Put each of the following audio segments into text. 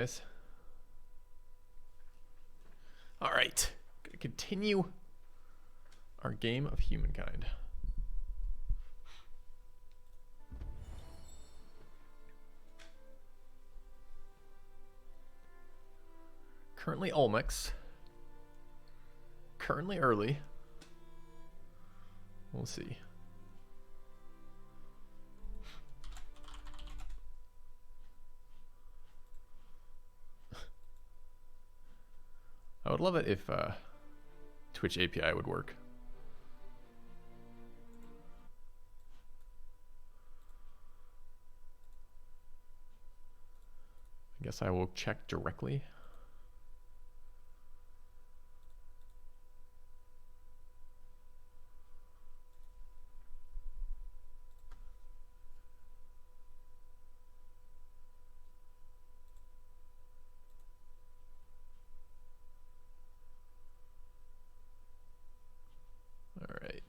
Yes. All right. Gonna continue our game of Humankind. Currently Olmecs. Currently early. We'll see. I would love it if Twitch API would work. I guess I will check directly. All right.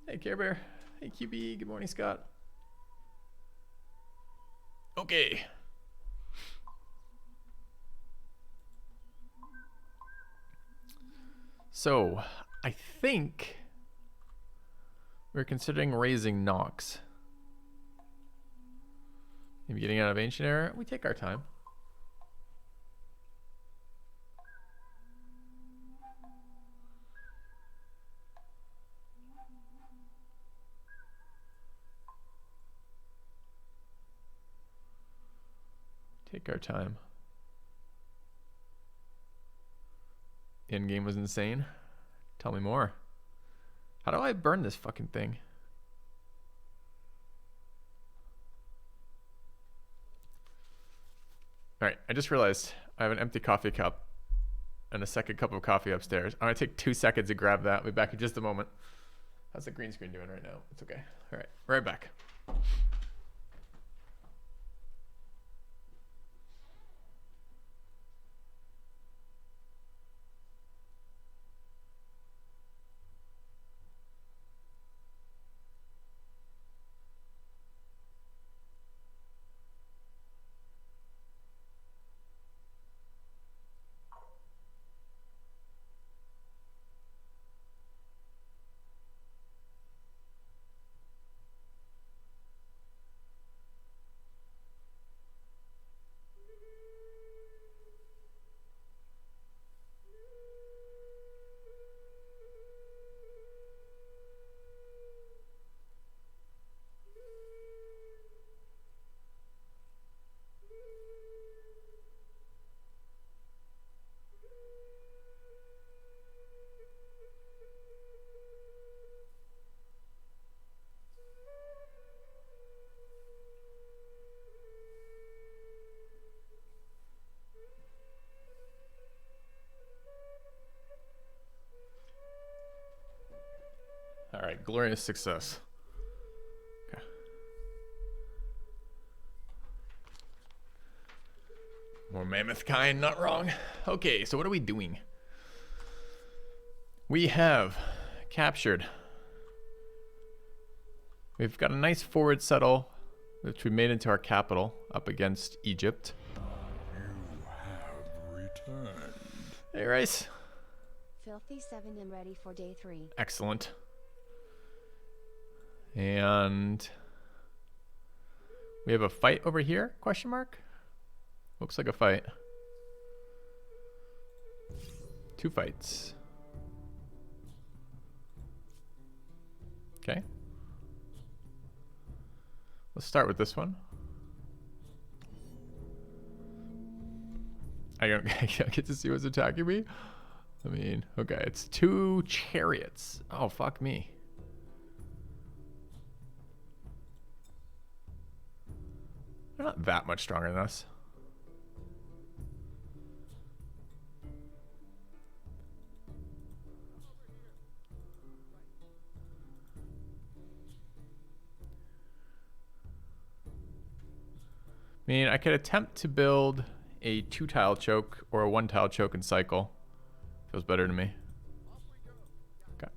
Hey, Care Bear. Hey, QB. Good morning, Scott. Okay. So, I think we're considering raising Nox. Maybe getting out of Ancient Era. We take our time. Take our time. Endgame was insane. Tell me more. How do I burn this fucking thing? Alright, I just realized I have an empty coffee cup and a second cup of coffee upstairs. I'm gonna take 2 seconds to grab that. I'll be back in just a moment. How's the green screen doing right now? It's okay. Alright, right back. All right, glorious success. Okay. More mammoth kind, not wrong. Okay, so what are we doing? We have captured. We've got a nice forward settle, which we made into our capital up against Egypt. You have returned. Hey, Rice. Filthy 7 and ready for day 3. Excellent. And we have a fight over here, question mark? Looks like a fight. 2 fights. Okay. Let's start with this one. I don't get to see what's attacking me. I mean, okay, it's 2 chariots. Oh, fuck me. They're not that much stronger than us. I mean, I could attempt to build a 2-tile choke or a 1-tile choke and cycle. Feels better to me. Okay.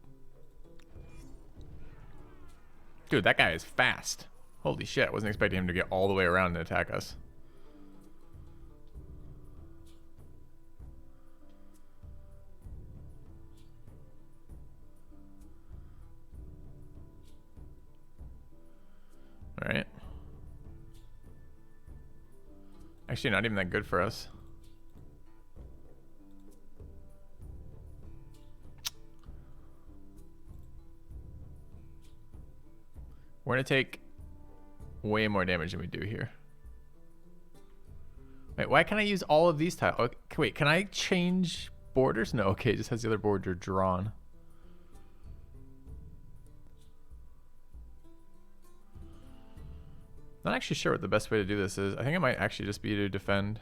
Dude, that guy is fast. Holy shit, I wasn't expecting him to get all the way around and attack us. Actually, not even that good for us. We're gonna take way more damage than we do here. Wait, why can't I use all of these tiles? Okay, wait, can I change borders? No, okay, it just has the other border drawn. Not actually sure what the best way to do this is. I think it might actually just be to defend.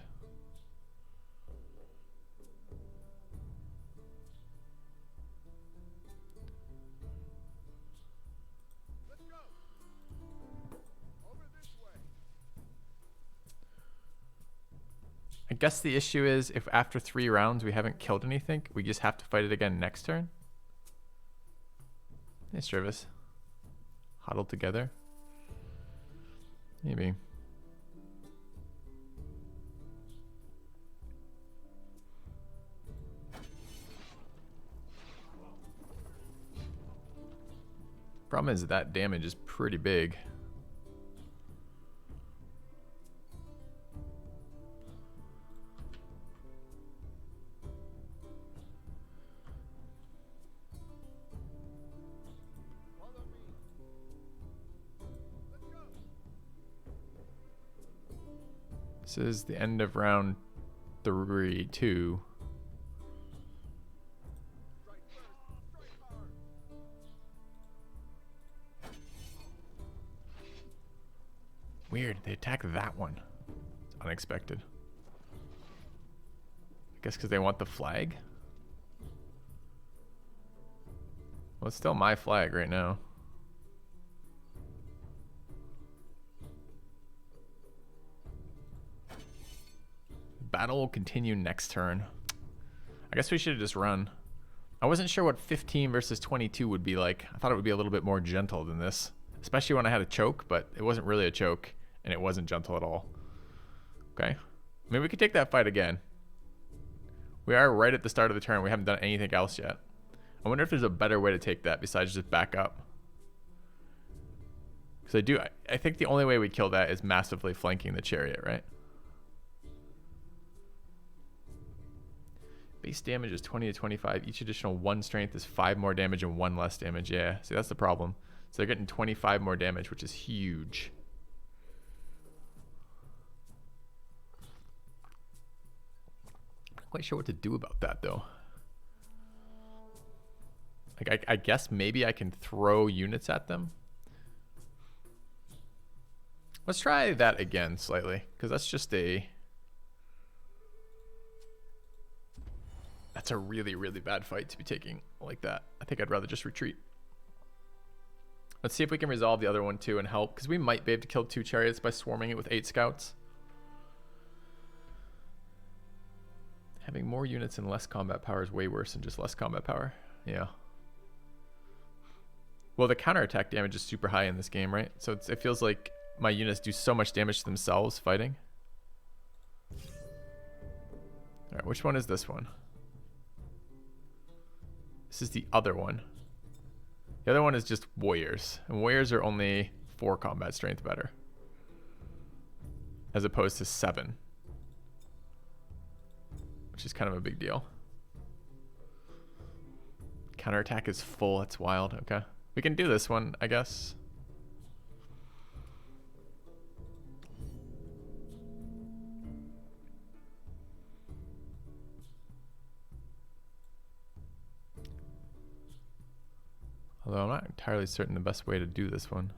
I guess the issue is if after 3 rounds we haven't killed anything, we just have to fight it again next turn. Hey, Service. Huddled together. Maybe. Problem is that damage is pretty big. This is the end of round 2. Weird, they attack that one. It's unexpected. I guess because they want the flag? Well, it's still my flag right now. Battle will continue next turn. I guess we should have just run. I wasn't sure what 15 versus 22 would be like. I thought it would be a little bit more gentle than this. Especially when I had a choke, but it wasn't really a choke. And it wasn't gentle at all. Okay. Maybe we could take that fight again. We are right at the start of the turn. We haven't done anything else yet. I wonder if there's a better way to take that besides just back up. Because I think the only way we kill that is massively flanking the chariot, right? Base damage is 20 to 25. Each additional 1 strength is 5 more damage and 1 less damage. Yeah, see, that's the problem. So they're getting 25 more damage, which is huge. I'm not quite sure what to do about that, though. Like, I guess maybe I can throw units at them. Let's try that again slightly, because that's just a... That's a really, really bad fight to be taking like that. I think I'd rather just retreat. Let's see if we can resolve the other one too and help, because we might be able to kill 2 chariots by swarming it with 8 scouts. Having more units and less combat power is way worse than just less combat power. Yeah. Well, the counterattack damage is super high in this game, right? So it feels like my units do so much damage to themselves fighting. All right, which one is this one? This is the other one. The other one is just warriors. And warriors are only 4 combat strength better. As opposed to 7. Which is kind of a big deal. Counterattack is full. That's wild. Okay. We can do this one, I guess. Although I'm not entirely certain the best way to do this one.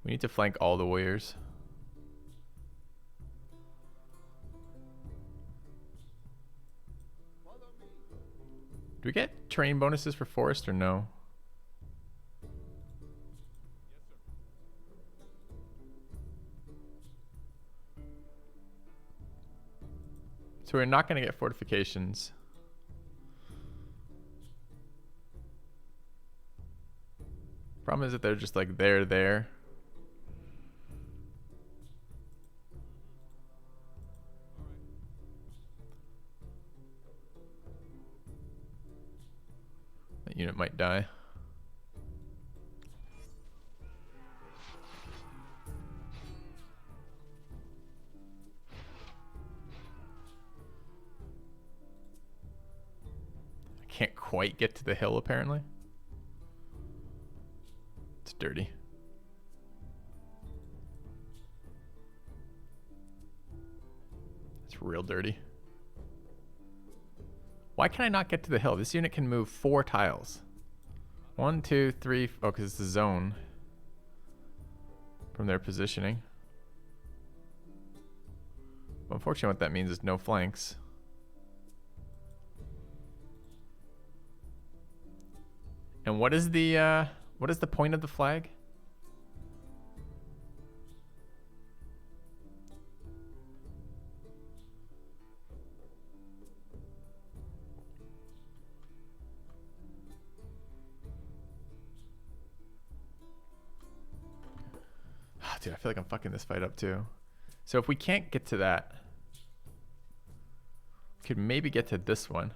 We need to flank all the warriors. Do we get terrain bonuses for forest or no? So we're not going to get fortifications. Problem is that they're just like there. That unit might die. can't quite get to the hill, apparently. It's dirty. It's real dirty. Why can I not get to the hill? This unit can move 4 tiles. 1, 2, 3. Oh, because it's the zone from their positioning. But unfortunately, what that means is no flanks. And what is the point of the flag? Dude, I feel like I'm fucking this fight up too. So if we can't get to that, we could maybe get to this one.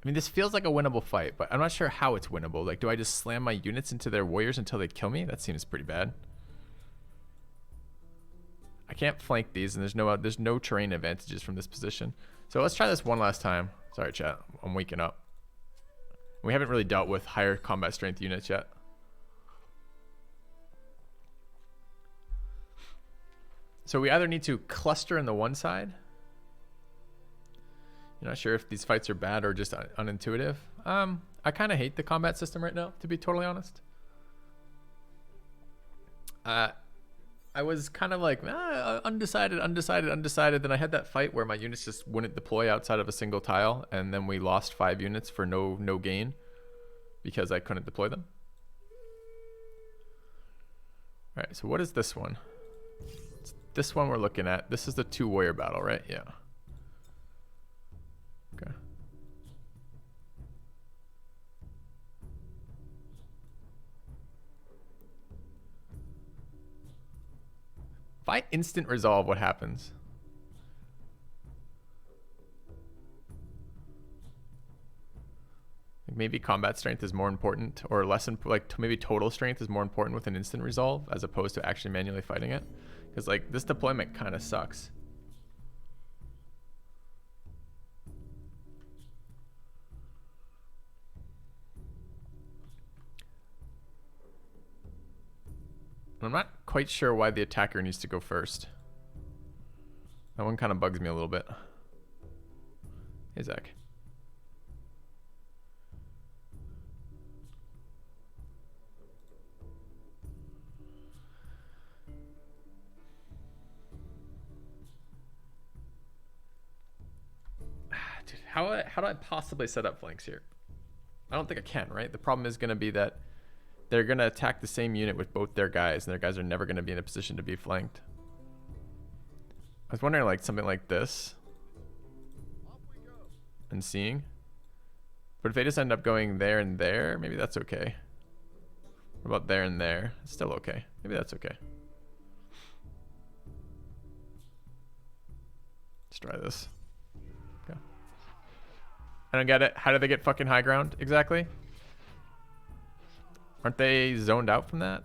I mean, this feels like a winnable fight, but I'm not sure how it's winnable. Like, do I just slam my units into their warriors until they kill me? That seems pretty bad. I can't flank these, and there's no terrain advantages from this position. So let's try this one last time. Sorry, chat. I'm waking up. We haven't really dealt with higher combat strength units yet. So we either need to cluster in the one side. You're not sure if these fights are bad or just unintuitive. I kind of hate the combat system right now, to be totally honest. I was kind of like undecided. Then I had that fight where my units just wouldn't deploy outside of a single tile, and then we lost 5 units for no gain because I couldn't deploy them. All right, so what is this one? It's this one we're looking at. This is the 2 warrior battle, right? Yeah. Okay. If I instant resolve, what happens? Like maybe combat strength is more important, or less like maybe total strength is more important with an instant resolve as opposed to actually manually fighting it. Because like this deployment kind of sucks. I'm not quite sure why the attacker needs to go first. That one kind of bugs me a little bit. Hey, Zach. Dude, how do I possibly set up flanks here? I don't think I can, right? The problem is going to be that they're going to attack the same unit with both their guys, and their guys are never going to be in a position to be flanked. I was wondering like something like this and seeing. But if they just end up going there and there, maybe that's okay. What about there and there? It's still okay. Maybe that's okay. Let's try this. Okay. I don't get it. How do they get fucking high ground exactly? Aren't they zoned out from that?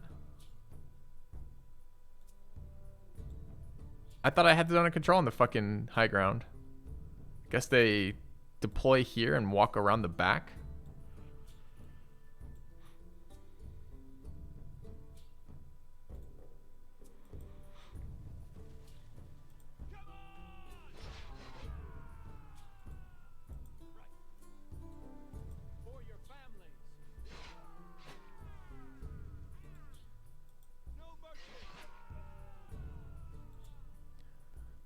I thought I had the zone of control on the fucking high ground. Guess they deploy here and walk around the back.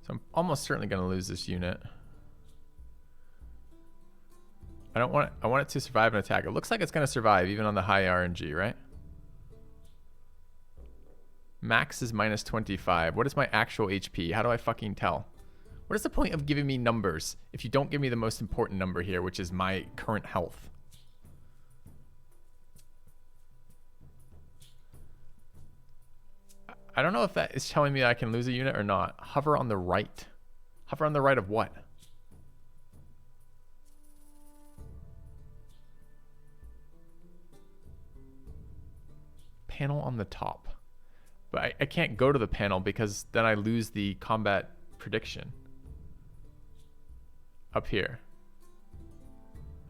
So I'm almost certainly going to lose this unit. I want it to survive an attack. It looks like it's going to survive even on the high RNG, right? Max is minus 25. What is my actual HP? How do I fucking tell? What is the point of giving me numbers if you don't give me the most important number here, which is my current health? I don't know if that is telling me I can lose a unit or not. Hover on the right. Hover on the right of what? Panel on the top. But I can't go to the panel because then I lose the combat prediction. Up here.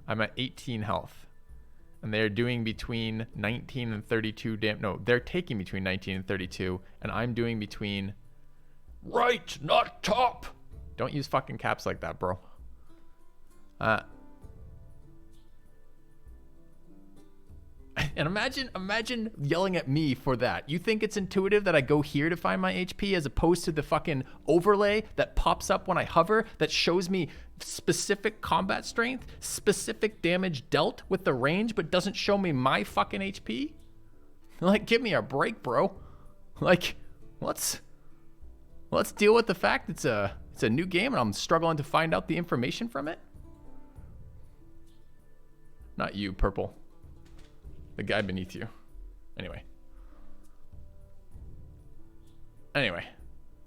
I'm at 18 health. And they're doing between 19 and 32 no, they're taking between 19 and 32, and I'm doing between right, not top. Don't use fucking caps like that, bro. And imagine yelling at me for that. You think it's intuitive that I go here to find my HP as opposed to the fucking overlay that pops up when I hover that shows me specific combat strength, specific damage dealt with the range, but doesn't show me my fucking HP? Like, give me a break, bro. Like, let's deal with the fact it's a new game and I'm struggling to find out the information from it. Not you, purple. The guy beneath you. Anyway.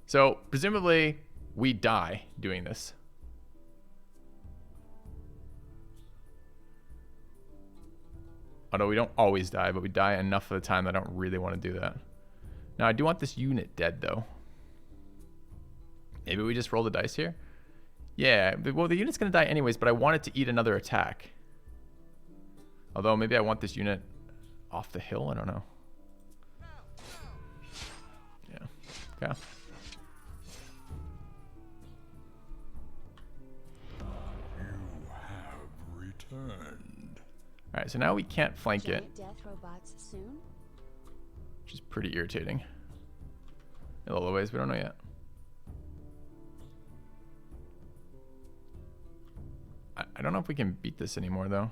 So, presumably, we die doing this. Although we don't always die, but we die enough of the time that I don't really want to do that. Now, I do want this unit dead, though. Maybe we just roll the dice here? Yeah, well, the unit's going to die anyways, but I want it to eat another attack. Although, maybe I want this unit off the hill? I don't know. Yeah. Okay. You have returned. Alright, so now we can't flank it. Giant death robots soon? Which is pretty irritating. In a little ways, we don't know yet. I don't know if we can beat this anymore, though.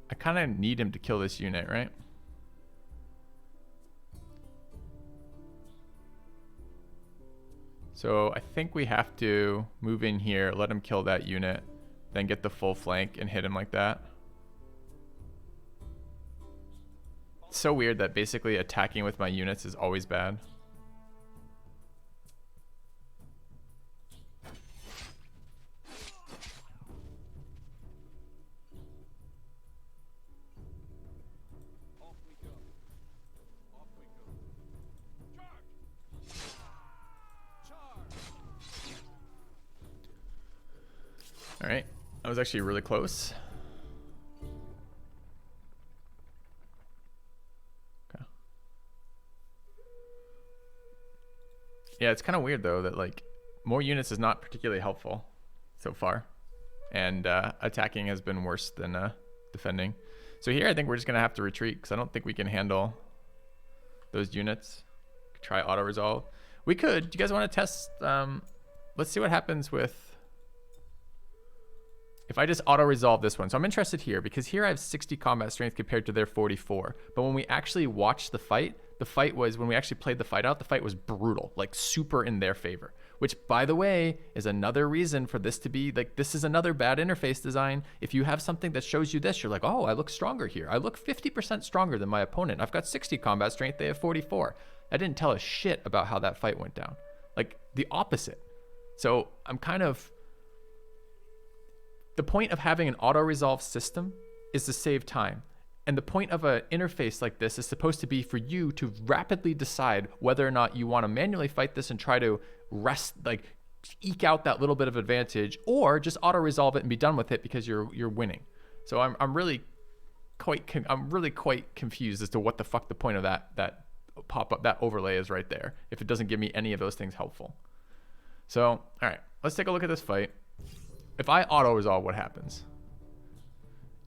I kind of need him to kill this unit, right? So I think we have to move in here, let him kill that unit, then get the full flank and hit him like that. It's so weird that basically attacking with my units is always bad. All right, that was actually really close. Okay. Yeah, it's kind of weird though that like more units is not particularly helpful so far, and attacking has been worse than defending. So here I think we're just gonna have to retreat because I don't think we can handle those units. Try auto resolve. We could. Do you guys want to test? Let's see what happens with. If I just auto-resolve this one. So I'm interested here because here I have 60 combat strength compared to their 44. But when we actually watched the fight was, when we actually played the fight out, the fight was brutal, like super in their favor. Which, by the way, is another reason for this to be, like, this is another bad interface design. If you have something that shows you this, you're like, oh, I look stronger here. I look 50% stronger than my opponent. I've got 60 combat strength, they have 44. That didn't tell us shit about how that fight went down. Like, the opposite. So I'm kind of... The point of having an auto-resolve system is to save time. And the point of an interface like this is supposed to be for you to rapidly decide whether or not you want to manually fight this and try to eke out that little bit of advantage, or just auto-resolve it and be done with it because you're winning. So I'm really quite confused as to what the fuck the point of that pop-up, that overlay is right there, if it doesn't give me any of those things helpful. So, all right, let's take a look at this fight. If I auto-resolve, what happens?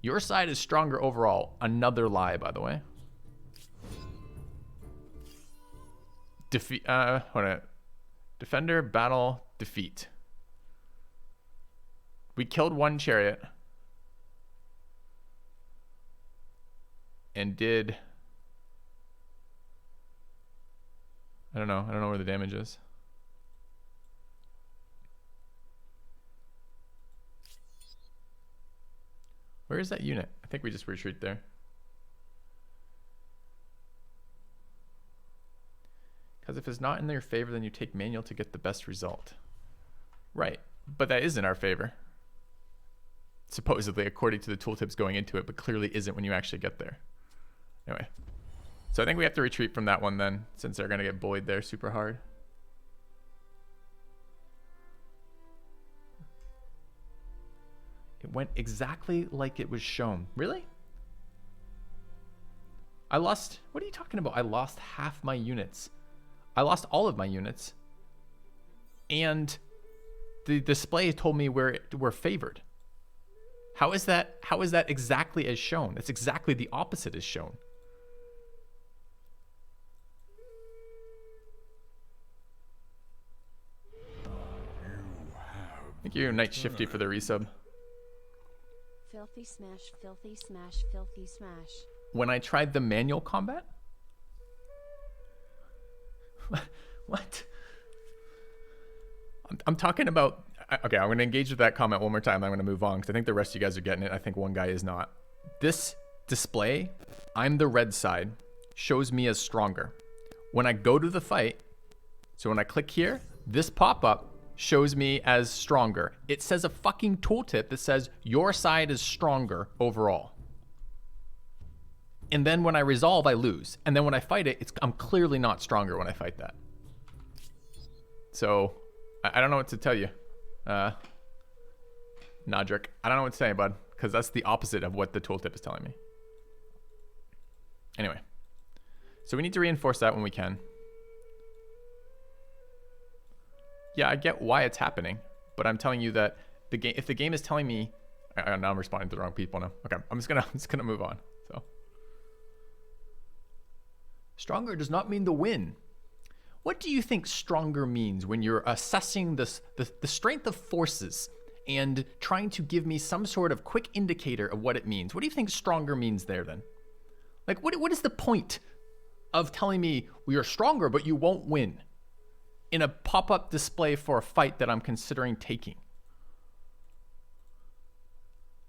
Your side is stronger overall. Another lie, by the way. Defeat. Hold on. Defender, battle, defeat. We killed one chariot. And did... I don't know where the damage is. Where is that unit? I think we just retreat there. Because if it's not in your favor, then you take manual to get the best result. Right, but that is in our favor. Supposedly, according to the tooltips going into it, but clearly isn't when you actually get there. Anyway, so I think we have to retreat from that one then, since they're going to get bullied there super hard. It went exactly like it was shown. Really? I lost, what are you talking about? I lost half my units. I lost all of my units. And the display told me we're favored. How is that exactly as shown? It's exactly the opposite as shown. Thank you, Night Shifty, for the resub. Filthy smash, filthy smash, filthy smash. When I tried the manual combat? What? I'm talking about... Okay, I'm going to engage with that comment one more time. I'm going to move on because I think the rest of you guys are getting it. I think one guy is not. This display, I'm the red side, shows me as stronger. When I go to the fight, so when I click here, this pop-up shows me as stronger. It says a fucking tooltip that says your side is stronger overall. And then when I resolve, I lose. And then when I fight it, I'm clearly not stronger when I fight that. So, I don't know what to tell you. Nodrick, I don't know what to say, bud, because that's the opposite of what the tooltip is telling me. Anyway, so we need to reinforce that when we can. Yeah, I get why it's happening, but I'm telling you that the game, if the game is telling me, now I'm responding to the wrong people now. Okay, I'm just gonna move on. So, stronger does not mean the win. What do you think stronger means when you're assessing the strength of forces and trying to give me some sort of quick indicator of what it means? What do you think stronger means there then? Like, what is the point of telling me we are stronger but you won't win in a pop-up display for a fight that I'm considering taking?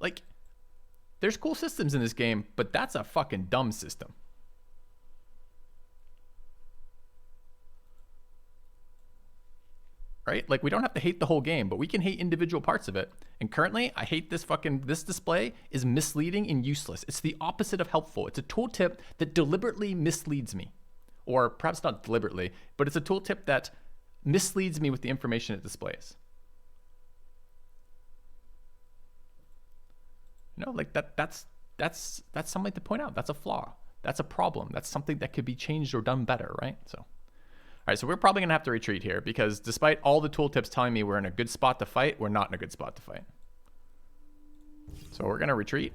Like, there's cool systems in this game, but that's a fucking dumb system. Right? Like, we don't have to hate the whole game, but we can hate individual parts of it. And currently, I hate this display is misleading and useless. It's the opposite of helpful. It's a tooltip that deliberately misleads me. Or perhaps not deliberately, but it's a tooltip that misleads me with the information it displays. You know, like that's something to point out. That's a flaw. That's a problem. That's something that could be changed or done better, right? So. All right, so we're probably going to have to retreat here because despite all the tooltips telling me we're in a good spot to fight, we're not in a good spot to fight. So we're going to retreat.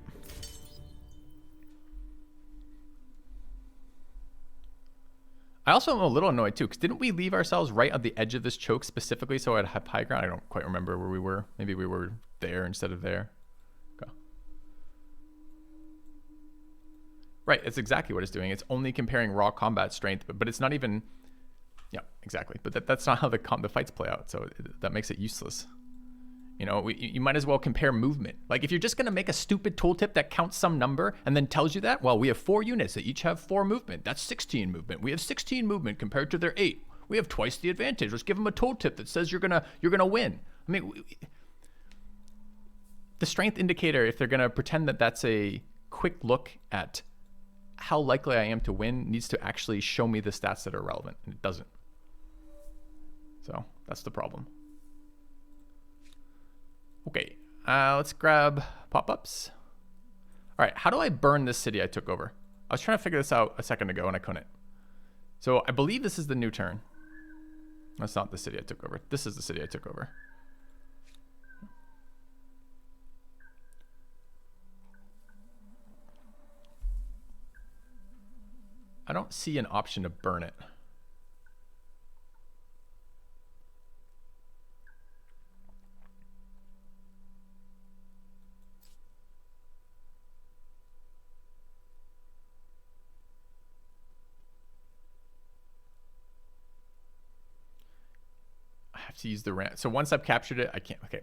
I also am a little annoyed too, because didn't we leave ourselves right on the edge of this choke specifically so I'd have high ground? I don't quite remember where we were. Maybe we were there instead of there. Okay. Right, it's exactly what it's doing. It's only comparing raw combat strength, but it's not even... Yeah, exactly. But that's not how the fights play out. So that makes it useless. You know, you might as well compare movement. Like, if you're just going to make a stupid tooltip that counts some number and then tells you that, well, we have 4 units that each have 4 movement. That's 16 movement. We have 16 movement compared to their 8. We have twice the advantage. Let's give them a tooltip that says you're gonna win. I mean, the strength indicator, if they're going to pretend that that's a quick look at how likely I am to win, needs to actually show me the stats that are relevant, and it doesn't. So that's the problem. Okay, let's grab pop-ups. All right, how do I burn this city I took over? I was trying to figure this out a second ago and I couldn't. So I believe this is the new turn. That's not the city I took over. This is the city I took over. I don't see an option to burn it. Have to use the ramp. So once I've captured it, I can't. Okay.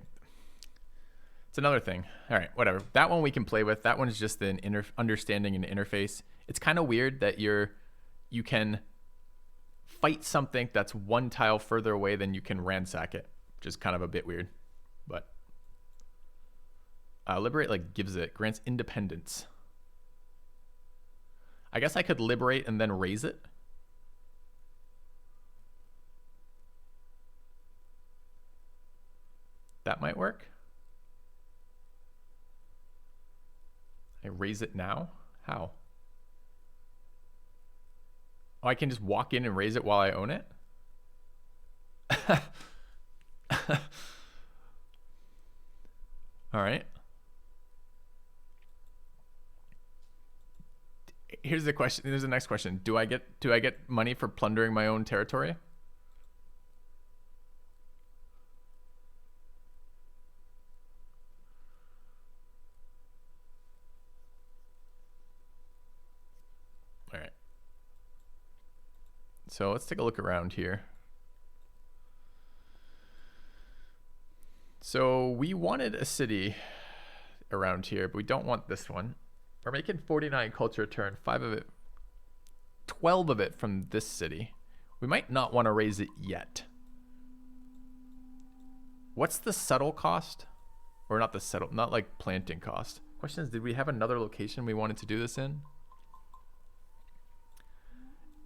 It's another thing. All right, whatever. That one we can play with. That one is just an understanding and interface. It's kind of weird that you can fight something that's one tile further away than you can ransack it, which is kind of a bit weird. But liberate like grants independence. I guess I could liberate and then raise it. That might work. I raise it now? How? Oh, I can just walk in and raise it while I own it? All right. Here's the question. Here's the next question. Do I get money for plundering my own territory? All right. So let's take a look around here. So we wanted a city around here, but we don't want this one. We're making 49 culture return, 12 of it from this city. We might not want to raise it yet. What's the settle cost? Or not the settle, not like planting cost. Question is, did we have another location we wanted to do this in?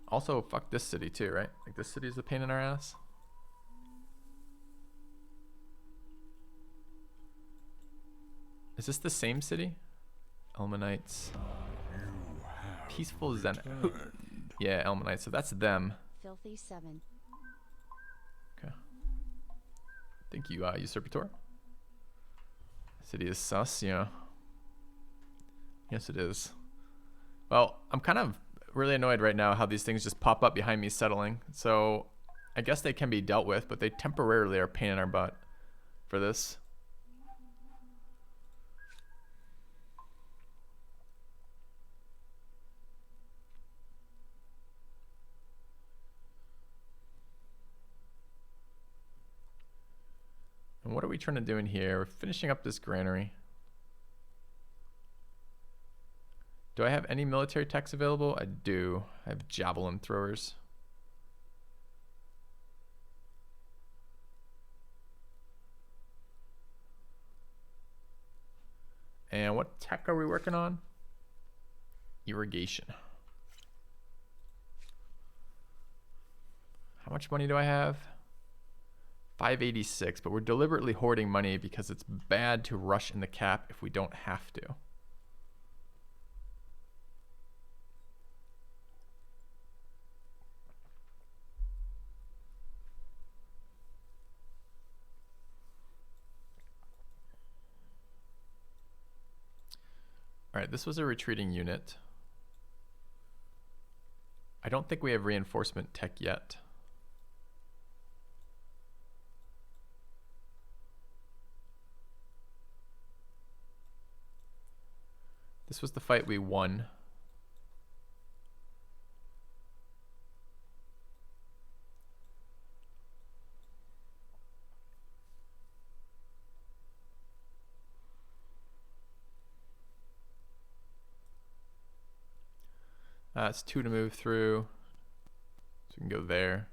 Also, fuck this city too, right? Like this city is a pain in our ass. Is this the same city? Elmanites. Peaceful Zen. Yeah, Elmanites. So that's them. Filthy 7. Okay. Thank you, Usurpator. City is sus, yeah. Yes, it is. Well, I'm kind of really annoyed right now how these things just pop up behind me settling. So I guess they can be dealt with, but they temporarily are a pain in our butt for this. And what are we trying to do in here? We're finishing up this granary. Do I have any military techs available? I do. I have javelin throwers. And what tech are we working on? Irrigation. How much money do I have? 586, but we're deliberately hoarding money because it's bad to rush in the cap if we don't have to. All right, this was a retreating unit. I don't think we have reinforcement tech yet. This was the fight we won. It's 2 to move through. So we can go there.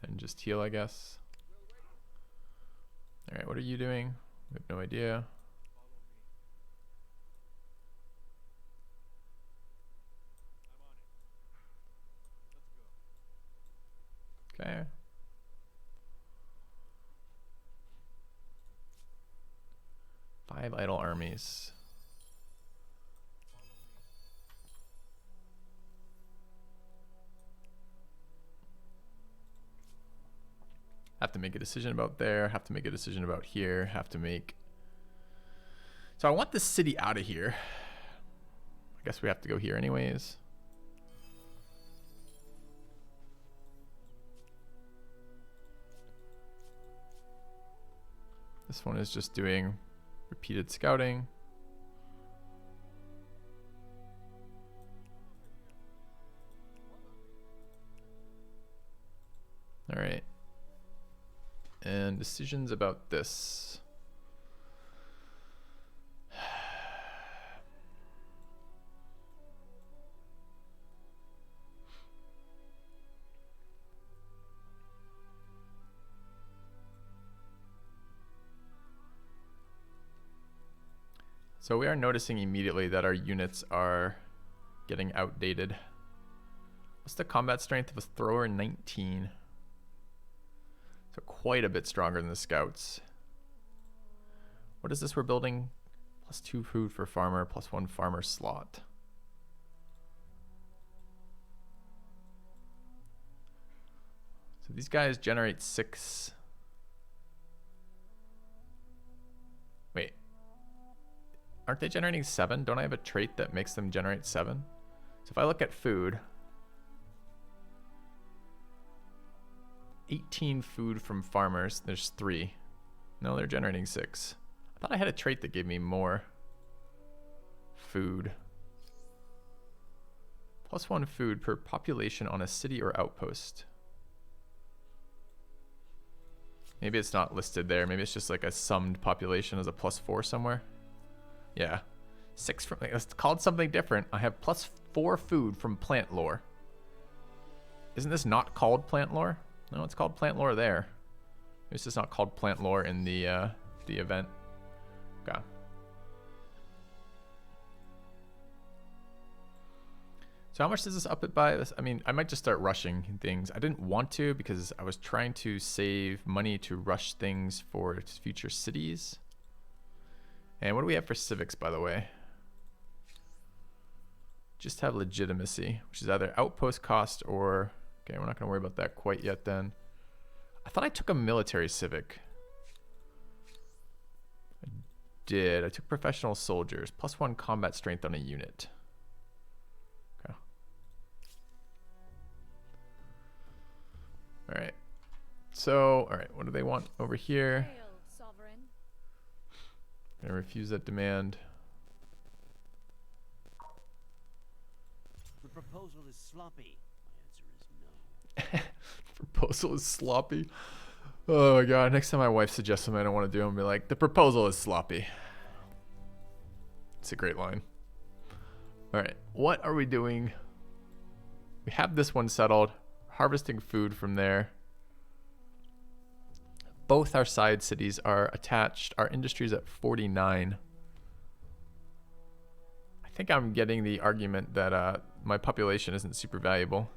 And just heal, I guess. All right, what are you doing? We have no idea. Okay. Five idle armies. Have to make a decision about there, have to make a decision about here, have to make... So I want this city out of here. I guess we have to go here anyways. This one is just doing repeated scouting. All right. And decisions about this. So we are noticing immediately that our units are getting outdated. What's the combat strength of a thrower? 19. So quite a bit stronger than the scouts. What is this we're building? +2 food for farmer, +1 farmer slot. So these guys generate 6. Wait. Aren't they generating 7? Don't I have a trait that makes them generate 7? So if I look at food, 18 food from farmers, there's 3. No, they're generating 6. I thought I had a trait that gave me more food. +1 food per population on a city or outpost. Maybe it's not listed there. Maybe it's just like a summed population as a +4 somewhere. Yeah. 6 from, it's called something different. I have +4 food from plant lore. Isn't this not called plant lore? No, it's called plant lore there. It's just not called plant lore in the event. Okay. So how much does this up it by? I mean, I might just start rushing things. I didn't want to because I was trying to save money to rush things for future cities. And what do we have for civics, by the way? Just have legitimacy, which is either outpost cost or... Okay, we're not going to worry about that quite yet then. I thought I took a military civic. I did. I took professional soldiers. +1 combat strength on a unit. Okay. All right. So, all right, what do they want over here? I'm going to refuse that demand. The proposal is sloppy. My answer is no. Proposal is sloppy. Oh my god, next time my wife suggests something I don't want to do, I'm gonna be like, the proposal is sloppy. It's a great line. Alright, what are we doing? We have this one settled. Harvesting food from there. Both our side cities are attached. Our industry is at 49. I think I'm getting the argument that my population isn't super valuable.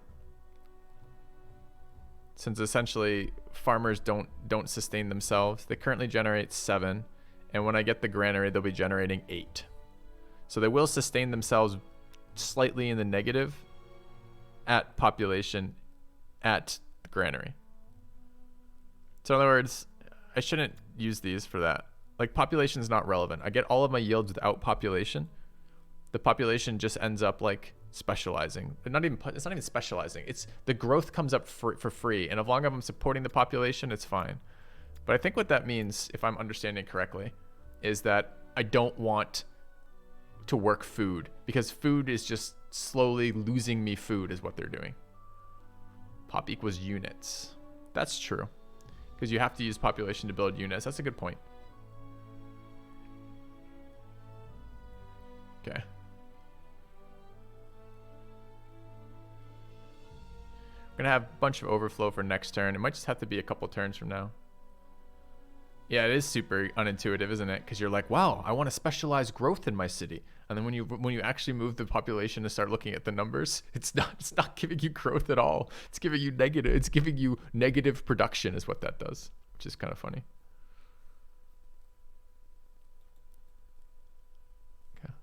Since essentially farmers don't sustain themselves. They currently generate 7, and when I get the granary, they'll be generating 8. So they will sustain themselves slightly in the negative at population at the granary. So in other words, I shouldn't use these for that. Like, population is not relevant. I get all of my yields without population. The population just ends up like specializing. It's not even specializing. It's the growth comes up for free, and as long as I'm supporting the population, it's fine. But I think what that means, if I'm understanding correctly, is that I don't want to work food, because food is just slowly losing me food is what they're doing. Pop equals units. That's true, because you have to use population to build units. That's a good point. Okay. We're gonna have a bunch of overflow for next turn. It might just have to be a couple turns from now. Yeah, it is super unintuitive, isn't it? Because you're like, wow, I want to specialize growth in my city, and then when you actually move the population to start looking at the numbers, it's not giving you growth at all. It's giving you negative. It's giving you negative production, is what that does, which is kind of funny. Okay.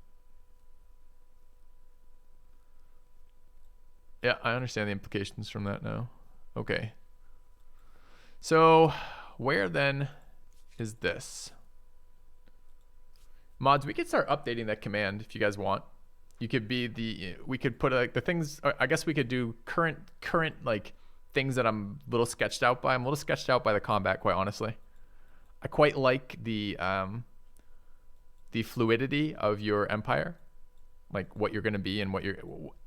Yeah, I understand the implications from that now. Okay. So, where then is this? Mods, we could start updating that command if you guys want. You could be we could put like the things, I guess we could do current like things that I'm a little sketched out by. I'm a little sketched out by the combat, quite honestly. I quite like the fluidity of your empire, like what you're going to be and what you're,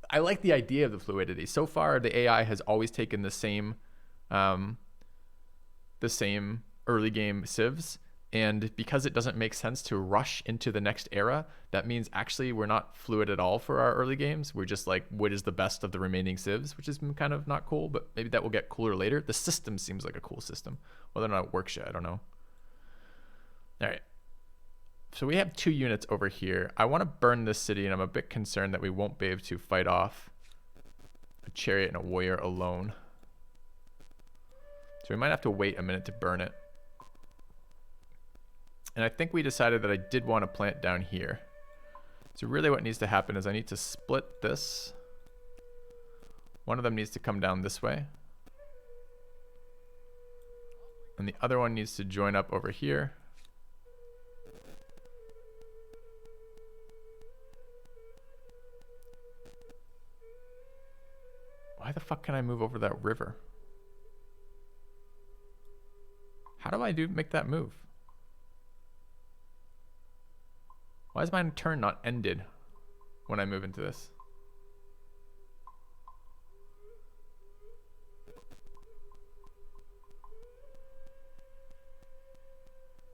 I like the idea of the fluidity. So far, the AI has always taken the same early game civs. And because it doesn't make sense to rush into the next era, that means actually we're not fluid at all for our early games. We're just like, what is the best of the remaining civs, which is kind of not cool, but maybe that will get cooler later. The system seems like a cool system. Whether or not it works yet, I don't know. All right. So we have 2 units over here. I want to burn this city, and I'm a bit concerned that we won't be able to fight off a chariot and a warrior alone. So we might have to wait a minute to burn it. And I think we decided that I did want to plant down here. So really what needs to happen is I need to split this. One of them needs to come down this way. And the other one needs to join up over here. Why the fuck can I move over that river? How do I make that move? Why is my turn not ended when I move into this?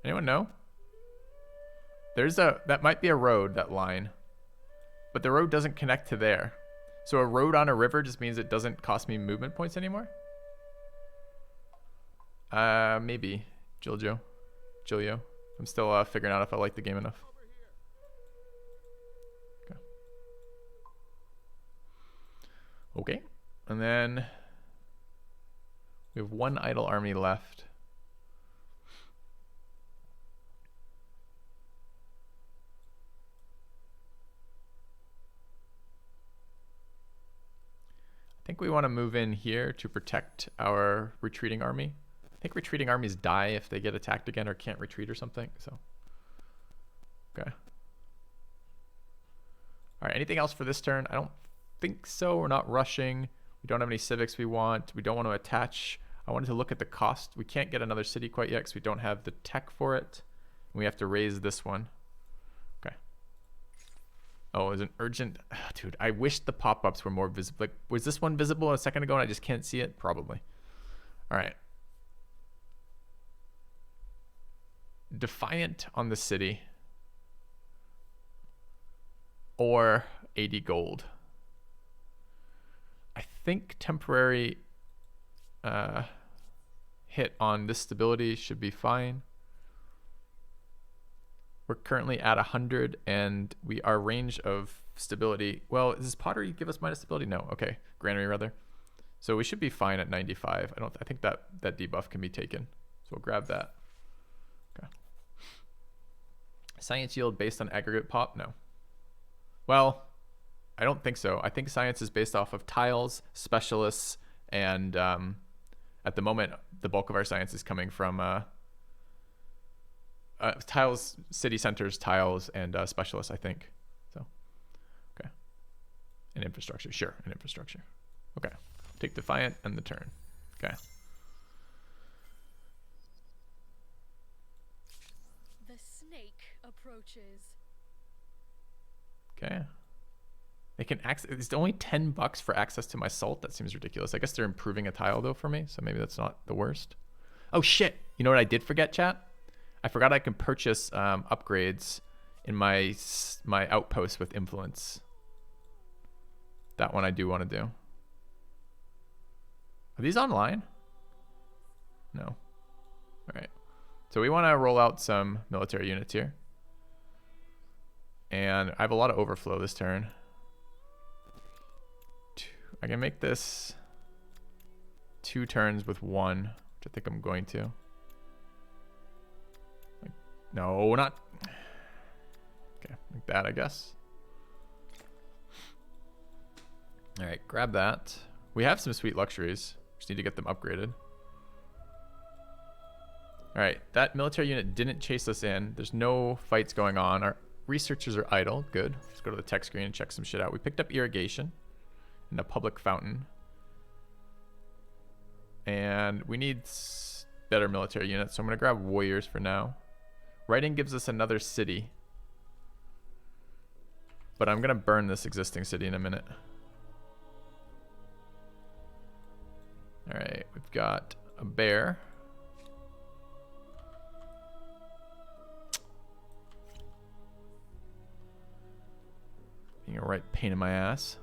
Anyone know? That might be a road, that line. But the road doesn't connect to there. So a road on a river just means it doesn't cost me movement points anymore? Maybe. Julio. I'm still figuring out if I like the game enough. Okay, and then we have 1 idle army left. I think we want to move in here to protect our retreating army. I think retreating armies die if they get attacked again or can't retreat or something, so. Okay. All right, anything else for this turn? I don't think so. We're not rushing. We don't have any civics we want. We don't want to attach. I wanted to look at the cost. We can't get another city quite yet because we don't have the tech for it. We have to raise this one. Okay. Oh, there's an urgent. Dude, I wish the pop-ups were more visible. Like, was this one visible a second ago and I just can't see it? Probably. All right. Defiant on the city. Or 80 gold. I think temporary hit on this stability should be fine. We're currently at 100 and our range of stability. Well, does pottery give us minus stability? No. Okay. Granary rather. So we should be fine at 95. I think that debuff can be taken. So we'll grab that. Okay. Science yield based on aggregate pop? No. Well, I don't think so. I think science is based off of tiles, specialists, and at the moment, the bulk of our science is coming from tiles, city centers, tiles, and specialists, I think. So, okay. And infrastructure. Sure, and infrastructure. Okay. Take Defiant and the turn. Okay. The snake approaches. Okay. They can access. It's only $10 for access to my salt. That seems ridiculous. I guess they're improving a tile though for me, so maybe that's not the worst. Oh shit! You know what I did forget, chat? I forgot I can purchase upgrades in my outpost with influence. That one I do want to do. Are these online? No. All right. So we want to roll out some military units here. And I have a lot of overflow this turn. I can make this 2 turns with 1, which I think I'm going to. Like, no, not. Okay, like that, I guess. All right, grab that. We have some sweet luxuries. Just need to get them upgraded. All right, that military unit didn't chase us in. There's no fights going on. Our researchers are idle. Good. Let's go to the tech screen and check some shit out. We picked up irrigation and a public fountain. And we need better military units, so I'm going to grab warriors for now. Writing gives us another city. But I'm going to burn this existing city in a minute. All right, we've got a bear. right pain in my ass.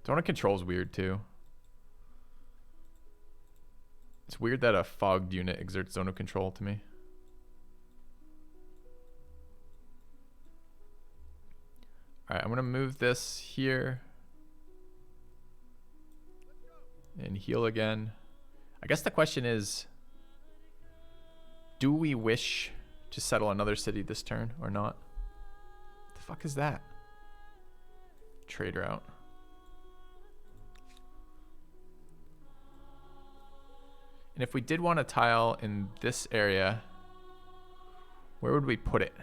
Zone of control is weird too. It's weird that a fogged unit exerts zone of control to me. Alright, I'm going to move this here. And heal again. I guess the question is, do we wish to settle another city this turn or not? The fuck is that? Trader out. And if we did want a tile in this area, where would we put it?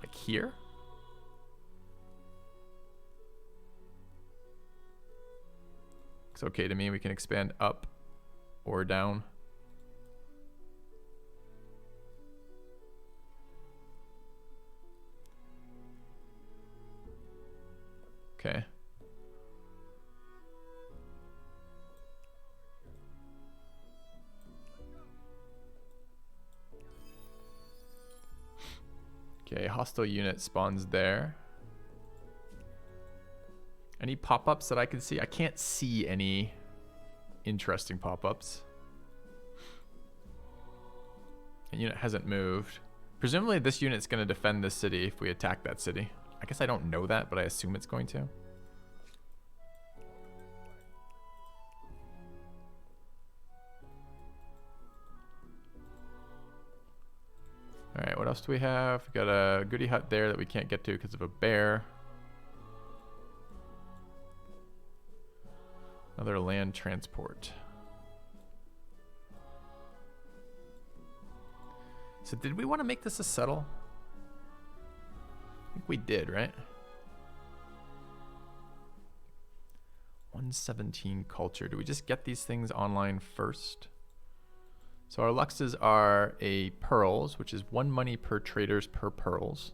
Like here? It's okay to me. We can expand up or down. Okay. Okay, hostile unit spawns there. Any pop-ups that I can see? I can't see any interesting pop-ups. And unit hasn't moved. Presumably this unit's going to defend this city if we attack that city. I guess I don't know that, but I assume it's going to. Alright, what else do we have? We got a goody hut there that we can't get to because of a bear. Another land transport. So did we want to make this a settle? I think we did, right? 117 culture. Do we just get these things online first? So our luxes are a pearls, which is 1 money per traders per pearls.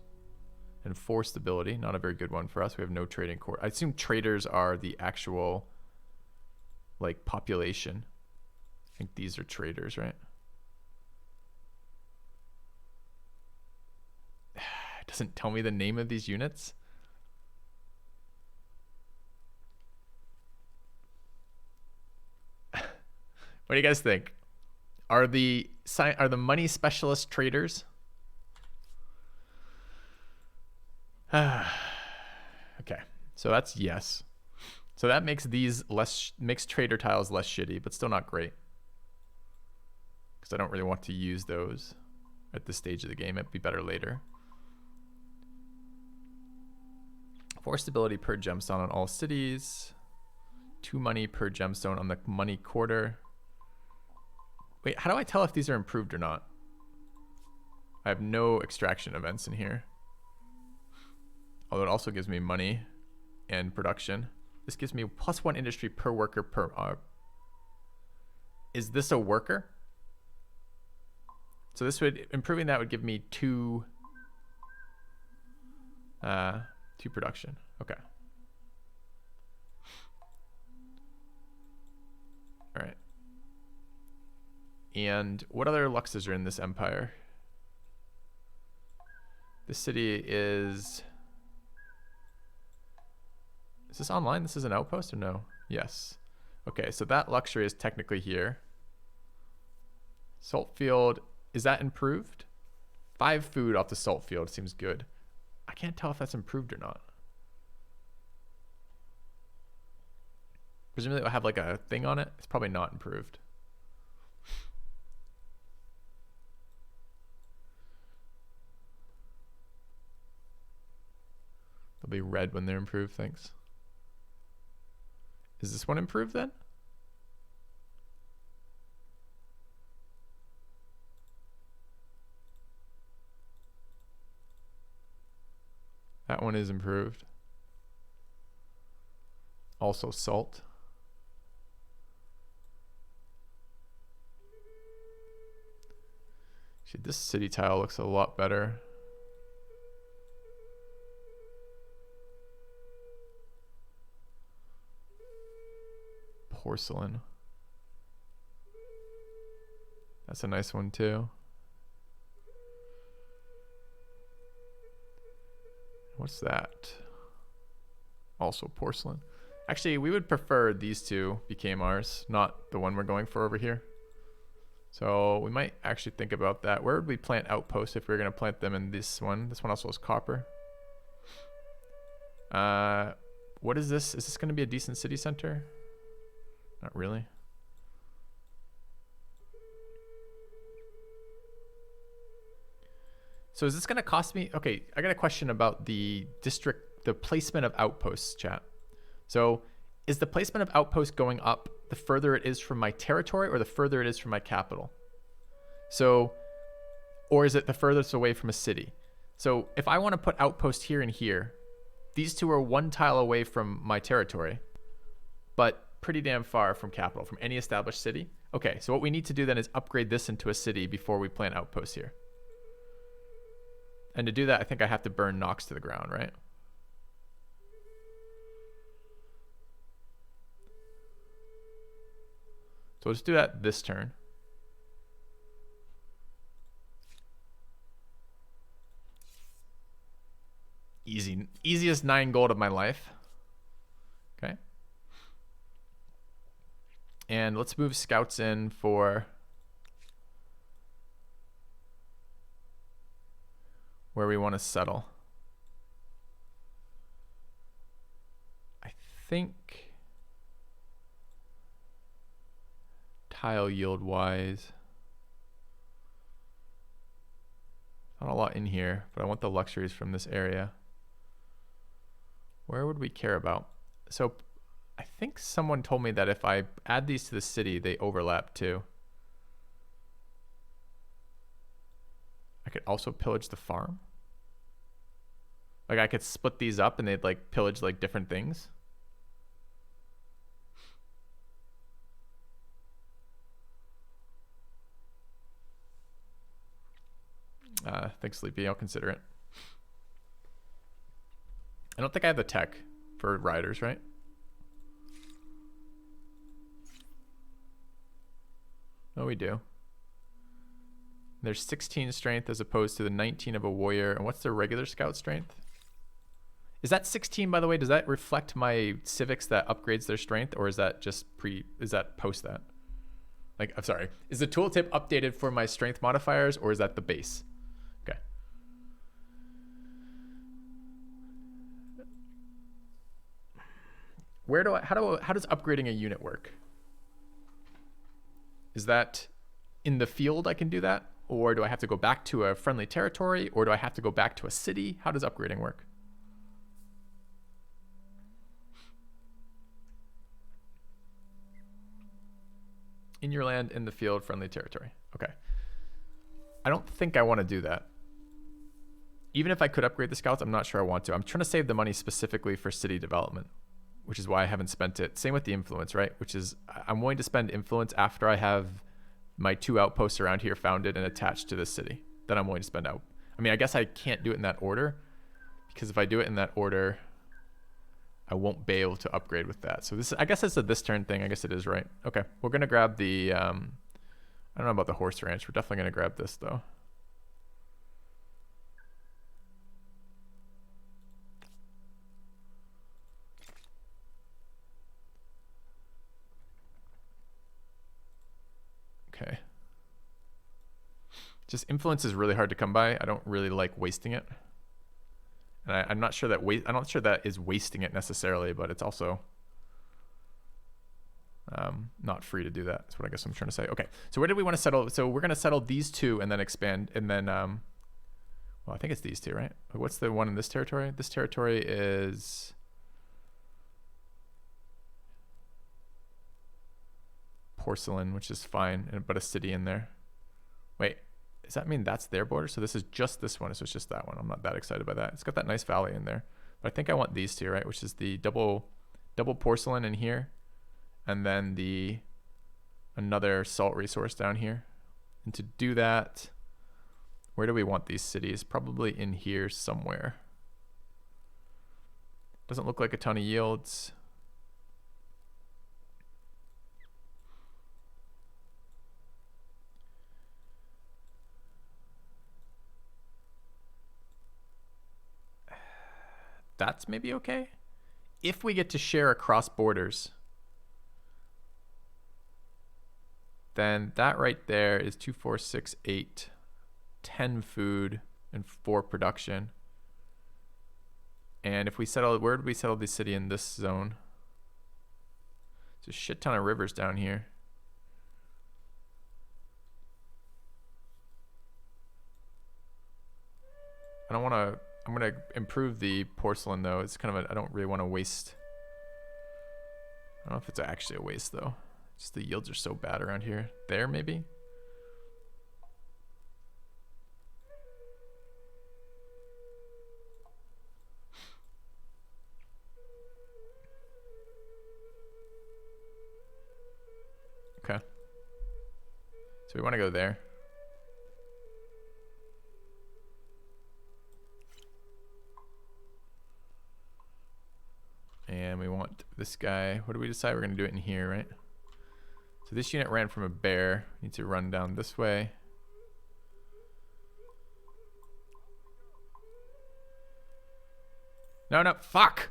And 4 stability. Not a very good one for us. We have no trading core. I assume traders are the actual like population. I think these are traders, right? It doesn't tell me the name of these units. What do you guys think? Are the money specialist traders? Okay, so that's yes. So that makes these makes trader tiles less shitty, but still not great. Because I don't really want to use those at this stage of the game. It'd be better later. 4 stability per gemstone on all cities. 2 money per gemstone on the money quarter. Wait, how do I tell if these are improved or not? I have no extraction events in here. Although it also gives me money and production. This gives me +1 industry per worker per... is this a worker? So this would... improving that would give me 2 production. Okay. All right. And what other luxes are in this empire? This city is... Is this online? This is an outpost or no? Yes. Okay, so that luxury is technically here. Salt field, is that improved? 5 food off the salt field seems good. I can't tell if that's improved or not. Presumably it'll have like a thing on it. It's probably not improved. They'll be red when they're improved, thanks. Is this one improved then? That one is improved. Also salt. Shit, this city tile looks a lot better. porcelain. That's a nice one too. What's that? Also porcelain. Actually, we would prefer these two became ours, not the one we're going for over here. So we might actually think about that. Where would we plant outposts if we were going to plant them in this one? This one also has copper. What is this? Is this going to be a decent city center? Not really. So is this going to cost me? Okay, I got a question about the placement of outposts, chat. So is the placement of outposts going up the further it is from my territory or the further it is from my capital? So, or is it the furthest away from a city? So if I want to put outposts here and here, these two are 1 tile away from my territory, but pretty damn far from capital, from any established city. Okay, so what we need to do then is upgrade this into a city before we plant outposts here. And to do that, I think I have to burn Nox to the ground, right? So let's do that this turn. Easy, easiest 9 gold of my life. Okay. And let's move scouts in for where we want to settle. I think tile yield wise, not a lot in here, but I want the luxuries from this area. Where would we care about? So I think someone told me that if I add these to the city, they overlap too. I could also pillage the farm. Like I could split these up and they'd like pillage like different things. Thanks, Sleepy. I'll consider it. I don't think I have the tech for riders, right? No, we do. There's 16 strength as opposed to the 19 of a warrior. And what's their regular scout strength? Is that 16, by the way? Does that reflect my civics that upgrades their strength? Or is that just is that post that? Like, I'm sorry. Is the tooltip updated for my strength modifiers or is that the base? Okay. How does upgrading a unit work? Is that in the field I can do that? Or do I have to go back to a friendly territory? Or do I have to go back to a city? How does upgrading work? In your land, in the field, friendly territory. Okay. I don't think I want to do that. Even if I could upgrade the scouts, I'm not sure I want to. I'm trying to save the money specifically for city development, which is why I haven't spent it. Same with the influence, right? Which is I'm willing to spend influence after I have my 2 outposts around here founded and attached to this city. Then I'm willing to spend out. I mean, I guess I can't do it in that order because if I do it in that order, I won't be able to upgrade with that. So this, I guess it's a this turn thing. I guess it is, right? Okay, we're gonna grab the, I don't know about the horse ranch. We're definitely gonna grab this though. Okay. Just influence is really hard to come by. I don't really like wasting it. And I'm not sure that I'm not sure that is wasting it necessarily, but it's also not free to do that. That's what I guess I'm trying to say. Okay, so where do we want to settle? So we're going to settle these 2 and then expand. And then, well, I think it's these 2, right? What's the one in this territory? This territory is porcelain, which is fine, but a city in there. Wait. Does that mean that's their border? So this is just this one. So it's just that one. I'm not that excited by that. It's got that nice valley in there. But I think I want these 2, right? Which is the double porcelain in here. And then another salt resource down here. And to do that, where do we want these cities? Probably in here somewhere. Doesn't look like a ton of yields. that's maybe okay. If we get to share across borders, then that right there is 2, 4, 6, 8, 10 food and 4 production. And if we settle, where did we settle the city in this zone? There's a shit ton of rivers down here. I don't want to, I'm going to improve the porcelain though. It's kind of a, I don't really want to waste. I don't know if it's actually a waste though. Just the yields are so bad around here. There maybe? Okay. So we want to go there. And we want this guy. What do we decide? We're going to do it in here, right? So this unit ran from a bear. Need to run down this way. No, no, fuck!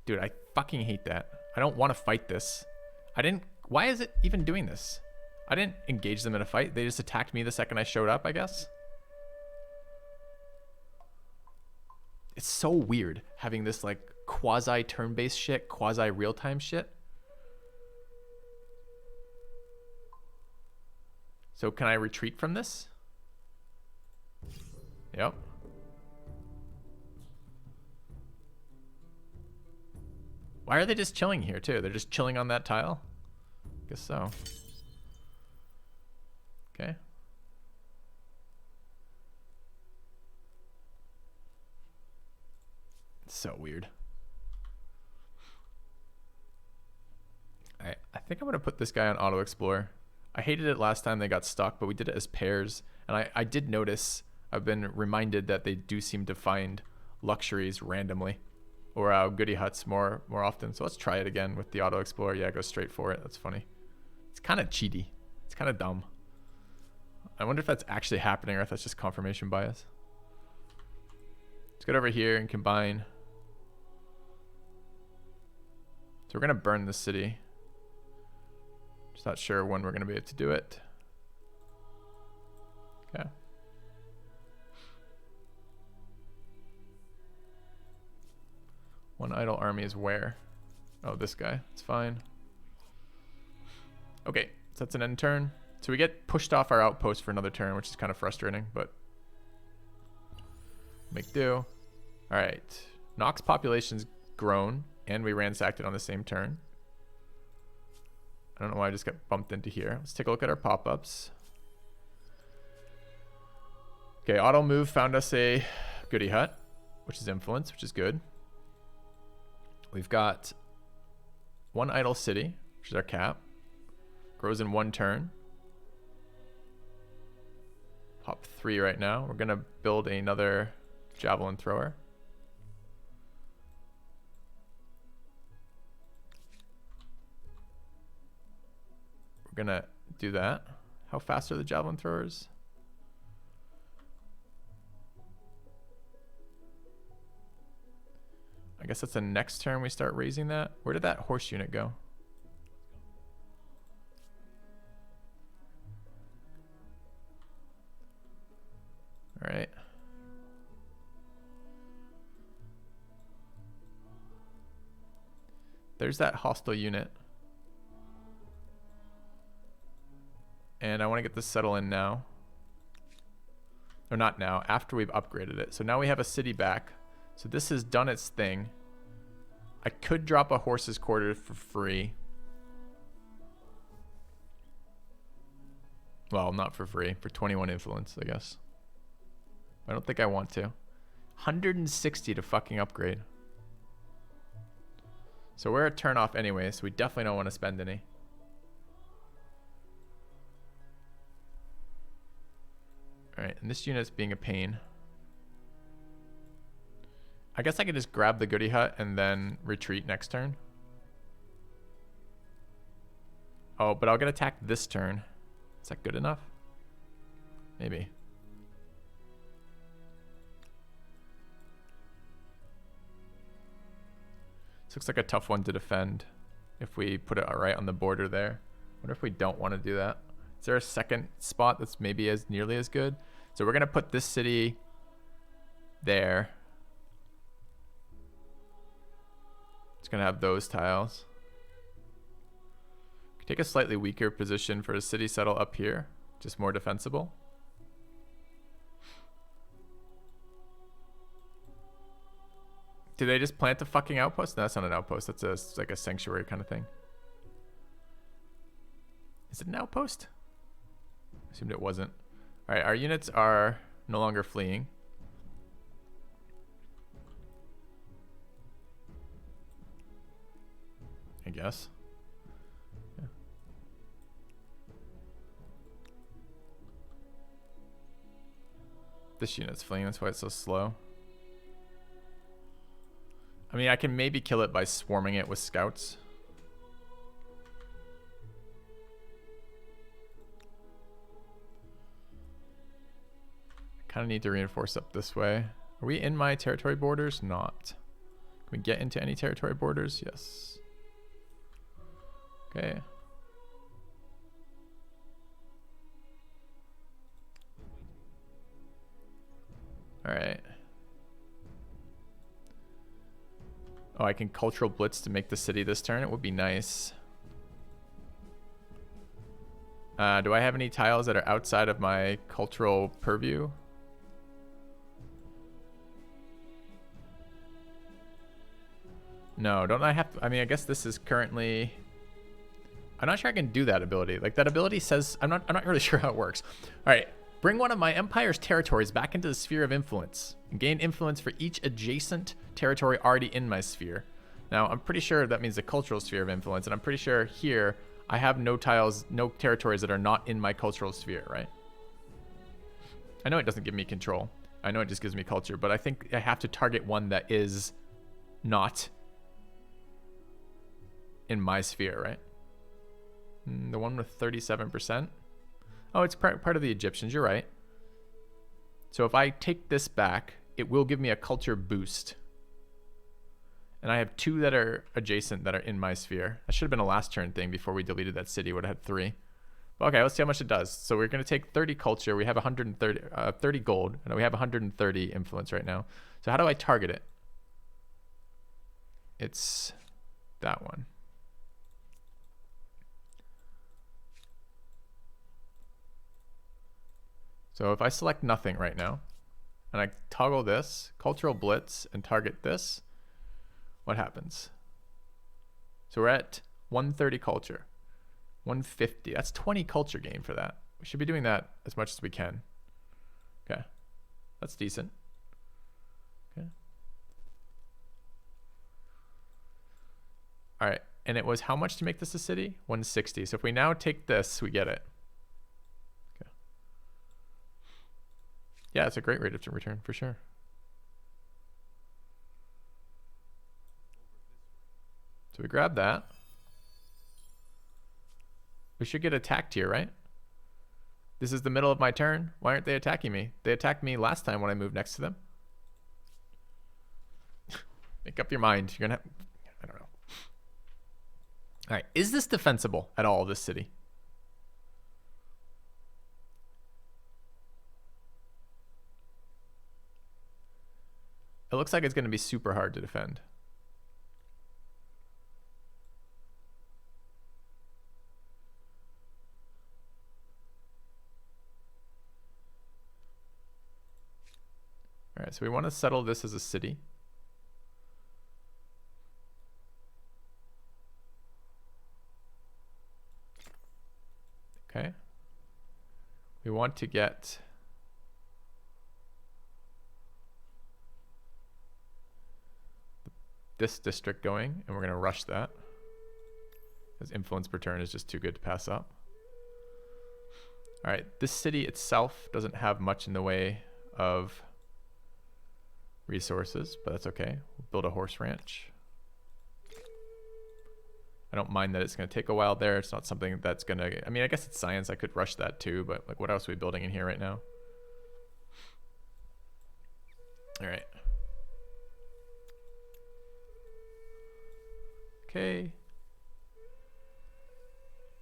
Dude, I fucking hate that. I don't want to fight this. Why is it even doing this? I didn't engage them in a fight. They just attacked me the second I showed up, I guess. It's so weird having this like quasi turn-based shit, quasi real-time shit. So can I retreat from this? Yep. Why are they just chilling here too? They're just chilling on that tile? Guess so. Okay. It's so weird. I think I'm going to put this guy on auto explore. I hated it last time they got stuck, but we did it as pairs. And I did notice, I've been reminded that they do seem to find luxuries randomly. Or goody huts more often. So let's try it again with the auto explorer. Yeah, go straight for it. That's funny. It's kind of cheaty. It's kind of dumb. I wonder if that's actually happening or if that's just confirmation bias. Let's get over here and combine. So we're going to burn the city. Just not sure when we're going to be able to do it. Okay. One idle army is where? Oh, this guy. It's fine. Okay, so that's an end turn. So we get pushed off our outpost for another turn, which is kind of frustrating, but make do. All right. Nox population's grown, and we ransacked it on the same turn. I don't know why I just got bumped into here. Let's take a look at our pop-ups. Okay, auto move found us a goody hut, which is influence, which is good. We've got one idle city, which is our cap. Grows in one turn. Pop 3 right now. We're going to build another javelin thrower. We're going to do that. How fast are the javelin throwers? I guess that's the next turn we start raising that. Where did that horse unit go? All right. There's that hostile unit. And I want to get this settle in now. Or not now, after we've upgraded it. So now we have a city back. So this has done its thing. I could drop a horse's quarter for free. Well, not for free. For 21 influence, I guess. I don't think I want to. 160 to fucking upgrade. So we're a turn off anyway, so we definitely don't want to spend any. Alright, and this unit's being a pain. I guess I could just grab the goody hut and then retreat next turn. Oh, but I'll get attacked this turn. Is that good enough? Maybe. This looks like a tough one to defend if we put it right on the border there. What if we don't want to do that? Is there a second spot that's maybe as nearly as good? So we're going to put this city there. It's going to have those tiles. Take a slightly weaker position for a city settle up here. Just more defensible. Did they just plant a fucking outpost? No, that's not an outpost. That's like a sanctuary kind of thing. Is it an outpost? Assumed it wasn't. All right, our units are no longer fleeing. I guess. Yeah. This unit's fleeing, that's why it's so slow. I mean, I can maybe kill it by swarming it with scouts. I kind of need to reinforce up this way. Are we in my territory borders? Not. Can we get into any territory borders? Yes. Okay. All right. Oh, I can cultural blitz to make the city this turn. It would be nice. Do I have any tiles that are outside of my cultural purview? No, don't I have to, I mean, I guess this is currently, I'm not sure I can do that ability. Like that ability says, I'm not really sure how it works. All right, bring one of my empire's territories back into the sphere of influence and gain influence for each adjacent territory already in my sphere. Now, I'm pretty sure that means the cultural sphere of influence, and I'm pretty sure here I have no tiles, no territories that are not in my cultural sphere, right? I know it doesn't give me control. I know it just gives me culture, but I think I have to target one that is not in my sphere, right? The one with 37%. Oh, it's part of the Egyptians. You're right. So if I take this back, it will give me a culture boost. And I have 2 that are adjacent that are in my sphere. That should have been a last turn thing before we deleted that city. Would have had 3. But okay, let's see how much it does. So we're going to take 30 culture. We have 30 gold, and we have 130 influence right now. So how do I target it? It's that one. So if I select nothing right now, and I toggle this, cultural blitz, and target this, what happens? So we're at 130 culture, 150. That's 20 culture gain for that. We should be doing that as much as we can. Okay, that's decent. Okay. All right, and it was how much to make this a city? 160. So if we now take this, we get it. Yeah, it's a great rate of return for sure. So we grab that. We should get attacked here, right? This is the middle of my turn. Why aren't they attacking me? They attacked me last time when I moved next to them. Make up your mind. You're gonna I don't know. All right, is this defensible at all, this city? It looks like it's going to be super hard to defend. All right, so we want to settle this as a city. Okay. We want to get this district going, and we're going to rush that because influence per turn is just too good to pass up. All right, this city itself doesn't have much in the way of resources, but that's okay. We'll build a horse ranch. I don't mind that it's going to take a while there. It's not something that's going to, I mean, I guess it's science. I could rush that too, but like, what else are we building in here right now? All right. Okay.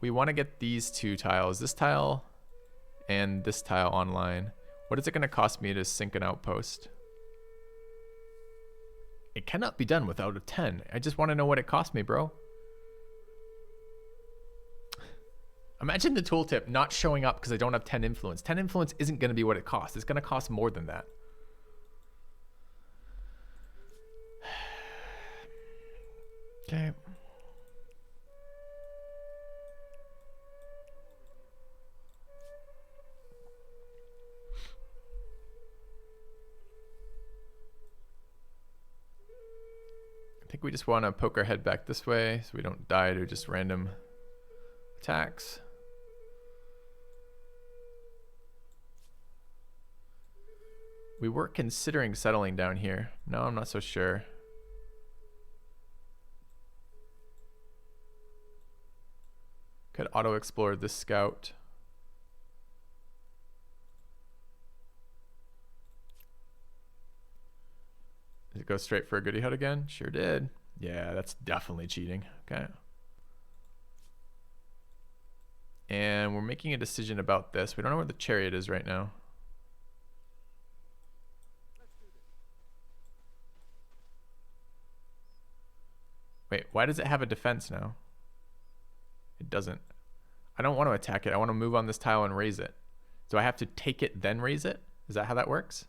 We want to get these two tiles, this tile and this tile online. What is it going to cost me to sync an outpost? It cannot be done without a 10. I just want to know what it cost me, bro. Imagine the tooltip not showing up because I don't have 10 influence. 10 influence isn't going to be what it costs. It's going to cost more than that. Okay. I think we just want to poke our head back this way so we don't die to just random attacks. We were considering settling down here. No, I'm not so sure. Could auto-explore this scout. Did it go straight for a goodie hut again? Sure did. Yeah, that's definitely cheating. Okay. And we're making a decision about this. We don't know where the chariot is right now. Wait, why does it have a defense now? It doesn't. I don't want to attack it. I want to move on this tile and raise it. Do I have to take it then raise it? Is that how that works?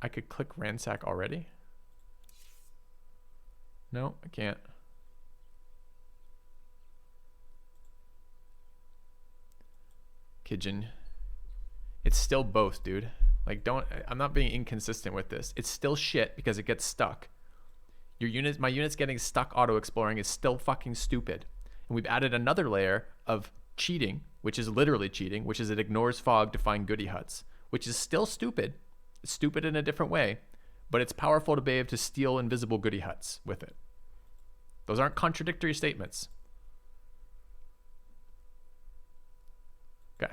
I could click ransack already? No, I can't. Kijin. It's still both, dude. Like, I'm not being inconsistent with this. It's still shit because it gets stuck. My unit's getting stuck auto-exploring is still fucking stupid. And we've added another layer of cheating, which is literally cheating, which is it ignores fog to find goodie huts, which is still stupid. It's stupid in a different way, but it's powerful to be able to steal invisible goodie huts with it. Those aren't contradictory statements. Okay.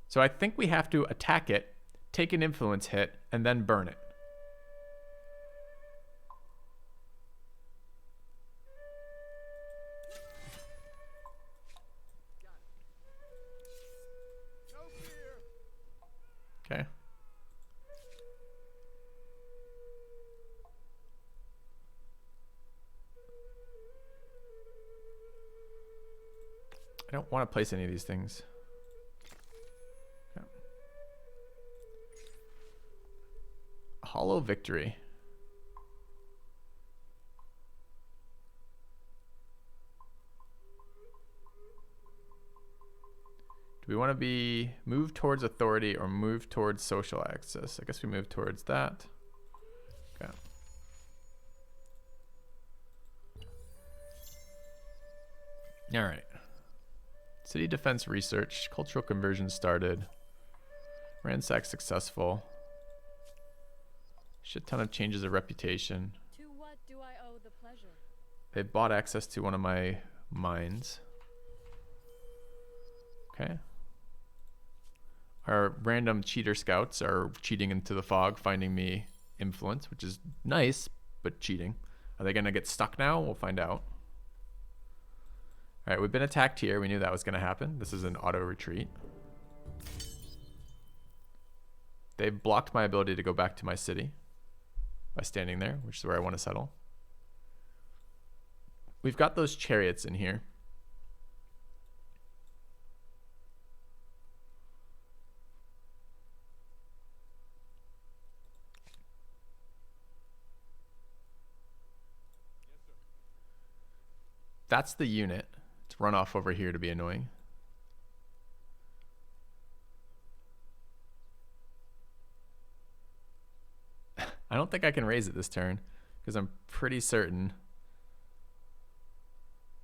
So I think we have to attack it, take an influence hit, and then burn it. Okay. I don't want to place any of these things. Okay. Hollow victory. Do we want to be move towards authority or move towards social access? I guess we move towards that. Okay. All right. City defense research, cultural conversion started. Ransack successful. Shit ton of changes of reputation. To what do I owe the pleasure? They bought access to one of my mines. Okay. Our random cheater scouts are cheating into the fog, finding me influence, which is nice, but cheating. Are they going to get stuck now? We'll find out. All right, we've been attacked here. We knew that was going to happen. This is an auto retreat. They've blocked my ability to go back to my city by standing there, which is where I want to settle. We've got those chariots in here. That's the unit. It's run off over here to be annoying. I don't think I can raise it this turn because I'm pretty certain.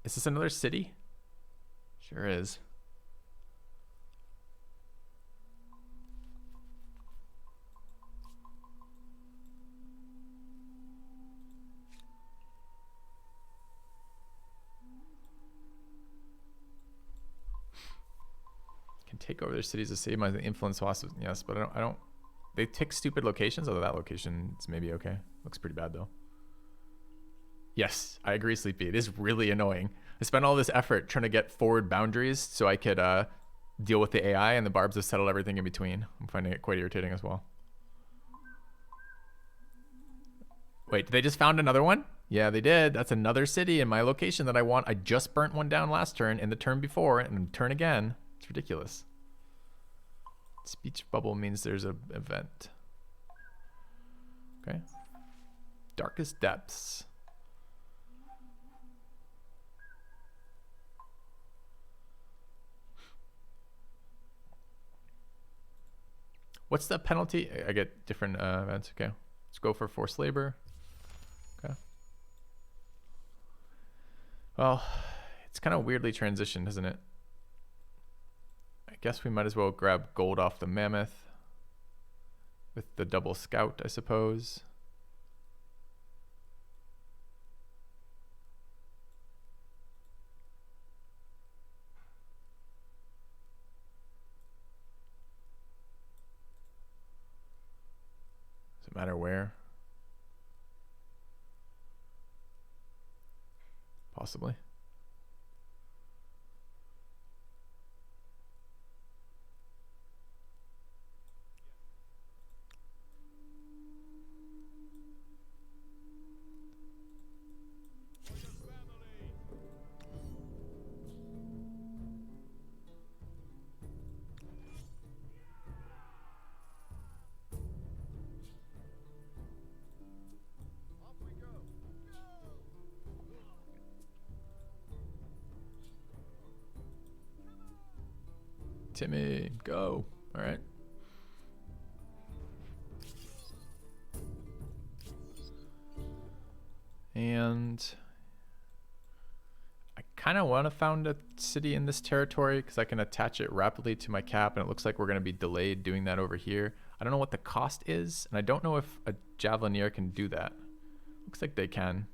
Is this another city? Sure is. take over their cities to save my influence losses. Yes, but I don't. They pick stupid locations. Although that location is maybe okay. Looks pretty bad though. Yes, I agree, Sleepy. It is really annoying. I spent all this effort trying to get forward boundaries so I could deal with the AI, and the barbs have settled everything in between. I'm finding it quite irritating as well. Wait, they just found another one? Yeah, they did. That's another city in my location that I want. I just burnt one down last turn and the turn before and turn again. It's ridiculous. Speech bubble means there's an event. Okay. Darkest depths. What's the penalty? I get different events. Okay. Let's go for forced labor. Okay. Well, it's kind of weirdly transitioned, isn't it? I guess we might as well grab gold off the mammoth with the double scout, I suppose. Does it matter where? Possibly. Timmy, go. All right. And I kind of want to found a city in this territory because I can attach it rapidly to my cap, and it looks like we're going to be delayed doing that over here. I don't know what the cost is, and I don't know if a Javelineer can do that. Looks like they can.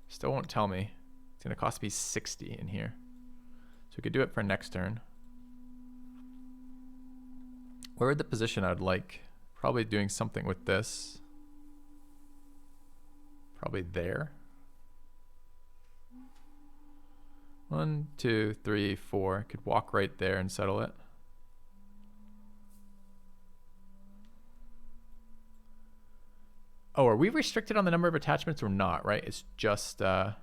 Still won't tell me. It's going to cost me 60 in here. So we could do it for next turn. Where would the position I'd like? Probably doing something with this. Probably there. 1, 2, 3, 4. Could walk right there and settle it. Oh, are we restricted on the number of attachments or not, right? It's just oh,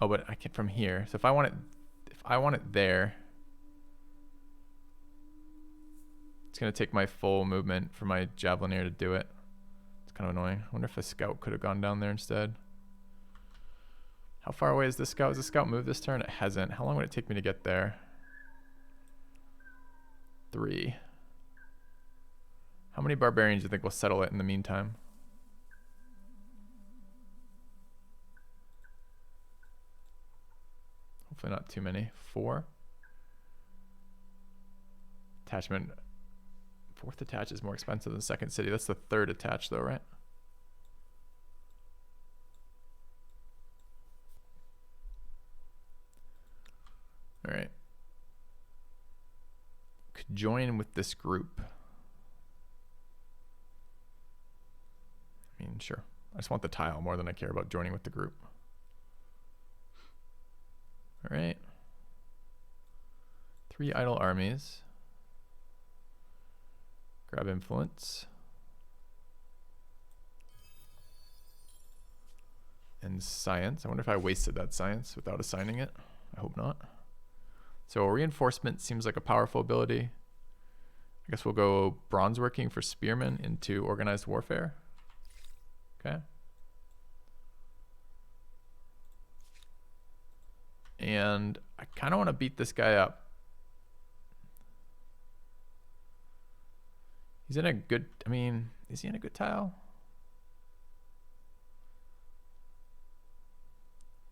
but I can from here. So if I want it there, it's gonna take my full movement for my Javelineer to do it. It's kind of annoying. I wonder if a scout could have gone down there instead. How far away is this scout? Has the scout moved this turn? It hasn't. How long would it take me to get there? 3. How many barbarians do you think will settle it in the meantime? Hopefully not too many. 4. Attachment. 4th attach is more expensive than 2nd city. That's the 3rd attach though, right? All right. Could join with this group. I mean, sure. I just want the tile more than I care about joining with the group. All right. 3 idle armies. Grab influence. And science. I wonder if I wasted that science without assigning it. I hope not. So reinforcement seems like a powerful ability. I guess we'll go bronze working for spearmen into organized warfare. Okay. And I kind of want to beat this guy up. He's in a good, I mean, is he in a good tile?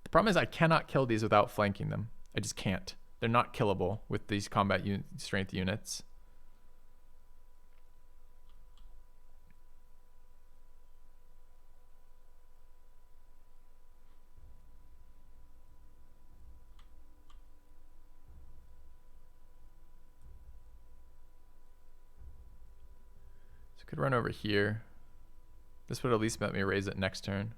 The problem is I cannot kill these without flanking them. I just can't. They're not killable with these combat strength units. Could run over here. This would at least let me raise it next turn.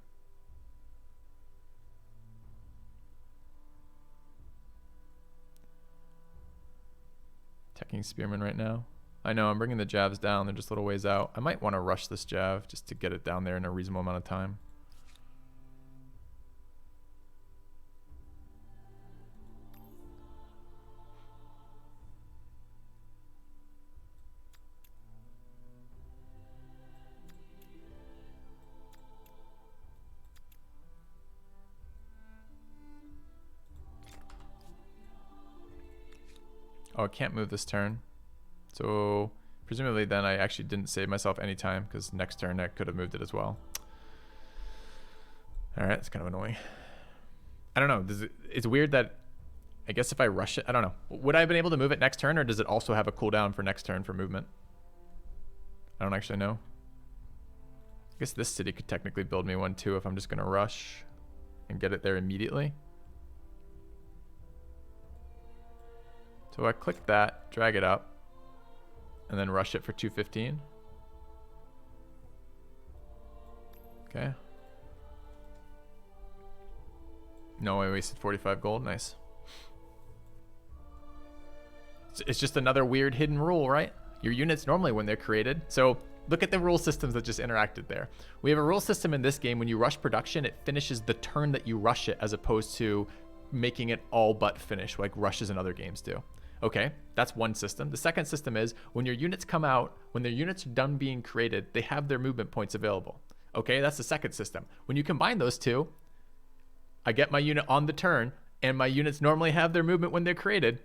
Teching Spearman right now. I know, I'm bringing the jabs down. They're just a little ways out. I might want to rush this jav just to get it down there in a reasonable amount of time. Oh, I can't move this turn. So presumably then I actually didn't save myself any time because next turn I could have moved it as well. All right, it's kind of annoying. I don't know. It's weird that I guess if I rush it, I don't know. Would I have been able to move it next turn or does it also have a cooldown for next turn for movement? I don't actually know. I guess this city could technically build me one too if I'm just going to rush and get it there immediately. So I click that, drag it up, and then rush it for 215. Okay. No, I wasted 45 gold. Nice. It's just another weird hidden rule, right? Your units normally when they're created. So look at the rule systems that just interacted there. We have a rule system in this game. When you rush production, it finishes the turn that you rush it as opposed to making it all but finish like rushes in other games do. Okay, that's one system. The second system is when your units come out, when their units are done being created, they have their movement points available. Okay, that's the second system. When you combine those two, I get my unit on the turn, and my units normally have their movement when they're created.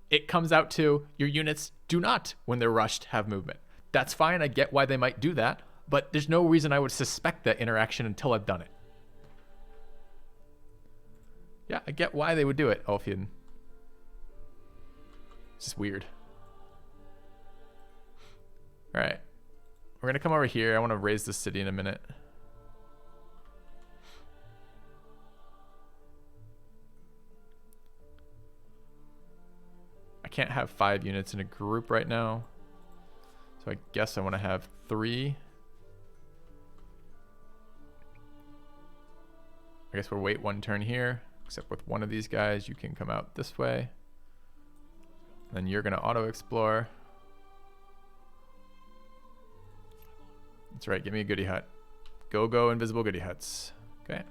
It comes out to your units do not, when they're rushed, have movement. That's fine. I get why they might do that, but there's no reason I would suspect that interaction until I've done it. Yeah, I get why they would do it, Elfian. It's just weird. All right. We're going to come over here. I want to raise this city in a minute. I can't have 5 units in a group right now. So I guess I want to have 3. I guess we'll wait 1 turn here. Except with one of these guys, you can come out this way. Then you're going to auto-explore. That's right, give me a goodie hut. Go, invisible goodie huts. Okay.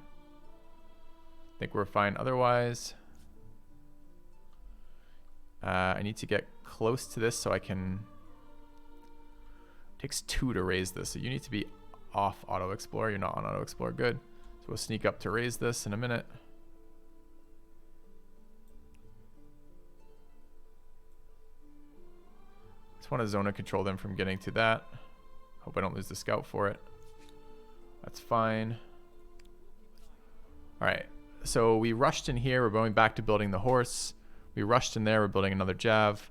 Think we're fine otherwise. I need to get close to this so I can... It takes 2 to raise this, so you need to be off auto-explore. You're not on auto-explore, good. So we'll sneak up to raise this in a minute. Just want to zone and control them from getting to that. Hope I don't lose the scout for it. That's fine. All right, so we rushed in here. We're going back to building the horse. We rushed in there. We're building another jav.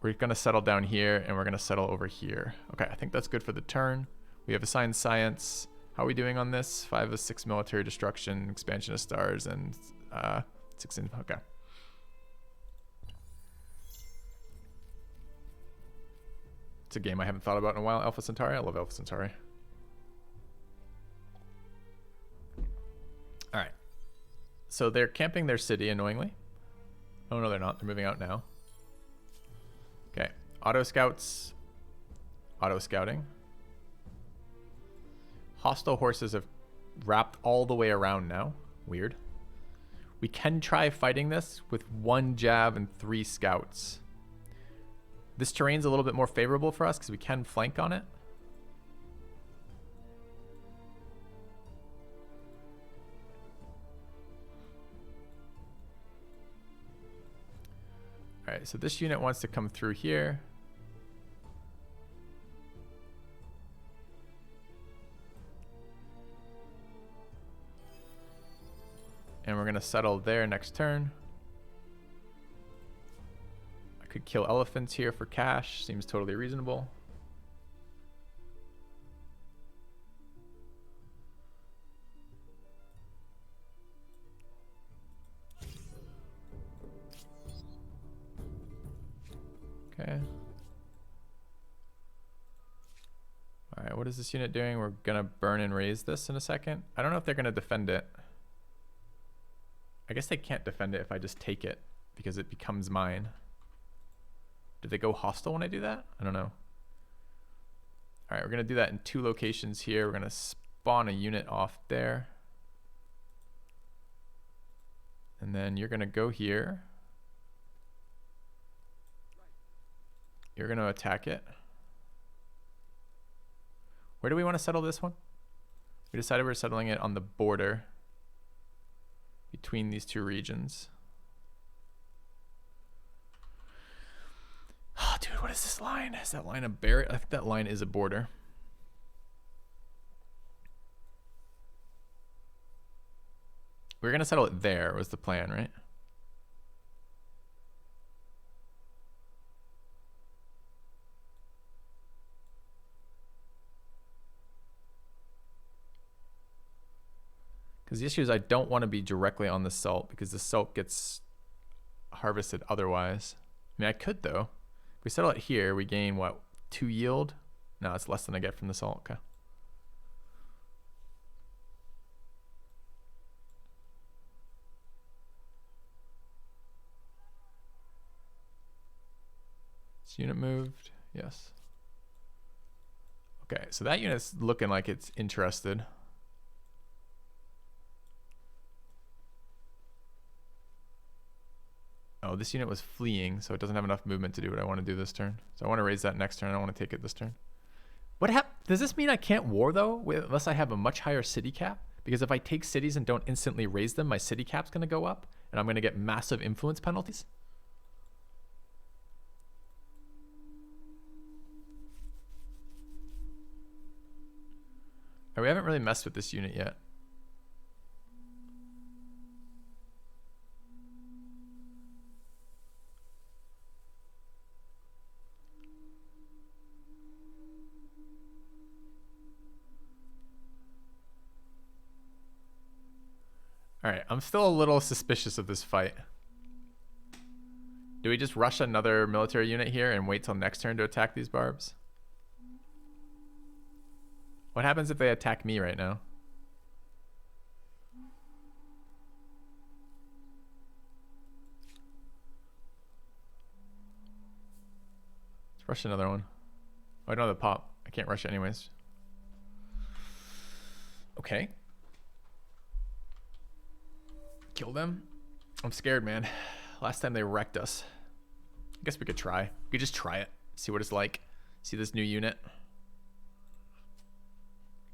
We're going to settle down here, and we're going to settle over here. Okay, I think that's good for the turn. We have assigned science. How are we doing on this? 5 of 6 military destruction, expansion of stars, and 6 in... Okay. It's a game I haven't thought about in a while. Alpha Centauri. I love Alpha Centauri. All right. So they're camping their city, annoyingly. Oh, no, they're not. They're moving out now. Okay. Auto scouts. Auto scouting. Hostile horses have wrapped all the way around now. Weird. We can try fighting this with 1 jav and 3 scouts. This terrain's a little bit more favorable for us because we can flank on it. All right, so this unit wants to come through here. And we're going to settle there next turn. Could kill elephants here for cash. Seems totally reasonable. Okay. what is this unit doing? We're gonna burn and raise this in a second. I don't know if they're gonna defend it. I guess they can't defend it if I just take it because it becomes mine. Do they go hostile when I do that? I don't know. All right, we're gonna do that in 2 locations here. We're gonna spawn a unit off there. And then you're gonna go here. You're gonna attack it. Where do we want to settle this one? We decided we're settling it on the border between these 2 regions. Oh, dude, what is this line? Is that line a barrier? I think that line is a border. We're gonna settle it there was the plan, right? Because the issue is I don't want to be directly on the salt because the salt gets harvested otherwise. I mean, I could though. If we settle it here, we gain what, 2 yield? No, it's less than I get from the salt. Okay. This unit moved. Yes. Okay, so that unit's looking like it's interested. Oh, this unit was fleeing, so it doesn't have enough movement to do what I want to do this turn. So I want to raise that next turn. I don't want to take it this turn. Does this mean I can't war, though, unless I have a much higher city cap? Because if I take cities and don't instantly raise them, my city cap's going to go up, and I'm going to get massive influence penalties? We haven't really messed with this unit yet. All right, I'm still a little suspicious of this fight. Do we just rush another military unit here and wait till next turn to attack these barbs? What happens if they attack me right now? Let's rush another one. Oh, I don't have the pop. I can't rush it anyways. Okay. Kill them. I'm scared, man. Last time they wrecked us. I guess we could try. We could just try it. See what it's like. See this new unit.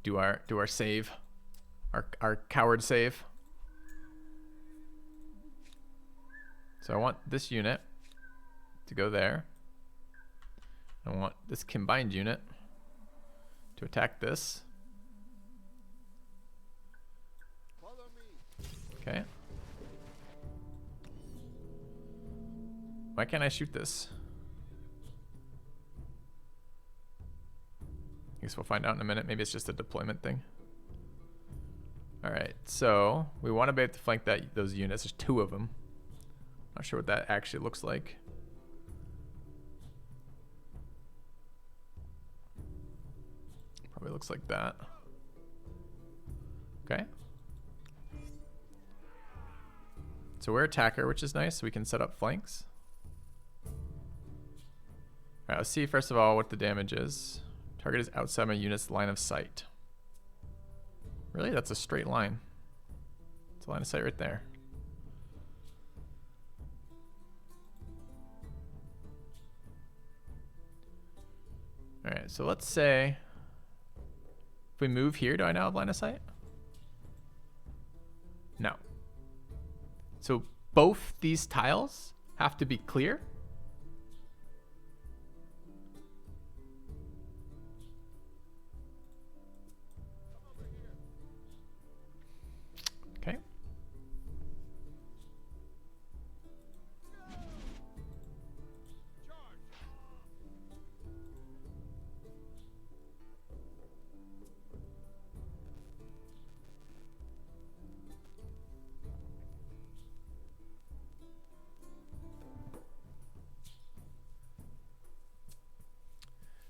Do our save. Our coward save. So I want this unit to go there. I want this combined unit to attack this. Okay. Why can't I shoot this? I guess we'll find out in a minute. Maybe it's just a deployment thing. All right, so we want to be able to flank those units. There's 2 of them. Not sure what that actually looks like. Probably looks like that. Okay. So we're attacker, which is nice. So we can set up flanks. All right, let's see first of all what the damage is. Target is outside my unit's line of sight. Really? That's a straight line. It's a line of sight right there. All right, so let's say if we move here, do I now have line of sight? No. So both these tiles have to be clear. Okay.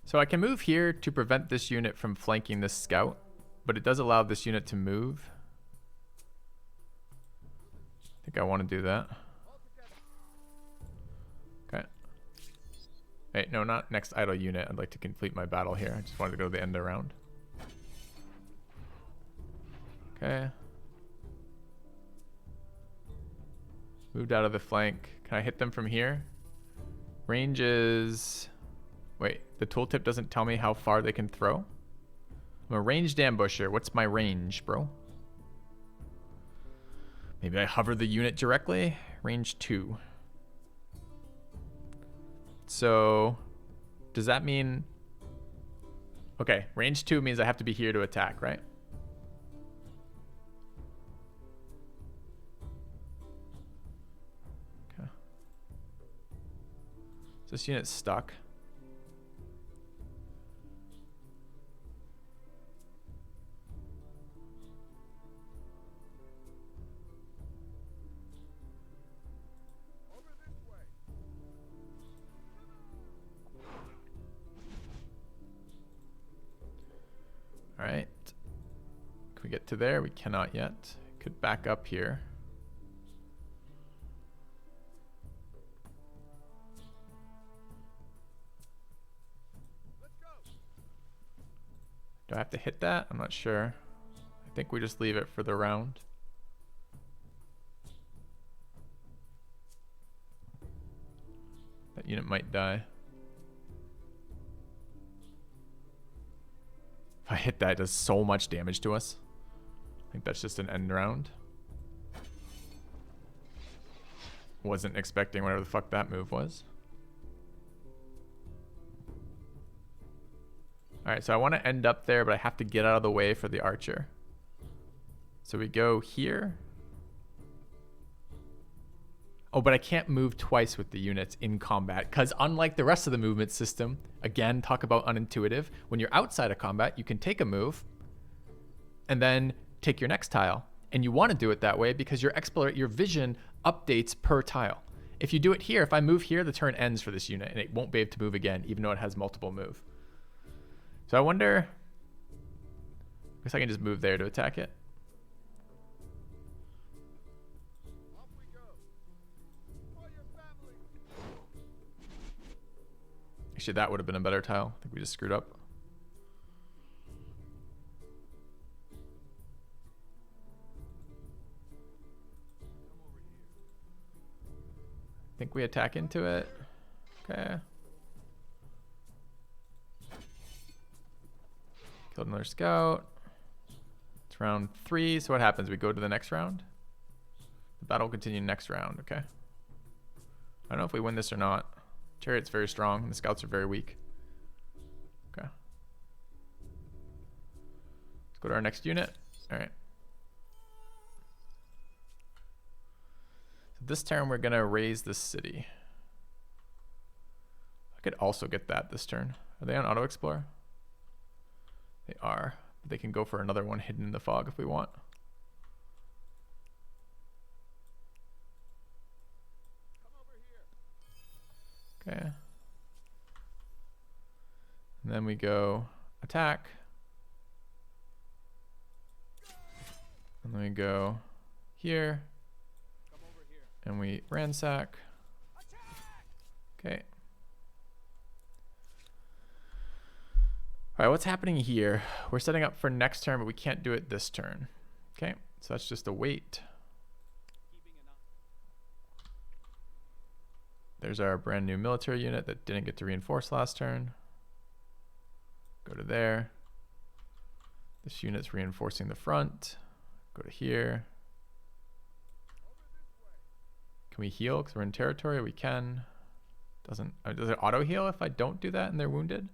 So I can move here to prevent this unit from flanking this scout, but it does allow this unit to move. I think I want to do that. Okay. Hey, no, not next idle unit. I'd like to complete my battle here. I just wanted to go to the end of the round. Okay. Moved out of the flank. Can I hit them from here? Range is... Wait, the tooltip doesn't tell me how far they can throw? I'm a ranged ambusher. What's my range, bro? Maybe I hover the unit directly? Range 2. So, does that mean... Okay, range 2 means I have to be here to attack, right? Okay. So this unit's stuck. Alright. Can we get to there? We cannot yet. Could back up here. Do I have to hit that? I'm not sure. I think we just leave it for the round. That unit might die. If I hit that, it does so much damage to us. I think that's just an end round. Wasn't expecting whatever the fuck that move was. Alright, so I want to end up there, but I have to get out of the way for the archer. So we go here. Oh, but I can't move twice with the units in combat, because unlike the rest of the movement system, again, talk about unintuitive, when you're outside of combat, you can take a move and then take your next tile. And you want to do it that way because your vision updates per tile. If you do it here, if I move here, the turn ends for this unit and it won't be able to move again, even though it has multiple move. So I wonder, I guess I can just move there to attack it. Actually, that would have been a better tile. I think we just screwed up. I think we attack into it. Okay. Killed another scout. It's round 3. So what happens? We go to the next round? The battle will continue next round. Okay. I don't know if we win this or not. Chariot's very strong, and the scouts are very weak. Okay. Let's go to our next unit. All right. So this turn, we're going to raise this city. I could also get that this turn. Are they on Auto Explorer? They are. They can go for another one hidden in the fog if we want. Okay. And then we go attack. And then we go here. And we ransack. Okay. All right, what's happening here? We're setting up for next turn, but we can't do it this turn. Okay, so that's just a wait. There's our brand new military unit that didn't get to reinforce last turn. Go to there. This unit's reinforcing the front. Go to here. Can we heal because we're in territory? We can. Does it auto heal if I don't do that and they're wounded?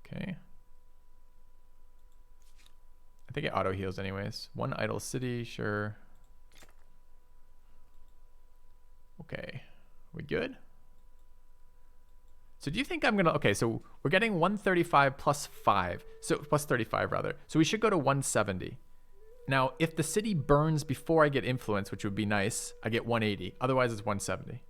Okay. I think it auto heals anyways. One idle city, sure. Okay, we good? So do you think I'm gonna, okay, so we're getting 135 plus 5, so plus 35 rather. So we should go to 170. Now, if the city burns before I get influence, which would be nice, I get 180. Otherwise, it's 170.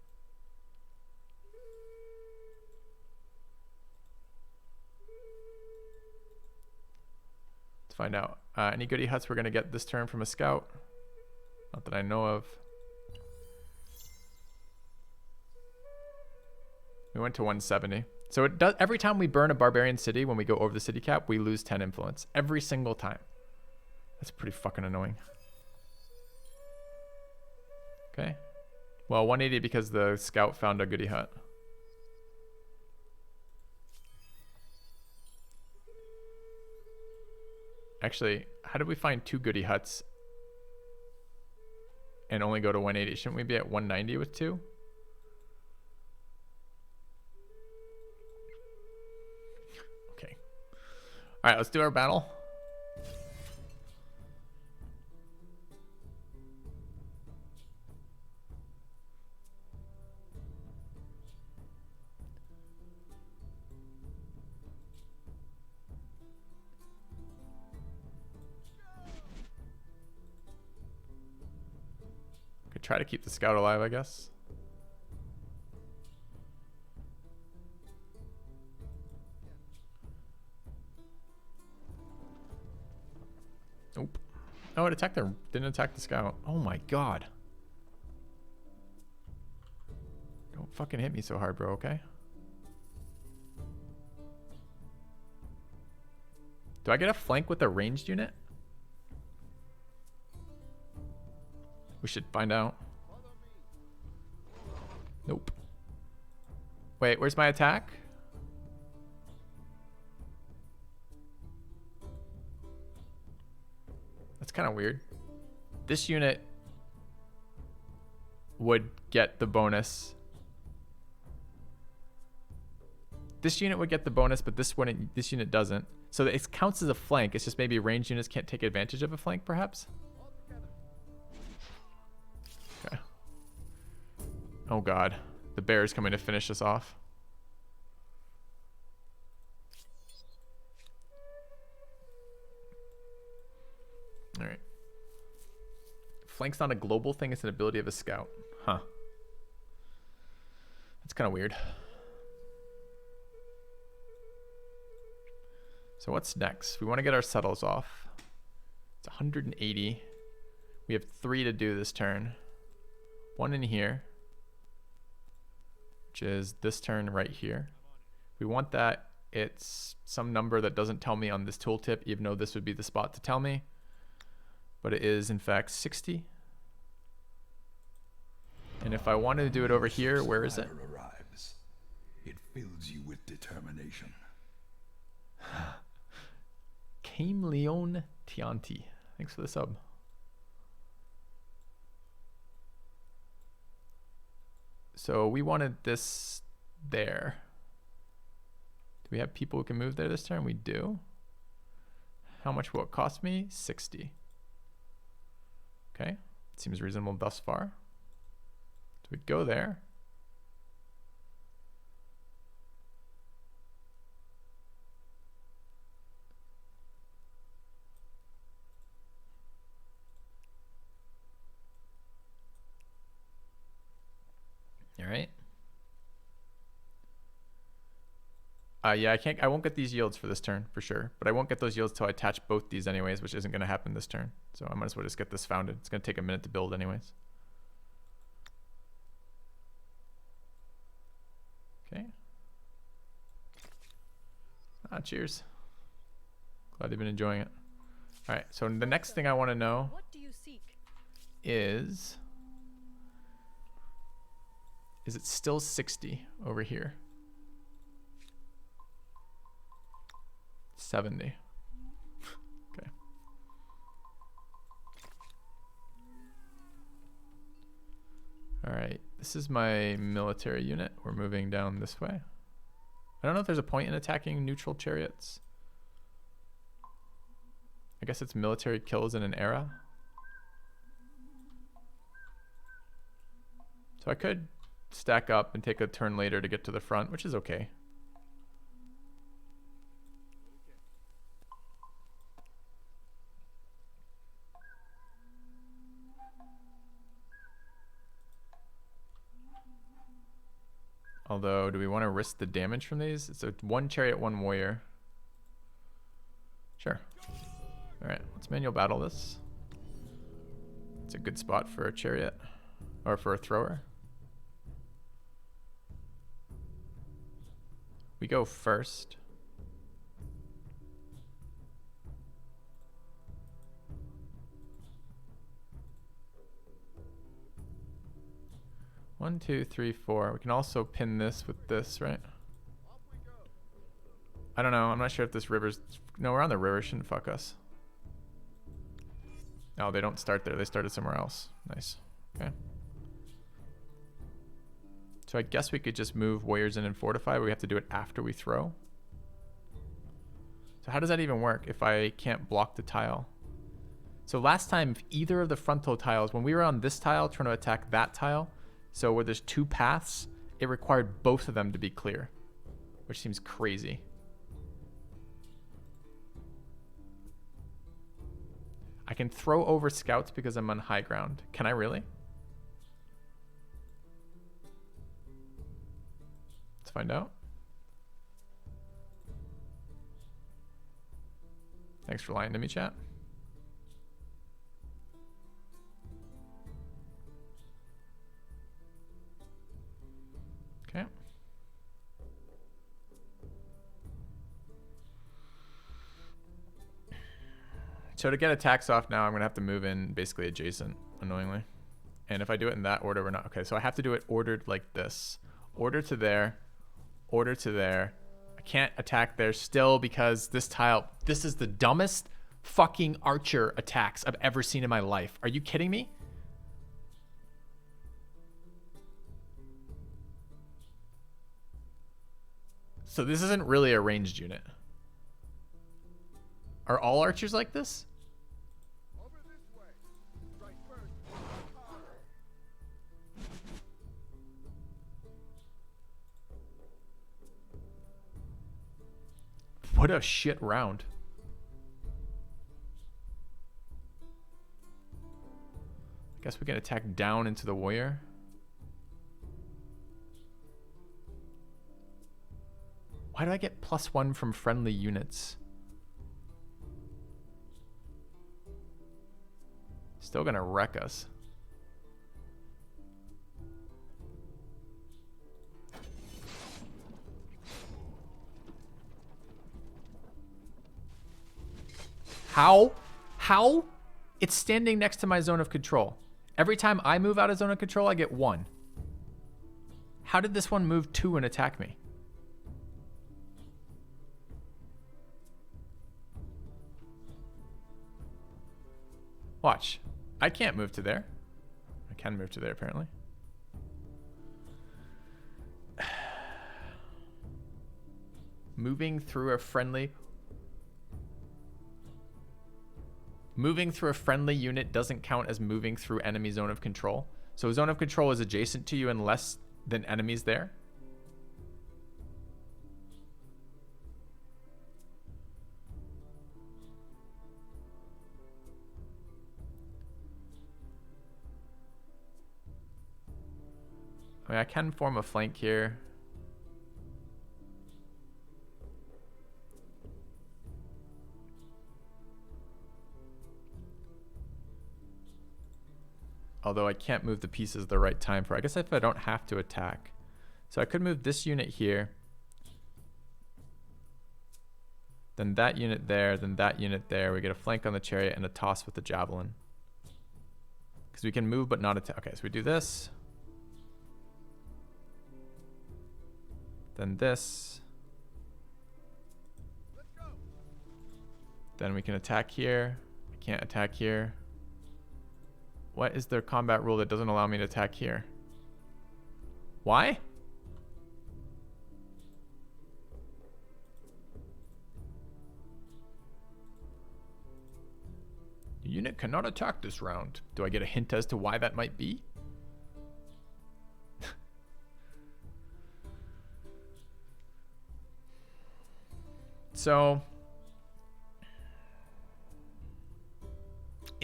Let's find out. Any goody huts we're going to get this turn from a scout? Not that I know of. We went to 170. So it does, every time we burn a barbarian city, when we go over the city cap, we lose 10 influence. Every single time. That's pretty fucking annoying. Okay. Well, 180 because the scout found a goody hut. Actually, how did we find 2 goody huts and only go to 180? Shouldn't we be at 190 with 2? Okay. All right, let's do our battle. Could try to keep the scout alive, I guess. Nope. Oh, it attacked the, didn't attack the scout. Oh my god. Don't fucking hit me so hard, bro, okay? Do I get a flank with a ranged unit? We should find out. Nope. Wait, where's my attack? That's kind of weird. This unit would get the bonus. This unit would get the bonus, but this unit doesn't. So it counts as a flank. It's just maybe ranged units can't take advantage of a flank, perhaps? Okay. Oh god. The bear is coming to finish us off. Alright. Flank's not a global thing, it's an ability of a scout. Huh. That's kind of weird. So what's next? We want to get our settles off. It's 180. We have 3 to do this turn. 1 in here, which is this turn right here. We want that. It's some number that doesn't tell me on this tooltip, even though this would be the spot to tell me. But it is in fact 60. And if I wanted to do it over here, where is it? Arrives. It fills you with determination. Came Leon Tianti. Thanks for the sub. So we wanted this there. Do we have people who can move there this turn? We do. How much will it cost me? 60. Okay. Seems reasonable thus far. So we go there. All right. Yeah, I won't get these yields for this turn for sure, but I won't get those yields till I attach both these anyways, which isn't going to happen this turn. So I might as well just get this founded. It's going to take a minute to build anyways. Okay. Cheers. Glad you've been enjoying it. All right, so the next thing I want to know What do you seek? is it still 60 over here? 70. Okay. All right, this is my military unit. We're moving down this way. I don't know if there's a point in attacking neutral chariots. I guess it's military kills in an era. So I could stack up and take a turn later to get to the front, which is okay. Although, do we want to risk the damage from these? It's a 1 chariot, 1 warrior. Sure. Alright, let's manual battle this. It's a good spot for a chariot. Or for a thrower. We go first. One, two, three, four. We can also pin this with this, right? I don't know. I'm not sure if this river's... No, we're on the river. Shouldn't fuck us. Oh, they don't start there. They started somewhere else. Nice. Okay. So I guess we could just move warriors in and fortify, but we have to do it after we throw. So how does that even work if I can't block the tile? So last time, if either of the frontal tiles, when we were on this tile trying to attack that tile, so where there's 2 paths, it required both of them to be clear, which seems crazy. I can throw over scouts because I'm on high ground. Can I really? Let's find out. Thanks for lying to me, chat. Okay. So to get attacks off now, I'm going to have to move in basically adjacent, annoyingly. And if I do it in that order, we're not... Okay, so I have to do it ordered like this. Order to there. Order to there. I can't attack there still because this tile... This is the dumbest fucking archer attacks I've ever seen in my life. Are you kidding me? So this isn't really a ranged unit. Are all archers like this? Over this way. Strike first. What a shit round. I guess we can attack down into the warrior. Why do I get +1 from friendly units? Still gonna wreck us. How? How? It's standing next to my zone of control. Every time I move out of zone of control, I get 1. How did this one move 2 and attack me? Watch. I can't move to there. I can move to there, apparently. Moving through a friendly... Moving through a friendly unit doesn't count as moving through enemy zone of control. So zone of control is adjacent to you and less than enemies there. I mean, I can form a flank here. Although I can't move the pieces the right time for. I guess if I don't have to attack. So I could move this unit here. Then that unit there, then that unit there. We get a flank on the chariot and a toss with the javelin. Because we can move but not attack. Okay, so we do this. Then this. Then we can attack here. I can't attack here. What is their combat rule that doesn't allow me to attack here? Why? The unit cannot attack this round. Do I get a hint as to why that might be? So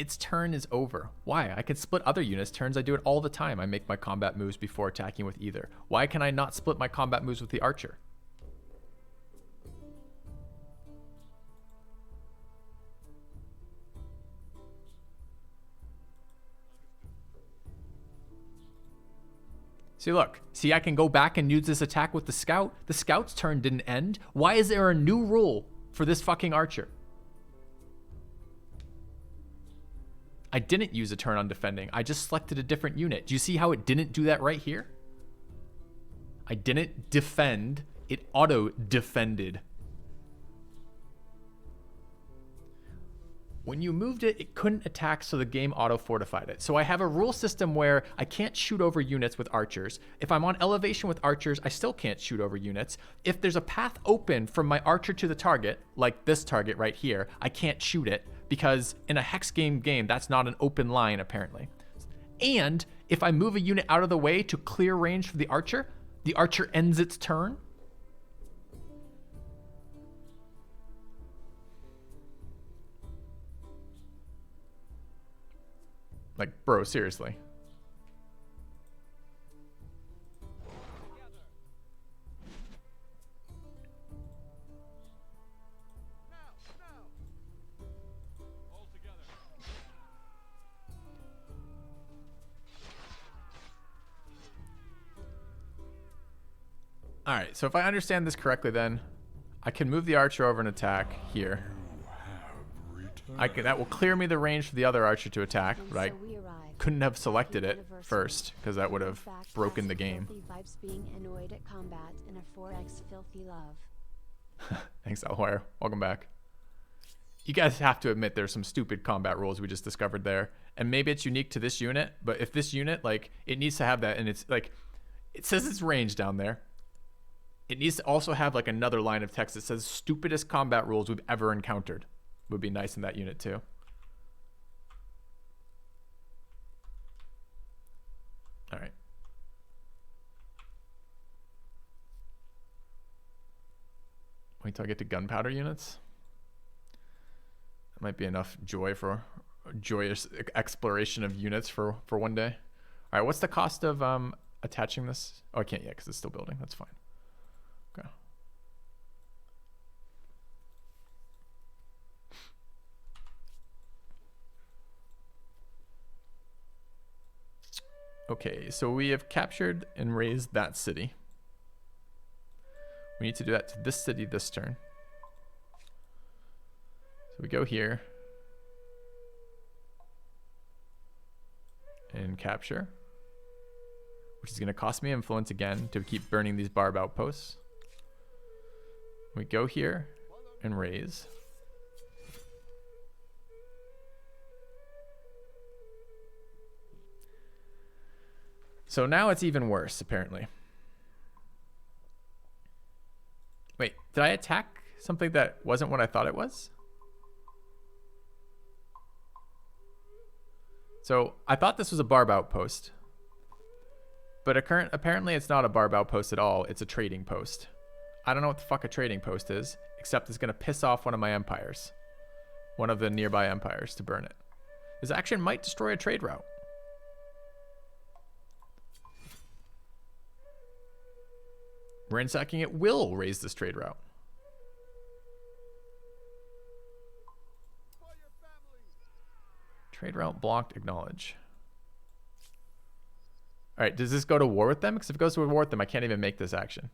Its turn is over. Why? I can split other units' turns. I do it all the time. I make my combat moves before attacking with either. Why can I not split my combat moves with the archer? See, look. See, I can go back and use this attack with the scout. The scout's turn didn't end. Why is there a new rule for this fucking archer? I didn't use a turn on defending. I just selected a different unit. Do you see how it didn't do that right here? I didn't defend. It auto-defended. When you moved it, it couldn't attack, so the game auto-fortified it. So I have a rule system where I can't shoot over units with archers. If I'm on elevation with archers, I still can't shoot over units. If there's a path open from my archer to the target, like this target right here, I can't shoot it because in a hex game, that's not an open line, apparently. And if I move a unit out of the way to clear range for the archer ends its turn. Like, bro, seriously. All right, so if I understand this correctly, then I can move the archer over and attack here. That will clear me the range for the other archer to attack, And but I so we arrive. couldn't have selected it Universal. first because that would have Fact broken has the game. filthy vibes being annoyed at combat and a 4x filthy love. Thanks, Alwire. Welcome back. You guys have to admit there's some stupid combat rules we just discovered there. And maybe it's unique to this unit, but if this unit, like, it needs to have that, and it's like, it says it's range down there. It needs to also have like another line of text that says stupidest combat rules we've ever encountered. Would be nice in that unit too. All right. Wait till I get to gunpowder units. That might be enough joy for joyous exploration of units for one day. All right, what's the cost of attaching this? Oh, I can't yet because it's still building. That's fine. Okay. Okay, so we have captured and raised that city. We need to do that to this city this turn. So we go here and capture, which is going to cost me influence again to keep burning these barb outposts. We go here and raise. So now it's even worse, apparently. Wait, did I attack something that wasn't what I thought it was? So I thought this was a barb outpost. But apparently it's not a barb outpost at all. It's a trading post. I don't know what the fuck a trading post is, except it's going to piss off one of my empires. One of the nearby empires to burn it. This action might destroy a trade route. Ransacking it will raise this trade route. Trade route blocked, acknowledge. All right, does this go to war with them? Because if it goes to war with them, I can't even make this action.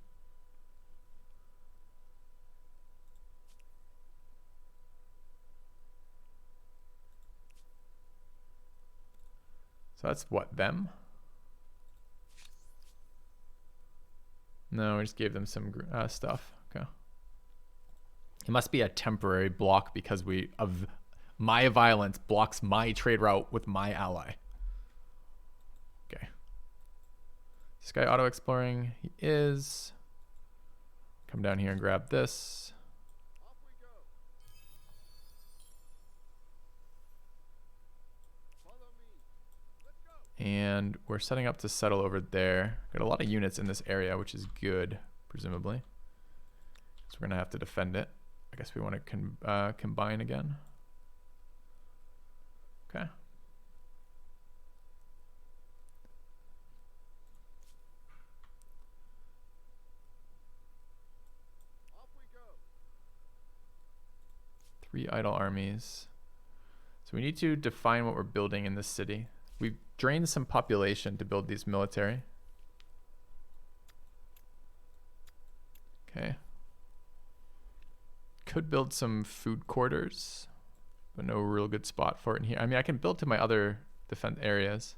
So that's what, them? No, we just gave them some stuff. Okay. It must be a temporary block because of my violence blocks my trade route with my ally. Okay. This guy auto exploring. He is. Come down here and grab this. And we're setting up to settle over there. Got a lot of units in this area, which is good, presumably. So we're gonna have to defend it. I guess we want to combine again. Okay. Three idle armies. So we need to define what we're building in this city. We've drained some population to build these military. Okay. Could build some food quarters, but no real good spot for it in here. I mean, I can build to my other defense areas.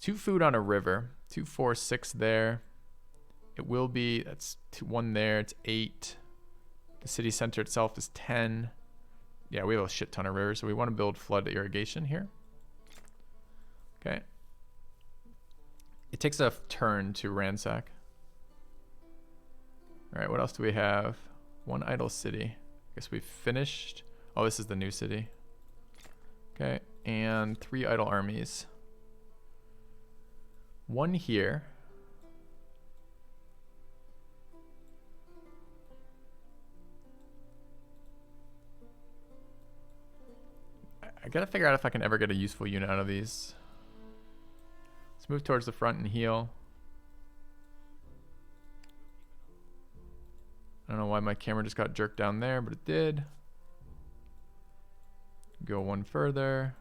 2 food on a river. 2, 4, 6 there. It will be, that's 1 there, it's 8. The city center itself is 10. Yeah, we have a shit ton of rivers, so we want to build flood irrigation here. Okay. It takes a turn to ransack. All right, what else do we have? 1 idle city. I guess we've finished. Oh, this is the new city. Okay, and 3 idle armies. 1 here. I gotta figure out if I can ever get a useful unit out of these. Let's move towards the front and heal. I don't know why my camera just got jerked down there, but it did. Go 1 further.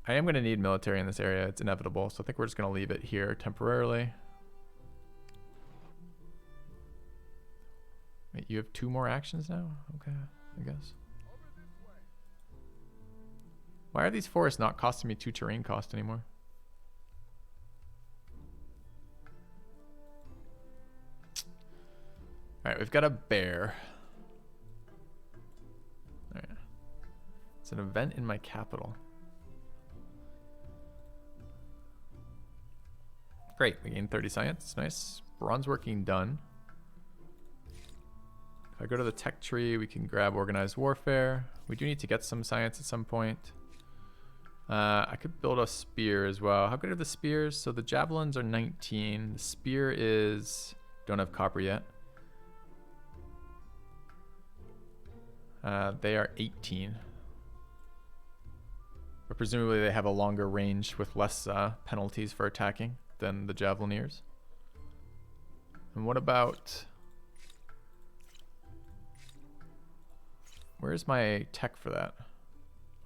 I am going to need military in this area. It's inevitable, so I think we're just going to leave it here temporarily. Wait, you have 2 more actions now? Okay, I guess. Why are these forests not costing me 2 terrain cost anymore? Alright, we've got a bear. Alright. It's an event in my capital. Great, we gained 30 science. Nice. Bronze working done. If I go to the tech tree, we can grab organized warfare. We do need to get some science at some point. I could build a spear as well. How good are the spears? So the javelins are 19. The spear is... don't have copper yet. They are 18. But presumably they have a longer range with less penalties for attacking than the javelineers. And what about... where's my tech for that?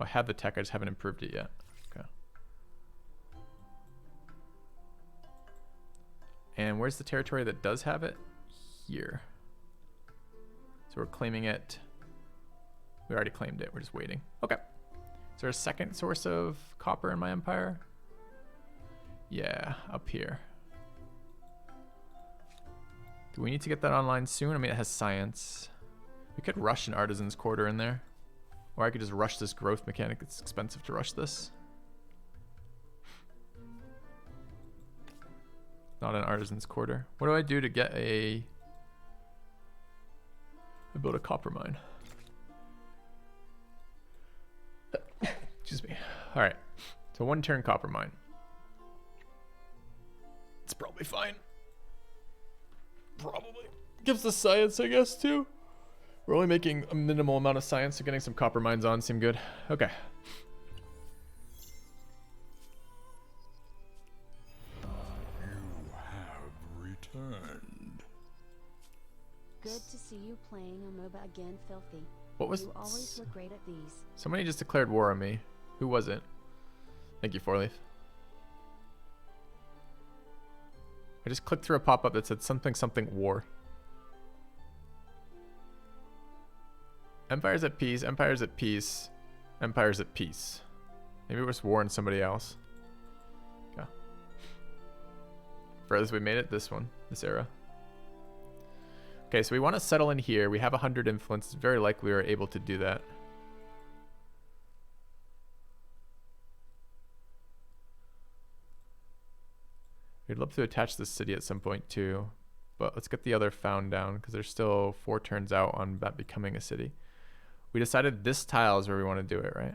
Oh, I have the tech, I just haven't improved it yet. Okay. And where's the territory that does have it? Here. So we're claiming it. We already claimed it, we're just waiting. Okay. Is there a second source of copper in my empire? Yeah, up here. Do we need to get that online soon? I mean, it has science. We could rush an artisan's quarter in there. Or I could just rush this growth mechanic. It's expensive to rush this. Not an artisan's quarter. What do I do to get a... I build a copper mine. Excuse me. All right. So 1 turn copper mine. It's probably fine. Probably. Gives us science, I guess, too. We're only making a minimal amount of science, so getting some copper mines on seem good. Okay. You have returned. Good to see you playing a MOBA again, Filthy. What was... You always look great at these. somebody just declared war on me. Who was it? Thank you, Fourleaf. I just clicked through a pop-up that said something something war. Empire's at peace, Empire's at peace, Empire's at peace. Maybe it was warring somebody else. Yeah. Furthest we made it, this one, this era. Okay, so we want to settle in here. We have 100 influence. It's very likely we are able to do that. We'd love to attach this city at some point too. But let's get the other found down because there's still 4 turns out on that becoming a city. We decided this tile is where we want to do it, right?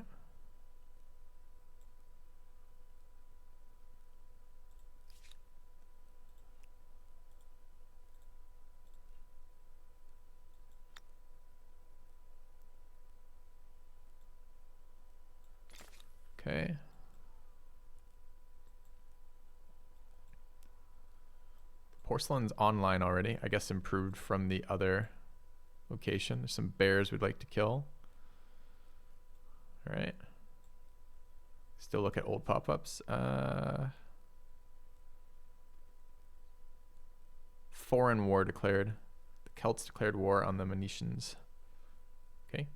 Porcelain's online already. I guess improved from the other location. There's some bears we'd like to kill. All right. Still look at old pop-ups. Foreign war declared. The Celts declared war on the Venetians. Okay.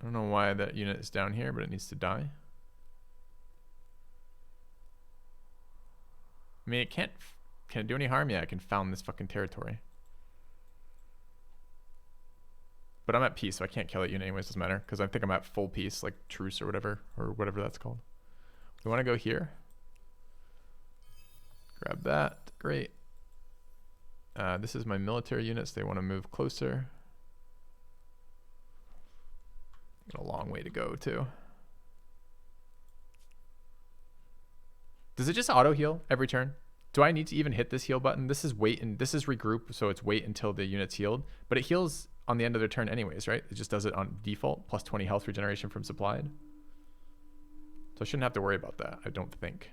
I don't know why that unit is down here, but it needs to die. I mean, it can't. Can it do any harm? Yeah, I can found this fucking territory. But I'm at peace, so I can't kill that unit anyways. Doesn't matter, because I think I'm at full peace, like truce or whatever that's called. We want to go here. Grab that. Great. This is my military units. They want to move closer. Got a long way to go too. Does it just auto heal every turn? Do I need to even hit this heal button? This is wait and this is regroup, so it's wait until the unit's healed. But it heals on the end of their turn anyways, right? It just does it on default, plus 20 health regeneration from supplied. So I shouldn't have to worry about that, I don't think.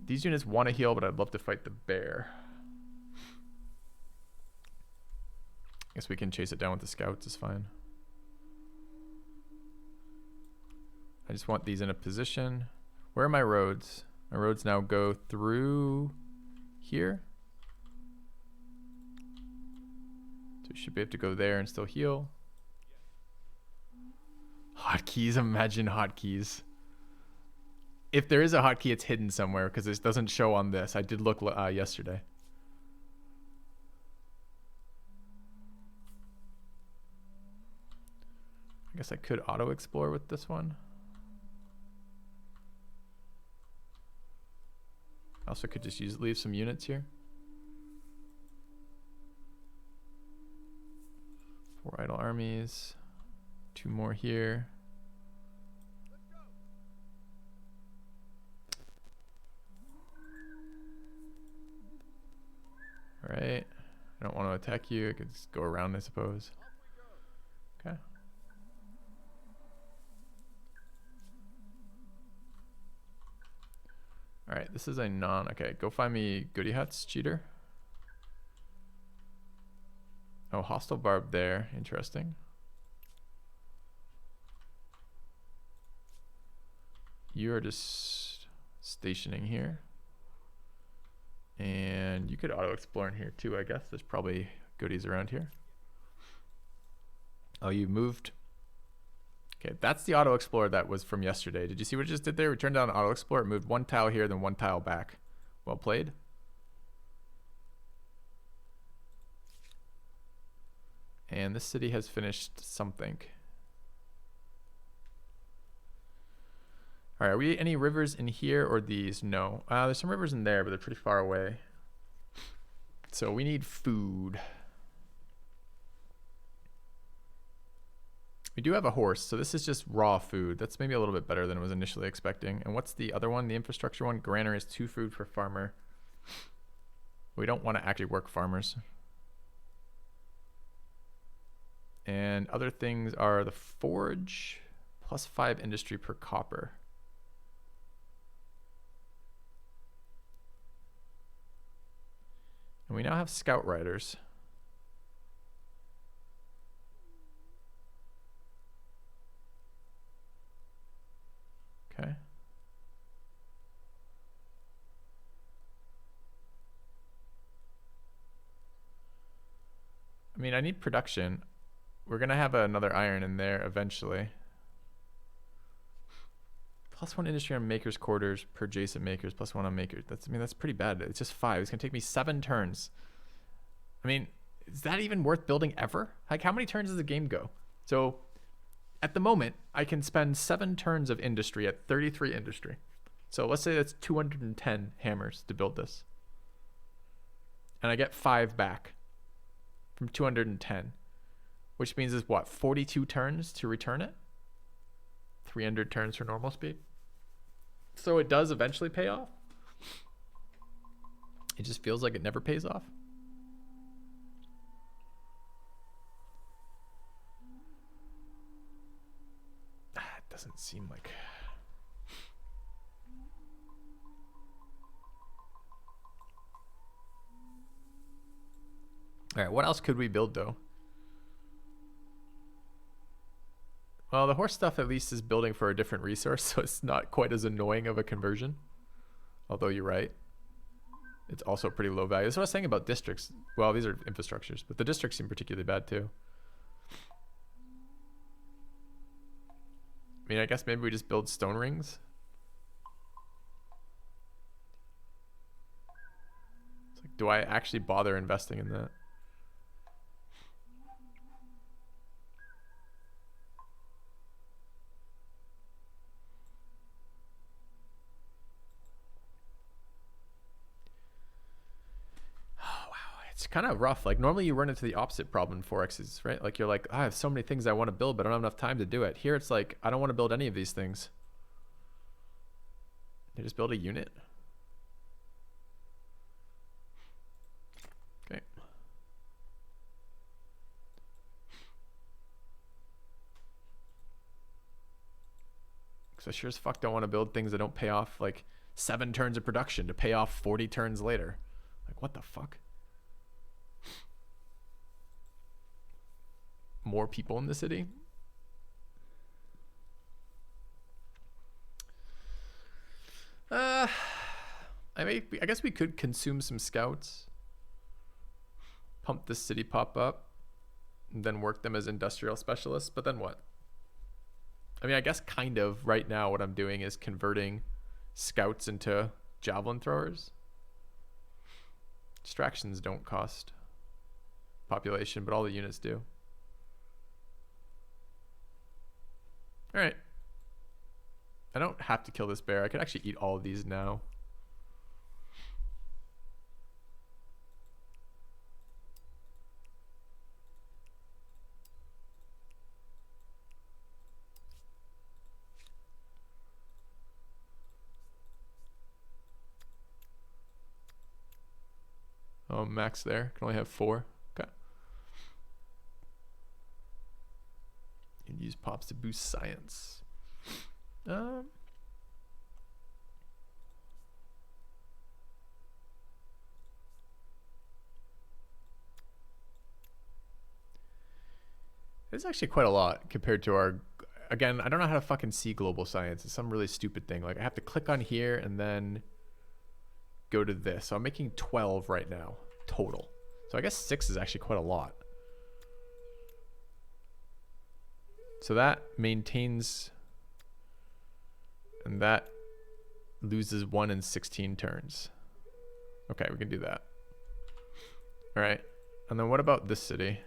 These units want to heal, but I'd love to fight the bear. I guess we can chase it down with the scouts, it's fine. I just want these in a position. Where are my roads? My roads now go through here. So we should be able to go there and still heal. Hotkeys, imagine hotkeys. If there is a hotkey, it's hidden somewhere because it doesn't show on this. I did look yesterday. I guess I could auto explore with this one. Also could just leave some units here. 4 idle armies. 2 more here. All right. I don't want to attack you. I could just go around, I suppose. Okay. All right, this is a non. Okay, go find me goody huts, cheater. Oh, hostile barb there. Interesting. You are just stationing here. And you could auto explore in here too, I guess. There's probably goodies around here. Oh, you moved. Okay, that's the auto explorer that was from yesterday. Did you see what it just did there? We turned down auto explorer, it moved 1 tile here, then 1 tile back. Well played. And this city has finished something. All right, are we any rivers in here or these? No. There's some rivers in there, but they're pretty far away. So we need food. We do have a horse, so this is just raw food. That's maybe a little bit better than I was initially expecting. And what's the other one? The infrastructure one? Granary is 2 food per farmer. We don't want to actually work farmers. And other things are the forge, plus 5 industry per copper. And we now have scout riders. Okay. I mean, I need production. We're gonna have another iron in there eventually. Plus 1 industry on makers quarters per adjacent makers, plus 1 on makers. That's, I mean, that's pretty bad. It's just 5. It's gonna take me 7 turns. I mean, is that even worth building ever? Like, how many turns does the game go? So at the moment, I can spend 7 turns of industry at 33 industry. So let's say that's 210 hammers to build this. And I get 5 back from 210, which means is what, 42 turns to return it? 300 turns for normal speed. So it does eventually pay off. It just feels like it never pays off. Doesn't seem like... All right, what else could we build though? Well, the horse stuff at least is building for a different resource, so it's not quite as annoying of a conversion. Although you're right. It's also pretty low value. That's what I was saying about districts. Well, these are infrastructures, but the districts seem particularly bad too. I mean, I guess maybe we just build stone rings. It's like, do I actually bother investing in that? It's kind of rough. Like normally you run into the opposite problem in 4Xs, right? Like you're like, I have so many things I want to build, but I don't have enough time to do it. Here it's like, I don't want to build any of these things. You just build a unit. Okay. Because I sure as fuck don't want to build things that don't pay off like 7 turns of production to pay off 40 turns later. Like what the fuck? More people in the city. I guess we could consume some scouts, pump this city pop up, and then work them as industrial specialists. But then what? I mean, I guess kind of right now what I'm doing is converting scouts into javelin throwers. Distractions don't cost population, but all the units do. All right. I don't have to kill this bear. I could actually eat all of these now. Oh, max there. Can only have 4. Okay. You can use pops to boost science. It's actually quite a lot compared to our... Again, I don't know how to fucking see global science. It's some really stupid thing. Like I have to click on here and then go to this. So I'm making 12 right now total. So I guess 6 is actually quite a lot. So that maintains, and that loses 1 in 16 turns. Okay, we can do that. All right, and then what about this city?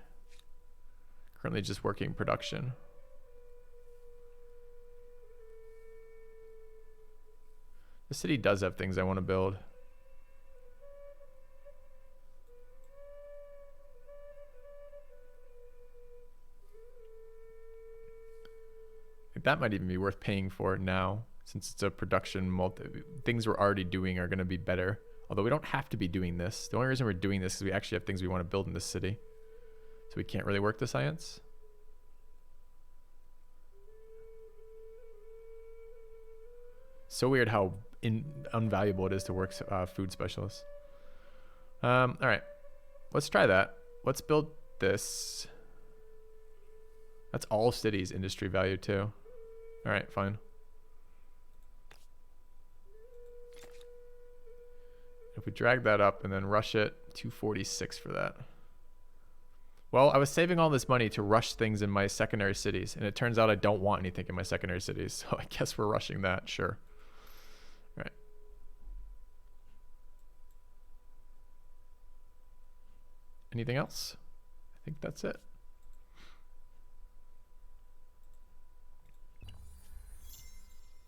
Currently just working production. The city does have things I want to build. That might even be worth paying for now, since it's a production things we're already doing are going to be better. Although we don't have to be doing this. The only reason we're doing this is we actually have things we want to build in this city. So we can't really work the science. So weird how unvaluable it is to work food specialists. All right, let's try that. Let's build this. That's all cities industry value too. All right, fine. If we drag that up and then rush it, 246 for that. Well, I was saving all this money to rush things in my secondary cities, and it turns out I don't want anything in my secondary cities, so I guess we're rushing that, sure. All right. Anything else? I think that's it.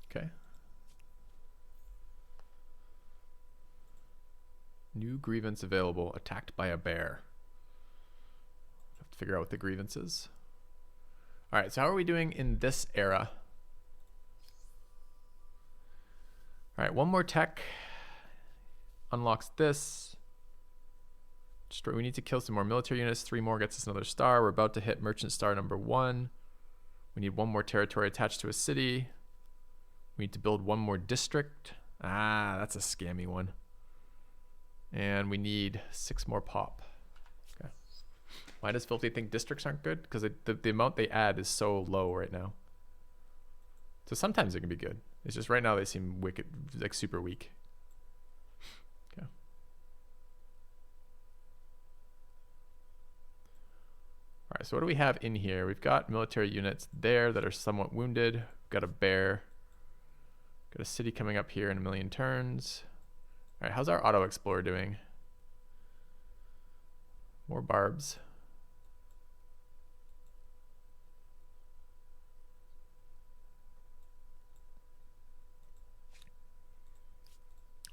Okay. New grievance available. Attacked by a bear. Have to figure out what the grievance is. All right, so how are we doing in this era? All right, one more tech. Unlocks this. Destroy. We need to kill some more military units. 3 more gets us another star. We're about to hit merchant star number 1. We need one more territory attached to a city. We need to build one more district. Ah, that's a scammy one. And we need 6 more pop. Okay. Why does Filthy think districts aren't good? Because the amount they add is so low right now. So sometimes it can be good. It's just right now they seem wicked, like super weak. Okay. All right, so what do we have in here? We've got military units there that are somewhat wounded. We've got a bear. Got a city coming up here in a million turns. All right, how's our auto explorer doing? More barbs.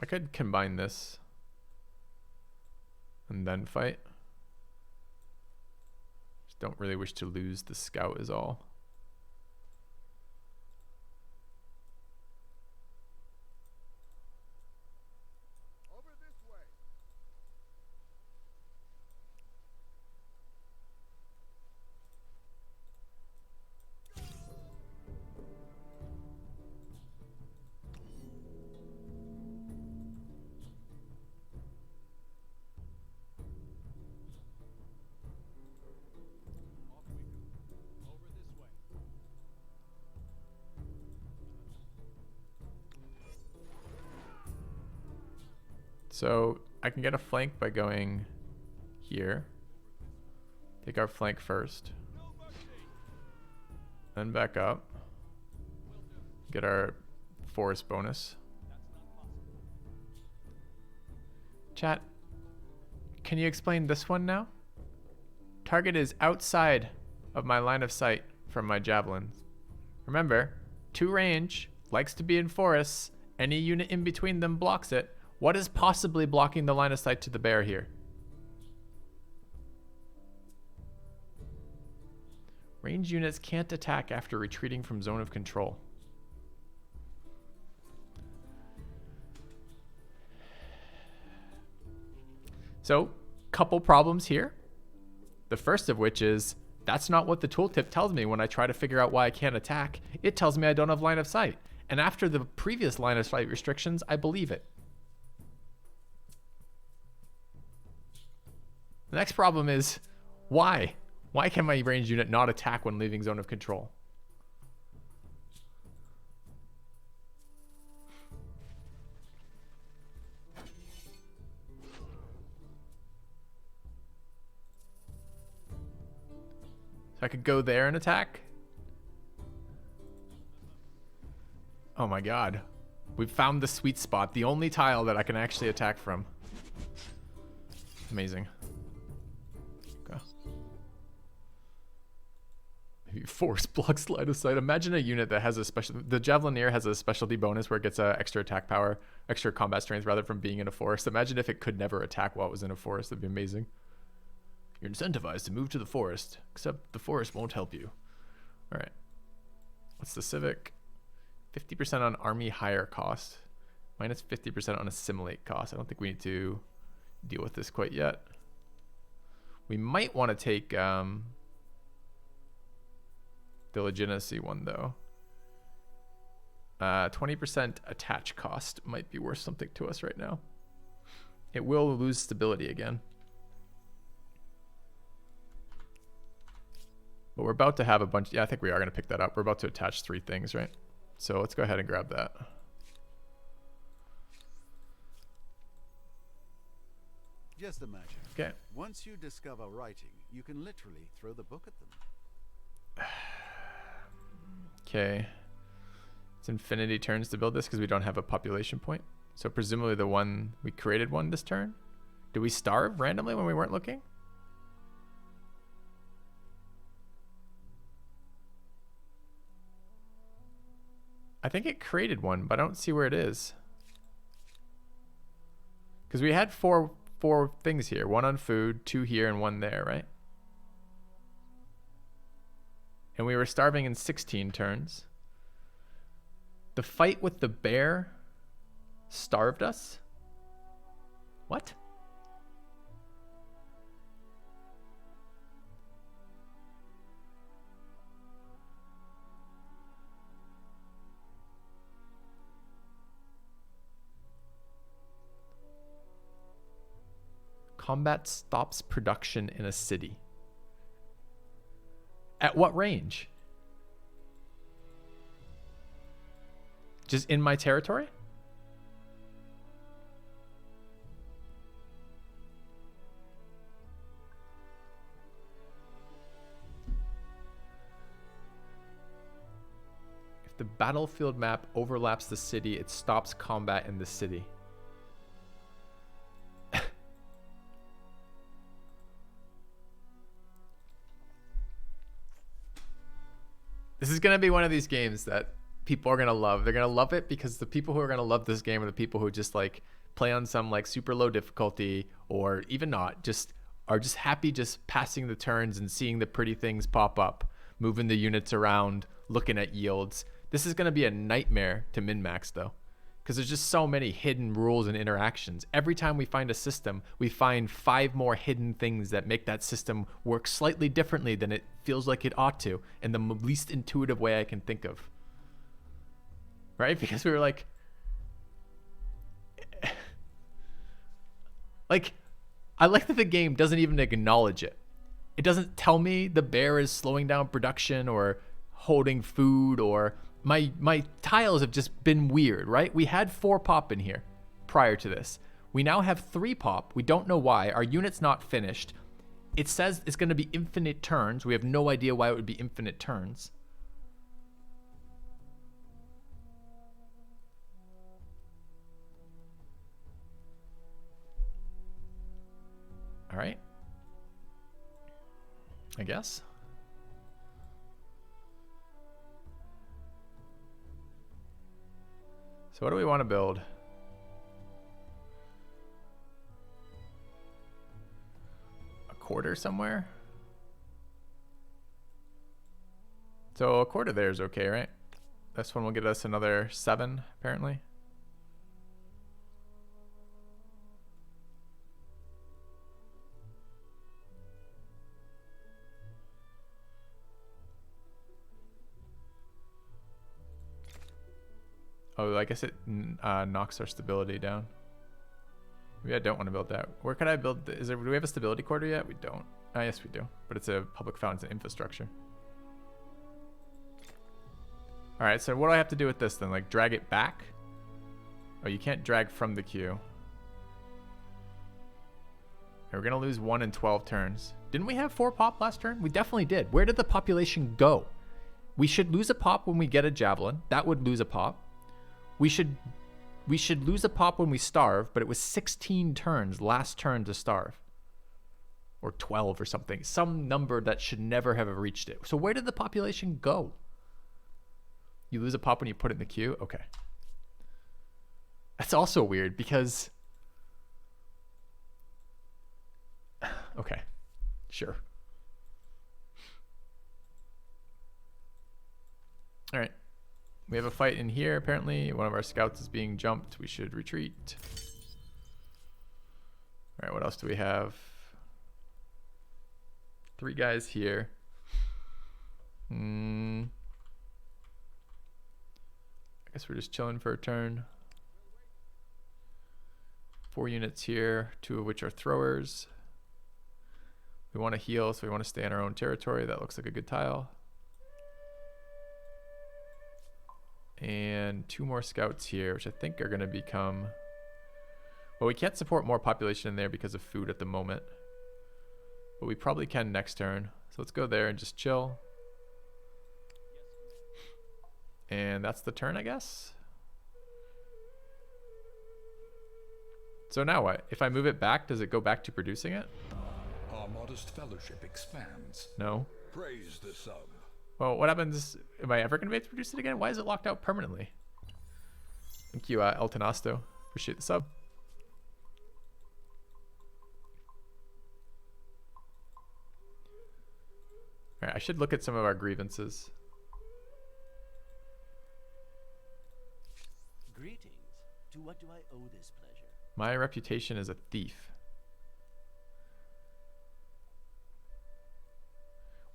I could combine this and then fight. Just don't really wish to lose the scout is all. So I can get a flank by going here. Take our flank first. Then back up. Get our forest bonus. Chat, can you explain this one now? Target is outside of my line of sight from my javelins. Remember, 2 range, likes to be in forests. Any unit in between them blocks it. What is possibly blocking the line of sight to the bear here? Range units can't attack after retreating from zone of control. So, couple problems here. The first of which is, that's not what the tooltip tells me when I try to figure out why I can't attack. It tells me I don't have line of sight. And after the previous line of sight restrictions, I believe it. The next problem is, why? Why can my ranged unit not attack when leaving zone of control? So I could go there and attack. Oh my god. We've found the sweet spot, the only tile that I can actually attack from. Amazing. Okay. Maybe force blocks line of sight. Imagine a unit that has a special... The Javelineer has a specialty bonus where it gets extra attack power, extra combat strength rather from being in a forest. Imagine if it could never attack while it was in a forest. That'd be amazing. You're incentivized to move to the forest, except the forest won't help you. All right. What's the civic? 50% on army hire cost. Minus 50% on assimilate cost. I don't think we need to deal with this quite yet. We might want to take the legitimacy one though. 20% attach cost might be worth something to us right now. It will lose stability again. But we're about to have a bunch. Yeah, I think we are going to pick that up. We're about to attach 3 things, right? So let's go ahead and grab that. Just imagine. Okay. Once you discover writing, you can literally throw the book at them. Okay. It's infinity turns to build this because we don't have a population point. So presumably the one, we created one this turn. Did we starve randomly when we weren't looking? I think it created one, but I don't see where it is. Because we had four things here. 1 on food, 2 here, and 1 there, right? And we were starving in 16 turns. The fight with the bear starved us? What? Combat stops production in a city. At what range? Just in my territory? If the battlefield map overlaps the city, it stops combat in the city. This is going to be one of these games that people are going to love. They're going to love it because the people who are going to love this game are the people who just like play on some like super low difficulty, or even not, just are just happy just passing the turns and seeing the pretty things pop up, moving the units around, looking at yields. This is going to be a nightmare to min-max though, because there's just so many hidden rules and interactions. Every time we find a system, we find 5 more hidden things that make that system work slightly differently than it feels like it ought to, in the least intuitive way I can think of. Right? Because we were like, I like that the game doesn't even acknowledge it. It doesn't tell me the bear is slowing down production or holding food, or my tiles have just been weird, right? We had 4 pop in here prior to this. We now have 3 pop. We don't know why. Our unit's not finished. It says it's going to be infinite turns. We have no idea why it would be infinite turns. All right. I guess. So what do we want to build? A quarter somewhere? So a quarter there is okay, right? This one will get us another 7, apparently. Oh, I guess it knocks our stability down. Maybe I don't want to build that. Where could I build? Do we have a stability quarter yet? We don't. Ah, yes, we do. But it's a public fountain infrastructure. All right, so what do I have to do with this then? Like drag it back? Oh, you can't drag from the queue. Okay, we're going to lose 1 in 12 turns. Didn't we have 4 pop last turn? We definitely did. Where did the population go? We should lose a pop when we get a javelin. That would lose a pop. We should lose a pop when we starve, but it was 16 turns last turn to starve. Or 12 or something. Some number that should never have reached it. So where did the population go? You lose a pop when you put it in the queue? Okay. That's also weird because... Okay. Sure. All right. We have a fight in here, apparently. One of our scouts is being jumped. We should retreat. All right, what else do we have? 3 guys here. I guess we're just chilling for a turn. 4 units here, 2 of which are throwers. We want to heal, so we want to stay in our own territory. That looks like a good tile. And 2 more scouts here, which I think are going to become... Well, we can't support more population in there because of food at the moment. But we probably can next turn. So let's go there and just chill. And that's the turn, I guess. So now what? If I move it back, does it go back to producing it? Our modest fellowship expands. No. Praise the sub. Well, what happens? Am I ever going to be able to produce it again? Why is it locked out permanently? Thank you, El Tanasto. Appreciate the sub. All right, I should look at some of our grievances. Greetings. To what do I owe this pleasure? My reputation as a thief.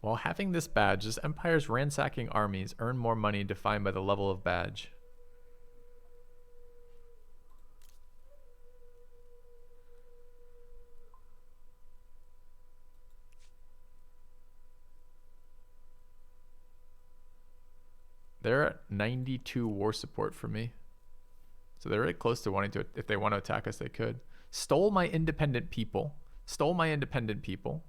While having this badge, this empire's ransacking armies earn more money defined by the level of badge. They're at 92 war support for me. So they're really close to wanting to, if they want to attack us, they could. Stole my independent people. Stole my independent people.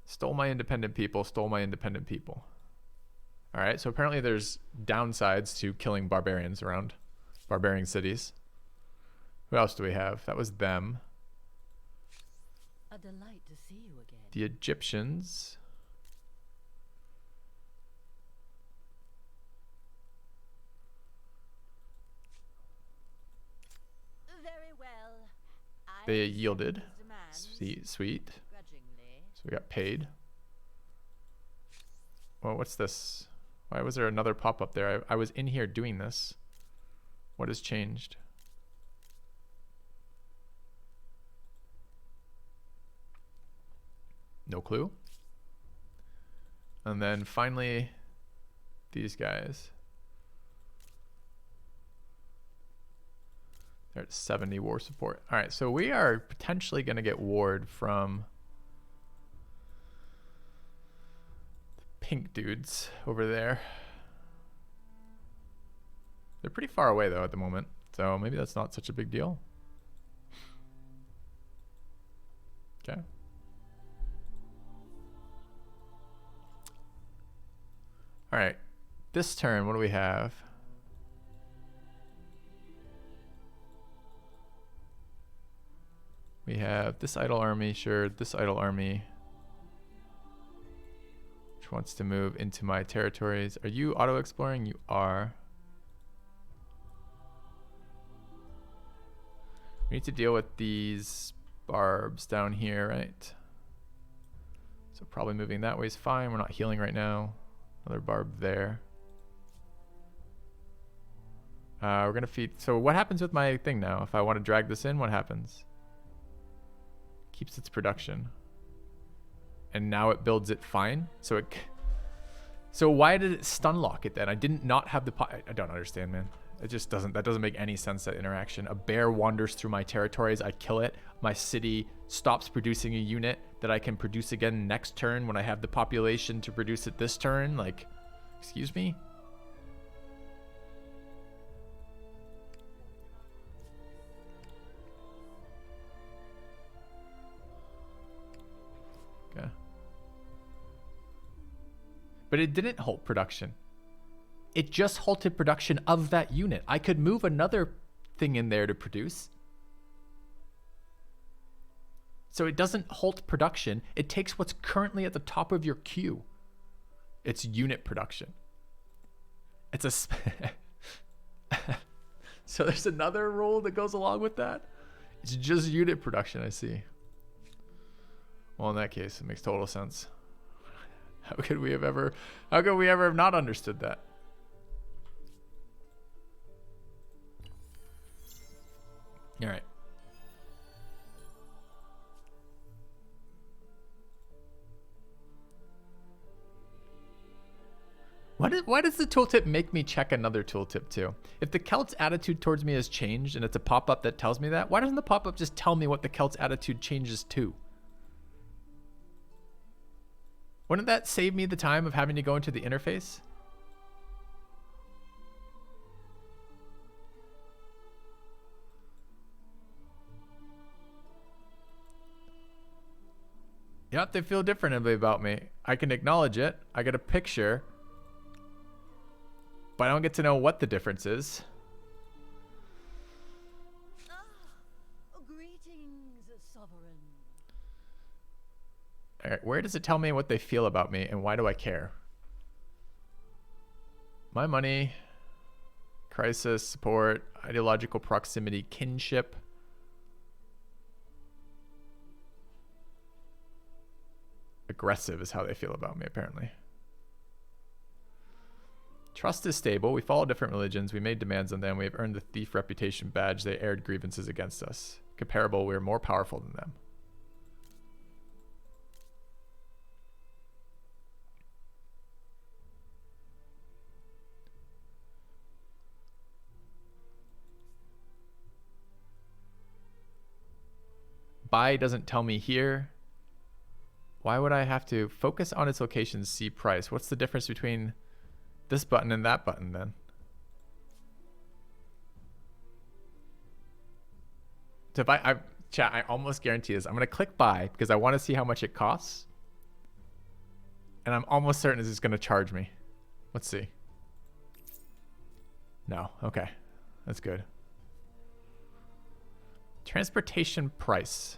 Stole my independent people. Stole my independent people. All right, so apparently there's downsides to killing barbarians around barbarian cities. Who else do we have? That was them. A delight to see you again. The Egyptians. Very well. They yielded. Sweet. Grudgingly. So we got paid. Well, what's this? Why was there another pop-up there? I was in here doing this. What has changed? No clue. And then finally, these guys. They're at 70 war support. All right, so we are potentially going to get ward from the pink dudes over there. They're pretty far away, though, at the moment. So maybe that's not such a big deal. Okay. All right. This turn, what do we have? We have this idle army, sure, this idle army, which wants to move into my territories. Are you auto-exploring? You are. We need to deal with these barbs down here, right? So probably moving that way is fine. We're not healing right now. Another barb there. We're going to feed. So what happens with my thing now? If I want to drag this in, what happens? Keeps its production. And now it builds it fine. So why did it stun lock it then? I didn't not have the I don't understand, man. It just doesn't, that doesn't make any sense, that interaction. A bear wanders through my territories, I kill it. My city stops producing a unit that I can produce again next turn when I have the population to produce it this turn. Like, excuse me? Okay. But it didn't halt production. It just halted production of that unit. I could move another thing in there to produce. So it doesn't halt production. It takes what's currently at the top of your queue. It's unit production. It's a... So there's another rule that goes along with that. It's just unit production, I see. Well, in that case, it makes total sense. How could we ever have not understood that? All right. Why does the tooltip make me check another tooltip too? If the Celt's attitude towards me has changed and it's a pop-up that tells me that, why doesn't the pop-up just tell me what the Celt's attitude changes to? Wouldn't that save me the time of having to go into the interface? Yep, they feel differently about me. I can acknowledge it. I get a picture. But I don't get to know what the difference is. Greetings, sovereign. All right, where does it tell me what they feel about me and why do I care? My money, crisis, support, ideological proximity, kinship. Aggressive is how they feel about me, apparently. Trust is stable. We follow different religions. We made demands on them. We have earned the thief reputation badge. They aired grievances against us. Comparable, we are more powerful than them. Buy doesn't tell me here. Why would I have to focus on its location, see price? What's the difference between this button and that button then. So if chat, I almost guarantee this. I'm going to click buy because I want to see how much it costs. And I'm almost certain it's going to charge me. Let's see. No. Okay. That's good. Transportation price.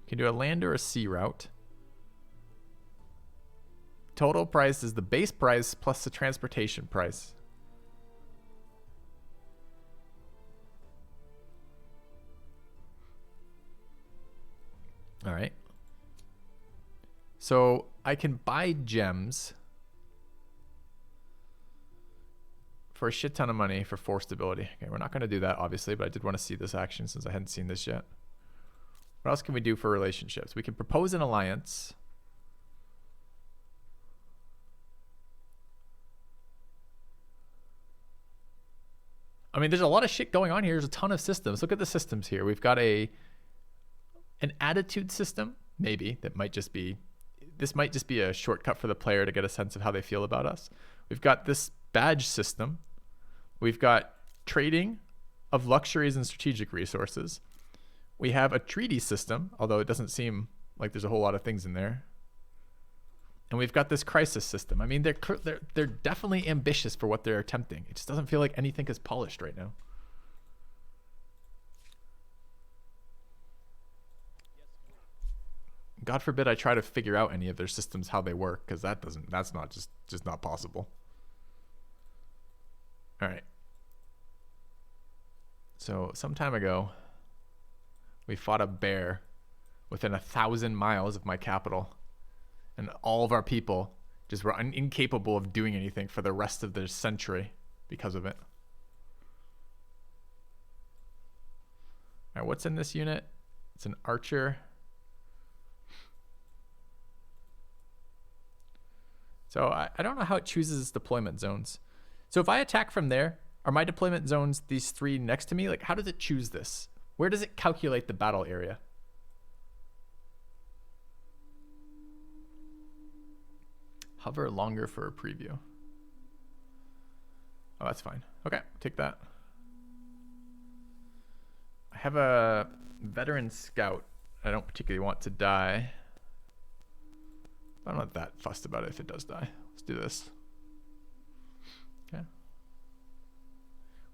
Can do a land or a sea route. Total price is the base price plus the transportation price. All right. So I can buy gems for a shit ton of money for 4 stability. Okay, we're not going to do that, obviously, but I did want to see this action since I hadn't seen this yet. What else can we do for relationships? We can propose an alliance. I mean, there's a lot of shit going on here. There's a ton of systems. Look at the systems here. We've got an attitude system, maybe, that might just be, this might just be a shortcut for the player to get a sense of how they feel about us. We've got this badge system. We've got trading of luxuries and strategic resources. We have a treaty system, although it doesn't seem like there's a whole lot of things in there. And we've got this crisis system. I mean, they're definitely ambitious for what they're attempting. It just doesn't feel like anything is polished right now. God forbid I try to figure out any of their systems, how they work, because that's not just not possible. All right. So some time ago, we fought a bear within 1,000 miles of my capital. And all of our people just were incapable of doing anything for the rest of their century because of it. All right, what's in this unit? It's an archer. So I don't know how it chooses its deployment zones. So if I attack from there, are my deployment zones these 3 next to me? Like, how does it choose this? Where does it calculate the battle area? Hover longer for a preview. Oh, that's fine. Okay, take that. I have a veteran scout. I don't particularly want to die. I'm not that fussed about it if it does die. Let's do this. Okay.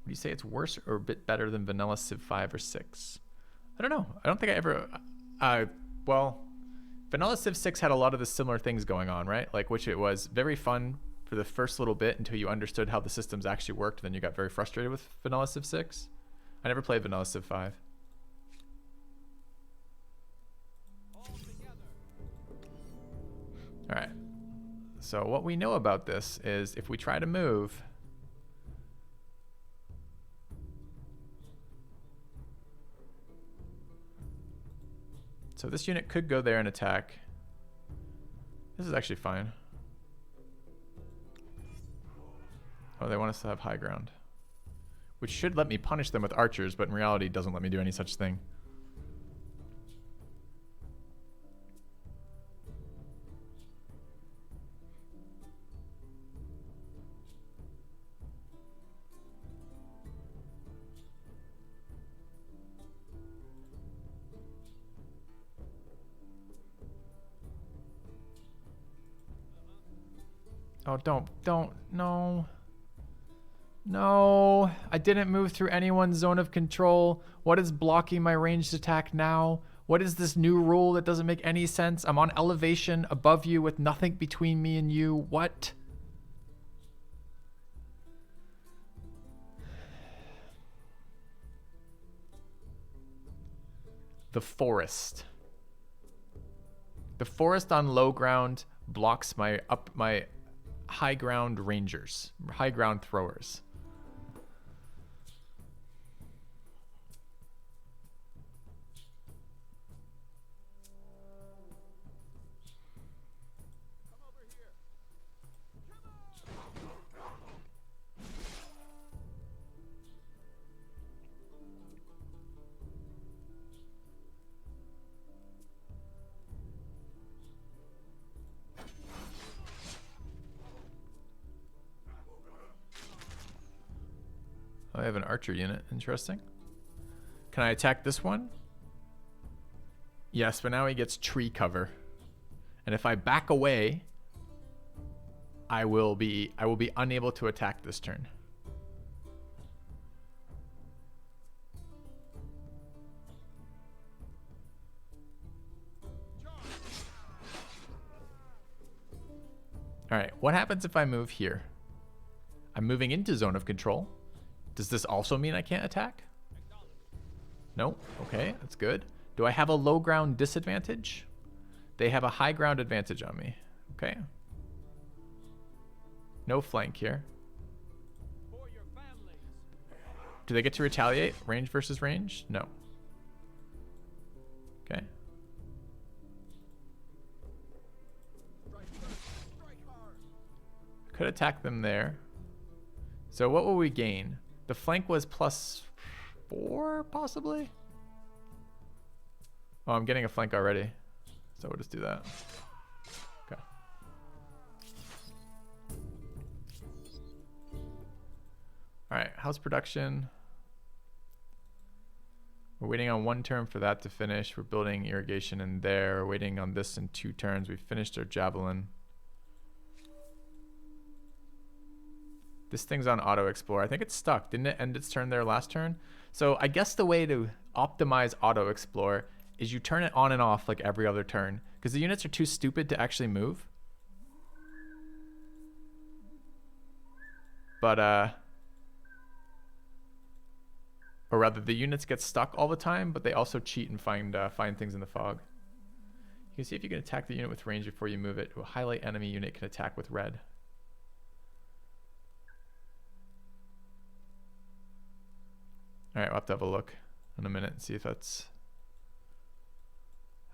Would you say it's worse or a bit better than Vanilla Civ 5 or 6? I don't know. I don't think I ever... well, Vanilla Civ 6 had a lot of the similar things going on, right? Like, which it was very fun for the first little bit until you understood how the systems actually worked. Then you got very frustrated with Vanilla Civ 6. I never played Vanilla Civ 5. All right. So what we know about this is if we try to move... So this unit could go there and attack. This is actually fine. Oh, they want us to have high ground. Which should let me punish them with archers, but in reality doesn't let me do any such thing. Oh, don't, no. No, I didn't move through anyone's zone of control. What is blocking my ranged attack now? What is this new rule that doesn't make any sense? I'm on elevation above you with nothing between me and you. What? The forest. The forest on low ground blocks my high ground rangers, high ground throwers. have an archer unit. Interesting. Can I attack this one? Yes, but now he gets tree cover. And if I back away, I will be unable to attack this turn. All right, what happens if I move here? I'm moving into zone of control. Does this also mean I can't attack? No. Okay, that's good. Do I have a low ground disadvantage? They have a high ground advantage on me. Okay. No flank here. Do they get to retaliate? Range versus range? No. Okay. Could attack them there. So what will we gain? The flank was +4, possibly? Oh, I'm getting a flank already. So we'll just do that. Okay. Alright, house production. We're waiting on 1 turn for that to finish. We're building irrigation in there. We're waiting on this in 2 turns. We finished our javelin. This thing's on auto explore. I think it's stuck. Didn't it end its turn there last turn? So I guess the way to optimize auto explore is you turn it on and off like every other turn, because the units are too stupid to actually move. But or rather, the units get stuck all the time, but they also cheat and find things in the fog. You can see if you can attack the unit with range before you move it. A highlight enemy unit can attack with red. All right, we'll have to have a look in a minute and see if that's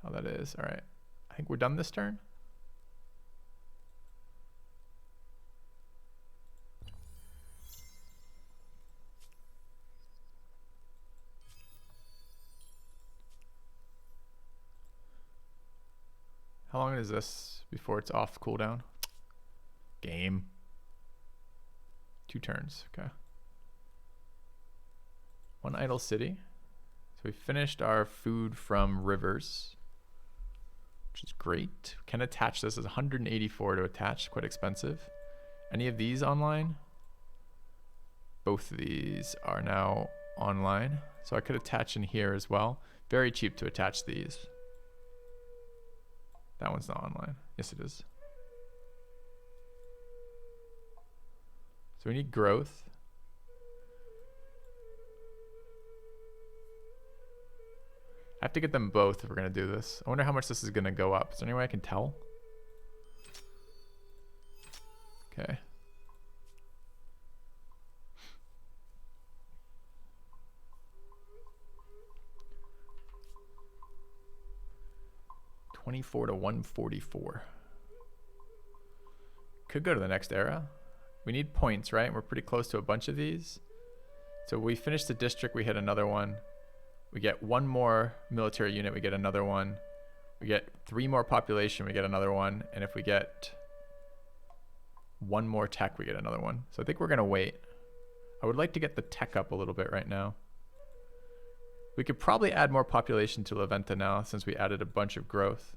how that is. All right, I think we're done this turn. How long is this before it's off cooldown? Game. 2 turns, okay. 1 idle city. So we finished our food from rivers, which is great. Can attach this as 184 to attach, quite expensive. Any of these online? Both of these are now online. So I could attach in here as well. Very cheap to attach these. That one's not online. Yes, it is. So we need growth. I have to get them both if we're going to do this. I wonder how much this is going to go up. Is there any way I can tell? Okay. $24 to $144. Could go to the next era. We need points, right? We're pretty close to a bunch of these. So we finish the district, we hit another one. We get 1 more military unit, we get another one. We get 3 more population, we get another one. And if we get 1 more tech, we get another one. So I think we're going to wait. I would like to get the tech up a little bit right now. We could probably add more population to La Venta now since we added a bunch of growth.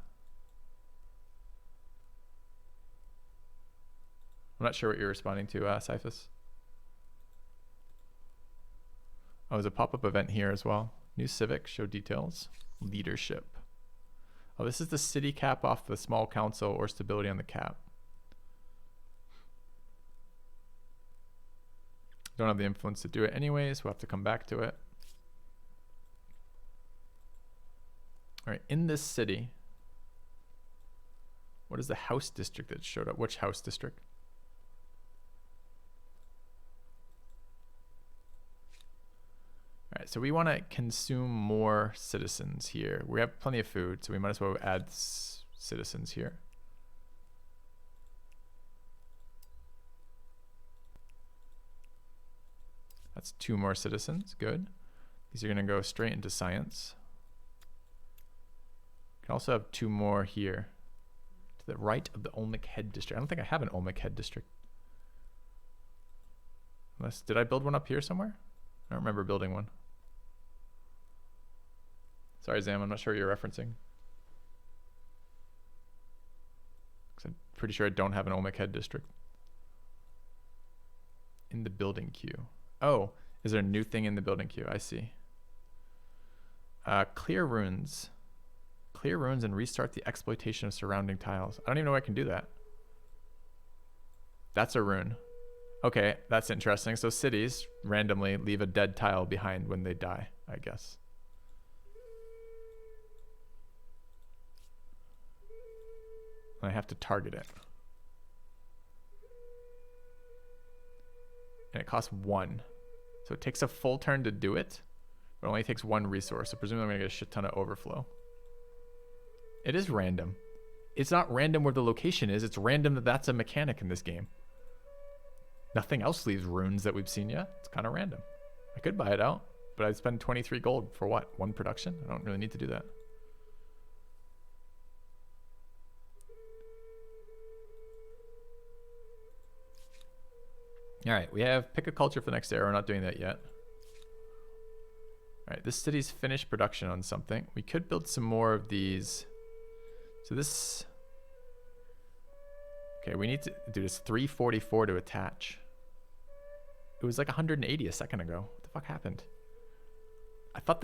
I'm not sure what you're responding to, Cyphus. Oh, there's a pop-up event here as well. New civic, show details. Leadership. Oh, this is the city cap off the small council or stability on the cap. Don't have the influence to do it anyways. We'll have to come back to it. All right, in this city, what is the house district that showed up? Which house district? All right, so we want to consume more citizens here. We have plenty of food, so we might as well add citizens here. That's 2 more citizens, good. These are gonna go straight into science. Can also have 2 more here to the right of the Olmec Head District. I don't think I have an Olmec Head District. Unless, did I build one up here somewhere? I don't remember building one. Sorry, Zam, I'm not sure what you're referencing. Because I'm pretty sure I don't have an Olmec Head district. In the building queue. Oh, is there a new thing in the building queue? I see. Clear runes. Clear runes and restart the exploitation of surrounding tiles. I don't even know I can do that. That's a rune. Okay, that's interesting. So cities randomly leave a dead tile behind when they die, I guess. And I have to target it. And it costs 1. So it takes a full turn to do it, but it only takes 1 resource. So presumably I'm going to get a shit ton of overflow. It is random. It's not random where the location is. It's random that that's a mechanic in this game. Nothing else leaves runes that we've seen yet. It's kind of random. I could buy it out, but I'd spend 23 gold for what? 1 production? I don't really need to do that. All right, we have pick a culture for the next era. We're not doing that yet. All right, this city's finished production on something. We could build some more of these. So this, okay, we need to do this 344 to attach. It was like 180 a second ago. What the fuck happened? I thought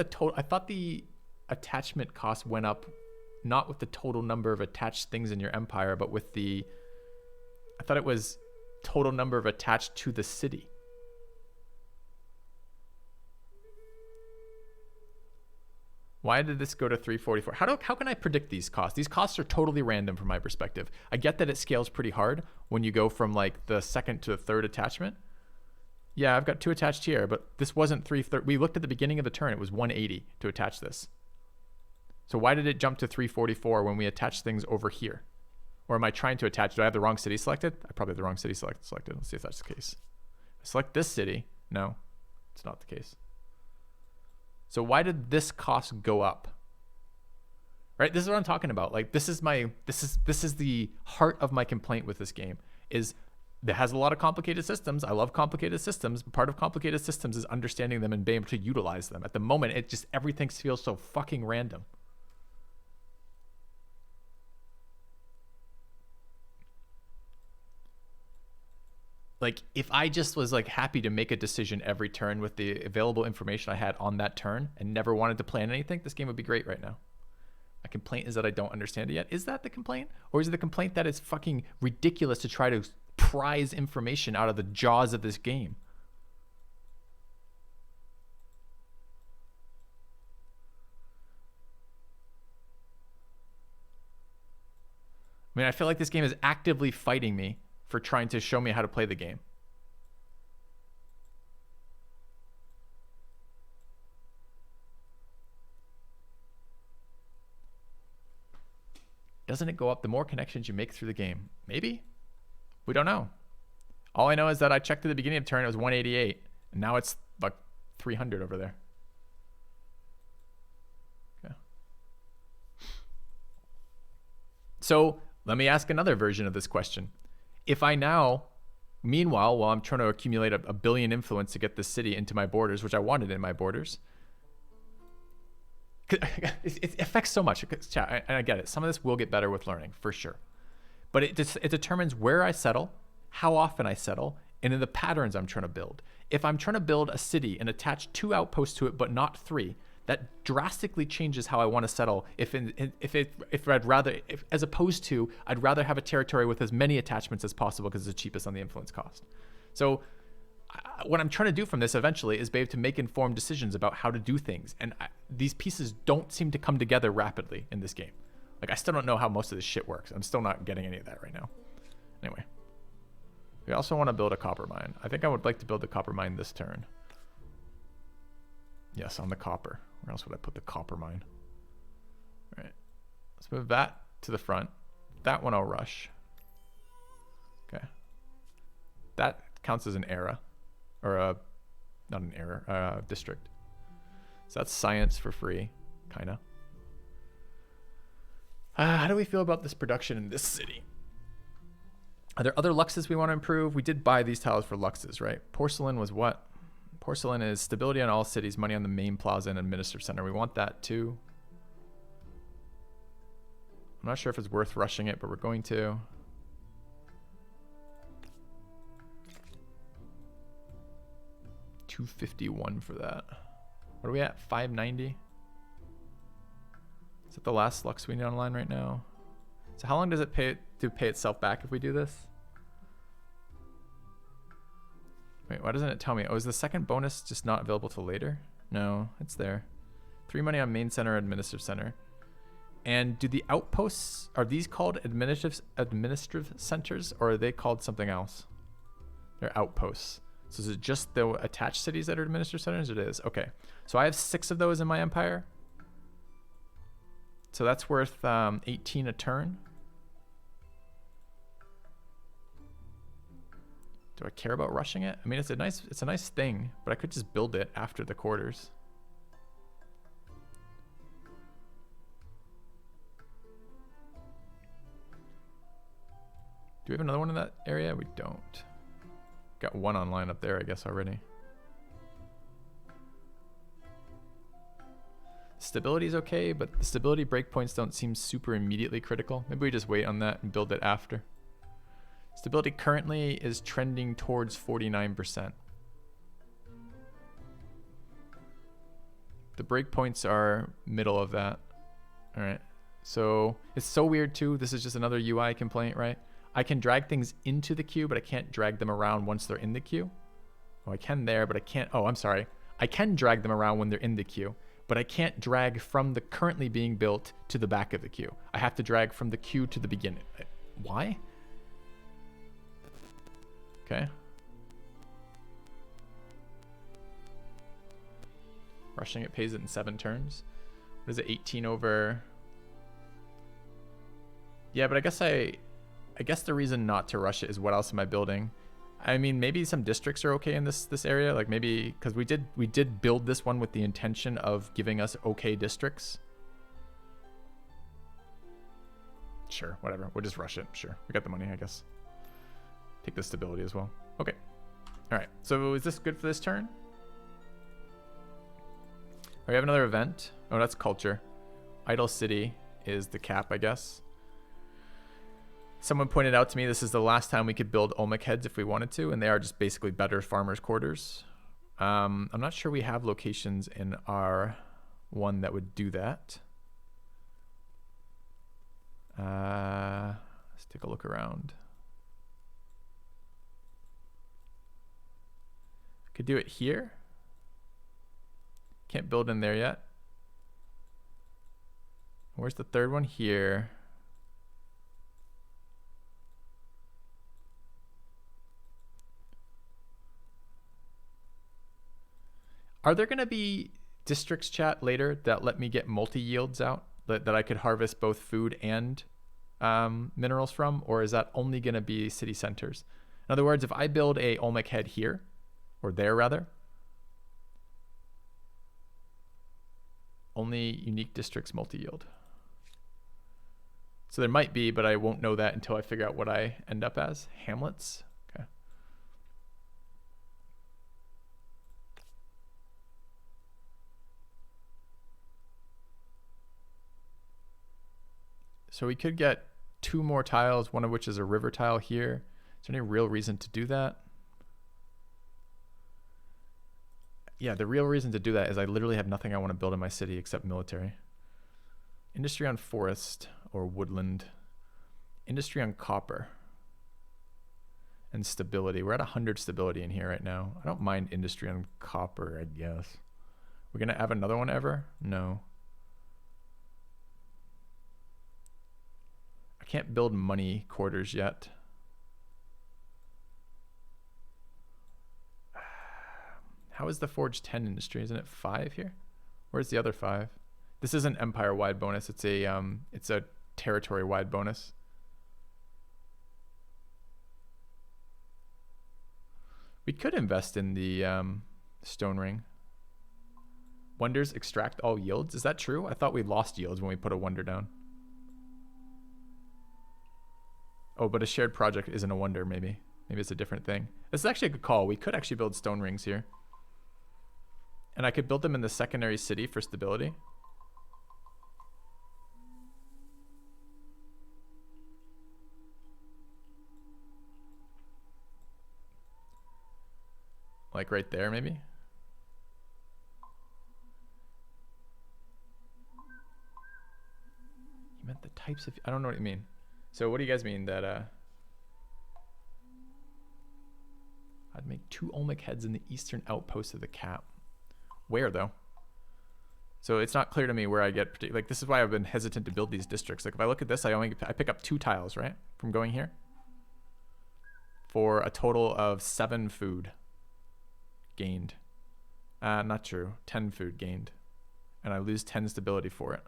the attachment cost went up, not with the total number of attached things in your empire, but with the, I thought it was total number of attached to the city. Why did this go to 344? How can I predict these costs? These costs are totally random from my perspective. I get that it scales pretty hard when you go from like the second to the third attachment. Yeah, I've got 2 attached here, but this wasn't 330. We looked at the beginning of the turn. It was 180 to attach this. So why did it jump to 344 when we attached things over here? Or am I trying to attach? Do I have the wrong city selected? I probably have the wrong city selected. Let's see if that's the case. I select this city. No, it's not the case. So why did this cost go up? Right? This is what I'm talking about. Like this is the heart of my complaint with this game is it has a lot of complicated systems. I love complicated systems. But part of complicated systems is understanding them and being able to utilize them. At the moment, it just everything feels so fucking random. Like if I just was like happy to make a decision every turn with the available information I had on that turn and never wanted to plan anything, this game would be great right now. My complaint is that I don't understand it yet. Is that the complaint? Or is it the complaint that it's fucking ridiculous to try to prize information out of the jaws of this game? I mean, I feel like this game is actively fighting me for trying to show me how to play the game. Doesn't it go up the more connections you make through the game? Maybe. We don't know. All I know is that I checked at the beginning of the turn, it was 188, and now it's like 300 over there. Okay. So let me ask another version of this question. If I now, meanwhile, while I'm trying to accumulate a billion influence to get this city into my borders, which I wanted in my borders, it affects so much. And I get it. Some of this will get better with learning, for sure. But it determines where I settle, how often I settle, and in the patterns I'm trying to build. If I'm trying to build a city and attach 2 outposts to it, but not 3, that drastically changes how I want to settle. If I'd rather, as opposed to, I'd rather have a territory with as many attachments as possible because it's the cheapest on the influence cost. So what I'm trying to do from this eventually is be able to make informed decisions about how to do things. And these pieces don't seem to come together rapidly in this game. Like I still don't know how most of this shit works. I'm still not getting any of that right now. Anyway, we also want to build a copper mine. I think I would like to build a copper mine this turn. Yes, on the copper. Where else would I put the copper mine? All right, let's move that to the front. That one I'll rush. Okay. That counts as an era, or not an era, district. So that's science for free, kind of. How do we feel about this production in this city? Are there other luxes we want to improve? We did buy these tiles for luxes, right? Porcelain was what? Porcelain is stability on all cities, money on the main plaza and administrative center. We want that too. I'm not sure if it's worth rushing it, but we're going to. $251 for that. What are we at? 590? Is that the last Lux we need online right now? So how long does it pay itself back if we do this? Wait, why doesn't it tell me? Oh, is the second bonus just not available till later? No, it's there. 3 money on main center, administrative center. And do the outposts, are these called administrative centers, or are they called something else? They're outposts. So is it just the attached cities that are administrative centers? It is. Okay. So I have 6 of those in my empire. So that's worth 18 a turn. Do I care about rushing it? I mean, it's a nice thing, but I could just build it after the quarters. Do we have another one in that area? We don't. Got one online up there, I guess, already. Stability is okay, but the stability breakpoints don't seem super immediately critical. Maybe we just wait on that and build it after. Stability currently is trending towards 49%. The breakpoints are middle of that. All right. So it's so weird too. This is just another UI complaint, right? I can drag things into the queue, but I can't drag them around once they're in the queue. Oh, I can there, but I can't. Oh, I'm sorry. I can drag them around when they're in the queue, but I can't drag from the currently being built to the back of the queue. I have to drag from the queue to the beginning. Why? Okay. Rushing it pays it in 7 turns. What is it, 18 over? Yeah, but I guess the reason not to rush it is what else am I building? I mean, maybe some districts are okay in this area, like maybe because we did build this one with the intention of giving us okay districts. Sure, whatever. We'll just rush it. Sure, we got the money, I guess. Take the stability as well. Okay. All right. So is this good for this turn? We have another event. Oh, that's culture. Idle City is the cap, I guess. Someone pointed out to me this is the last time we could build Olmec heads if we wanted to, and they are just basically better farmers' quarters. I'm not sure we have locations in our one that would do that. Let's take a look around. Could do it here. Can't build in there yet. Where's the third one? Here. Are there going to be districts, chat, later that let me get multi-yields out? That I could harvest both food and minerals from? Or is that only going to be city centers? In other words, if I build a Olmec head here, or there rather, only unique districts multi-yield. So there might be, but I won't know that until I figure out what I end up as. Hamlets. Okay. So we could get 2 more tiles, one of which is a river tile here. Is there any real reason to do that? Yeah, the real reason to do that is I literally have nothing I want to build in my city except military. Industry on forest or woodland. Industry on copper. And stability. We're at 100 stability in here right now. I don't mind industry on copper, I guess. We're going to have another one ever? No. I can't build money quarters yet. How is the Forge 10 industry? Isn't it 5 here? Where's the other 5? This is an empire-wide bonus. It's a territory-wide bonus. We could invest in the stone ring. Wonders extract all yields. Is that true? I thought we lost yields when we put a wonder down. Oh, but a shared project isn't a wonder, maybe. Maybe it's a different thing. This is actually a good call. We could actually build stone rings here. And I could build them in the secondary city for stability. Like right there, maybe? You meant the types of... I don't know what you mean. So what do you guys mean that... I'd make 2 Olmec heads in the eastern outpost of the cap. Where, though? So it's not clear to me where I get... Like, this is why I've been hesitant to build these districts. Like, if I look at this, I pick up 2 tiles, right? From going here. For a total of 7 food gained. Not true. 10 food gained. And I lose 10 stability for it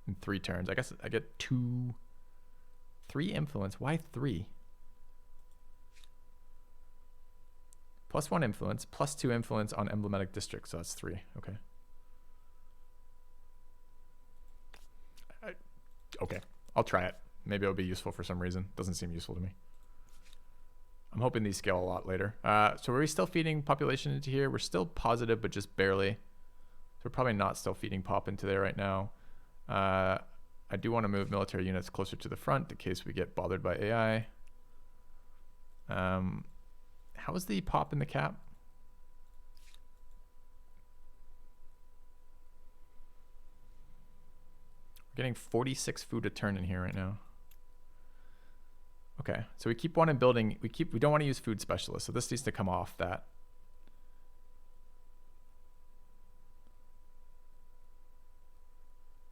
in 3 turns. I guess I get 3 influence. Why 3? +1 influence, +2 influence on emblematic districts. So that's 3. Okay. Okay. I'll try it. Maybe it'll be useful for some reason. Doesn't seem useful to me. I'm hoping these scale a lot later. So are we still feeding population into here? We're still positive, but just barely. So we're probably not still feeding pop into there right now. I do want to move military units closer to the front in case we get bothered by AI. How is the pop in the cap? We're getting 46 food a turn in here right now. Okay, so we keep wanting building. We don't want to use food specialists, so this needs to come off that.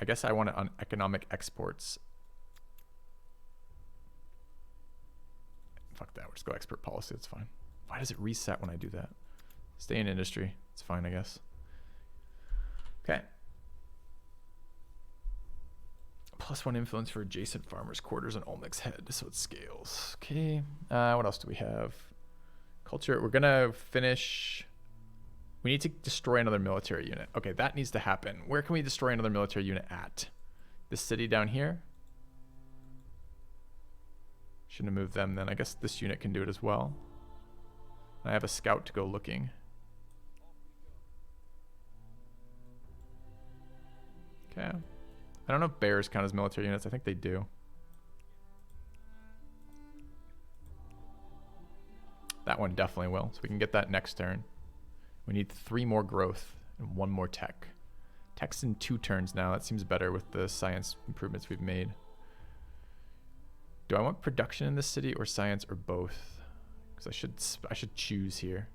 I guess I want it on economic exports. Fuck that, we'll just go export policy, that's fine. Why does it reset when I do that? Stay in industry, it's fine, I guess. Okay. +1 influence for adjacent farmers' quarters and Olmec's head, so it scales. Okay, what else do we have? Culture, we're gonna finish. We need to destroy another military unit. Okay, that needs to happen. Where can we destroy another military unit at? This city down here? Shouldn't have moved them then. I guess this unit can do it as well. I have a scout to go looking. Okay. I don't know if bears count as military units. I think they do. That one definitely will. So we can get that next turn. We need 3 more growth and 1 more tech. Tech's in 2 turns now. That seems better with the science improvements we've made. Do I want production in this city or science or both? Because I should choose here.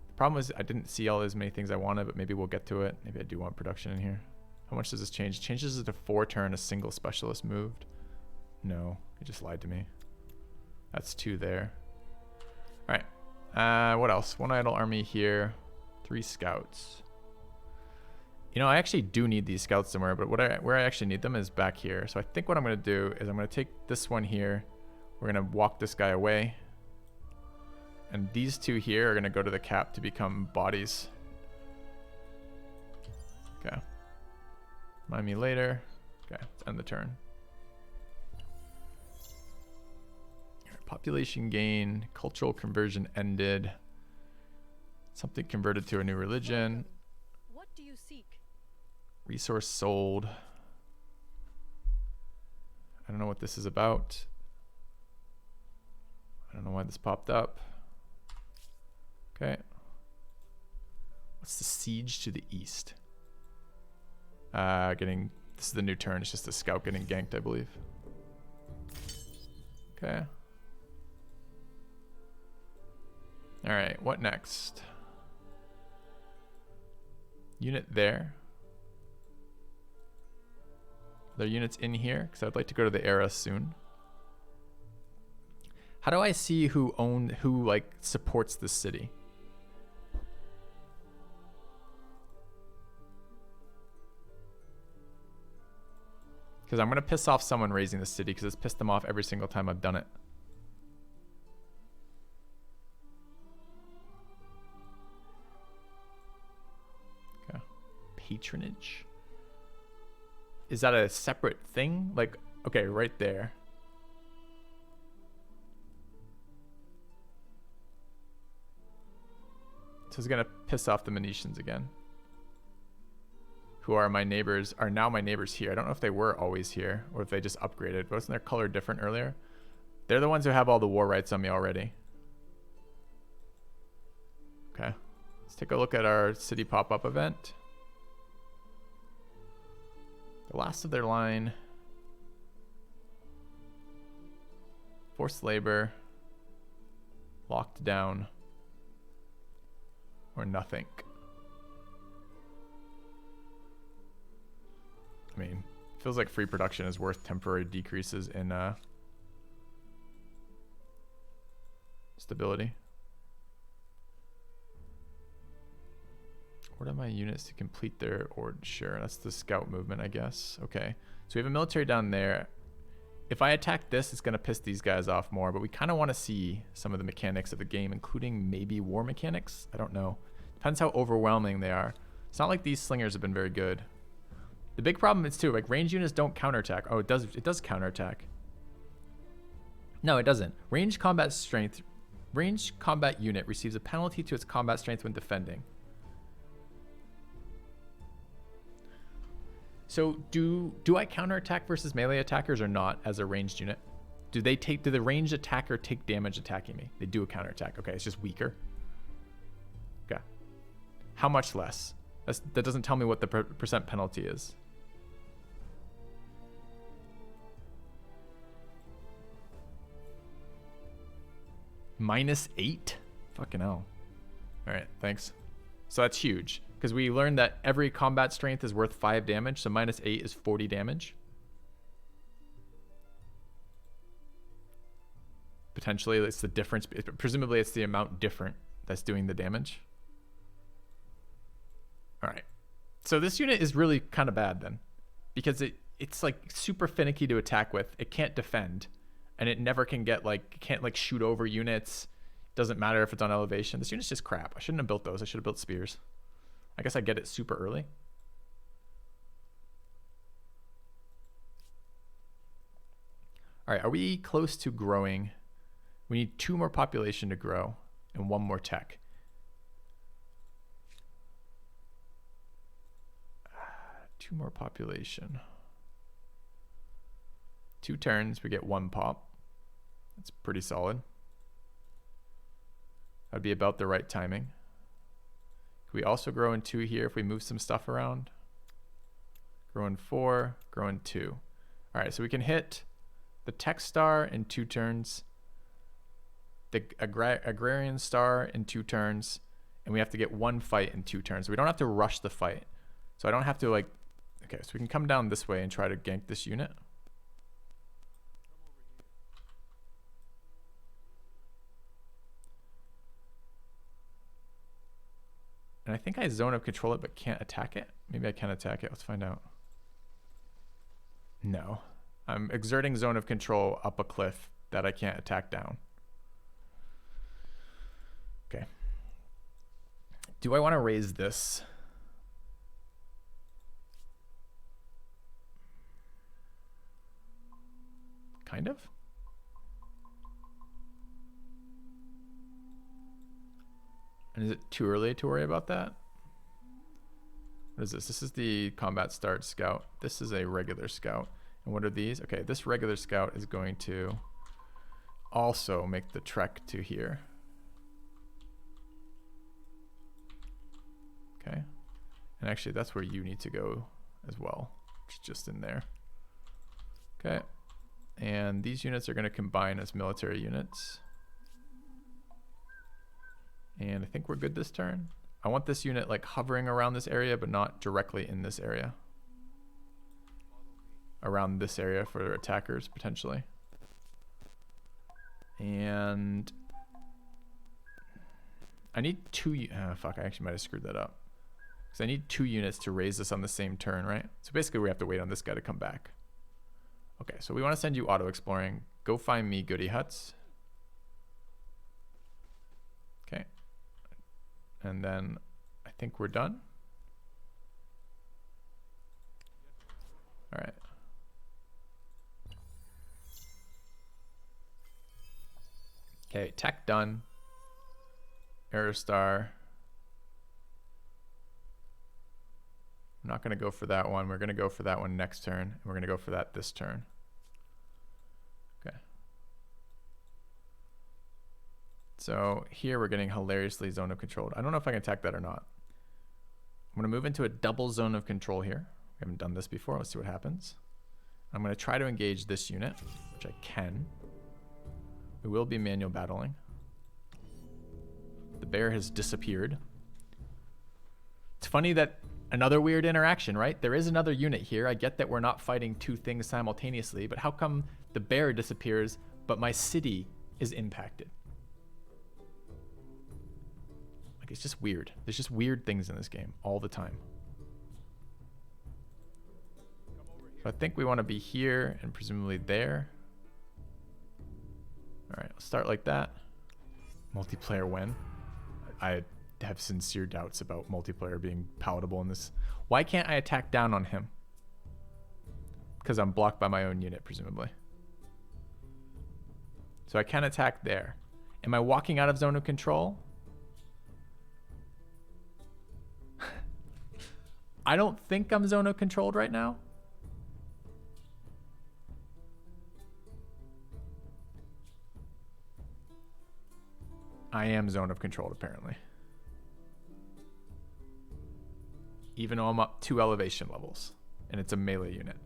The problem is I didn't see all as many things I wanted, but maybe we'll get to it. Maybe I do want production in here. How much does this change? It changes it to 4 turn, a single specialist moved. No, it just lied to me. That's 2 there. All right. What else? 1 idle army here. 3 scouts. You know, I actually do need these scouts somewhere, but where I actually need them is back here. So I think what I'm going to do is I'm going to take this one here. We're going to walk this guy away. And these 2 here are going to go to the cap to become bodies. Okay. Remind me later. Okay, let's end the turn. Population gain, cultural conversion ended. Something converted to a new religion. What do you seek? Resource sold. I don't know what this is about. I don't know why this popped up. Okay. What's the siege to the east? This is the new turn. It's just a scout getting ganked, I believe. Okay. All right, what next? Unit there. Are there units in here? Because I'd like to go to the era soon. How do I see who like supports this city? Because I'm gonna piss off someone raising the city because it's pissed them off every single time I've done it. Okay. Patronage. Is that a separate thing? Like, okay, right there. So it's gonna piss off the Venetians again. Who are my neighbors, are now my neighbors here. I don't know if they were always here or if they just upgraded. Wasn't their color different earlier? They're the ones who have all the war rights on me already. Okay. Let's take a look at our city pop-up event. The last of their line. Forced labor. Locked down. Or nothing. I mean, feels like free production is worth temporary decreases in stability. What are my units to complete their ord? Sure, that's the scout movement, I guess. Okay, so we have a military down there. If I attack this, it's going to piss these guys off more, but we kind of want to see some of the mechanics of the game, including maybe war mechanics. I don't know. Depends how overwhelming they are. It's not like these slingers have been very good. The big problem is too, like range units don't counterattack. Oh, it does counterattack. No, it doesn't. Range combat unit receives a penalty to its combat strength when defending. So do I counterattack versus melee attackers or not as a ranged unit? Do the ranged attacker take damage attacking me? They do a counterattack. Okay, it's just weaker. Okay. How much less? That doesn't tell me what the percent penalty is. -8? Fucking hell. All right, thanks. So that's huge. Because we learned that every combat strength is worth 5 damage, so -8 is 40 damage. Potentially, it's the difference. Presumably, it's the amount different that's doing the damage. All right. So this unit is really kind of bad then. Because it's like super finicky to attack with. It can't defend. And it never can get can't shoot over units. Doesn't matter if it's on elevation. This unit's just crap. I shouldn't have built those. I should have built spears. I guess I get it super early. All right, are we close to growing? We need 2 more population to grow and 1 more tech. Two more population. 2 turns, we get 1 pop. That's pretty solid. That'd be about the right timing. Could we also grow in 2 here if we move some stuff around? Grow in 4, grow in 2. All right, so we can hit the tech star in 2 turns, the agrarian star in 2 turns, and we have to get 1 fight in 2 turns. We don't have to rush the fight. So I don't have to okay, so we can come down this way and try to gank this unit. And I think I zone of control it, but can't attack it. Maybe I can attack it. Let's find out. No. I'm exerting zone of control up a cliff that I can't attack down. Okay. Do I want to raise this? Kind of. And is it too early to worry about that? What is this? This is the combat start scout. This is a regular scout. And what are these? Okay, this regular scout is going to also make the trek to here. Okay. And actually, that's where you need to go as well. It's just in there. Okay. And these units are going to combine as military units. And I think we're good this turn. I want this unit hovering around this area, but not directly in this area. Around this area for attackers, potentially. And I need 2... fuck, I actually might have screwed that up. Because I need 2 units to raise this on the same turn, right? So basically we have to wait on this guy to come back. Okay, so we want to send you auto-exploring. Go find me goody huts. Okay. And then I think we're done. All right. Okay, tech done. Aerostar. I'm not going to go for that one. We're going to go for that one next turn. And we're going to go for that this turn. Okay. So here we're getting hilariously zone of controlled. I don't know if I can attack that or not. I'm going to move into a double zone of control here. We haven't done this before. Let's see what happens. I'm going to try to engage this unit, which I can. We will be manual battling. The bear has disappeared. It's funny that another weird interaction, right? There is another unit here. I get that we're not fighting two things simultaneously, but how come the bear disappears, but my city is impacted? Like, it's just weird. There's just weird things in this game all the time. So I think we want to be here and presumably there. All right, let's start like that. Multiplayer when? I have sincere doubts about multiplayer being palatable in this. Why can't I attack down on him? Because I'm blocked by my own unit, presumably. So I can attack there. Am I walking out of zone of control? I don't think I'm zone of controlled right now. I am zone of controlled, apparently. Even though I'm up 2 elevation levels. And it's a melee unit.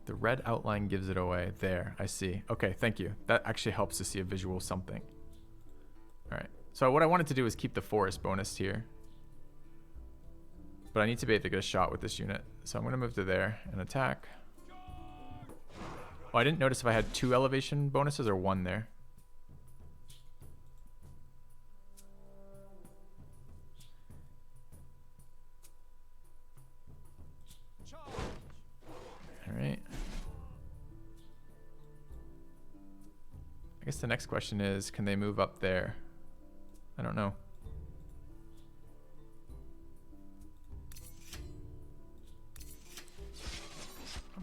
The red outline gives it away. There, I see. Okay, thank you. That actually helps to see a visual something. Alright, so what I wanted to do is keep the forest bonus here. But I need to be able to get a shot with this unit. So I'm going to move to there and attack. Oh, I didn't notice if I had 2 elevation bonuses or 1 there. Alright. I guess the next question is, can they move up there? I don't know.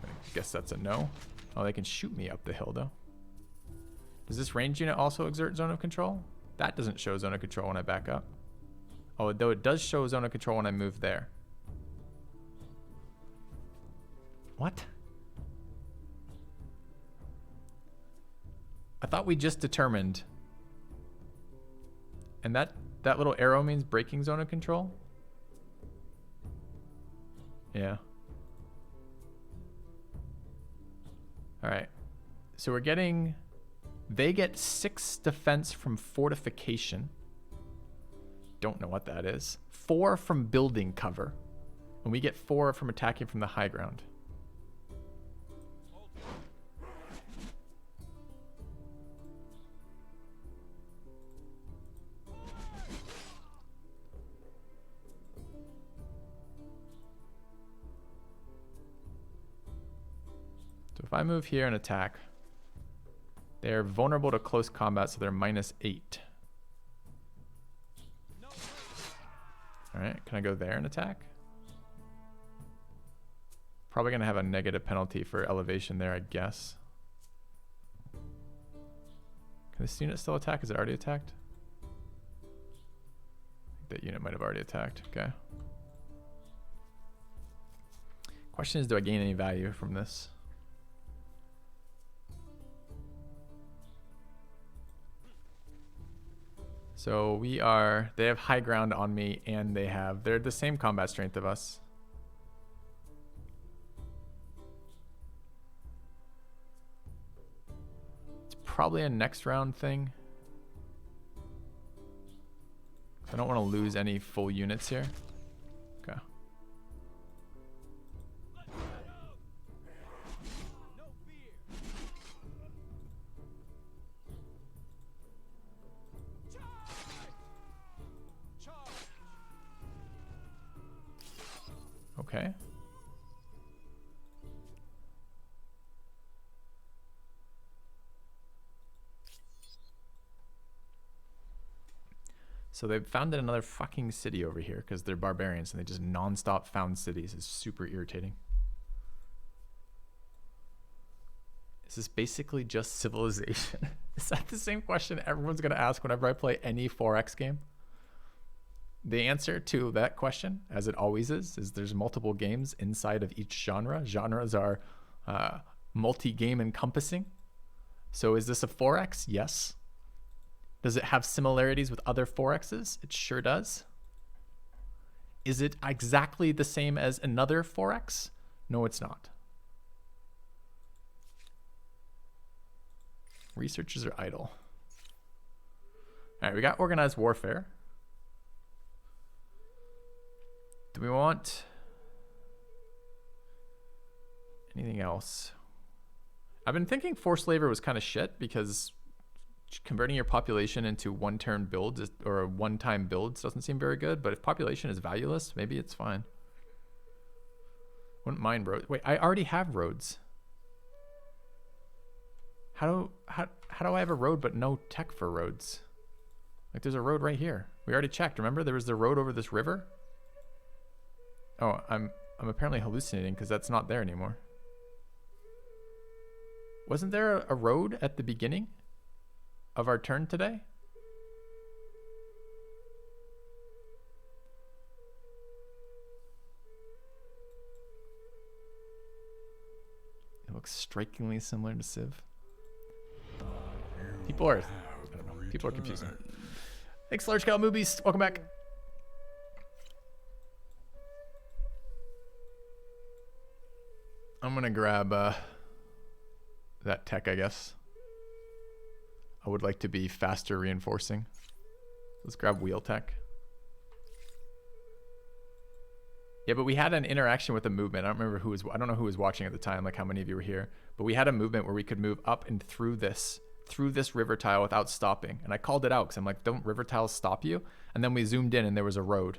I guess that's a no. Oh, they can shoot me up the hill, though. Does this range unit also exert zone of control? That doesn't show zone of control when I back up. Oh, though it does show zone of control when I move there. What? I thought we just determined. And that little arrow means breaking zone of control? Yeah. Alright. So we're getting... They get 6 defense from fortification. Don't know what that is. 4 from building cover. And we get 4 from attacking from the high ground. So if I move here and attack, they're vulnerable to close combat, so they're -8. Alright, can I go there and attack? Probably going to have a negative penalty for elevation there, I guess. Can this unit still attack? Is it already attacked? I think that unit might have already attacked. Okay. Question is, do I gain any value from this? So they have high ground on me, and they're the same combat strength of us. It's probably a next round thing. I don't want to lose any full units here. Okay. Okay. So they've founded another fucking city over here because they're barbarians and they just non-stop found cities. It's super irritating. Is this basically just civilization? Is that the same question everyone's going to ask whenever I play any 4X game? The answer to that question, as it always is there's multiple games inside of each genre. Genres are multi-game encompassing. So is this a 4X? Yes. Does it have similarities with other 4Xs? It sure does. Is it exactly the same as another 4X? No, it's not. Researchers are idle. All right, we got organized warfare. Do we want anything else? I've been thinking forced labor was kind of shit because converting your population into one-turn builds or one-time builds doesn't seem very good. But if population is valueless, maybe it's fine. Wouldn't mind roads. Wait, I already have roads. How do I have a road but no tech for roads? Like there's a road right here. We already checked. Remember there was the road over this river? Oh, I'm apparently hallucinating because that's not there anymore. Wasn't there a road at the beginning of our turn today? It looks strikingly similar to Civ. People are, I don't know, people are confusing. Thanks, Large Scale Movies. Welcome back. I'm gonna grab that tech, I guess. I would like to be faster reinforcing. Let's grab wheel tech. Yeah, but we had an interaction with the movement. I don't remember I don't know who was watching at the time, like how many of you were here. But we had a movement where we could move up and through this river tile without stopping. And I called it out because I'm like, don't river tiles stop you? And then we zoomed in and there was a road.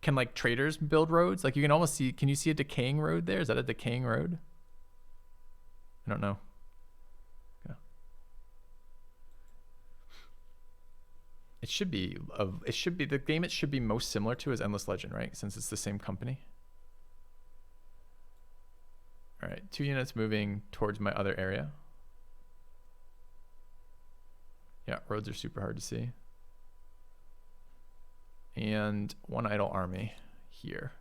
Can like traders build roads? Like you can almost see, can you see a decaying road there? Is that a decaying road? I don't know. Yeah. It should be the game it should be most similar to is Endless Legend, right? Since it's the same company. All right, 2 units moving towards my other area. Yeah, roads are super hard to see. And 1 idle army here.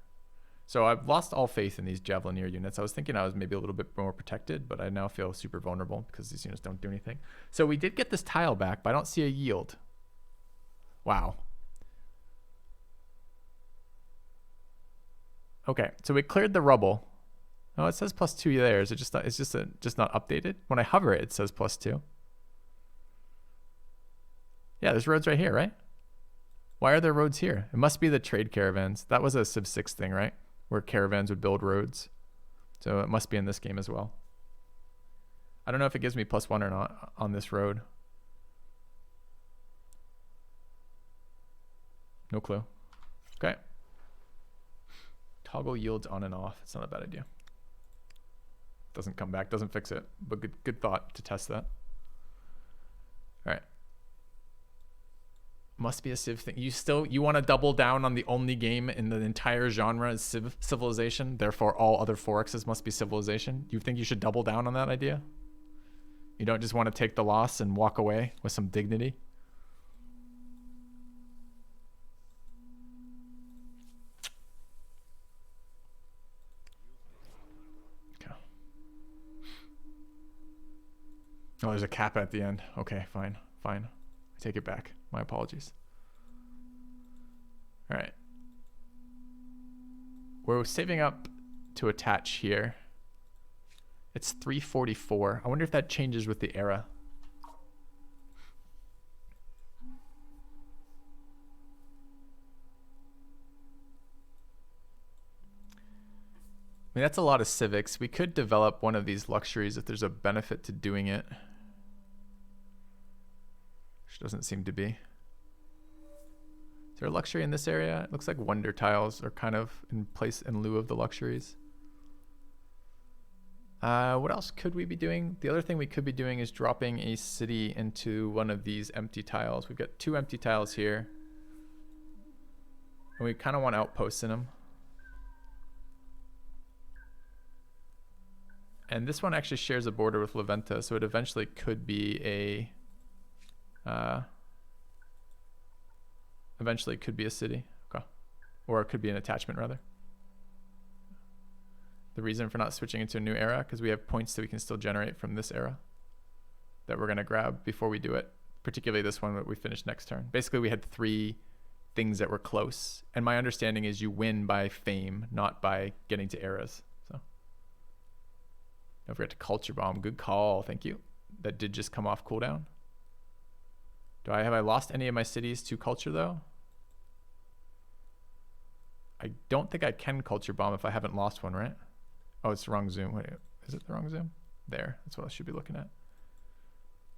So I've lost all faith in these Javelineer units. I was thinking I was maybe a little bit more protected, but I now feel super vulnerable because these units don't do anything. So we did get this tile back, but I don't see a yield. Wow. Okay, so we cleared the rubble. Oh, it says +2 there. Is it just just not updated? When I hover it, it says +2. Yeah, there's roads right here, right? Why are there roads here? It must be the trade caravans. That was a Civ 6 thing, right? Where caravans would build roads. So it must be in this game as well. I don't know if it gives me +1 or not on this road. No clue. Okay. Toggle yields on and off. It's not a bad idea. Doesn't come back, doesn't fix it. But good thought to test that. All right. Must be a Civ thing. You want to double down on the only game in the entire genre is Civilization, therefore all other 4Xs must be Civilization? You think you should double down on that idea? You don't just want to take the loss and walk away with some dignity? Okay. Oh, there's a cap at the end. Okay, fine. I take it back. My apologies. All right. We're saving up to attach here. It's 344. I wonder if that changes with the era. I mean, that's a lot of civics. We could develop one of these luxuries if there's a benefit to doing it. Which doesn't seem to be. Is there a luxury in this area? It looks like wonder tiles are kind of in place in lieu of the luxuries. What else could we be doing? The other thing we could be doing is dropping a city into one of these empty tiles. We've got 2 empty tiles here. And we kind of want outposts in them. And this one actually shares a border with Leventa, so it eventually could be a city. Okay. Or it could be an attachment rather. The reason for not switching into a new era, because we have points that we can still generate from this era that we're going to grab before we do it, particularly this one that we finish next turn. Basically, we had 3 things that were close, and my understanding is you win by fame, not by getting to eras. So don't forget to culture bomb. Good call, thank you. That did just come off cooldown. Have I lost any of my cities to culture though? I don't think I can culture bomb if I haven't lost one, right? Oh, it's the wrong zoom. Wait, is it the wrong zoom? There, that's what I should be looking at.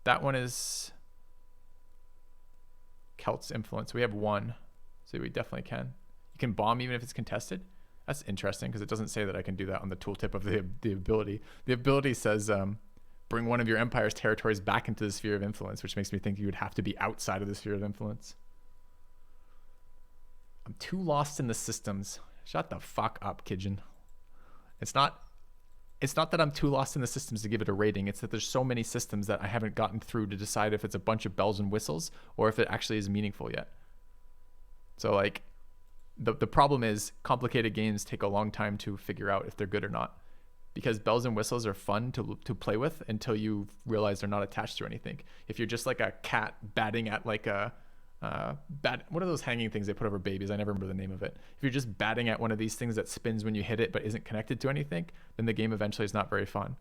That one is Celt's influence. We have 1, so we definitely can. You can bomb even if it's contested. That's interesting because it doesn't say that I can do that on the tooltip of the ability. The ability says bring one of your empire's territories back into the sphere of influence, which makes me think you would have to be outside of the sphere of influence. I'm too lost in the systems. Shut the fuck up, Kijin. It's not that I'm too lost in the systems to give it a rating. It's that there's so many systems that I haven't gotten through to decide if it's a bunch of bells and whistles or if it actually is meaningful yet. So like the problem is complicated games take a long time to figure out if they're good or not, because bells and whistles are fun to play with until you realize they're not attached to anything. If you're just like a cat batting at like a what are those hanging things they put over babies? I never remember the name of it. If you're just batting at one of these things that spins when you hit it but isn't connected to anything, then the game eventually is not very fun.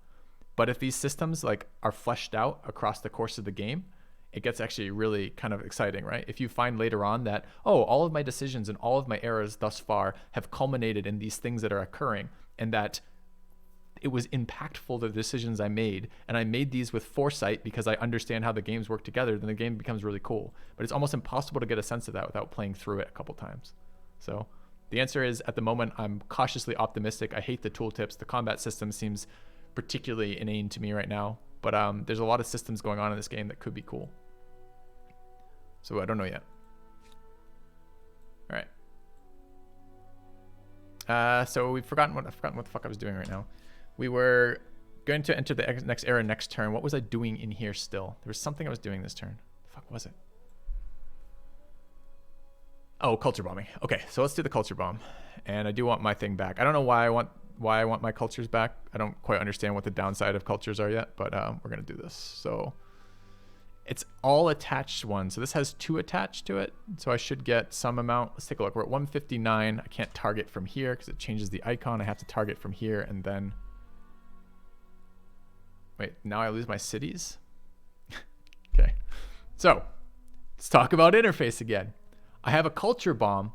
But if these systems like are fleshed out across the course of the game, it gets actually really kind of exciting, right? If you find later on that, oh, all of my decisions and all of my errors thus far have culminated in these things that are occurring, and that it was impactful, the decisions I made, and I made these with foresight because I understand how the games work together, then the game becomes really cool. But it's almost impossible to get a sense of that without playing through it a couple times. So the answer is, at the moment, I'm cautiously optimistic. I hate the tooltips. The combat system seems particularly inane to me right now, but there's a lot of systems going on in this game that could be cool. So I don't know yet. All right. So I've forgotten what the fuck I was doing right now. We were going to enter the next era next turn. What was I doing in here still? There was something I was doing this turn. The fuck was it? Oh, culture bombing. Okay, so let's do the culture bomb. And I do want my thing back. I don't know why I want my cultures back. I don't quite understand what the downside of cultures are yet, but we're gonna do this. So it's all attached one. So this has 2 attached to it. So I should get some amount. Let's take a look. We're at 159. I can't target from here because it changes the icon. I have to target from here and then. Wait, now I lose my cities? Okay. So let's talk about interface again. I have a culture bomb,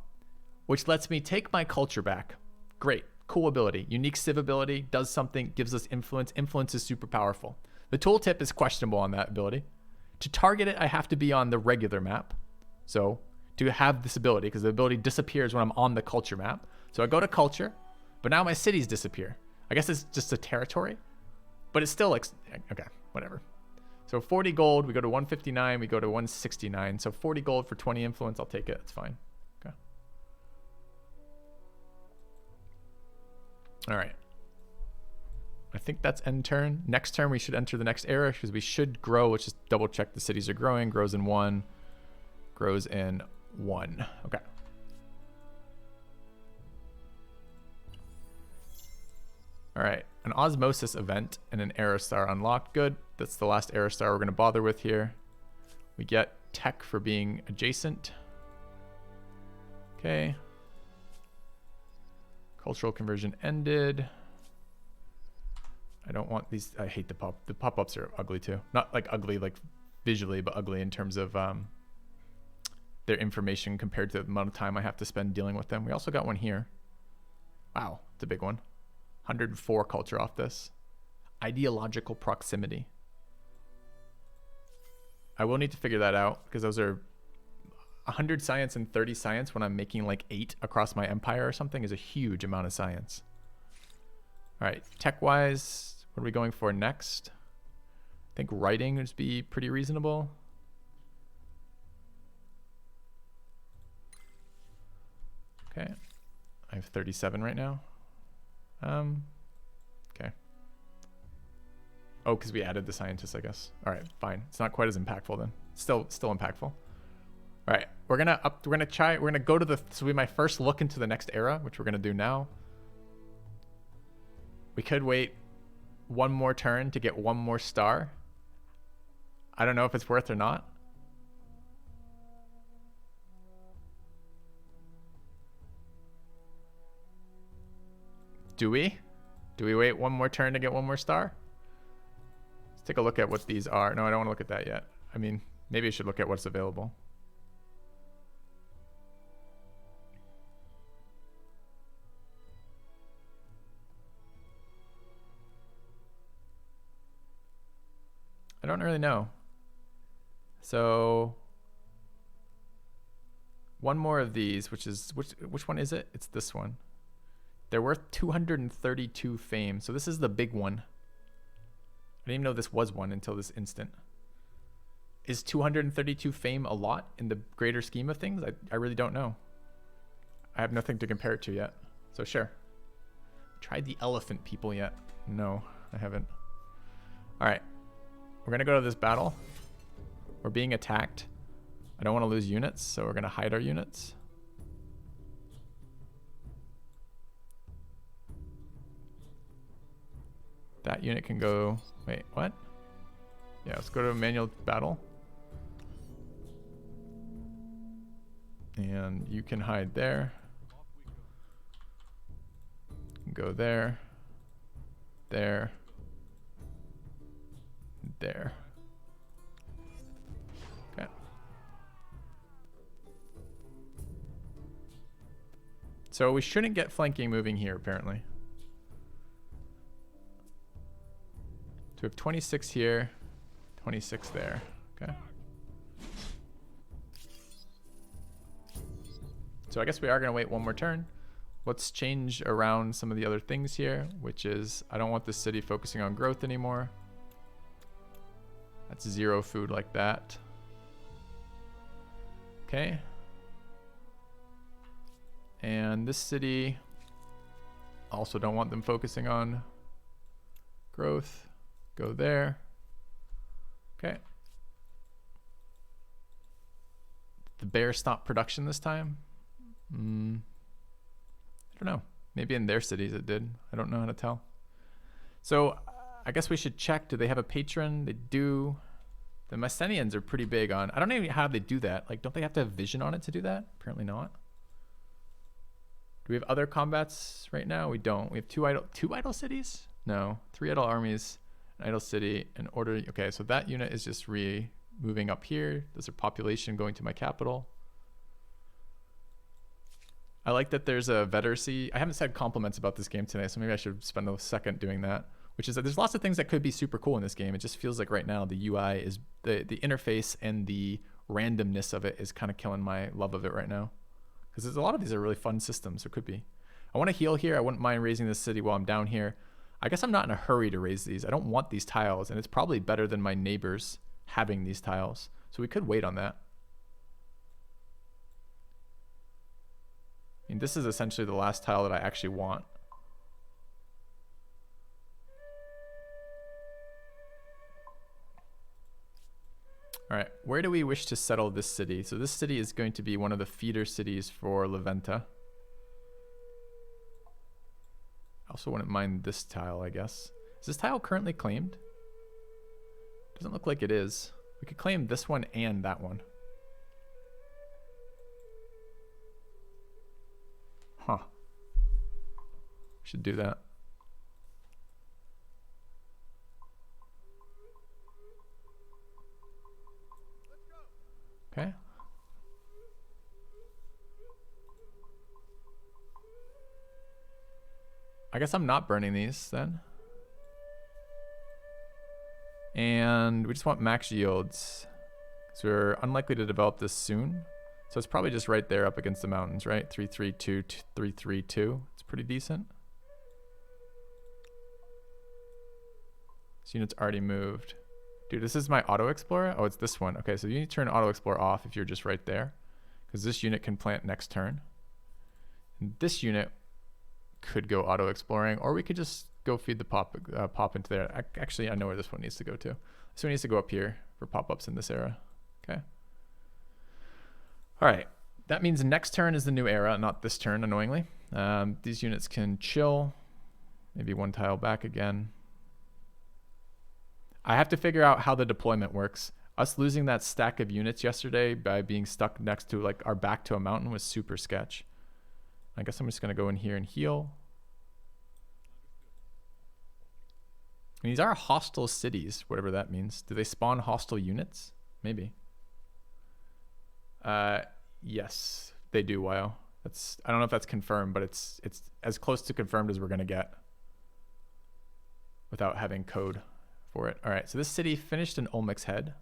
which lets me take my culture back. Great, cool ability. Unique civ ability, does something, gives us influence. Influence is super powerful. The tooltip is questionable on that ability. To target it, I have to be on the regular map. So to have this ability, because the ability disappears when I'm on the culture map. So I go to culture, but now my cities disappear. I guess it's just a territory. But it's still like, okay, whatever. So 40 gold, we go to 159, we go to 169. So 40 gold for 20 influence, I'll take it, it's fine. Okay. All right. I think that's end turn. Next turn, we should enter the next era because we should grow. Let's just double check the cities are growing. Grows in 1, grows in 1. Okay. All right, an osmosis event and an era star unlocked. Good. That's the last era star we're going to bother with here. We get tech for being adjacent. Okay. Cultural conversion ended. I don't want these. I hate the pop. The pop-ups are ugly too. Not like ugly like visually, but ugly in terms of their information compared to the amount of time I have to spend dealing with them. We also got one here. Wow, it's a big one. 104 culture off this. Ideological proximity. I will need to figure that out because those are 100 science and 30 science when I'm making like 8 across my empire or something is a huge amount of science. All right, tech-wise, what are we going for next? I think writing would be pretty reasonable. Okay, I have 37 right now. Okay. Oh, because we added the scientists, I guess. All right, fine. It's not quite as impactful then. Still impactful. All right, we're gonna go to the, this will be my first look into the next era, which we're gonna do now. We could wait one more turn to get one more star. I don't know if it's worth or not. Do we? Do we wait one more turn to get one more star? Let's take a look at what these are. No, I don't want to look at that yet. I mean, maybe I should look at what's available. I don't really know. So one more of these, which one is it? It's this one. They're worth 232 fame. So this is the big one. I didn't even know this was one until this instant. Is 232 fame a lot in the greater scheme of things? I really don't know. I have nothing to compare it to yet. So sure. Tried the elephant people yet? No, I haven't. All right. We're going to go to this battle. We're being attacked. I don't want to lose units, so we're going to hide our units. That unit can go... Wait, what? Yeah, let's go to a manual battle. And you can hide there. Go there. There. There. Okay. So we shouldn't get flanking moving here, apparently. So we have 26 here, 26 there. Okay. So I guess we are going to wait one more turn. Let's change around some of the other things here, which is I don't want this city focusing on growth anymore. That's 0 food like that. Okay. And this city, also don't want them focusing on growth. Go there. Okay. The bear stopped production this time. I don't know. Maybe in their cities it did. I don't know how to tell. So I guess we should check. Do they have a patron? They do. The Mycenaeans are pretty big on. I don't know how they do that. Like, don't they have to have vision on it to do that? Apparently not. Do we have other combats right now? We don't. We have two idle cities? No. 3 idle armies, an idle city, an order. Okay, so that unit is just moving up here. There's a population going to my capital. I like that there's a Vettercy. I haven't said compliments about this game today, so maybe I should spend a second doing that. Which is that there's lots of things that could be super cool in this game. It just feels like right now the UI is the interface and the randomness of it is kind of killing my love of it right now. Because there's a lot of these are really fun systems. So it could be. I want to heal here. I wouldn't mind raising this city while I'm down here. I guess I'm not in a hurry to raise these. I don't want these tiles, and it's probably better than my neighbors having these tiles. So we could wait on that. I mean, this is essentially the last tile that I actually want. All right, where do we wish to settle this city? So this city is going to be one of the feeder cities for Leventa. I also wouldn't mind this tile, I guess. Is this tile currently claimed? Doesn't look like it is. We could claim this one and that one. Huh. Should do that. Okay. I guess I'm not burning these then. And we just want max yields. So we're unlikely to develop this soon. So it's probably just right there up against the mountains, right? 332, 332. It's pretty decent. This unit's already moved. Dude, this is my auto explorer. Oh, it's this one. Okay, so you need to turn auto explorer off if you're just right there, because this unit can plant next turn. And this unit could go auto exploring, or we could just go feed the pop into there. Actually, I know where this one needs to go to. This one needs to go up here for pop-ups in this era. Okay. All right. That means next turn is the new era, not this turn, annoyingly. These units can chill. Maybe one tile back again. I have to figure out how the deployment works. Us losing that stack of units yesterday by being stuck next to like our back to a mountain was super sketch. I guess I'm just going to go in here and heal. And these are hostile cities, whatever that means. Do they spawn hostile units? Maybe. Yes, they do, wow. I don't know if that's confirmed, but it's as close to confirmed as we're going to get without having code for it. All right, so this city finished in Olmec's Head.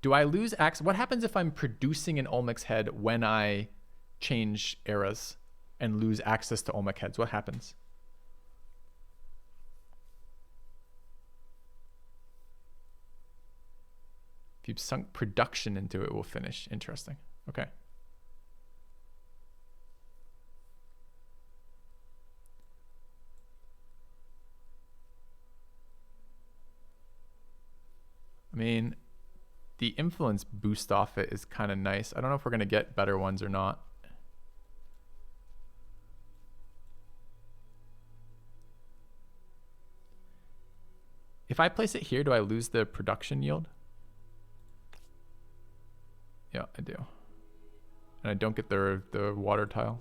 Do I lose access? What happens if I'm producing in Olmec's Head when I change eras and lose access to Olmec Heads? What happens? If you've sunk production into it, it will finish. Interesting. Okay. I mean, the influence boost off it is kind of nice. I don't know if we're going to get better ones or not. If I place it here, do I lose the production yield? Yeah, I do. And I don't get the water tile.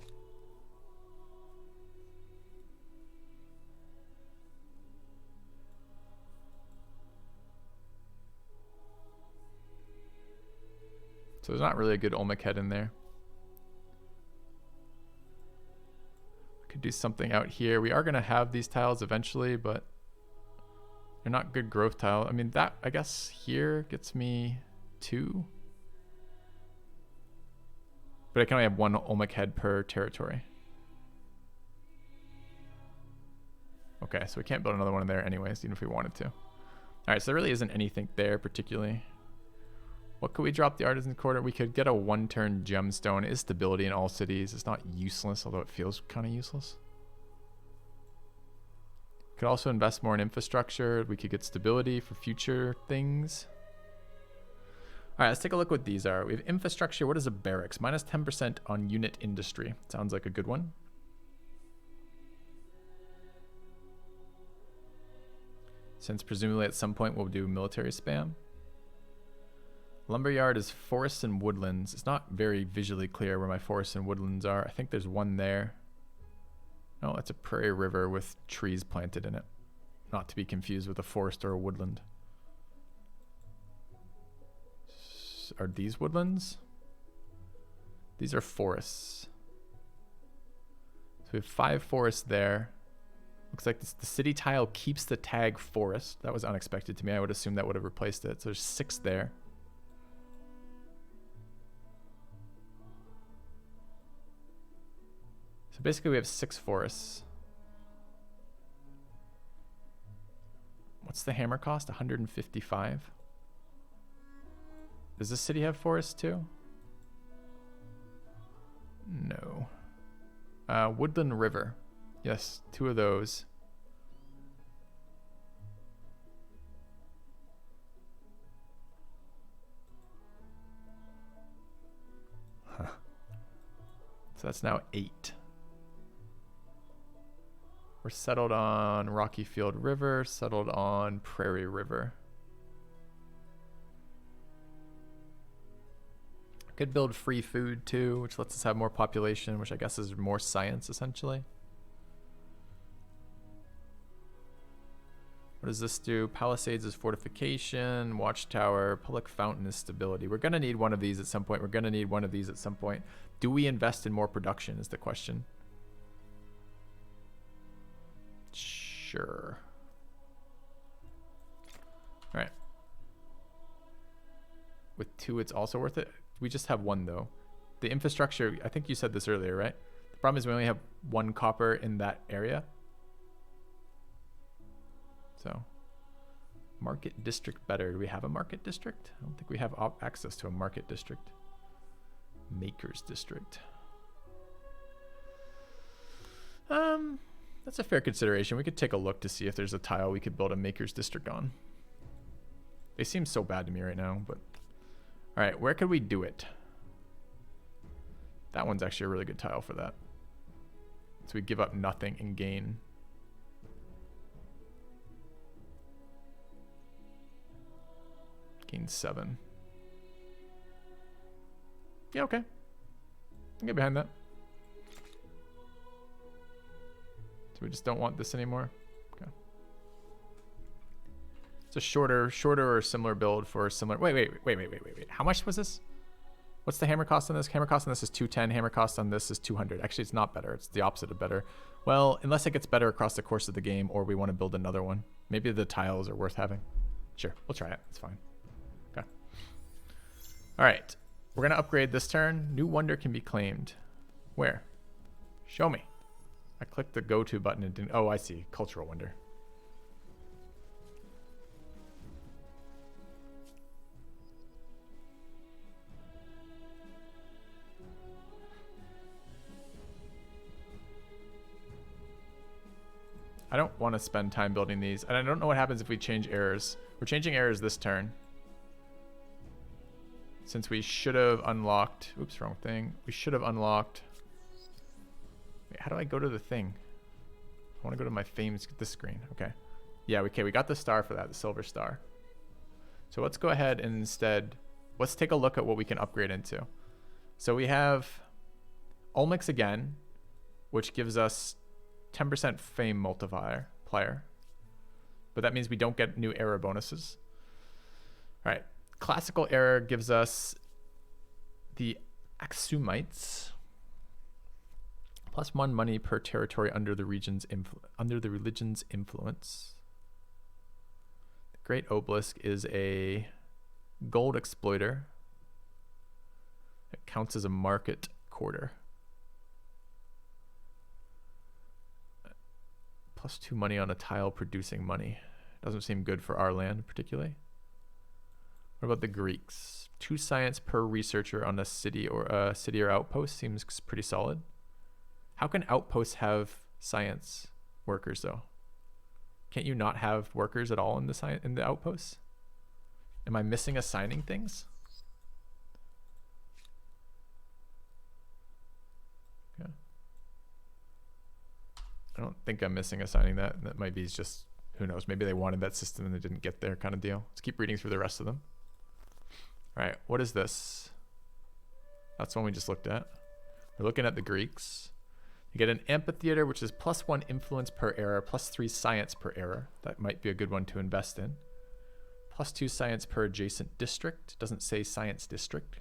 So there's not really a good Olmec Head in there. Could do something out here. We are going to have these tiles eventually, but they're not good growth tile. I mean, that, I guess, here gets me 2. But I can only have 1 Olmec Head per territory. Okay, so we can't build another one in there anyways, even if we wanted to. All right, so there really isn't anything there particularly. What could we drop the Artisan Quarter? We could get a 1-turn gemstone. It is stability in all cities. It's not useless, although it feels kind of useless. Could also invest more in infrastructure. We could get stability for future things. All right, let's take a look what these are. We have infrastructure. What is a barracks? Minus 10% on unit industry. Sounds like a good one. Since presumably at some point we'll do military spam. Lumberyard is forests and woodlands. It's not very visually clear where my forests and woodlands are. I think there's one there. No, it's a prairie river with trees planted in it. Not to be confused with a forest or a woodland. Are these woodlands? These are forests. So we have 5 forests there. Looks like the city tile keeps the tag forest. That was unexpected to me. I would assume that would have replaced it. So there's 6 there. So basically we have 6 forests. What's the hammer cost? 155. Does this city have forests too? No. Woodland River. Yes, 2 of those. Huh. So that's now 8. We're settled on Rocky Field River, settled on Prairie River. Could build free food too, which lets us have more population, which I guess is more science essentially. What does this do? Palisades is fortification, watchtower, public fountain is stability. We're going to need one of these at some point. We're going to need one of these at some point. Do we invest in more production is the question. Sure. All right. With 2, it's also worth it. We just have 1 though. The infrastructure, I think you said this earlier, right? The problem is we only have 1 copper in that area. So, market district better. Do we have a market district? I don't think we have access to a market district. Makers district. That's a fair consideration. We could take a look to see if there's a tile we could build a maker's district on. They seem so bad to me right now, but... Alright, where could we do it? That one's actually a really good tile for that. So we give up nothing and gain. Gain 7. Yeah, okay. I'll get behind that. So we just don't want this anymore. Okay. It's a shorter or similar build for a similar. Wait. How much was this? What's the hammer cost on this? Hammer cost on this is 210. Hammer cost on this is 200. Actually, it's not better. It's the opposite of better. Well, unless it gets better across the course of the game, or we want to build another one. Maybe the tiles are worth having. Sure, we'll try it. It's fine. Okay. All right. We're going to upgrade this turn. New wonder can be claimed. Where? Show me. I clicked the go to button and didn't. Oh, I see. Cultural wonder. I don't want to spend time building these. And I don't know what happens if we change errors. We're changing errors this turn. Since we should have unlocked... Oops, wrong thing. We should have unlocked... Wait, how do I go to the thing? I want to go to my fames, this screen. Okay. Yeah, okay, we got the star for that, the silver star. So let's go ahead and instead... Let's take a look at what we can upgrade into. So we have Olmix again, which gives us 10% fame multiplier. But that means we don't get new error bonuses. All right. Classical error gives us the Axumites. +1 money per territory under the religion's influence. The Great Obelisk is a gold exploiter. It counts as a market quarter. +2 money on a tile producing money. Doesn't seem good for our land particularly. What about the Greeks? 2 science per researcher on a city or outpost seems pretty solid. How can outposts have science workers though? Can't you not have workers at all in the outposts? Am I missing assigning things? Yeah. I don't think I'm missing assigning that. That might be just, who knows, maybe they wanted that system and they didn't get there kind of deal. Let's keep reading through the rest of them. All right, what is this? That's one we just looked at. We're looking at the Greeks. You get an amphitheater, which is +1 influence per era, +3 science per era. That might be a good one to invest in. +2 science per adjacent district. Doesn't say science district.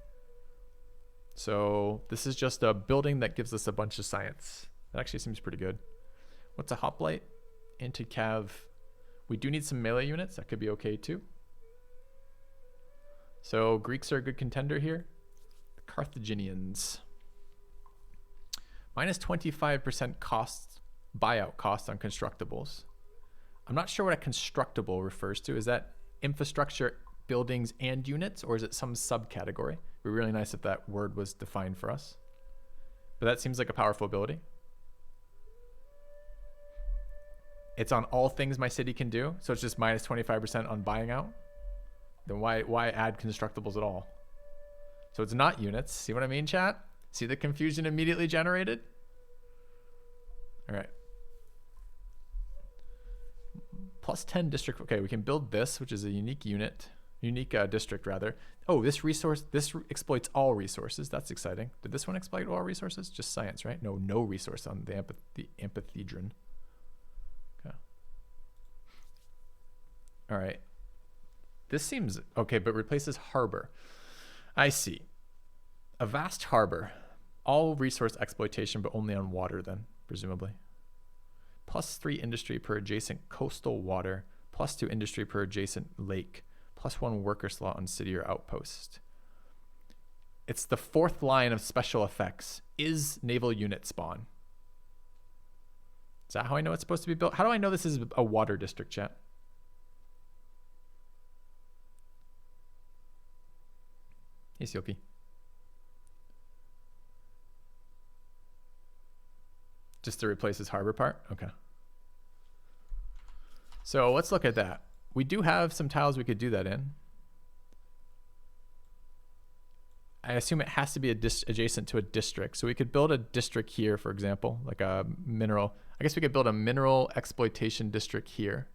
So this is just a building that gives us a bunch of science. That actually seems pretty good. What's a hoplite? Anti-cav. We do need some melee units. That could be okay too. So Greeks are a good contender here. The Carthaginians. -25% cost, buyout cost on constructibles. I'm not sure what a constructible refers to. Is that infrastructure, buildings, and units, or is it some subcategory? It'd be really nice if that word was defined for us. But that seems like a powerful ability. It's on all things my city can do, so it's just -25% on buying out. Then why add constructibles at all? So it's not units. See what I mean, chat? See the confusion immediately generated? All right. +10 district. Okay, we can build this, which is a unique unit, district rather. Oh, this exploits all resources. That's exciting. Did this one exploit all resources? Just science, right? No resource on the amphitheatron. Okay. All right. This seems okay, but replaces harbor. I see. A vast harbor. All resource exploitation, but only on water then, presumably. +3 industry per adjacent coastal water. +2 industry per adjacent lake. +1 worker slot on city or outpost. It's the 4th line of special effects. Is naval unit spawn? Is that how I know it's supposed to be built? How do I know this is a water district, chat? Hey, Silky. Just to replace his harbor part? Okay. So let's look at that. We do have some tiles we could do that in. I assume it has to be adjacent to a district. So we could build a district here, for example, like a mineral. I guess we could build a mineral exploitation district here.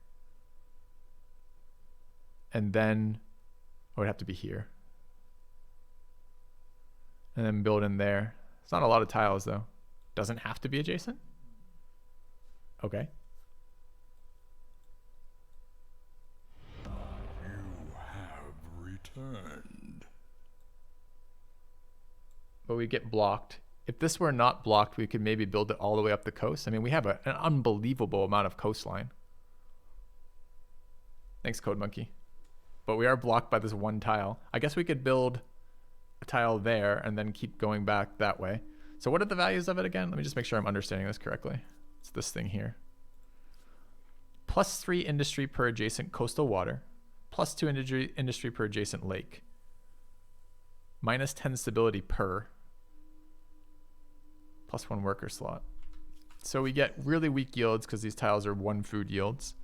And then it would have to be here. And then build in there. It's not a lot of tiles though. Doesn't have to be adjacent. Okay. You have returned. But we get blocked. If this were not blocked, we could maybe build it all the way up the coast. I mean, we have an unbelievable amount of coastline. Thanks, Code Monkey. But we are blocked by this one tile. I guess we could build a tile there and then keep going back that way. So what are the values of it again? Let me just make sure I'm understanding this correctly. It's this thing here. +3 industry per adjacent coastal water. +2 industry per adjacent lake. -10 stability per. +1 worker slot. So we get really weak yields because these tiles are 1 food yields.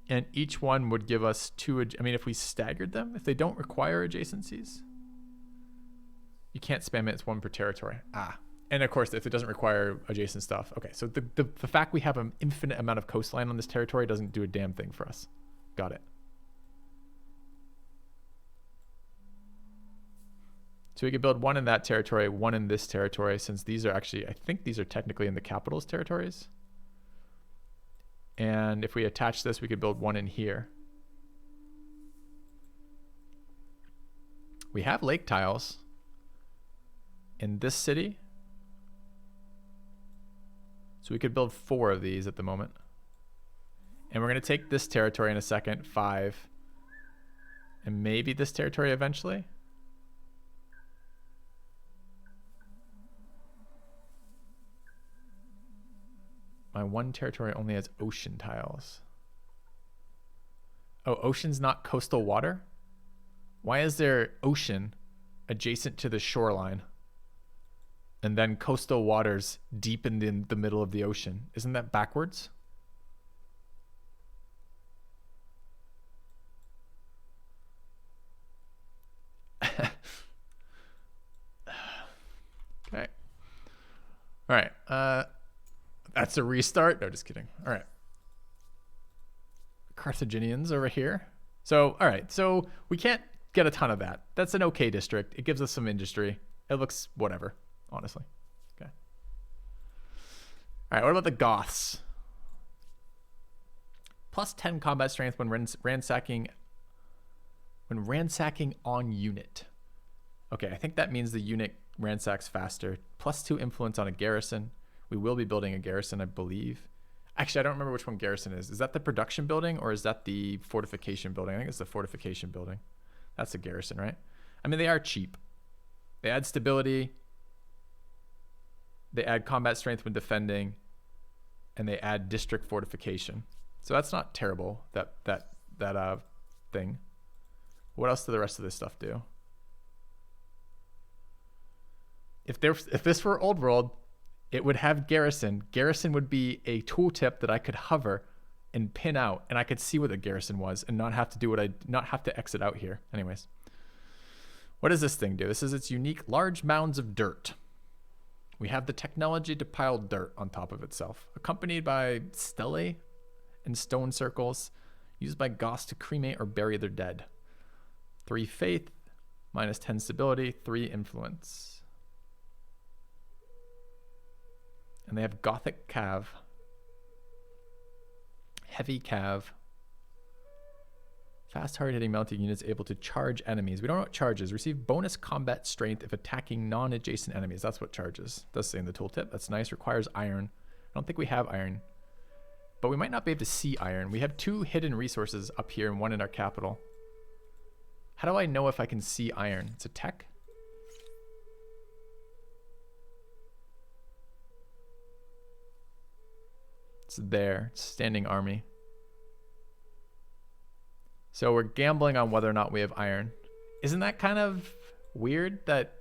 And each one would give us 2. I mean, if we staggered them, if they don't require adjacencies, you can't spam it. It's 1 per territory. And of course, if it doesn't require adjacent stuff. Okay, so the fact we have an infinite amount of coastline on this territory doesn't do a damn thing for us. Got it. So we could build 1 in that territory, 1 in this territory, since these are actually, I think these are technically in the capital's territories. And if we attach this, we could build 1 in here. We have lake tiles in this city. So we could build 4 of these at the moment. And we're going to take this territory in a second, 5. And maybe this territory eventually. My 1 territory only has ocean tiles. Oh, ocean's not coastal water? Why is there ocean adjacent to the shoreline? And then coastal waters deep in the middle of the ocean. Isn't that backwards? Okay. All right. That's a restart. No, just kidding. All right. Carthaginians over here. So, all right. So we can't get a ton of that. That's an okay district. It gives us some industry. It looks whatever, honestly. Okay. All right. What about the Goths? +10 combat strength when ransacking on unit. Okay, I think that means the unit ransacks faster. +2 influence on a garrison. We will be building a garrison, I believe. Actually, I don't remember which one garrison is. Is that the production building or is that the fortification building? I think it's the fortification building. That's a garrison, right? I mean, they are cheap. They add stability. They add combat strength when defending. And they add district fortification. So that's not terrible, that thing. What else do the rest of this stuff do? If this were old world, it would have garrison. Garrison would be a tooltip that I could hover and pin out, and I could see what the garrison was and not have to exit out here. Anyways, what does this thing do? This is its unique large mounds of dirt. We have the technology to pile dirt on top of itself, accompanied by stelae and stone circles used by Goths to cremate or bury their dead. 3 faith, -10 stability, 3 influence. And they have Gothic Cav, Heavy Cav, fast, hard-hitting mounted units able to charge enemies. We don't know what charges. Receive bonus combat strength if attacking non-adjacent enemies. That's what charges. Does say in the tooltip. That's nice. Requires iron. I don't think we have iron, but we might not be able to see iron. We have 2 hidden resources up here and 1 in our capital. How do I know if I can see iron? It's a tech. It's there, standing army. So we're gambling on whether or not we have iron. Isn't that kind of weird that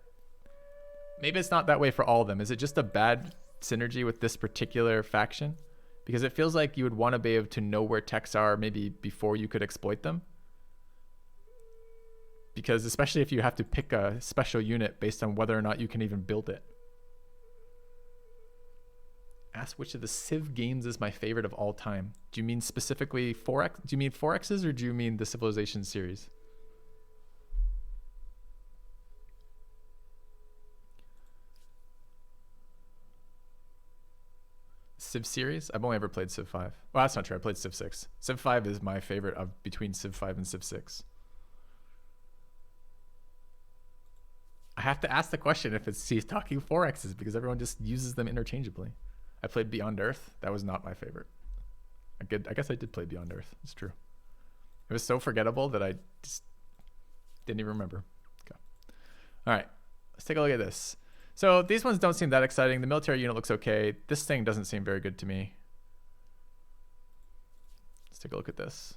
maybe it's not that way for all of them? Is it just a bad synergy with this particular faction? because it feels like you would want to be able to know where techs are maybe before you could exploit them. Because especially if you have to pick a special unit based on whether or not you can even build it. Ask which of the Civ games is my favorite of all time. Do you mean specifically 4X? Do you mean 4X's or do you mean the Civilization series? Civ series? I've only ever played Civ 5. Well, that's not true. I played Civ 6. Civ 5 is my favorite of between Civ 5 and Civ 6. I have to ask the question if he's talking 4X's because everyone just uses them interchangeably. I played Beyond Earth. That was not my favorite. I guess I did play Beyond Earth. It's true. It was so forgettable that I just didn't even remember. Okay. All right. Let's take a look at this. So these ones don't seem that exciting. The military unit looks okay. This thing doesn't seem very good to me. Let's take a look at this.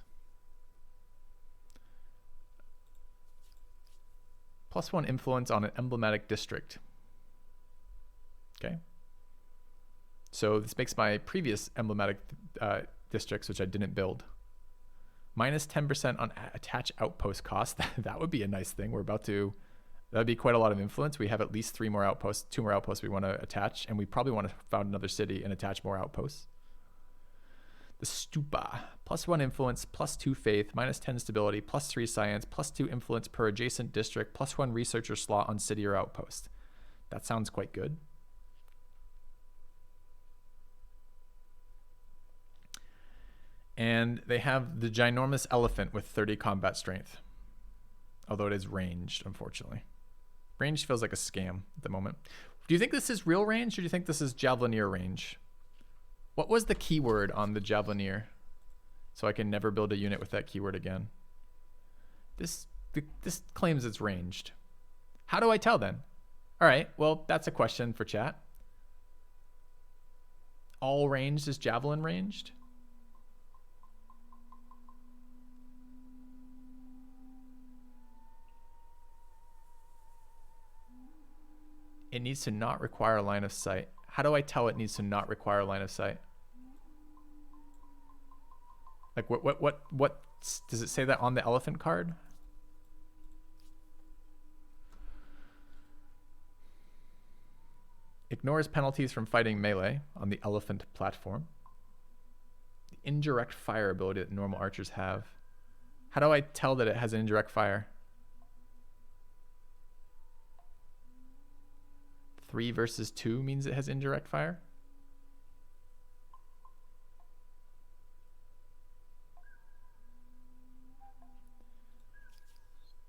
+1 influence on an emblematic district. Okay. So this makes my previous emblematic districts, which I didn't build, -10% on attach outpost cost. That would be a nice thing. That'd be quite a lot of influence. We have at least 2 more outposts we want to attach, and we probably want to found another city and attach more outposts. The Stupa, +1 influence, +2 faith, -10 stability, +3 science, +2 influence per adjacent district, +1 researcher slot on city or outpost. That sounds quite good. And they have the ginormous elephant with 30 combat strength. Although it is ranged, unfortunately. Ranged feels like a scam at the moment. Do you think this is real range or do you think this is Javelineer range? What was the keyword on the Javelineer? So I can never build a unit with that keyword again. This claims it's ranged. How do I tell then? All right, well, that's a question for chat. All ranged is Javelin ranged? It needs to not require a line of sight. How do I tell it needs to not require a line of sight? Like what does it say that on the elephant card? Ignores penalties from fighting melee on the elephant platform. The indirect fire ability that normal archers have. How do I tell that it has an indirect fire? 3 versus 2 means it has indirect fire.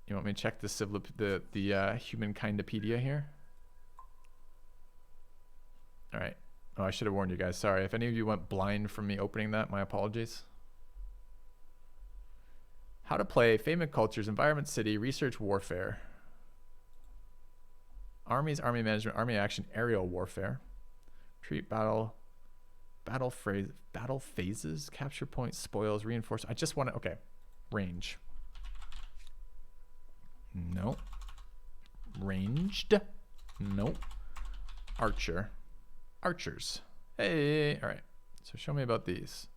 You want me to check the Humankindpedia here? All right. Oh, I should have warned you guys. Sorry. If any of you went blind from me opening that, my apologies. How to play Famous Cultures, Environment City, Research Warfare. Armies, Army Management, Army Action, Aerial Warfare. Treat battle phases, capture points, spoils, reinforce. I just want to, okay. Range. No. Ranged. No. Archer. Archers. Hey, all right. So show me about these.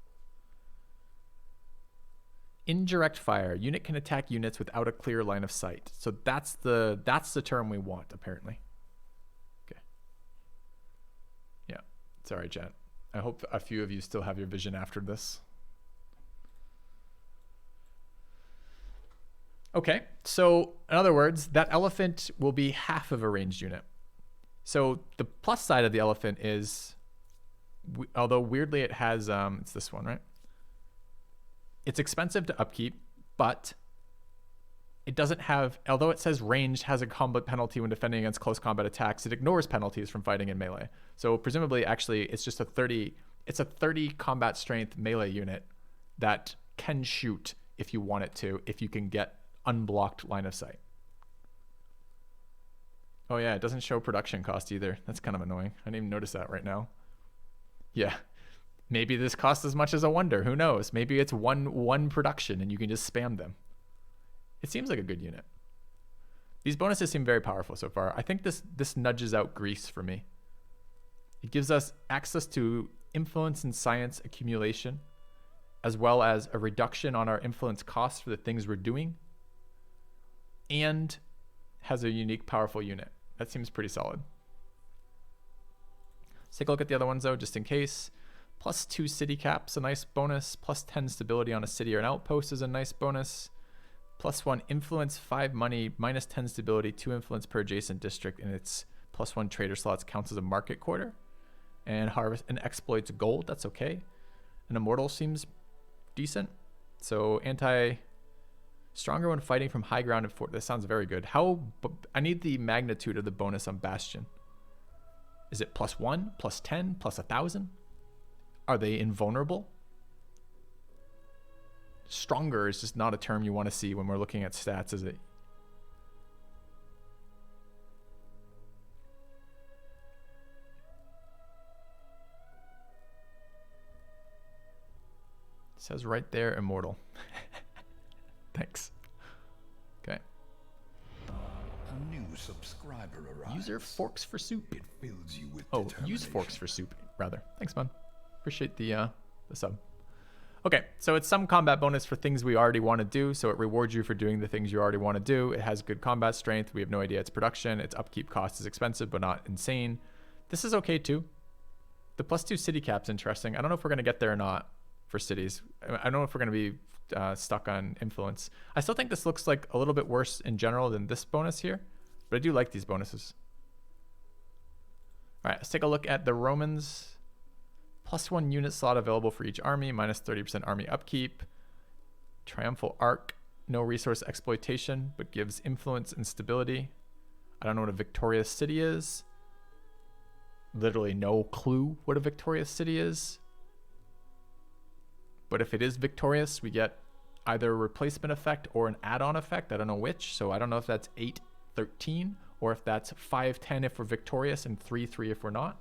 Indirect fire. Unit can attack units without a clear line of sight. So that's the term we want, apparently. Okay. Yeah. Sorry, chat. I hope a few of you still have your vision after this. Okay. So in other words, that elephant will be half of a ranged unit. So the plus side of the elephant is, although weirdly it has, it's this one, right? It's expensive to upkeep, but it doesn't have, although it says ranged has a combat penalty when defending against close combat attacks, it ignores penalties from fighting in melee. So presumably, actually, it's just a 30 combat strength melee unit that can shoot if you want it to, if you can get unblocked line of sight. Oh yeah, it doesn't show production cost either. That's kind of annoying. I didn't even notice that right now. Yeah. Maybe this costs as much as a wonder. Who knows? Maybe it's one production and you can just spam them. It seems like a good unit. These bonuses seem very powerful so far. I think this nudges out Greece for me. It gives us access to influence and science accumulation, as well as a reduction on our influence costs for the things we're doing, and has a unique, powerful unit. That seems pretty solid. Let's take a look at the other ones though, just in case. +2 city caps, a nice bonus. +10 stability on a city or an outpost is a nice bonus. +1 influence, 5 money, -10 stability, 2 influence per adjacent district, and its +1 trader slots counts as a market quarter. And harvest and exploits gold, that's okay. An immortal seems decent. So stronger when fighting from high ground and fort. This sounds very good. I need the magnitude of the bonus on Bastion. Is it +1, +10, +1,000? Are they invulnerable? Stronger is just not a term you want to see when we're looking at stats, is it? It says right there, immortal. Thanks. Okay. A new subscriber arrives. User Forks for Soup. It fills you with Oh, use Forks for Soup, rather. Thanks, man. Appreciate the sub. Okay, so it's some combat bonus for things we already want to do, so it rewards you for doing the things you already want to do. It has good combat strength. We have no idea its production. Its upkeep cost is expensive, but not insane. This is okay, too. The +2 city cap's interesting. I don't know if we're going to get there or not for cities. I don't know if we're going to be stuck on influence. I still think this looks like a little bit worse in general than this bonus here, but I do like these bonuses. All right, let's take a look at the Romans. +1 unit slot available for each army, -30% army upkeep. Triumphal Arc, no resource exploitation, but gives influence and stability. I don't know what a victorious city is. Literally no clue what a victorious city is. But if it is victorious, we get either a replacement effect or an add-on effect. I don't know which, so I don't know if that's 8-13 or if that's 5-10 if we're victorious and 3-3 if we're not.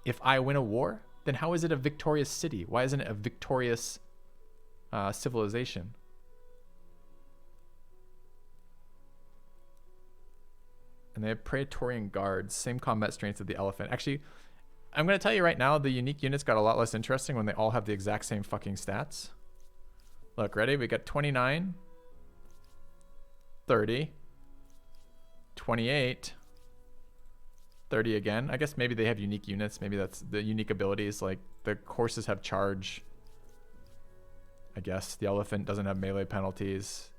If I win a war, then how is it a victorious city? Why isn't it a victorious civilization? And they have Praetorian Guards, same combat strength of the elephant. Actually, I'm going to tell you right now, the unique units got a lot less interesting when they all have the exact same fucking stats. Look, ready? We got 29, 30, 28, 30 again. I guess maybe they have unique units. Maybe that's the unique abilities. Like the horses have charge. I guess the elephant doesn't have melee penalties.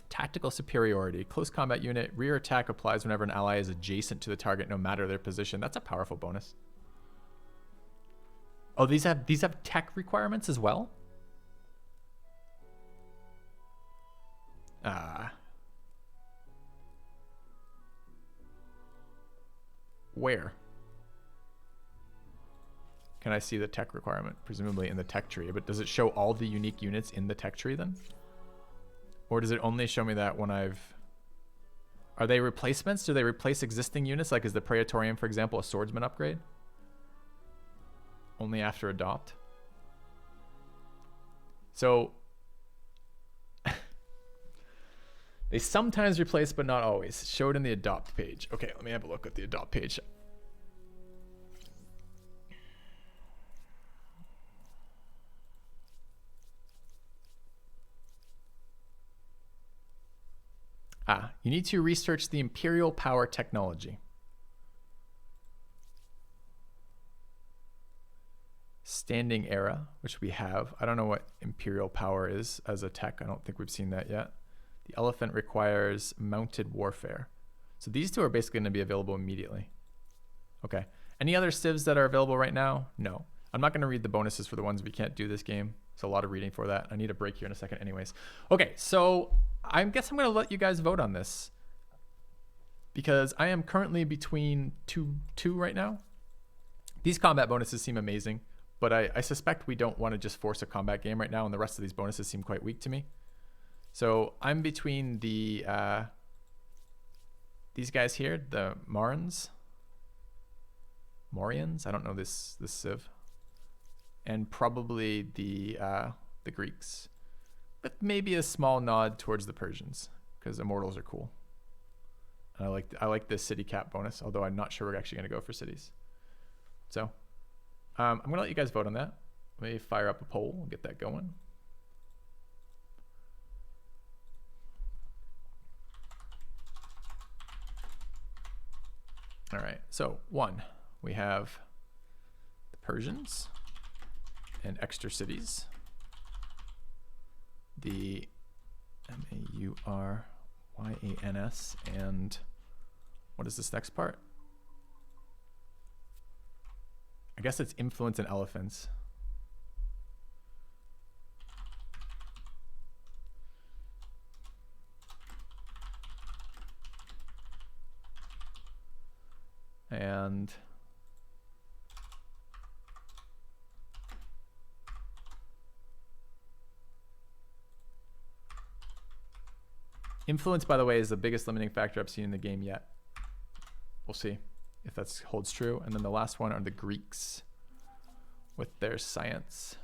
Tactical superiority. Close combat unit. Rear attack applies whenever an ally is adjacent to the target, no matter their position. That's a powerful bonus. Oh, these have tech requirements as well? Where? Can I see the tech requirement? Presumably in the tech tree, but does it show all the unique units in the tech tree then? Or does it only show me that when I've... Are they replacements? Do they replace existing units? Like is the Praetorian, for example, a swordsman upgrade? Only after adopt? So... They sometimes replace, but not always. Show it in the adopt page. Okay, let me have a look at the adopt page. You need to research the Imperial Power technology. Standing Era, which we have. I don't know what Imperial Power is as a tech. I don't think we've seen that yet. The elephant requires mounted warfare. So these two are basically going to be available immediately. Okay. Any other civs that are available right now? No. I'm not going to read the bonuses for the ones we can't do this game. It's a lot of reading for that. I need a break here in a second anyways. Okay, so I guess I'm going to let you guys vote on this. Because I am currently between two right now. These combat bonuses seem amazing. But I suspect we don't want to just force a combat game right now. And the rest of these bonuses seem quite weak to me. So I'm between the these guys here, the Morians, I don't know this civ, and probably the Greeks, but maybe a small nod towards the Persians because immortals are cool. And I like this city cap bonus, although I'm not sure we're actually going to go for cities. So I'm going to let you guys vote on that. Let me fire up a poll and get that going. All right, so 1, we have the Persians and extra cities. The Mauryans and what is this next part? I guess it's influence and elephants. And influence, by the way, is the biggest limiting factor I've seen in the game yet. We'll see if that holds true. And then the last one are the Greeks with their science.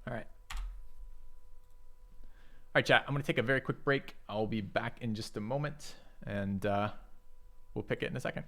All right. All right, chat. I'm going to take a very quick break. I'll be back in just a moment, and we'll pick it in a second.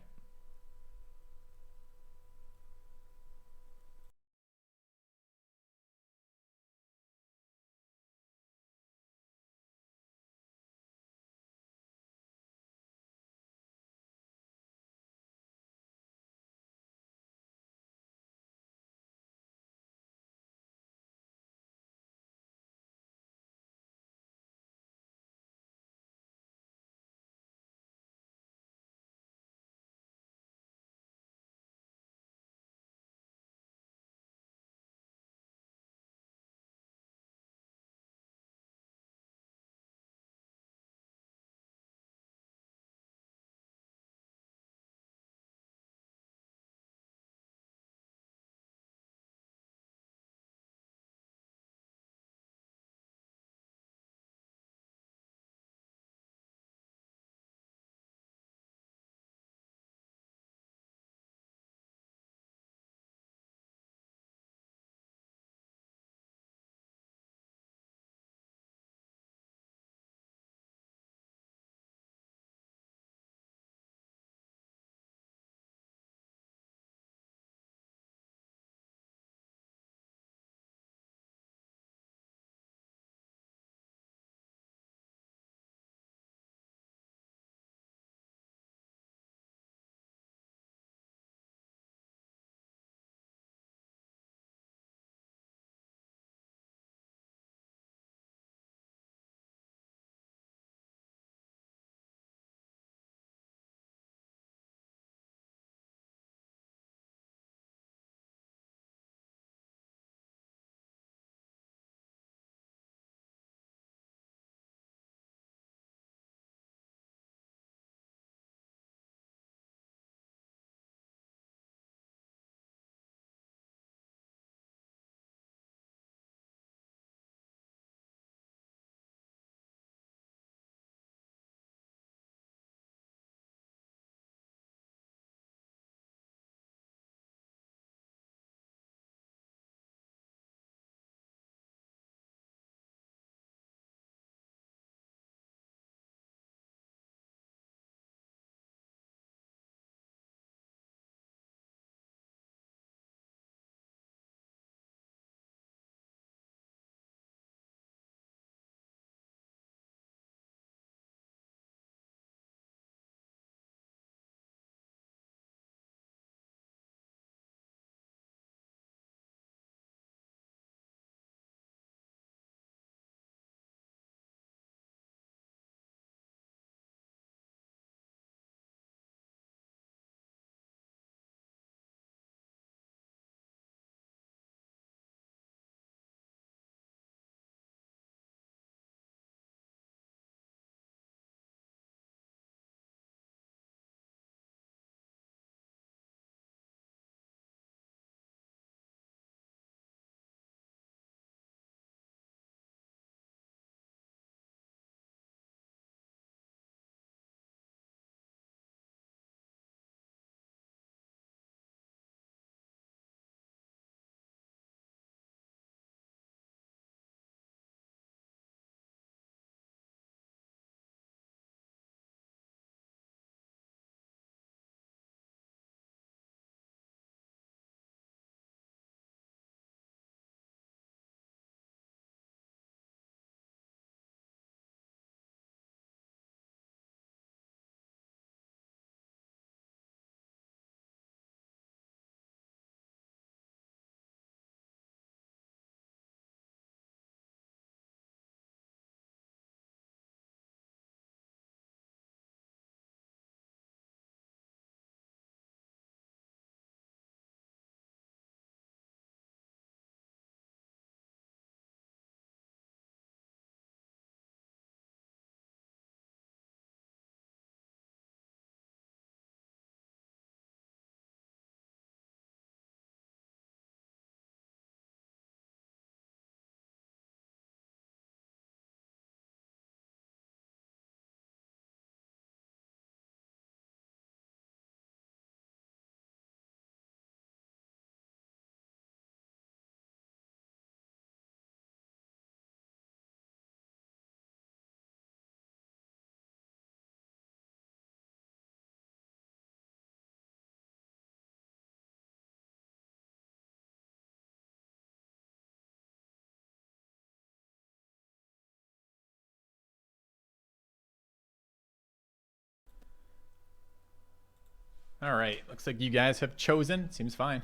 All right, looks like you guys have chosen. Seems fine.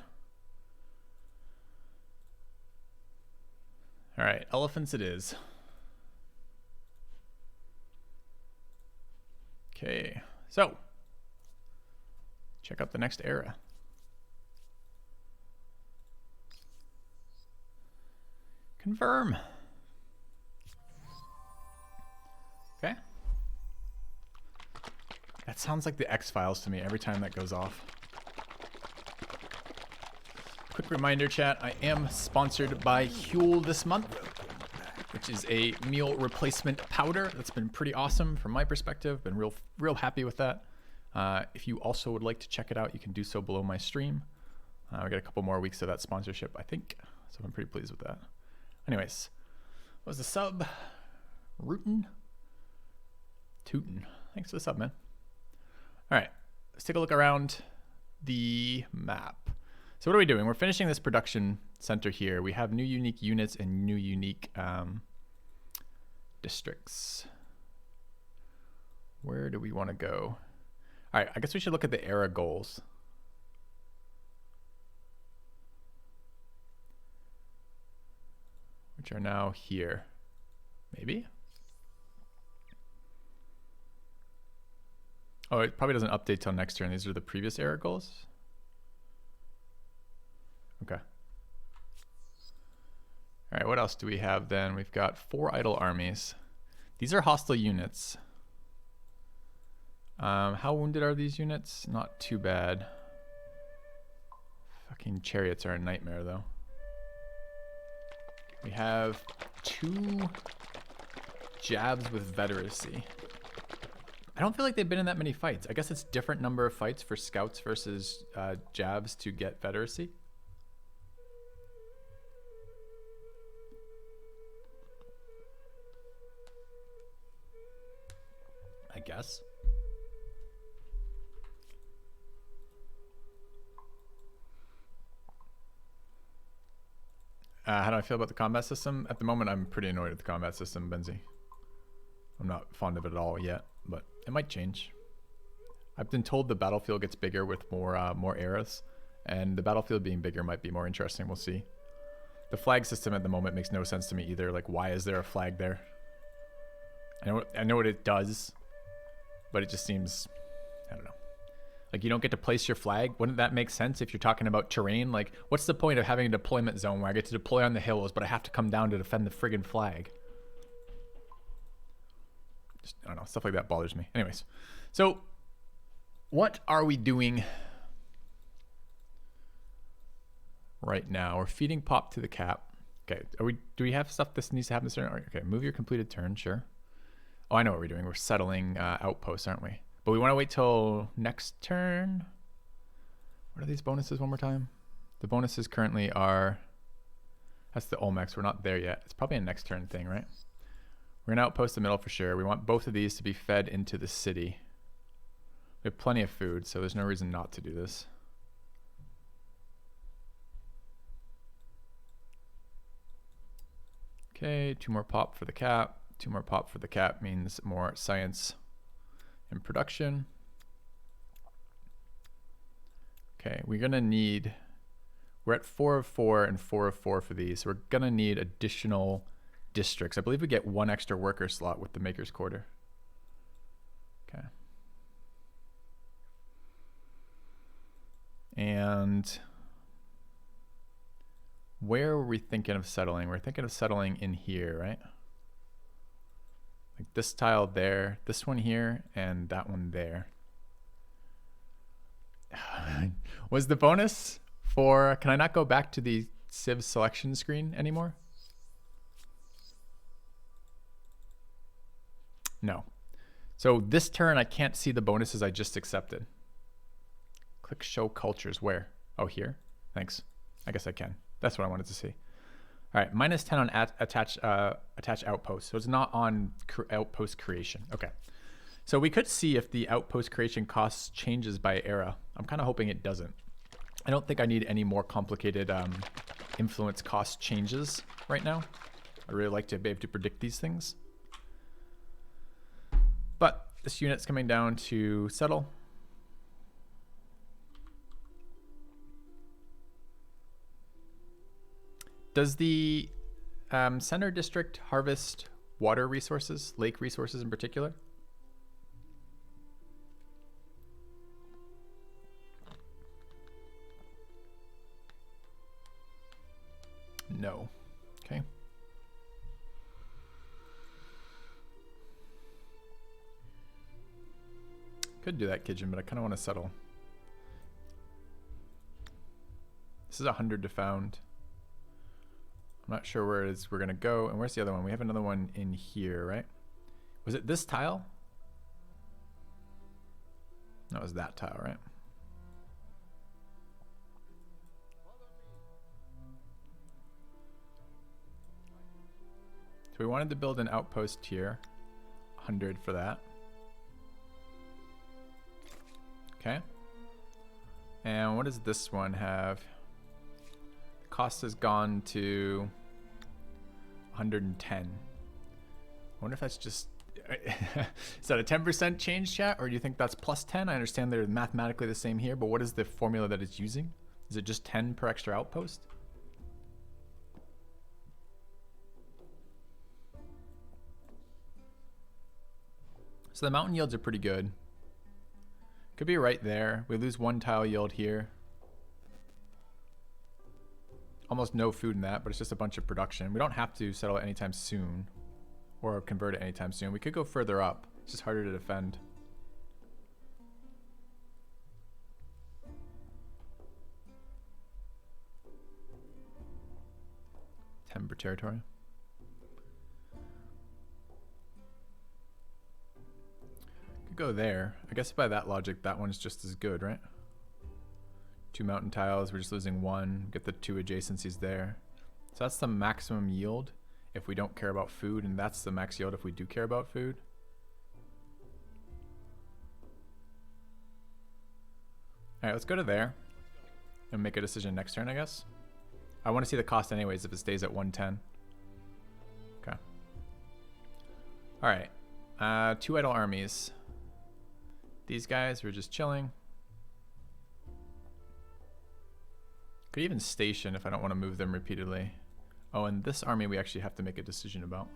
All right, elephants it is. Okay, so check out the next era. Confirm. Okay. That sounds like the X-Files to me every time that goes off. Quick reminder, chat, I am sponsored by Huel this month, which is a meal replacement powder that's been pretty awesome from my perspective. Been real happy with that. If you also would like to check it out, you can do so below my stream. We got a couple more weeks of that sponsorship, I think, so I'm pretty pleased with that. Anyways, what was the sub? Rootin'? Tootin'. Thanks for the sub, man. All right, let's take a look around the map. So what are we doing? We're finishing this production center here. We have new unique units and new unique districts. Where do we want to go? All right, I guess we should look at the era goals. Which are now here. Maybe? Oh, it probably doesn't update till next turn. These are the previous era goals? Okay. All right, what else do we have then? We've got 4 idle armies. These are hostile units. How wounded are these units? Not too bad. Fucking chariots are a nightmare, though. We have 2 jabs with veteracy. I don't feel like they've been in that many fights. I guess it's different number of fights for scouts versus jabs to get veteracy. I guess. How do I feel about the combat system? At the moment, I'm pretty annoyed at the combat system, Benzie. I'm not fond of it at all yet, but it might change. I've been told the battlefield gets bigger with more eras, and the battlefield being bigger might be more interesting. We'll see. The flag system at the moment makes no sense to me either. Like, why is there a flag there? I know what it does, but it just seems, I don't know. Like, you don't get to place your flag. Wouldn't that make sense if you're talking about terrain? Like, what's the point of having a deployment zone where I get to deploy on the hills, but I have to come down to defend the friggin' flag? Just, I don't know, stuff like that bothers me. Anyways, so what are we doing right now? We're feeding pop to the cap. Okay, do we have stuff this needs to happen this turn? Okay, move your completed turn, sure. Oh, I know what we're doing. We're settling outposts, aren't we? But we want to wait till next turn. What are these bonuses one more time? The bonuses currently are, that's the Olmecs. We're not there yet. It's probably a next turn thing, right? We're going to outpost the middle for sure. We want both of these to be fed into the city. We have plenty of food, so there's no reason not to do this. Okay, 2 more pop for the cap. 2 more pop for the cap means more science in production. Okay, we're gonna need, we're at 4 of 4 and 4 of 4 for these. So we're gonna need additional districts. I believe we get 1 extra worker slot with the Maker's Quarter. Okay. And where were we thinking of settling? We're thinking of settling in here, right? Like this tile there, this one here, and that one there. Was the bonus for, can I not go back to the Civ selection screen anymore? No. So this turn I can't see the bonuses I just accepted. Click show cultures, where? Oh, here? Thanks. I guess I can. That's what I wanted to see. All right, -10 on attach outpost. So it's not on outpost creation. Okay. So we could see if the outpost creation costs changes by era. I'm kind of hoping it doesn't. I don't think I need any more complicated influence cost changes right now. I really like to be able to predict these things. But this unit's coming down to settle. Does the center district harvest water resources, lake resources in particular? No. Okay. Could do that kitchen, but I kind of want to settle. This is 100 to found. I'm not sure where it is we're going to go. And where's the other one? We have another one in here, right? Was it this tile? That was that tile, right? So we wanted to build an outpost here. 100 for that. Okay. And what does this one have? The cost has gone to 110. I wonder if that's just... Is that a 10% change, chat? Or do you think that's plus 10? I understand they're mathematically the same here, but what is the formula that it's using? Is it just 10 per extra outpost? So the mountain yields are pretty good. Could be right there. We lose 1 tile yield here. Almost no food in that, but it's just a bunch of production. We don't have to settle it anytime soon or convert it anytime soon. We could go further up. It's just harder to defend. Timber territory. Go there. I guess by that logic, that one's just as good, right? 2 mountain tiles, we're just losing 1. Get the 2 adjacencies there. So that's the maximum yield if we don't care about food, and that's the max yield if we do care about food. All right, let's go to there and make a decision next turn, I guess. I want to see the cost anyways if it stays at 110. Okay. All right, 2 idle armies. These guys were just chilling. Could even station if I don't want to move them repeatedly. Oh, and this army we actually have to make a decision about.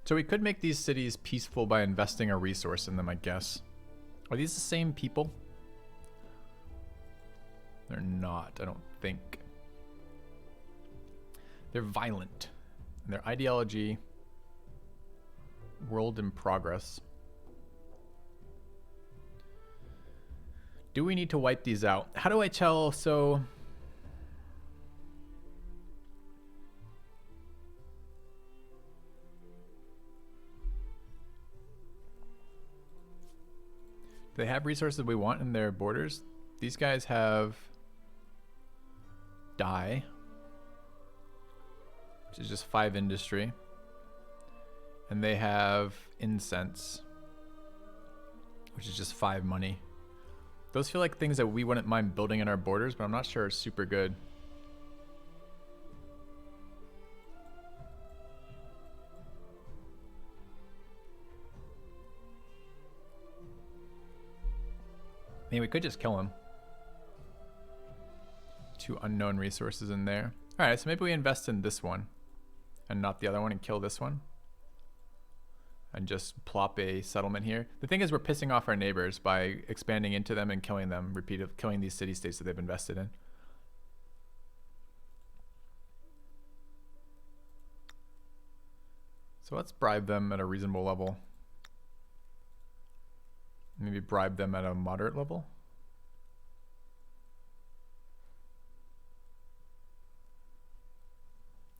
So we could make these cities peaceful by investing a resource in them, I guess. Are these the same people? They're not, I don't think. They're violent. And their ideology, world in progress. Do we need to wipe these out? How do I tell? So do they have resources we want in their borders? These guys have dye, which is just 5 industry. And they have incense, which is just 5 money. Those feel like things that we wouldn't mind building in our borders, but I'm not sure are super good. I mean, we could just kill him. 2 unknown resources in there. All right, so maybe we invest in this one and not the other one and kill this one. And just plop a settlement here. The thing is we're pissing off our neighbors by expanding into them and killing them, killing these city-states that they've invested in. So let's bribe them at a reasonable level. Maybe bribe them at a moderate level.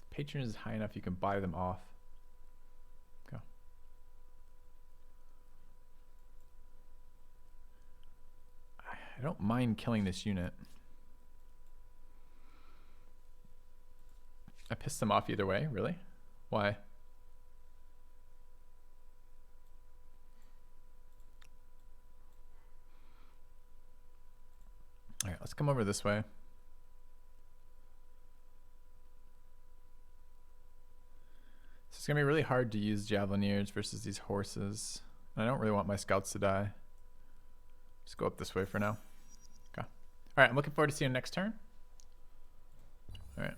Patronage is high enough you can buy them off. Go. I don't mind killing this unit. I pissed them off either way, really? Why? All right, let's come over this way. So it's gonna be really hard to use javelineers versus these horses. I don't really want my scouts to die. Just go up this way for now. right, I'm looking forward to seeing next turn. All right.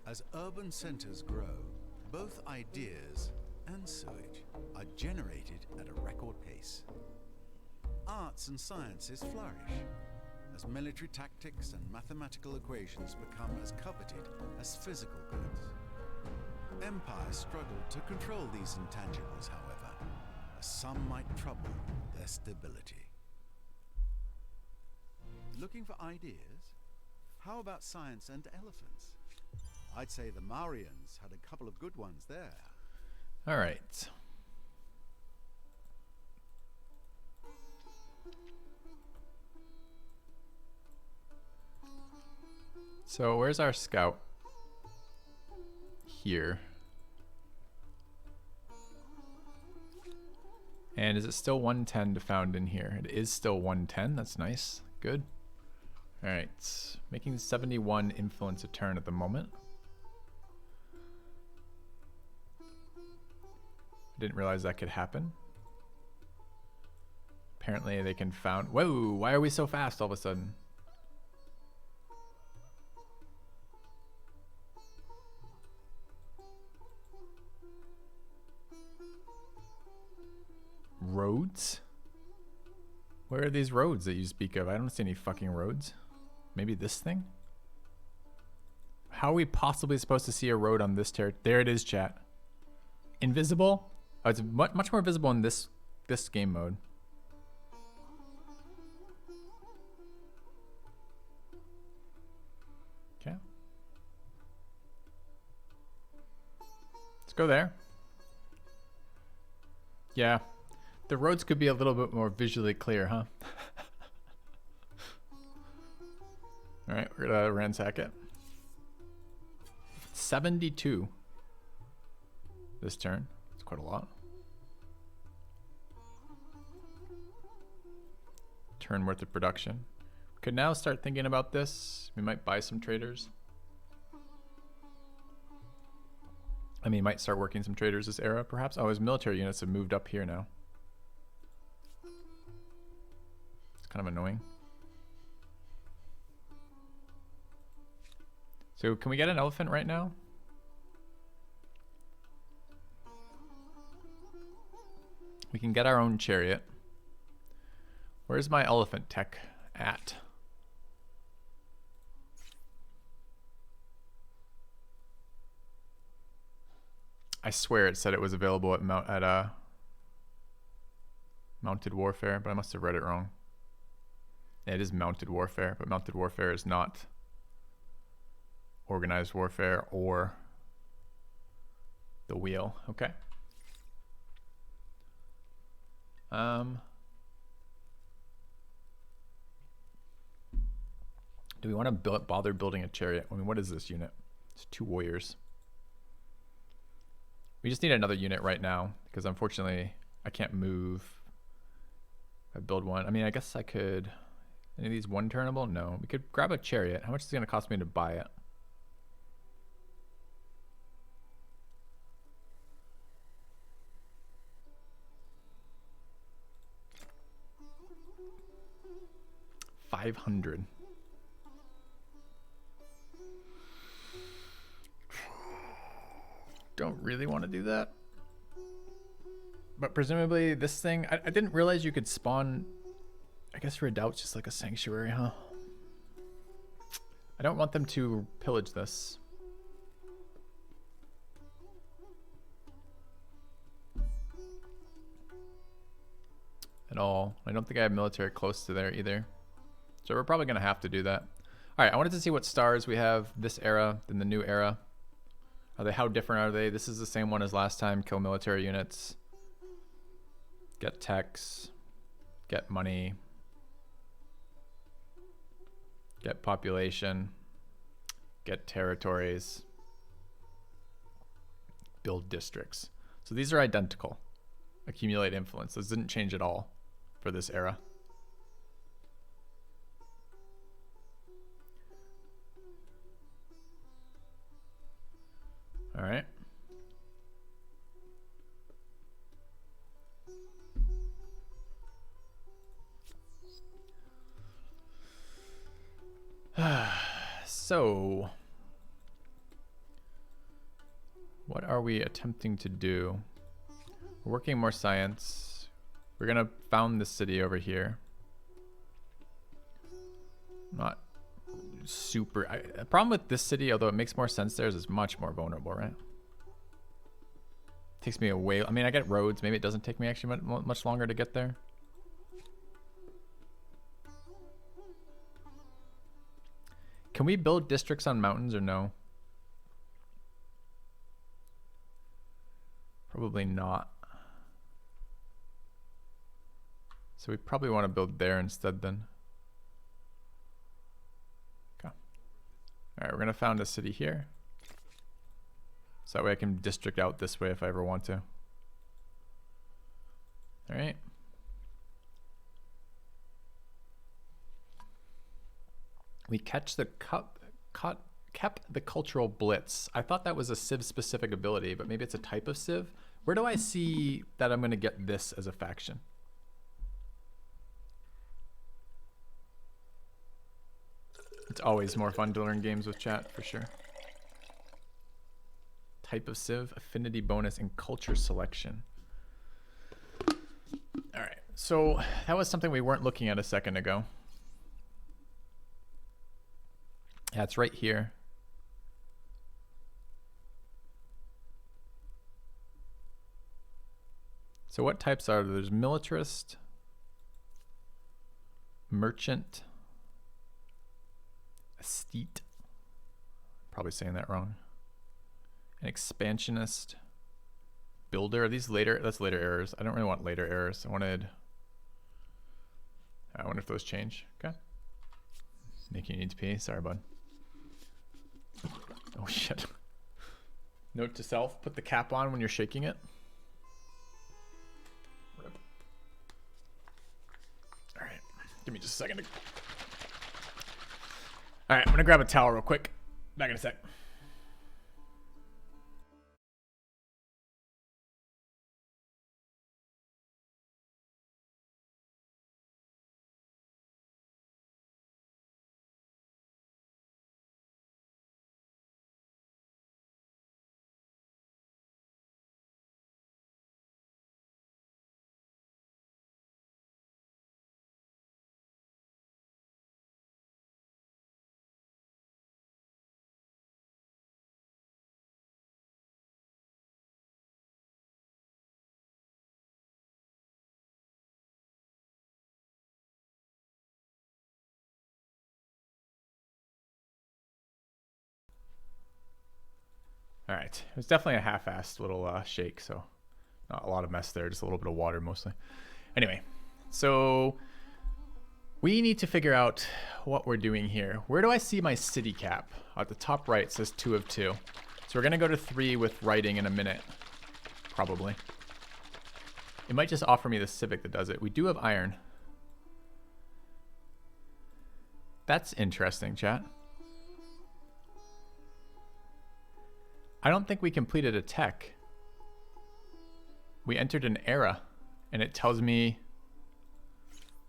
As urban centers grow, both ideas and sewage are generated at a record pace. Arts and sciences flourish as military tactics and mathematical equations become as coveted as physical goods. Empires struggle to control these intangibles, however, as some might trouble their stability. Looking for ideas? How about science and elephants? I'd say the Maurians had a couple of good ones there. All right. So where's our scout? Here. And is it still 110 to found in here? It is still 110. That's nice. Good. All right. Making 71 influence a turn at the moment. I didn't realize that could happen. Apparently they can found. Whoa, why are we so fast all of a sudden? Roads? Where are these roads that you speak of? I don't see any fucking roads. Maybe this thing? How are we possibly supposed to see a road on this territory? There it is, chat. Invisible? Oh, it's much more visible in this game mode. Okay. Let's go there. Yeah. The roads could be a little bit more visually clear, huh? Alright, we're gonna ransack it. 72 this turn. It's quite a lot. Turn worth of production. Could now start thinking about this. We might buy some traders. I mean, might start working some traders this era, perhaps. Oh, his military units have moved up here now. It's kind of annoying. So can we get an elephant right now? We can get our own chariot. Where's my elephant tech at? I swear it said it was available at Mounted Warfare, but I must have read it wrong. Yeah, it is Mounted Warfare, but Mounted Warfare is not Organized Warfare or the Wheel. Okay. Do we want to bother building a chariot? I mean, what is this unit? It's 2 warriors. We just need another unit right now because unfortunately I can't move. If I build one, I mean, I guess I could. Any of these one turnable? No. We could grab a chariot. How much is it going to cost me to buy it? $500. Don't really want to do that. But presumably this thing, I didn't realize you could spawn, I guess Redoubt's just like a sanctuary, huh? I don't want them to pillage this. At all. I don't think I have military close to there either. So we're probably going to have to do that. All right, I wanted to see what stars we have this era than the new era. How different are they? This is the same one as last time. Kill military units. Get techs. Get money. Get population. Get territories. Build districts. So these are identical. Accumulate influence. This didn't change at all for this era. All right. So, what are we attempting to do? We're working more science. We're gonna found this city over here. Not super. The problem with this city, although it makes more sense there, is it's much more vulnerable, right? Takes me away. I mean, I get roads. Maybe it doesn't take me actually much longer to get there. Can we build districts on mountains or no? Probably not. So we probably want to build there instead then. Okay. All right, we're going to found a city here. So that way I can district out this way if I ever want to. All right. We kept the cultural blitz. I thought that was a Civ specific ability, but maybe it's a type of Civ. Where do I see that I'm going to get this as a faction? It's always more fun to learn games with chat, for sure. Type of Civ, affinity bonus, and culture selection. All right, so that was something we weren't looking at a second ago. Yeah, it's right here. So what types are there? There's militarist, merchant, aesthete, probably saying that wrong, an expansionist, builder. Are these later? That's later errors. I don't really want later errors. I wonder if those change. Okay. Making you need to pee. Sorry, bud. Oh shit. Note to self, put the cap on when you're shaking it. Alright, give me just a second. Alright, I'm gonna grab a towel real quick. Back in a sec. All right, it was definitely a half-assed little shake, so not a lot of mess there, just a little bit of water mostly. Anyway, so we need to figure out what we're doing here. Where do I see my city cap? At the top right, it says 2 of 2. So we're gonna go to 3 with writing in a minute, probably. It might just offer me the civic that does it. We do have iron. That's interesting, chat. I don't think we completed a tech. We entered an era, and it tells me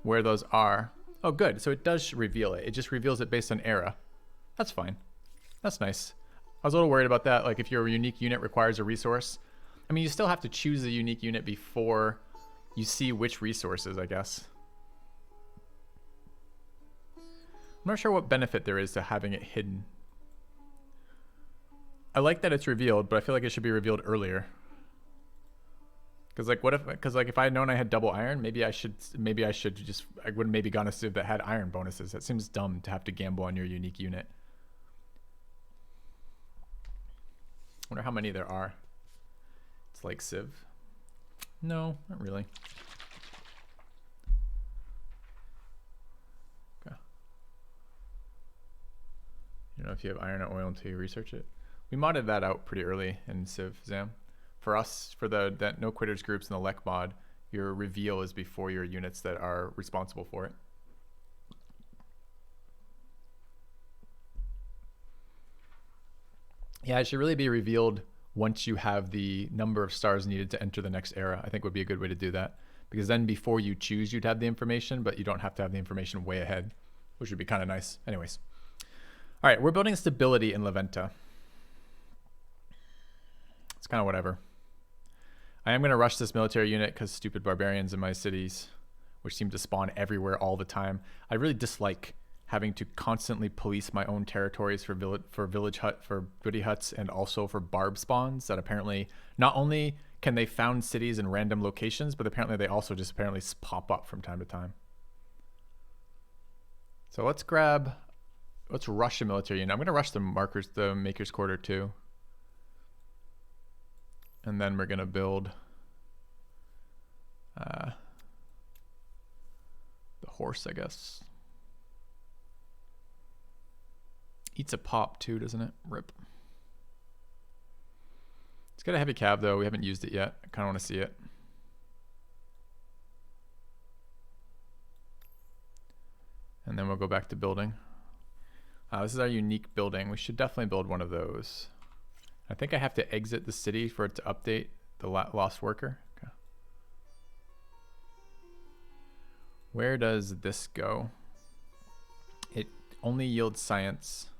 where those are. Oh, good. So it does reveal it. It just reveals it based on era. That's fine. That's nice. I was a little worried about that. Like if your unique unit requires a resource. I mean, you still have to choose a unique unit before you see which resources, I guess. I'm not sure what benefit there is to having it hidden. I like that it's revealed, but I feel like it should be revealed earlier. Because like, what if? Because like, if I had known I had double iron, maybe I should just. I would have maybe gone a civ that had iron bonuses. That seems dumb to have to gamble on your unique unit. Wonder how many there are. It's like civ. No, not really. Okay. You know if you have iron or oil until you research it. We modded that out pretty early in Civ Zam. For us, for that no quitters groups and the Lek mod, your reveal is before your units that are responsible for it. Yeah, it should really be revealed once you have the number of stars needed to enter the next era. I think would be a good way to do that. Because then before you choose, you'd have the information, but you don't have to have the information way ahead, which would be kind of nice. Anyways. All right, we're building stability in Leventa. It's kind of whatever. I am going to rush this military unit because stupid barbarians in my cities, which seem to spawn everywhere all the time. I really dislike having to constantly police my own territories for goody huts, and also for barb spawns that apparently not only can they found cities in random locations, but apparently they also just apparently pop up from time to time. So let's rush a military unit. I'm going to rush the Maker's Quarter too. And then we're going to build the horse, I guess. Eats a pop too, doesn't it? Rip. It's got a heavy cab though. We haven't used it yet. I kind of want to see it. And then we'll go back to building. This is our unique building. We should definitely build one of those. I think I have to exit the city for it to update the lost worker. Okay. Where does this go? It only yields science.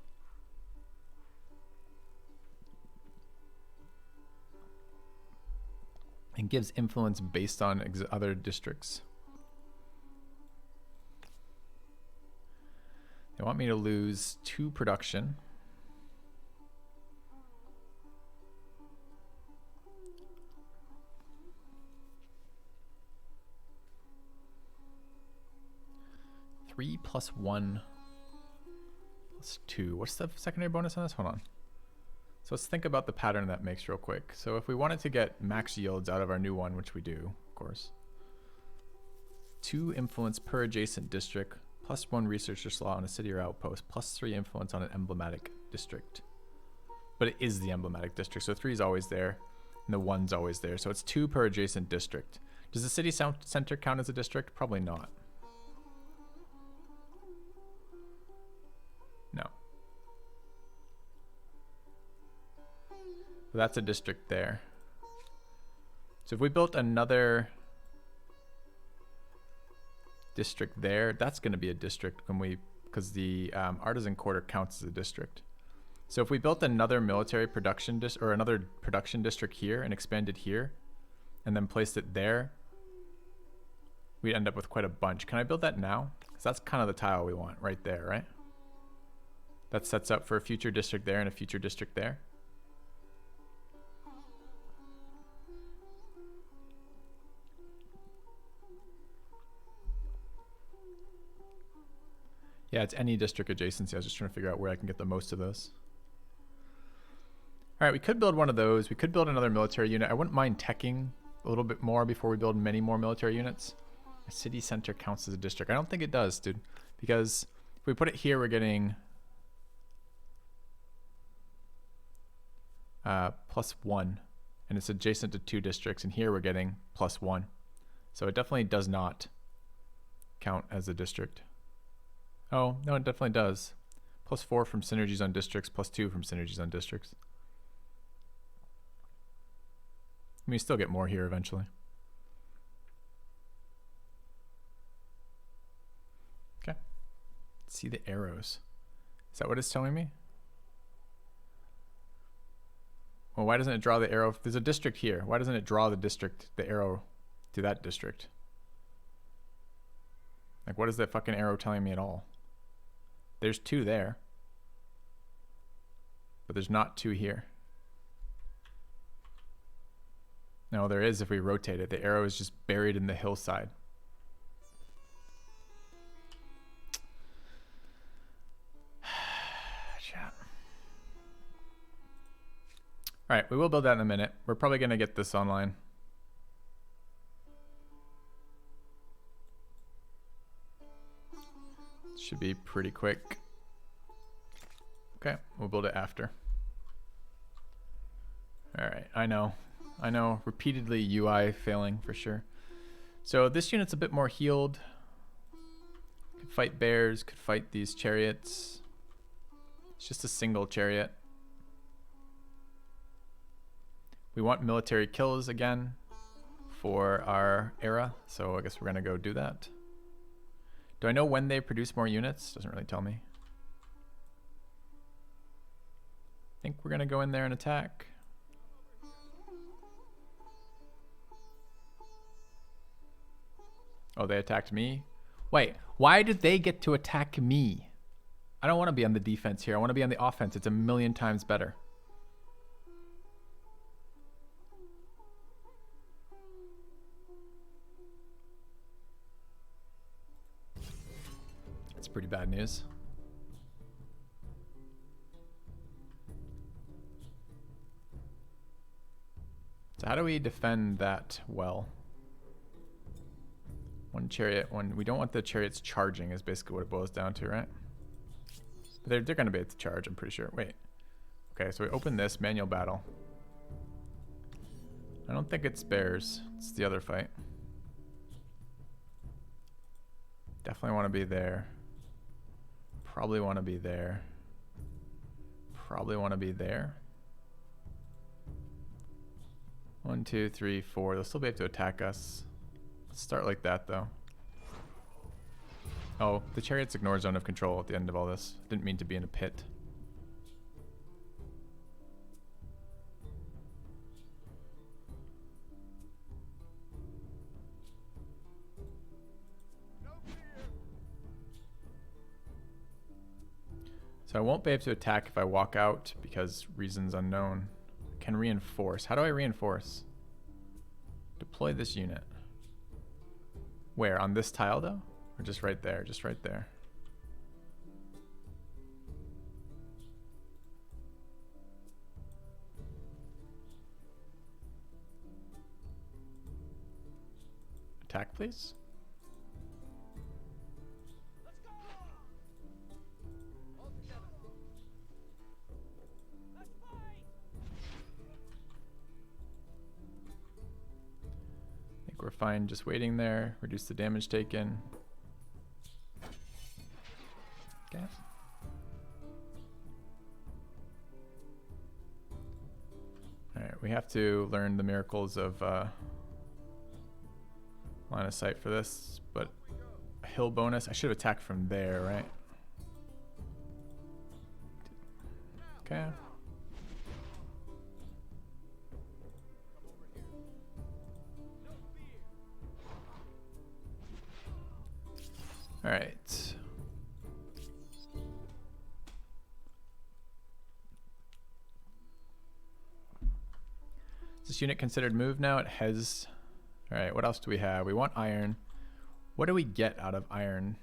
And gives influence based on other districts. They want me to lose 2 production. Three plus 1 plus 2. What's the secondary bonus on this? Hold on. So let's think about the pattern that makes real quick. So if we wanted to get max yields out of our new one, which we do, of course. 2 influence per adjacent district, plus 1 researcher slot on a city or outpost, plus 3 influence on an emblematic district. But it is the emblematic district, so 3 is always there, and the 1's always there. So it's 2 per adjacent district. Does the city center count as a district? Probably not. No. So that's a district there. So if we built another district there, that's going to be a district because the artisan quarter counts as a district. So if we built another military production or another production district here and expanded here and then placed it there, we'd end up with quite a bunch. Can I build that now? Because that's kind of the tile we want right there, right? That sets up for a future district there and a future district there. Yeah, it's any district adjacency. I was just trying to figure out where I can get the most of those. All right, we could build one of those. We could build another military unit. I wouldn't mind teching a little bit more before we build many more military units. A city center counts as a district. I don't think it does, dude. Because if we put it here, we're getting +1. And it's adjacent to 2 districts. And here we're getting +1. So it definitely does not count as a district. Oh, no, it definitely does. +4 from synergies on districts, +2 from synergies on districts. I mean, you still get more here eventually. Okay. Let's see the arrows. Is that what it's telling me? Well, why doesn't it draw the arrow? There's a district here. Why doesn't it draw the arrow to that district? Like, what is that fucking arrow telling me at all? There's 2 there, but there's not 2 here. No, there is if we rotate it. The arrow is just buried in the hillside. Chat. All right, we will build that in a minute. We're probably going to get this online. Should be pretty quick. Okay, we'll build it after. All right, I know, repeatedly UI failing for sure. So this unit's a bit more healed. Could fight bears, could fight these chariots. It's just a single chariot. We want military kills again for our era, so I guess we're gonna go do that. Do I know when they produce more units? Doesn't really tell me. think we're gonna go in there and attack. Oh, they attacked me? Wait, why did they get to attack me? I don't want to be on the defense here. I want to be on the offense. It's a million times better. That's pretty bad news. So how do we defend that well? One chariot, we don't want the chariots charging is basically what it boils down to, right? But they're gonna be able to charge, I'm pretty sure. Wait. Okay, so we open this, manual battle. I don't think it's bears, it's the other fight. Definitely want to be there. Probably want to be there. Probably want to be there. 1, 2, 3, 4. They'll still be able to attack us. Let's start like that, though. Oh, the chariots ignore zone of control at the end of all this. Didn't mean to be in a pit. So I won't be able to attack if I walk out because reasons unknown. Can reinforce. How do I reinforce? Deploy this unit. Where? On this tile though? Or just right there? Just right there. Attack, please. We're fine just waiting there. Reduce the damage taken. Okay. Alright, we have to learn the miracles of line of sight for this, but a hill bonus. I should have attacked from there, right? Okay. All right. Is this unit considered moved now? It has. All right, what else do we have? We want iron. What do we get out of iron?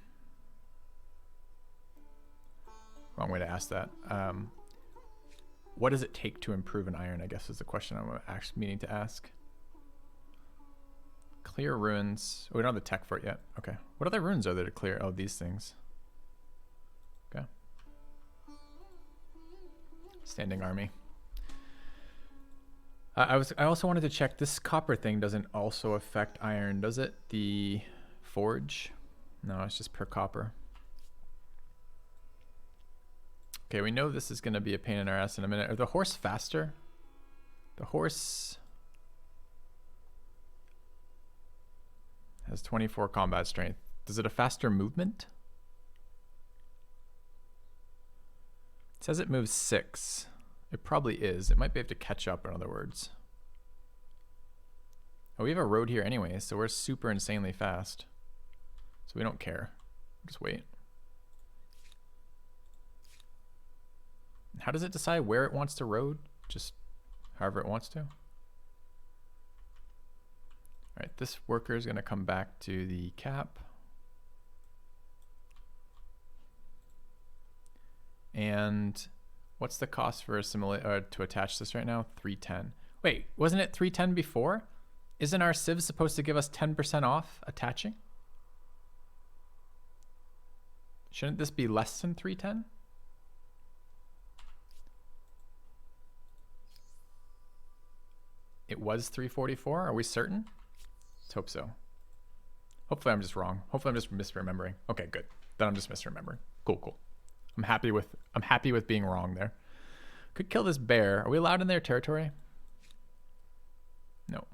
Wrong way to ask that. What does it take to improve an iron, I guess is the question I'm actually meaning to ask. Clear ruins. Oh, we don't have the tech for it yet. Okay. What other ruins are there to clear? Oh, these things. Okay. Standing army. I also wanted to check this copper thing doesn't also affect iron, does it? The forge? No, it's just per copper. Okay, we know this is going to be a pain in our ass in a minute. Are the horse faster? The horse has 24 combat strength. Does it a faster movement? It says it moves 6. It probably is. It might be able to catch up, in other words. Oh, we have a road here anyway, so we're super insanely fast. So we don't care. Just wait. How does it decide where it wants to road? Just however it wants to? All right, this worker is going to come back to the cap. And what's the cost for a to attach this right now? 310. Wait, wasn't it 310 before? Isn't our Civ supposed to give us 10% off attaching? Shouldn't this be less than 310? It was 344. Are we certain? Let's hope so. Hopefully I'm just wrong. Hopefully I'm just misremembering. Okay, good. Then I'm just misremembering. Cool, cool. I'm happy with being wrong there. Could kill this bear. Are we allowed in their territory? No.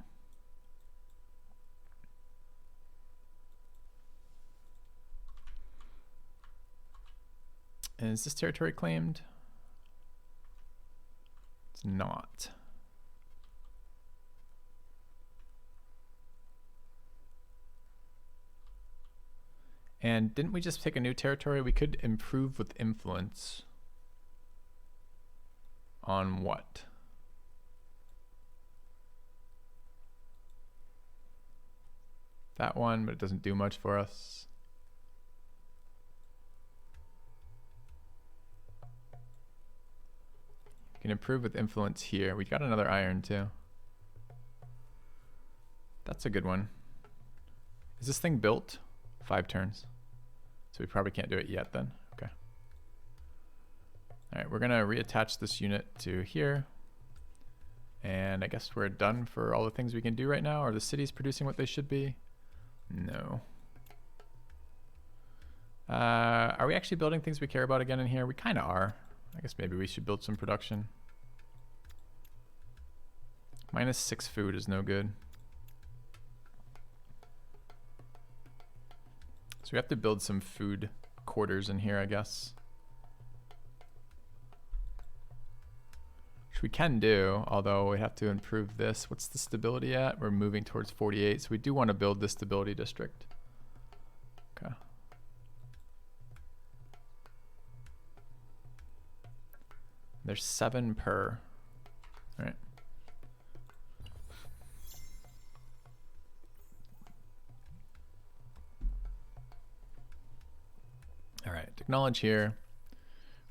And is this territory claimed? It's not. And didn't we just take a new territory? We could improve with influence. On what? That one, but it doesn't do much for us. We can improve with influence here. We got another iron too. That's a good one. Is this thing built? 5 turns. So we probably can't do it yet then. Okay. All right, we're gonna reattach this unit to here. And I guess we're done for all the things we can do right now. Are the cities producing what they should be? No. Are we actually building things we care about again in here? We kind of are. I guess maybe we should build some production. -6 food is no good. So we have to build some food quarters in here, I guess. Which we can do, although we have to improve this. What's the stability at? We're moving towards 48, so we do want to build this stability district. Okay. There's 7 per. All right. All right, acknowledge here.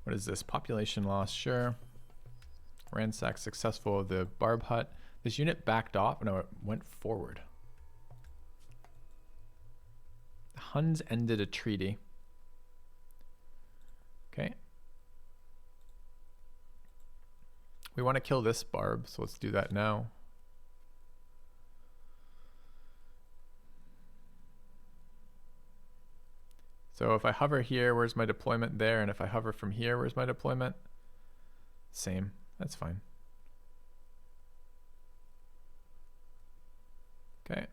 What is this? Population loss, sure. Ransack successful of the Barb Hut. This unit backed off. No, it went forward. The Huns ended a treaty. Okay. We want to kill this Barb, so let's do that now. So if I hover here, where's my deployment there? And if I hover from here, where's my deployment? Same. That's fine. Okay.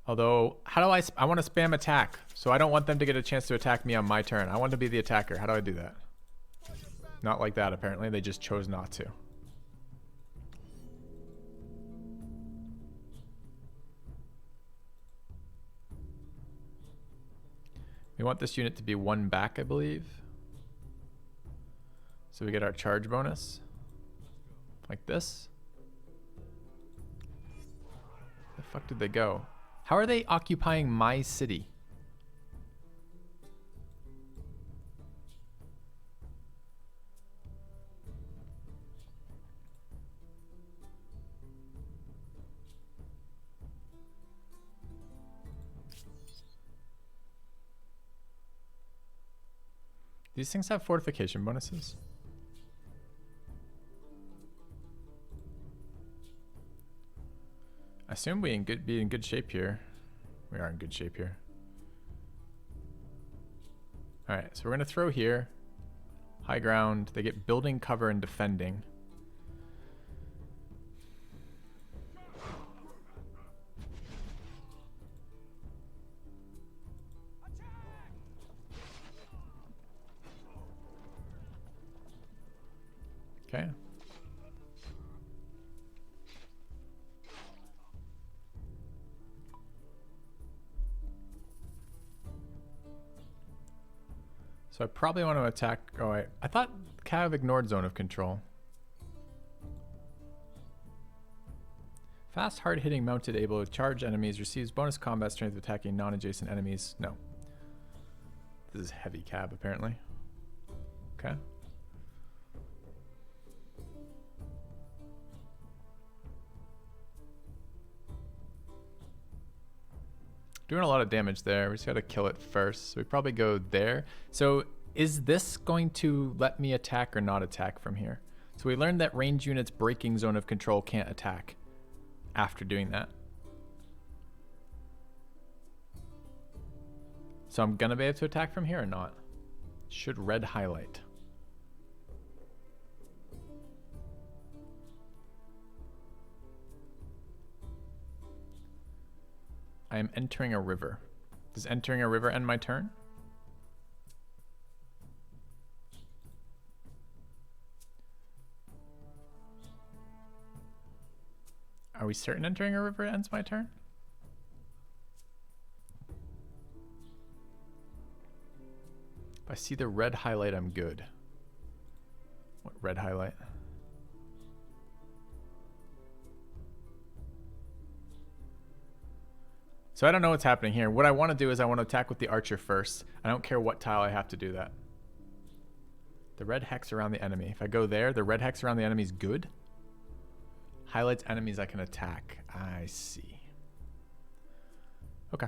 Although, how do I want to spam attack. So I don't want them to get a chance to attack me on my turn. I want to be the attacker. How do I do that? Not like that, apparently. They just chose not to. We want this unit to be 1 back, I believe. So we get our charge bonus. Like this. Where the fuck did they go? How are they occupying my city? These things have fortification bonuses. I assume we be in good shape here. We are in good shape here. All right, so we're gonna throw here. High ground. They get building, cover, and defending. Okay. So I probably want to attack. Oh, wait. I thought Cav ignored zone of control. Fast, hard-hitting, mounted, able to charge enemies, receives bonus combat strength attacking non-adjacent enemies. No. This is heavy Cav, apparently. Okay. Doing a lot of damage there. We just got to kill it first. So we probably go there. So is this going to let me attack or not attack from here? So we learned that range units breaking zone of control can't attack after doing that. So I'm going to be able to attack from here or not? Should red highlight. I am entering a river. Does entering a river end my turn? Are we certain entering a river ends my turn? If I see the red highlight, I'm good. What red highlight? So I don't know what's happening here. What I want to do is I want to attack with the archer first. I don't care what tile I have to do that. The red hex around the enemy. If I go there, the red hex around the enemy is good. Highlights enemies I can attack. I see. Okay.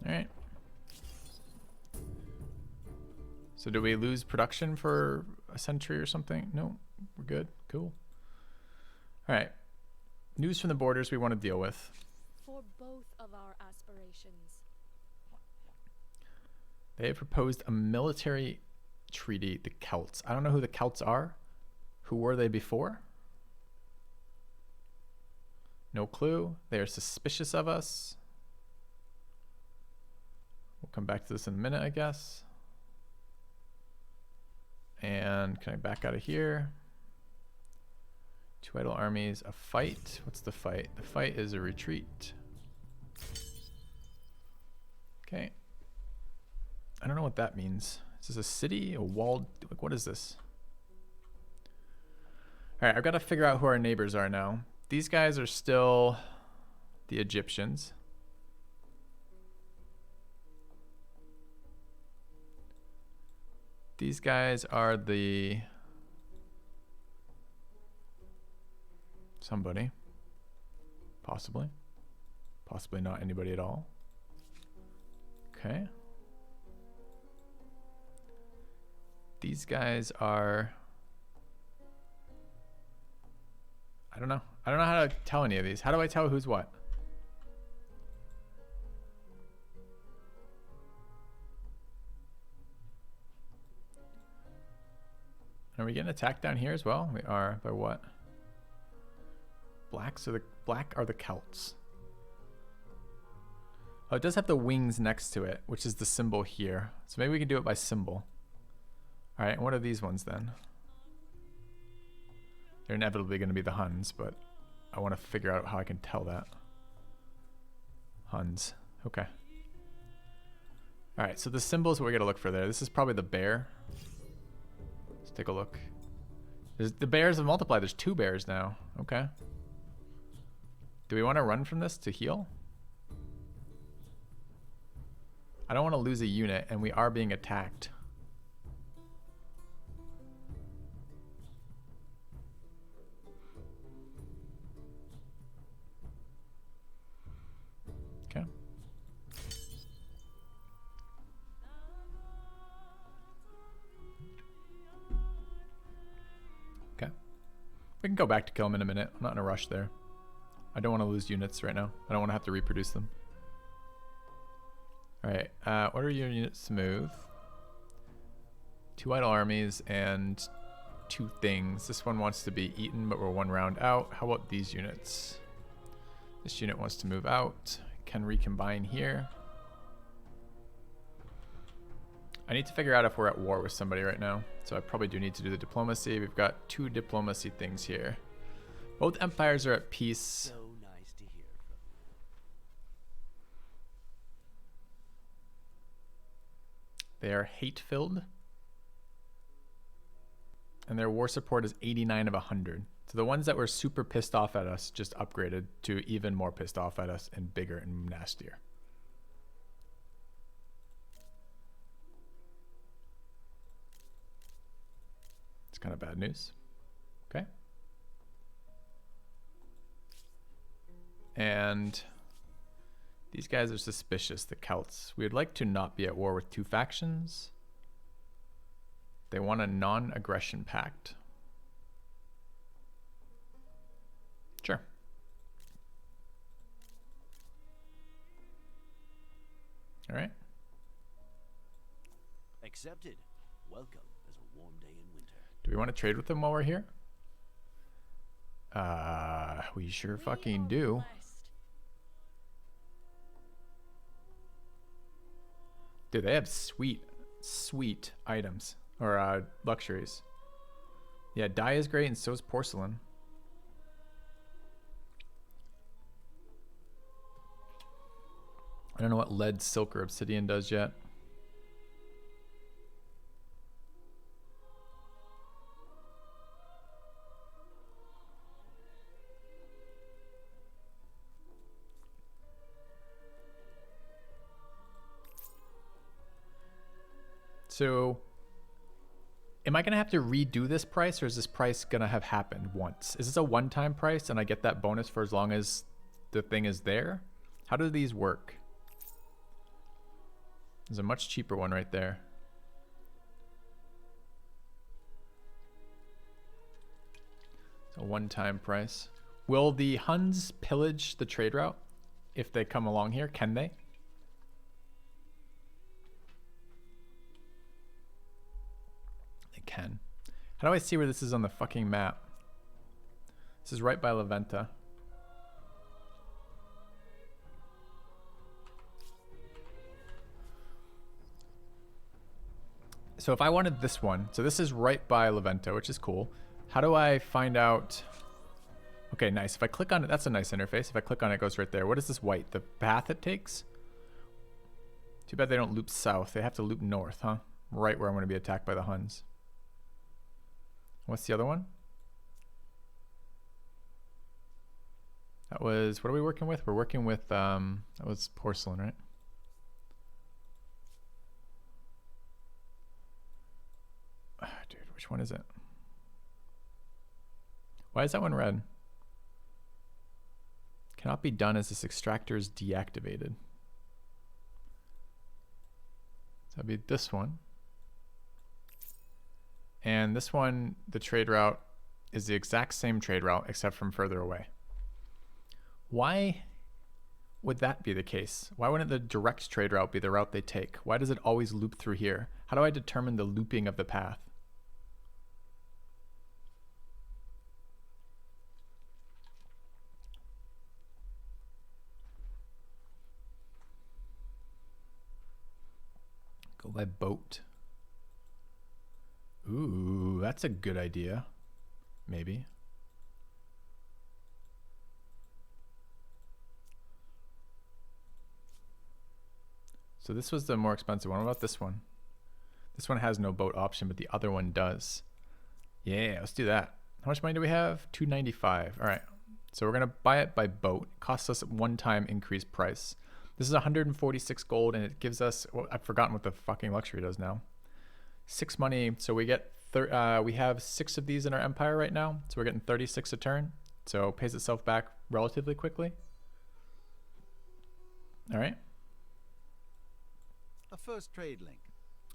All right. So do we lose production for a century or something? No, we're good. Cool. All right. News from the borders we want to deal with. For both of our aspirations. They have proposed a military treaty, the Celts. I don't know who the Celts are. Who were they before? No clue. They are suspicious of us. We'll come back to this in a minute, I guess. And can I back out of here? 2 idle armies, a fight. What's the fight? The fight is a retreat. Okay. I don't know what that means. Is this a city? A walled? Like, what is this? All right, I've got to figure out who our neighbors are now. These guys are still the Egyptians. These guys are the somebody, possibly not anybody at all. Okay. These guys are, I don't know how to tell any of these. How do I tell who's what? Are we getting attacked down here as well? We are. By what? Black are the Celts. Oh, it does have the wings next to it, which is the symbol here. So maybe we can do it by symbol. All right, and what are these ones then? They're inevitably going to be the Huns, but I want to figure out how I can tell that. Huns. Okay. All right, so the symbol is what we got to look for there. This is probably the bear. Let's take a look. The bears have multiplied. There's 2 bears now. Okay. Do we want to run from this to heal? I don't want to lose a unit, and we are being attacked. Okay. Okay. We can go back to kill him in a minute. I'm not in a rush there. I don't want to lose units right now. I don't want to have to reproduce them. Alright, order your units smooth. 2 idle armies and 2 things. This one wants to be eaten, but we're 1 round out. How about these units? This unit wants to move out. Can recombine here. I need to figure out if we're at war with somebody right now. So I probably do need to do the diplomacy. We've got 2 diplomacy things here. Both empires are at peace. So nice to hear from you. They are hate-filled. And their war support is 89 of 100. So the ones that were super pissed off at us just upgraded to even more pissed off at us and bigger and nastier. It's kind of bad news. Okay. And these guys are suspicious, the Celts. We would like to not be at war with 2 factions. They want a non-aggression pact. Sure. All right. Accepted. Welcome as a warm day in winter. Do we want to trade with them while we're here? We sure fucking do. Dude, they have sweet, sweet items. Or luxuries. Yeah, dye is great and so is porcelain. I don't know what lead, silk, or obsidian does yet. So, am I going to have to redo this price, or is this price going to have happened once? Is this a one-time price and I get that bonus for as long as the thing is there? How do these work? There's a much cheaper one right there. It's a one-time price. Will the Huns pillage the trade route if they come along here? Can they? They can. How do I see where this is on the fucking map? This is right by La Venta. So if I wanted this one, so this is right by La Venta, which is cool. How do I find out? Okay, nice. If I click on it, that's a nice interface. If I click on it, it goes right there. What is this white? The path it takes? Too bad they don't loop south. They have to loop north, huh? Right where I'm going to be attacked by the Huns. What's the other one? That was, what are we working with? We're working with, that was porcelain, right? Dude, which one is it? Why is that one red? Cannot be done as this extractor is deactivated. So that'd be this one. And this one, the trade route is the exact same trade route except from further away. Why would that be the case? Why wouldn't the direct trade route be the route they take? Why does it always loop through here? How do I determine the looping of the path? Go by boat. Ooh, that's a good idea. Maybe. So this was the more expensive one. What about this one? This one has no boat option, but the other one does. Yeah, let's do that. How much money do we have? $295. All right. So we're going to buy it by boat. It costs us a one-time increased price. This is 146 gold, and it gives us, well, I've forgotten what the fucking luxury does now. 6 money. So we get, we have 6 of these in our empire right now. So we're getting 36 a turn. So it pays itself back relatively quickly. All right. A first trade link.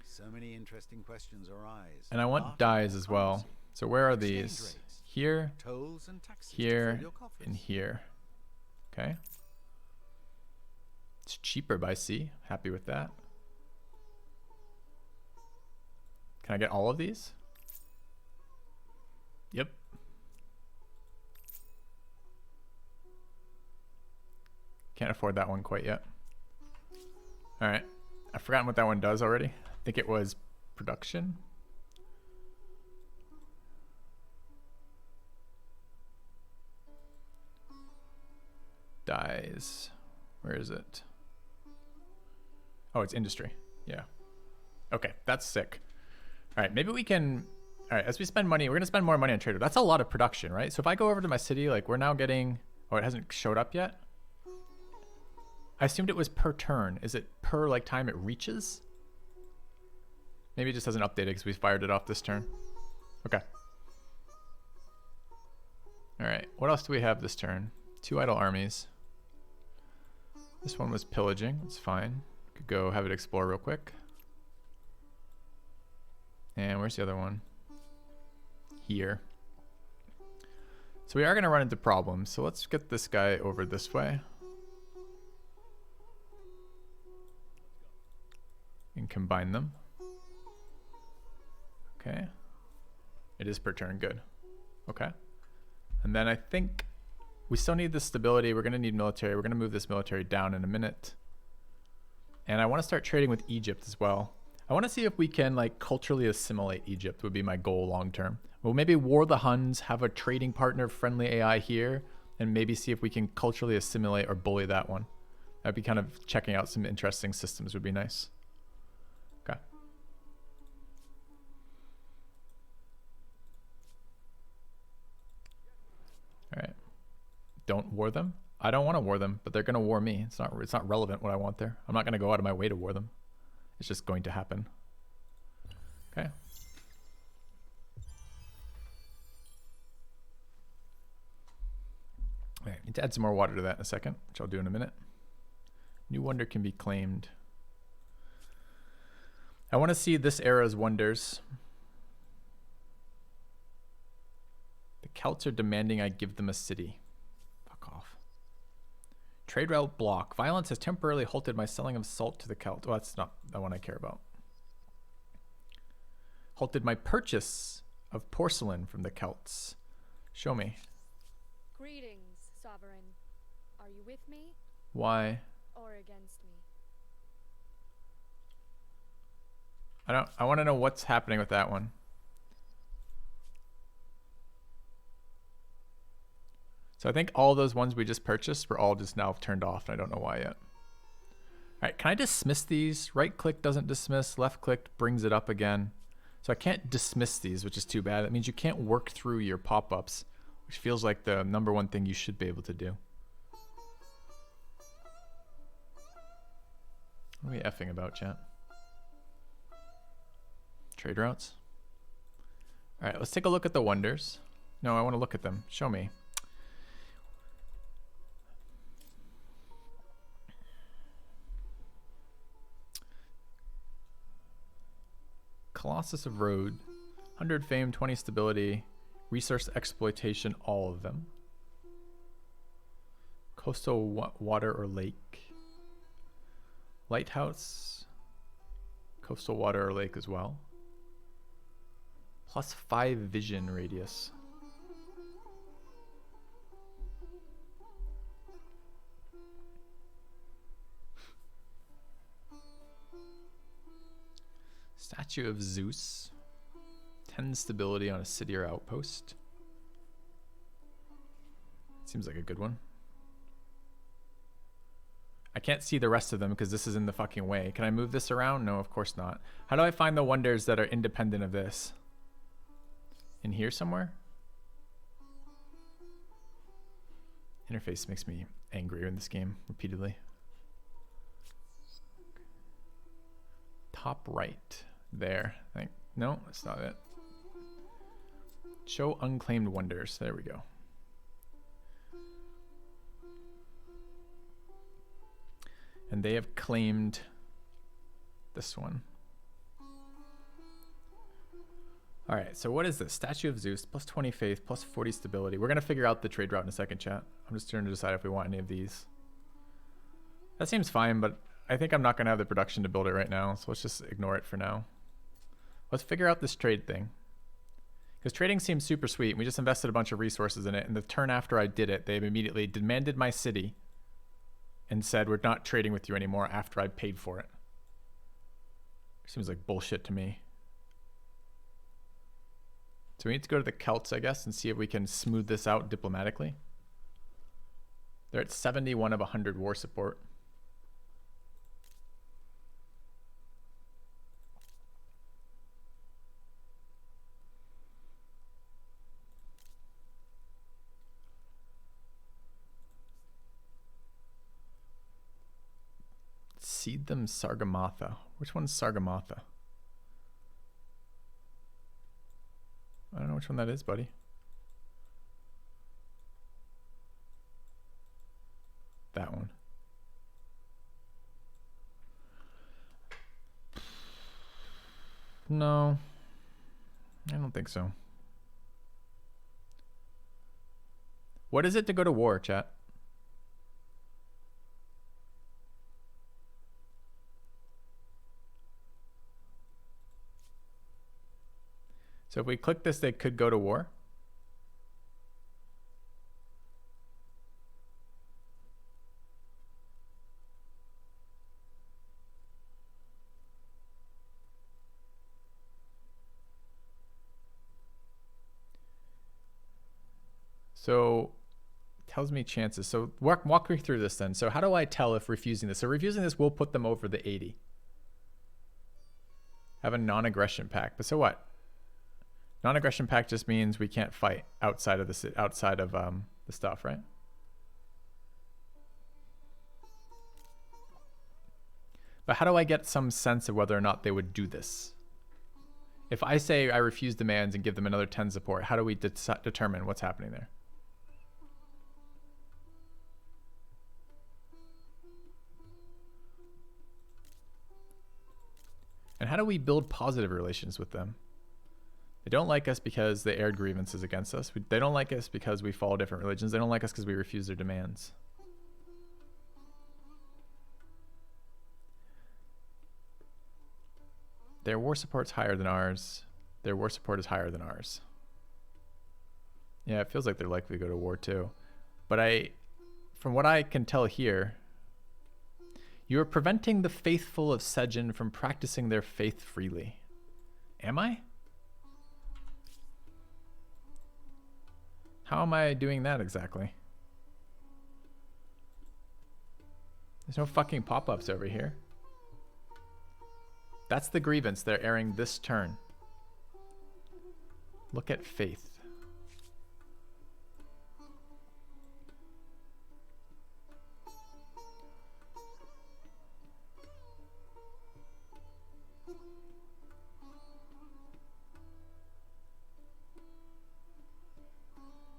So many interesting questions arise. And I want dyes as well. So where are these? Here, Tolls and taxes here, and here. Okay. It's cheaper by sea. Happy with that. Can I get all of these? Yep. Can't afford that one quite yet. All right. I've forgotten what that one does already. I think it was production. Dyes. Where is it? Oh, it's industry. Yeah. Okay, that's sick. All right, maybe we can... All right, as we spend money, we're going to spend more money on trader. That's a lot of production, right? So if I go over to my city, like we're now getting... Oh, it hasn't showed up yet? I assumed it was per turn. Is it per like time it reaches? Maybe it just hasn't updated because we fired it off this turn. Okay. All right, what else do we have this turn? 2 idle armies. This one was pillaging. It's fine. Could go have it explore real quick. And where's the other one? Here. So we are going to run into problems. So let's get this guy over this way. And combine them. Okay. It is per turn. Good. Okay. And then I think we still need the stability. We're going to need military. We're going to move this military down in a minute. And I want to start trading with Egypt as well. I want to see if we can like culturally assimilate Egypt would be my goal long term. We'll maybe war the Huns, have a trading partner, friendly AI here, and maybe see if we can culturally assimilate or bully that one. That'd be kind of checking out some interesting systems would be nice. Okay. All right. Don't war them. I don't want to war them, but they're going to war me. It's not relevant what I want there. I'm not going to go out of my way to war them. It's just going to happen. Okay. All right, need to add some more water to that in a second, which I'll do in a minute. New wonder can be claimed. I want to see this era's wonders. The Celts are demanding I give them a city. Fuck off. Trade route block. Violence has temporarily halted my selling of salt to the Celt. Oh, that's not the one I care about. Halted my purchase of porcelain from the Celts. Show me. Greetings, Sovereign. Are you with me Why? or against me? I want to know what's happening with that one. So I think all those ones we just purchased were all just now turned off, and I don't know why yet. All right, can I dismiss these? Right click doesn't dismiss, left click brings it up again. So I can't dismiss these, which is too bad. That means you can't work through your pop-ups, which feels like the #1 thing you should be able to do. What are we effing about, chat? Trade routes. All right, let's take a look at the wonders. No, I want to look at them. Show me. Colossus of Road, 100 fame, 20 stability, resource exploitation, all of them. Coastal water or lake. Lighthouse, coastal water or lake as well. +5 vision radius. Statue of Zeus. 10 stability on a city or outpost. Seems like a good one. I can't see the rest of them because this is in the fucking way. Can I move this around? No, of course not. How do I find the wonders that are independent of this? In here somewhere? Interface makes me angrier in this game repeatedly. Top right. There. No, that's not it. Show unclaimed wonders. There we go. And they have claimed this one. All right, so what is this? Statue of Zeus, +20 faith, +40 stability. We're going to figure out the trade route in a second, chat. I'm just trying to decide if we want any of these. That seems fine, but I think I'm not going to have the production to build it right now, so let's just ignore it for now. Let's figure out this trade thing. Because trading seems super sweet. We just invested a bunch of resources in it, and the turn after I did it, they immediately demanded my city and said, we're not trading with you anymore after I paid for it. Seems like bullshit to me. So we need to go to the Celts, I guess, and see if we can smooth this out diplomatically. They're at 71 of 100 war support. Seed them Sargamatha. Which one's Sargamatha? I don't know which one that is, buddy. That one. No, I don't think so. What is it to go to war, chat? So if we click this, they could go to war. So tells me chances. So walk me through this then. So how do I tell if refusing this? So refusing this will put them over the 80. Have a non-aggression pact. But so what? Non-aggression pact just means we can't fight outside of the stuff, right? But how do I get some sense of whether or not they would do this? If I say I refuse demands and give them another 10 support, how do we determine what's happening there? And how do we build positive relations with them? They don't like us because they aired grievances against us. They don't like us because we follow different religions. They don't like us because we refuse their demands. Their war support's higher than ours. Their war support is higher than ours. Yeah, it feels like they're likely to go to war too. But from what I can tell here, you are preventing the faithful of Sejin from practicing their faith freely. Am I? How am I doing that exactly? There's no fucking pop-ups over here. That's the grievance they're airing this turn. Look at faith.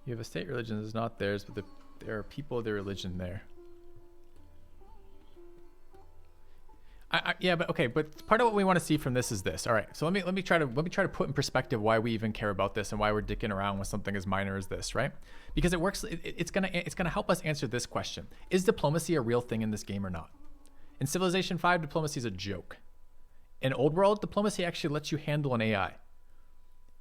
You have a state religion that is not theirs, but there are people of their religion there. Yeah, but okay, but part of what we want to see from this is this. All right, so let me try to put in perspective why we even care about this and why we're dicking around with something as minor as this, right? Because it works. It's gonna help us answer this question: is diplomacy a real thing in this game or not? In Civilization 5, diplomacy is a joke. In Old World, diplomacy actually lets you handle an AI.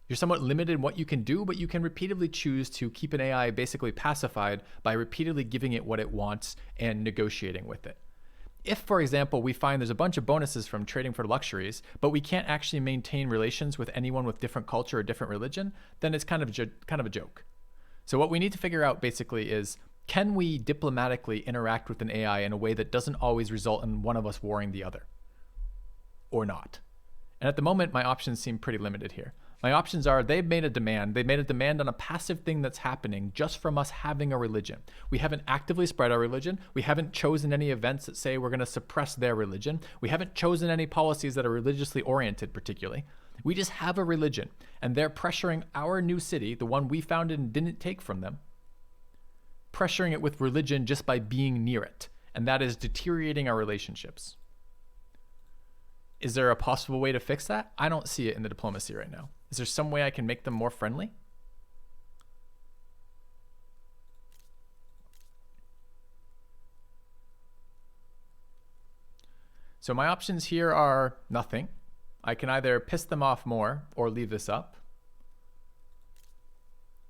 You're somewhat limited in what you can do, but you can repeatedly choose to keep an AI basically pacified by repeatedly giving it what it wants and negotiating with it. If, for example, we find there's a bunch of bonuses from trading for luxuries, but we can't actually maintain relations with anyone with different culture or different religion, then it's kind of a joke. So what we need to figure out basically is, can we diplomatically interact with an AI in a way that doesn't always result in one of us warring the other? Or not? And at the moment, my options seem pretty limited here. My options are they've made a demand. They made a demand on a passive thing that's happening just from us having a religion. We haven't actively spread our religion. We haven't chosen any events that say we're going to suppress their religion. We haven't chosen any policies that are religiously oriented particularly. We just have a religion, and they're pressuring our new city, the one we founded and didn't take from them, pressuring it with religion just by being near it. And that is deteriorating our relationships. Is there a possible way to fix that? I don't see it in the diplomacy right now. Is there some way I can make them more friendly? So my options here are nothing. I can either piss them off more or leave this up.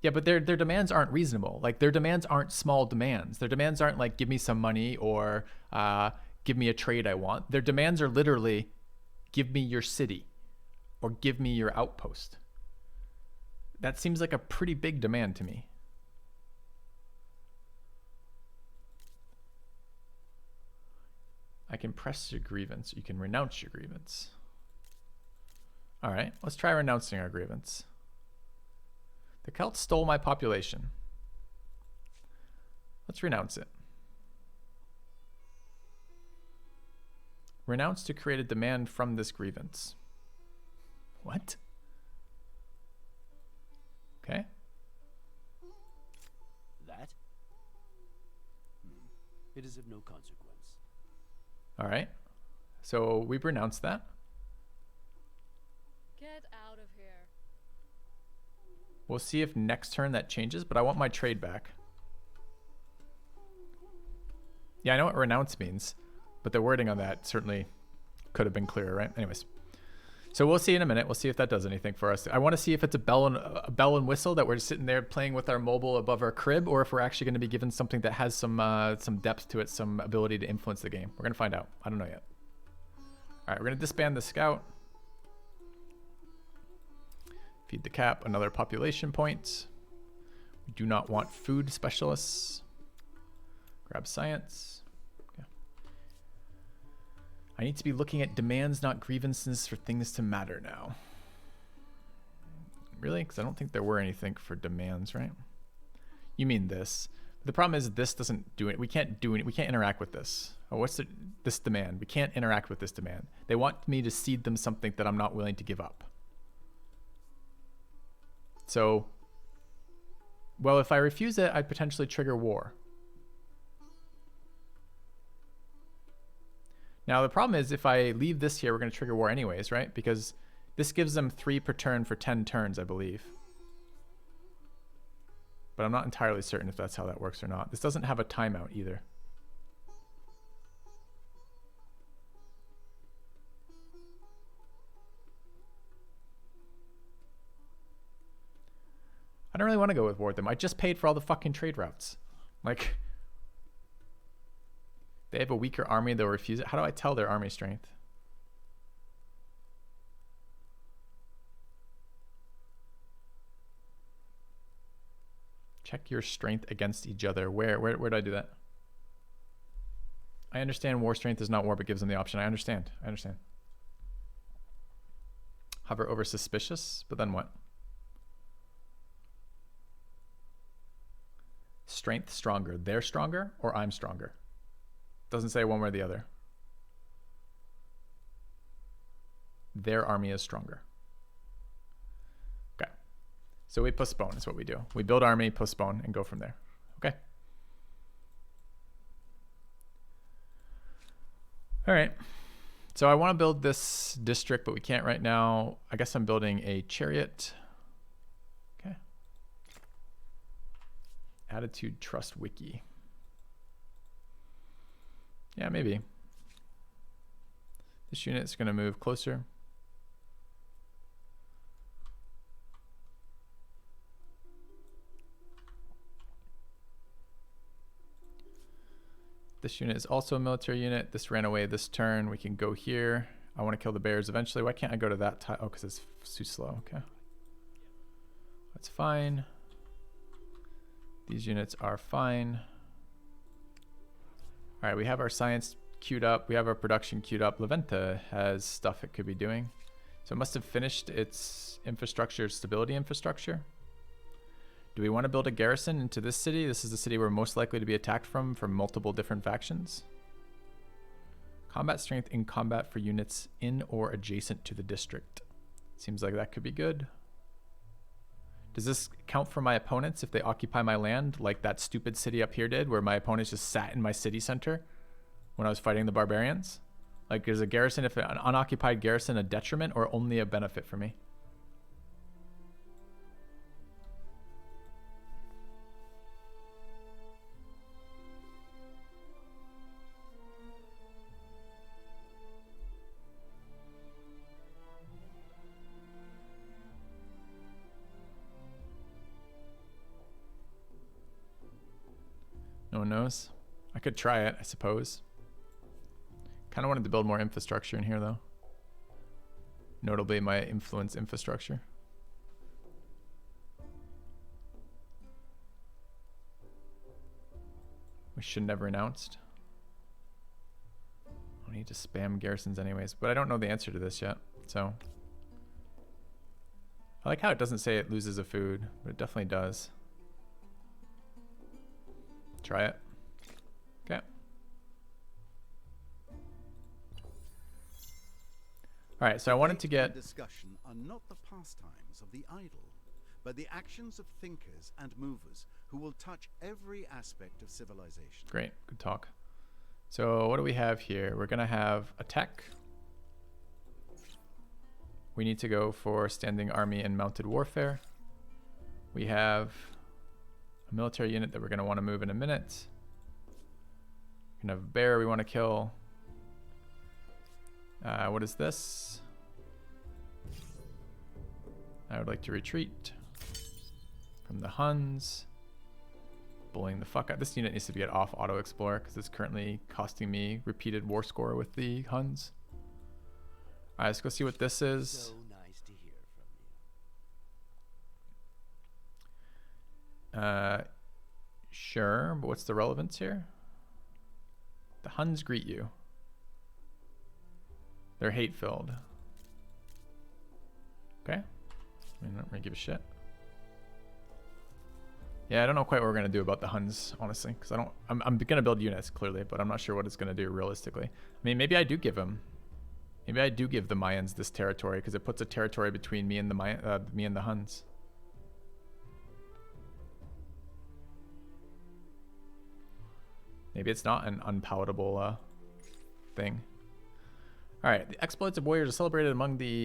Yeah, but their demands aren't reasonable. Like, their demands aren't small demands. Their demands aren't like, give me some money or give me a trade I want. Their demands are literally, give me your city or give me your outpost. That seems like a pretty big demand to me. I can press your grievance. You can renounce your grievance. All right, let's try renouncing our grievance. The Celts stole my population. Let's renounce it. Renounce to create a demand from this grievance. What? Okay. That? It is of no consequence. All right. So we renounced that. Get out of here. We'll see if next turn that changes, but I want my trade back. Yeah, I know what renounce means, but the wording on that certainly could have been clearer, right? Anyways. So we'll see in a minute. We'll see if that does anything for us. I want to see if it's a bell and whistle that we're just sitting there playing with our mobile above our crib, or if we're actually going to be given something that has some depth to it, some ability to influence the game. We're going to find out. I don't know yet. All right, we're going to disband the scout. Feed the cap another population point. We do not want food specialists. Grab science. Okay. I need to be looking at demands, not grievances, for things to matter now. Really? Because I don't think there were anything for demands, right? You mean this. The problem is this doesn't do it. We can't do it. We can't interact with this. Oh, what's this demand? We can't interact with this demand. They want me to cede them something that I'm not willing to give up. So, well, if I refuse it, I'd potentially trigger war. Now, the problem is if I leave this here, we're going to trigger war anyways, right? Because this gives them 3 per turn for 10 turns, I believe. But I'm not entirely certain if that's how that works or not. This doesn't have a timeout either. I don't really want to go with war with them. I just paid for all the fucking trade routes. Like, they have a weaker army, they'll refuse it. How do I tell their army strength? Check your strength against each other. Where did I do that? I understand war strength is not war, but gives them the option. I understand. Hover over suspicious, but then what? Strength stronger. They're stronger or I'm stronger? Doesn't say one way or the other. Their army is stronger. Okay. So we postpone is what we do. We build army, postpone, and go from there. Okay. All right. So I want to build this district, but we can't right now. I guess I'm building a chariot. Okay. Attitude trust wiki. Yeah, maybe. This unit is going to move closer. This unit is also a military unit. This ran away this turn. We can go here. I want to kill the bears eventually. Why can't I go to that tile? Oh, because it's too slow. Okay. That's fine. These units are fine. All right, we have our science queued up. We have our production queued up. Leventa has stuff it could be doing. So it must have finished its infrastructure, stability infrastructure. Do we want to build a garrison into this city? This is the city we're most likely to be attacked from multiple different factions. Combat strength in combat for units in or adjacent to the district. Seems like that could be good. Does this count for my opponents if they occupy my land, like that stupid city up here did, where my opponents just sat in my city center when I was fighting the barbarians? Like, is a garrison, if an unoccupied garrison, a detriment or only a benefit for me? No one knows. I could try it, I suppose. Kind of wanted to build more infrastructure in here, though. Notably, my influence infrastructure. We shouldn't have renounced. I need to spam garrisons anyways, but I don't know the answer to this yet, so. I like how it doesn't say it loses a food, but it definitely does. Try it. Okay. All right, so I wanted to get discussion are not the pastimes of the idle, but the actions of thinkers and movers who will touch every aspect of civilization. Great, good talk. So what do we have here? We're gonna have a tech. We need to go for standing army and mounted warfare. We have a military unit that we're going to want to move in a minute. We're going to have a bear we want to kill. What is this? I would like to retreat from the Huns. Bullying the fuck out. This unit needs to get off auto explore because it's currently costing me repeated war score with the Huns. All right, let's go see what this is. So nice to hear from you. Sure, but what's the relevance here? The Huns greet you. They're hate-filled. Okay. I mean, not really give a shit. Yeah, I don't know quite what we're gonna do about the Huns, honestly, because I'm gonna build units clearly, but I'm not sure what it's gonna do realistically. I mean, maybe I do give them. Maybe I do give the Mayans this territory because it puts a territory between me and the Huns. Maybe it's not an unpalatable thing. All right, the exploits of warriors are celebrated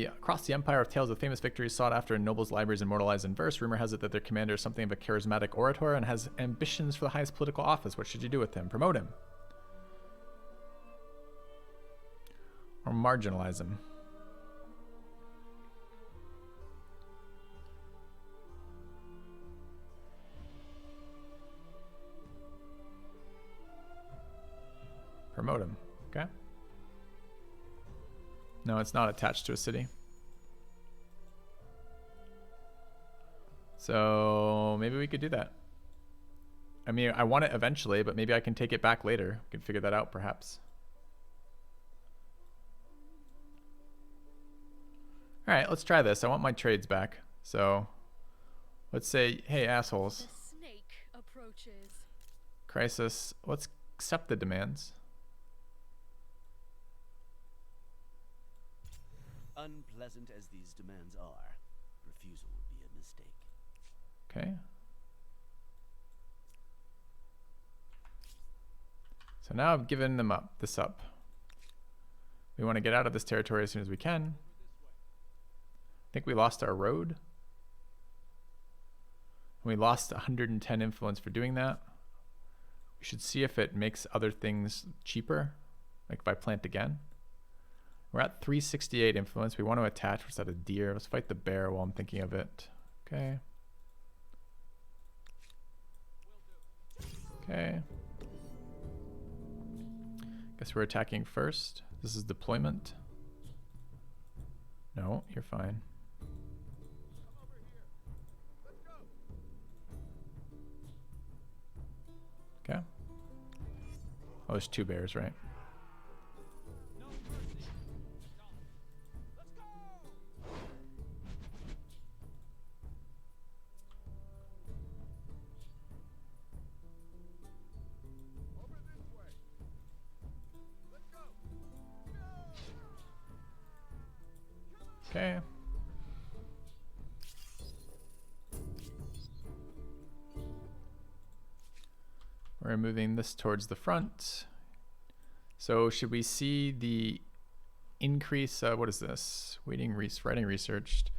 across the empire of tales of famous victories sought after in nobles' libraries immortalized in verse. Rumor has it that their commander is something of a charismatic orator and has ambitions for the highest political office. What should you do with him? Promote him. Or marginalize him. Promote him. Okay. No, it's not attached to a city. So maybe we could do that. I mean, I want it eventually, but maybe I can take it back later. We can figure that out perhaps. All right, let's try this. I want my trades back. So let's say, hey, assholes. The snake approaches. Crisis. Let's accept the demands. Unpleasant as these demands are, refusal would be a mistake. Okay. So now I've given them this up. We want to get out of this territory as soon as we can. I think we lost our road. We lost 110 influence for doing that. We should see if it makes other things cheaper, like if I plant again. We're at 368 influence. We want to attach. What's that, a deer? Let's fight the bear while I'm thinking of it. Okay. Okay. Guess we're attacking first. This is deployment. No, you're fine. Okay. Oh, there's two bears, right? Okay. We're moving this towards the front. So should we see the increase? What is this? Writing researched.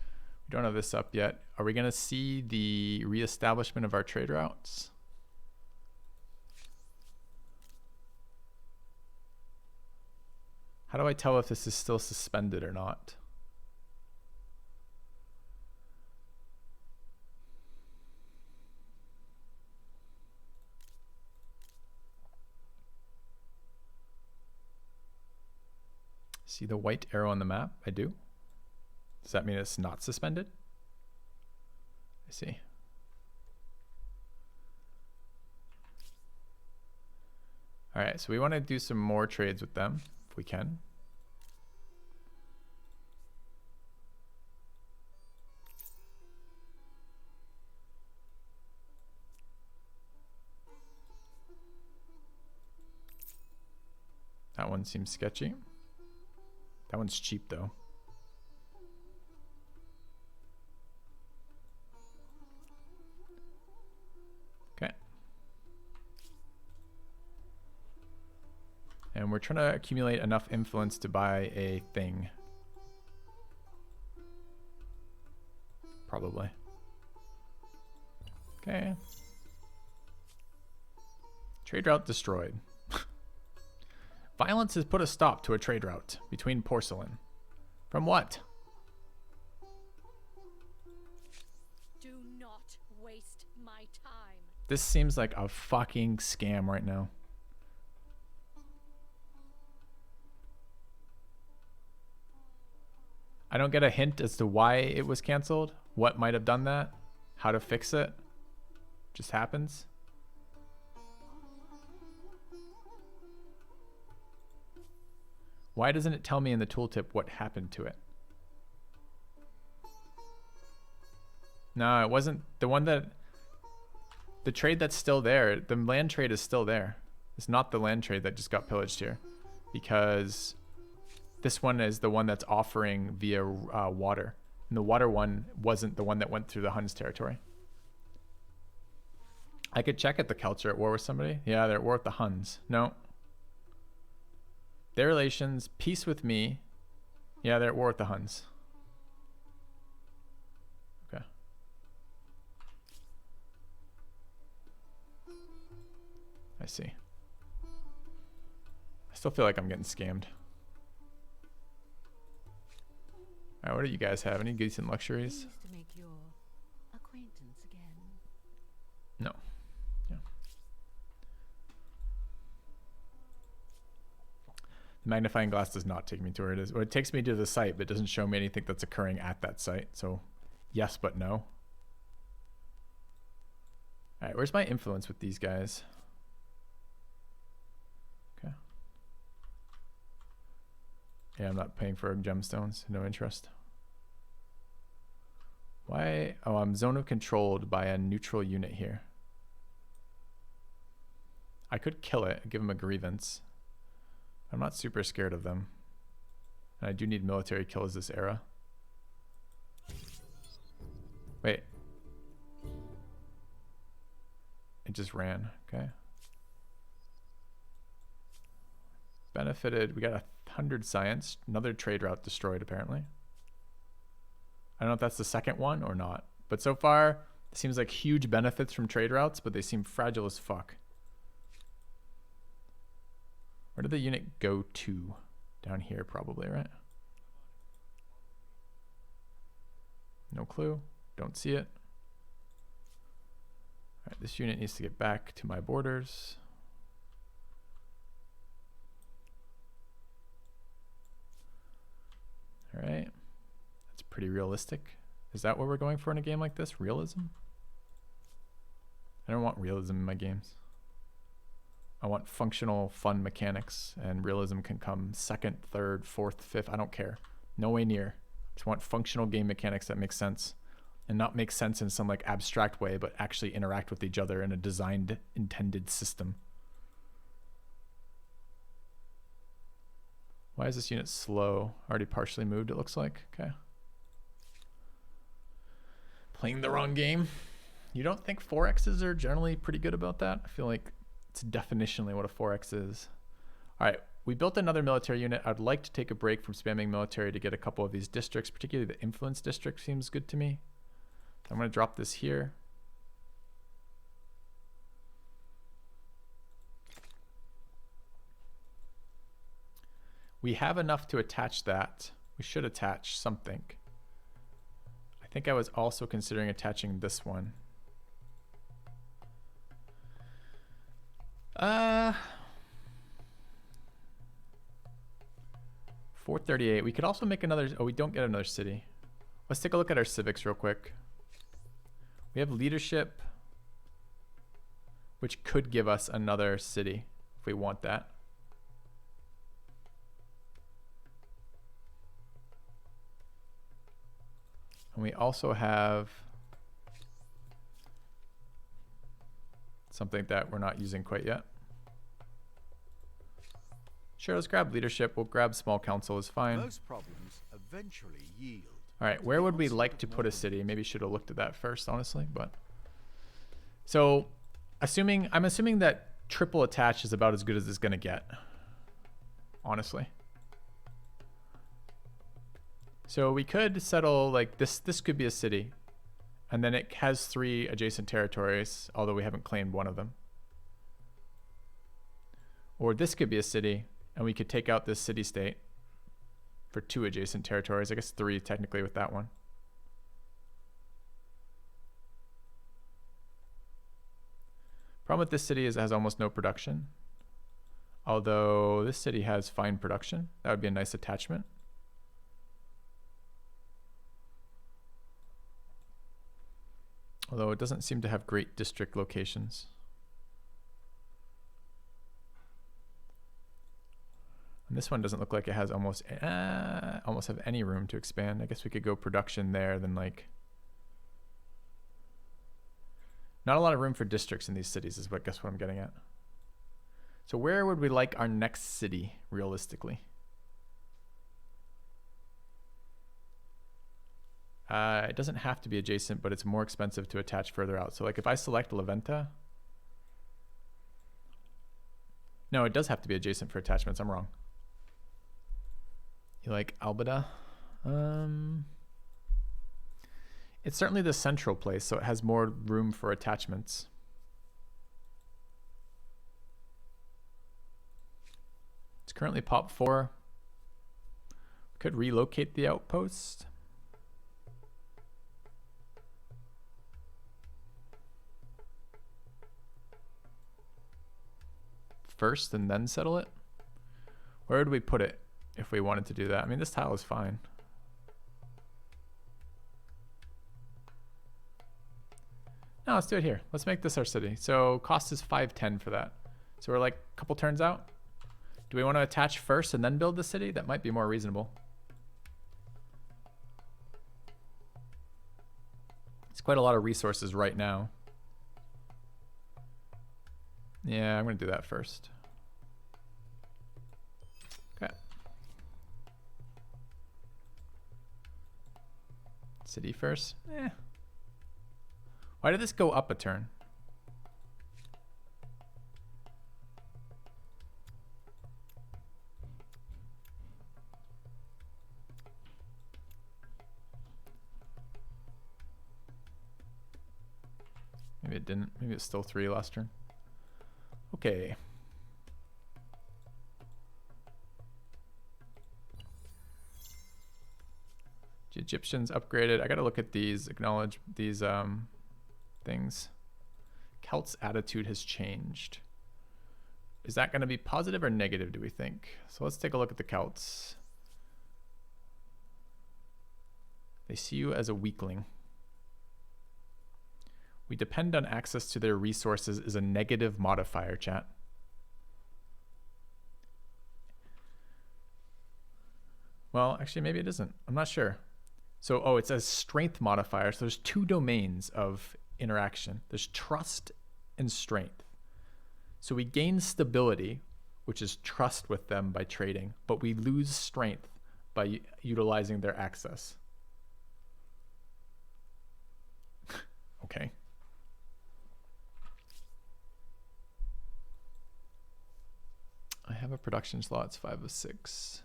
We don't have this up yet. Are we going to see the reestablishment of our trade routes? How do I tell if this is still suspended or not? See the white arrow on the map? I do. Does that mean it's not suspended? I see. All right, so we want to do some more trades with them if we can. That one seems sketchy. That one's cheap though. Okay. And we're trying to accumulate enough influence to buy a thing. Probably. Okay. Trade route destroyed. Violence has put a stop to a trade route between porcelain. From what? Do not waste my time. This seems like a fucking scam right now. I don't get a hint as to why it was canceled, what might have done that, how to fix it. Just happens. Why doesn't it tell me in the tooltip what happened to it? No, it wasn't the one that... The trade that's still there, the land trade is still there. It's not the land trade that just got pillaged here. Because this one is the one that's offering via water. And the water one wasn't the one that went through the Huns' territory. I could check if the Celts are at war with somebody. Yeah, they're at war with the Huns. No. Their relations, peace with me. Yeah, they're at war with the Huns. Okay. I see. I still feel like I'm getting scammed. Alright, what do you guys have? Any decent luxuries? Pleased to make your acquaintance again. No. Yeah. The magnifying glass does not take me to where it is. Well, it takes me to the site, but it doesn't show me anything that's occurring at that site. So, yes, but no. Alright, where's my influence with these guys? Okay. Yeah, I'm not paying for gemstones. No interest. Why? Oh, I'm zone of controlled by a neutral unit here. I could kill it, give them a grievance. I'm not super scared of them. And I do need military kills this era. Wait. It just ran. Okay. Benefited. We got 100 science. Another trade route destroyed, apparently. I don't know if that's the second one or not. But so far, it seems like huge benefits from trade routes, but they seem fragile as fuck. Where did the unit go to? Down here, probably, right? No clue. Don't see it. All right, this unit needs to get back to my borders. All right. That's pretty realistic. Is that what we're going for in a game like this? Realism? I don't want realism in my games. I want functional, fun mechanics, and realism can come second, third, fourth, fifth. I don't care. No way near. Just want functional game mechanics that make sense, and not make sense in some like abstract way, but actually interact with each other in a designed, intended system. Why is this unit slow? Already partially moved, it looks like. Okay. Playing the wrong game. You don't think 4Xs are generally pretty good about that? I feel like it's definitionally what a 4X is. All right, we built another military unit. I'd like to take a break from spamming military to get a couple of these districts, particularly the influence district seems good to me. I'm going to drop this here. We have enough to attach that. We should attach something. I think I was also considering attaching this one. 438. We could also make another. Oh, we don't get another city. Let's take a look at our civics real quick. We have leadership, which could give us another city if we want that. And we also have something that we're not using quite yet. Sure, let's grab leadership. We'll grab small council is fine. Most problems eventually yield. All right, where would we like to put a city? Maybe should have looked at that first, honestly. But so, I'm assuming that triple attach is about as good as it's gonna get. Honestly. So we could settle like this. This could be a city, and then it has 3 adjacent territories, although we haven't claimed one of them. Or this could be a city, and we could take out this city-state for 2 adjacent territories. I guess 3 technically with that one. Problem with this city is it has almost no production. Although this city has fine production. That would be a nice attachment. Although it doesn't seem to have great district locations. And this one doesn't look like it has almost have any room to expand. I guess we could go production there, then like... Not a lot of room for districts in these cities is what, guess what I'm getting at. So where would we like our next city, realistically? It doesn't have to be adjacent, but it's more expensive to attach further out. So like if I select La Venta... No, it does have to be adjacent for attachments. I'm wrong. You like Albeda? It's certainly the central place, so it has more room for attachments. It's currently pop 4. Could relocate the outpost. First and then settle it. Where would we put it if we wanted to do that? I mean, this tile is fine. No, let's do it here. Let's make this our city. So cost is 510 for that. So we're like a couple turns out. Do we want to attach first and then build the city? That might be more reasonable. It's quite a lot of resources right now. Yeah, I'm going to do that first. Okay. City first? Eh. Why did this go up a turn? Maybe it didn't. Maybe it's still 3 last turn. Okay. The Egyptians upgraded. I gotta look at these, acknowledge these things. Celts' attitude has changed. Is that gonna be positive or negative, do we think? So let's take a look at the Celts. They see you as a weakling. We depend on access to their resources is a negative modifier, chat. Well, actually, maybe it isn't. I'm not sure. So, oh, it says strength modifier. So there's 2 domains of interaction. There's trust and strength. So we gain stability, which is trust with them by trading, but we lose strength by utilizing their access. Okay. I have a production slot. It's 5 of 6.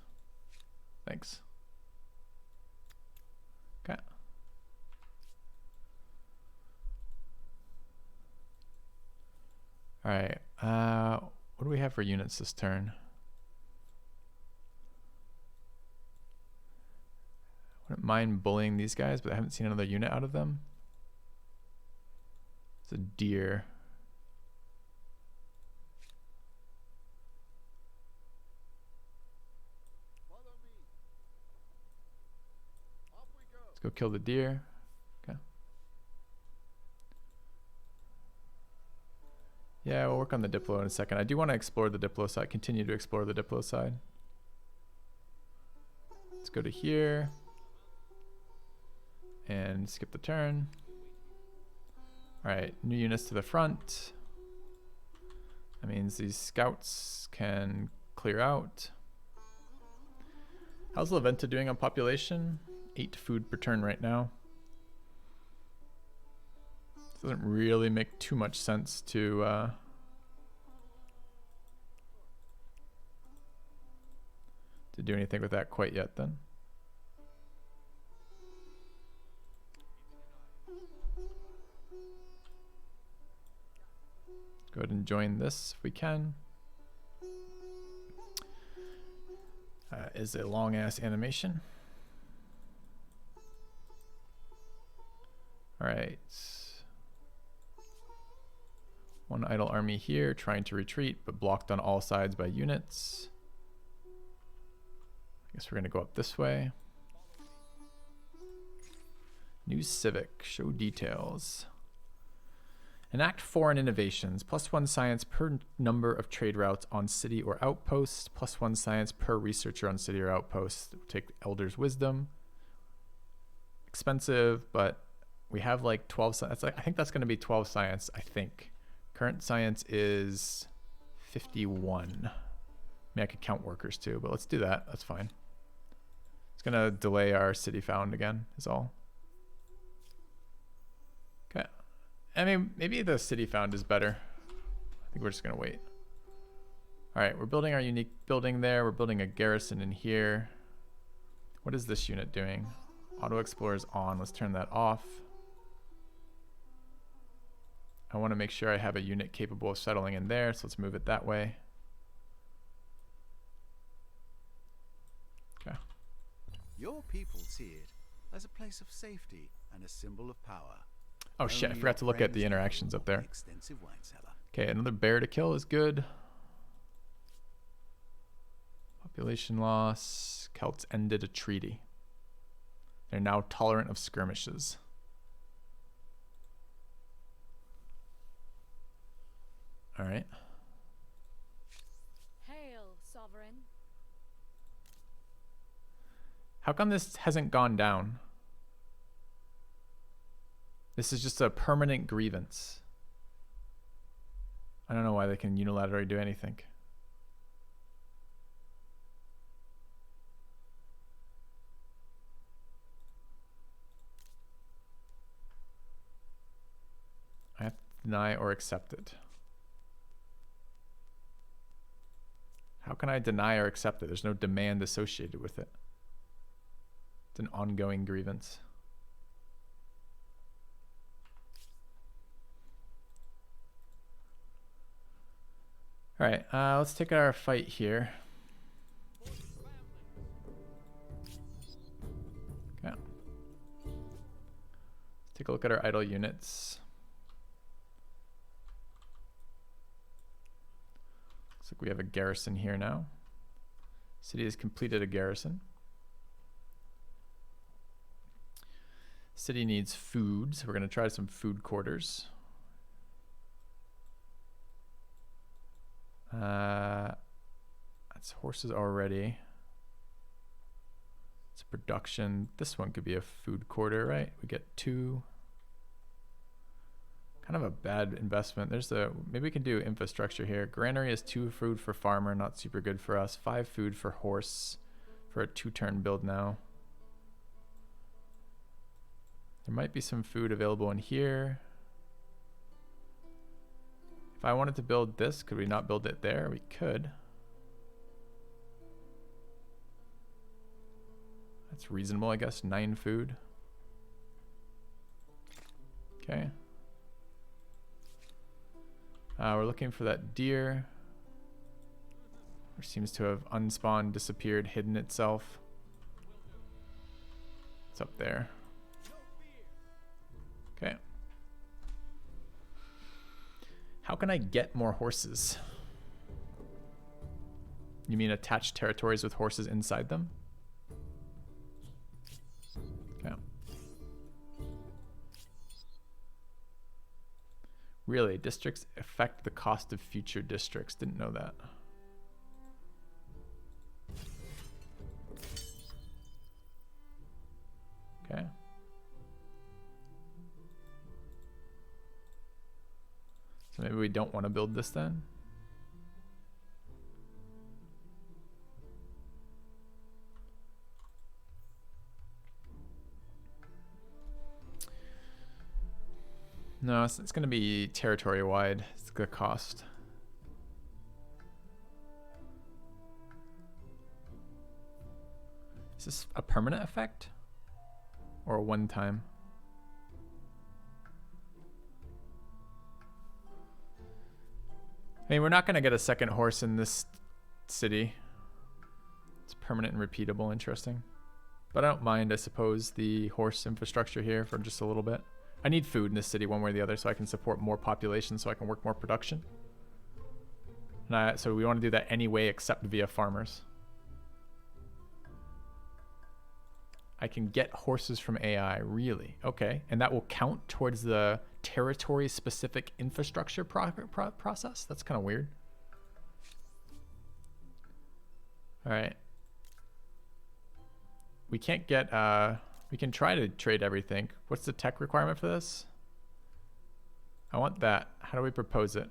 Thanks. Okay. All right. What do we have for units this turn? I wouldn't mind bullying these guys, but I haven't seen another unit out of them. It's a deer. Let's go kill the deer. Okay. Yeah, we'll work on the Diplo in a second. I do want to explore the Diplo side, continue to explore the Diplo side. Let's go to here and skip the turn. All right, new units to the front. That means these scouts can clear out. How's La Venta doing on population? 8 food per turn right now. Doesn't really make too much sense to do anything with that quite yet then. Go ahead and join this if we can. Is a long ass animation. All right. One idle army here trying to retreat, but blocked on all sides by units. I guess we're gonna go up this way. New Civic, show details. Enact foreign innovations. +1 science per number of trade routes on city or outpost. +1 science per researcher on city or outpost. Take Elder's Wisdom. Expensive, but we have like 12. That's like, I think that's going to be 12 science, I think. Current science is 51. I mean, I could count workers too, but let's do that. That's fine. It's going to delay our city found again, is all. Okay. I mean, maybe the city found is better. I think we're just going to wait. All right, we're building our unique building there. We're building a garrison in here. What is this unit doing? Auto Explorer is on. Let's turn that off. I want to make sure I have a unit capable of settling in there, so let's move it that way. Okay. Your people see it as a place of safety and a symbol of power. Oh shit, I Only forgot to your look at the friends interactions know up there. of the extensive wine cellar. Okay, another bear to kill is good. Population loss. Celts ended a treaty. They're now tolerant of skirmishes. All right. Hail, sovereign. How come this hasn't gone down? This is just a permanent grievance. I don't know why they can unilaterally do anything. I have to deny or accept it. How can I deny or accept it? There's no demand associated with it. It's an ongoing grievance. All right, let's take our fight here. Okay. Let's take a look at our idle units. Looks like we have a garrison here now. City has completed a garrison. City needs food, so we're going to try some food quarters. That's horses already. It's production. This one could be a food quarter, right? We get 2. Kind of a bad investment. There's a, maybe we can do infrastructure here. Granary is 2 food for farmer, not super good for us. 5 food for horse for a 2-turn build now. There might be some food available in here. If I wanted to build this, could we not build it there? We could. That's reasonable, I guess. 9 food. Okay. We're looking for that deer. Which seems to have unspawned, disappeared, hidden itself. It's up there. Okay. How can I get more horses? You mean attach territories with horses inside them? Okay. Really, districts affect the cost of future districts. Didn't know that. Okay. So maybe we don't want to build this then. No, it's going to be territory wide. It's the cost. Is this a permanent effect or a one-time? I mean, we're not going to get a second horse in this city. It's permanent and repeatable. Interesting. But I don't mind, I suppose, the horse infrastructure here for just a little bit. I need food in this city one way or the other so I can support more population so I can work more production. And so we want to do that anyway except via farmers. I can get horses from AI, really? Okay, and that will count towards the territory-specific infrastructure process. That's kind of weird. All right. We can't get, we can try to trade everything. What's the tech requirement for this? I want that. How do we propose it?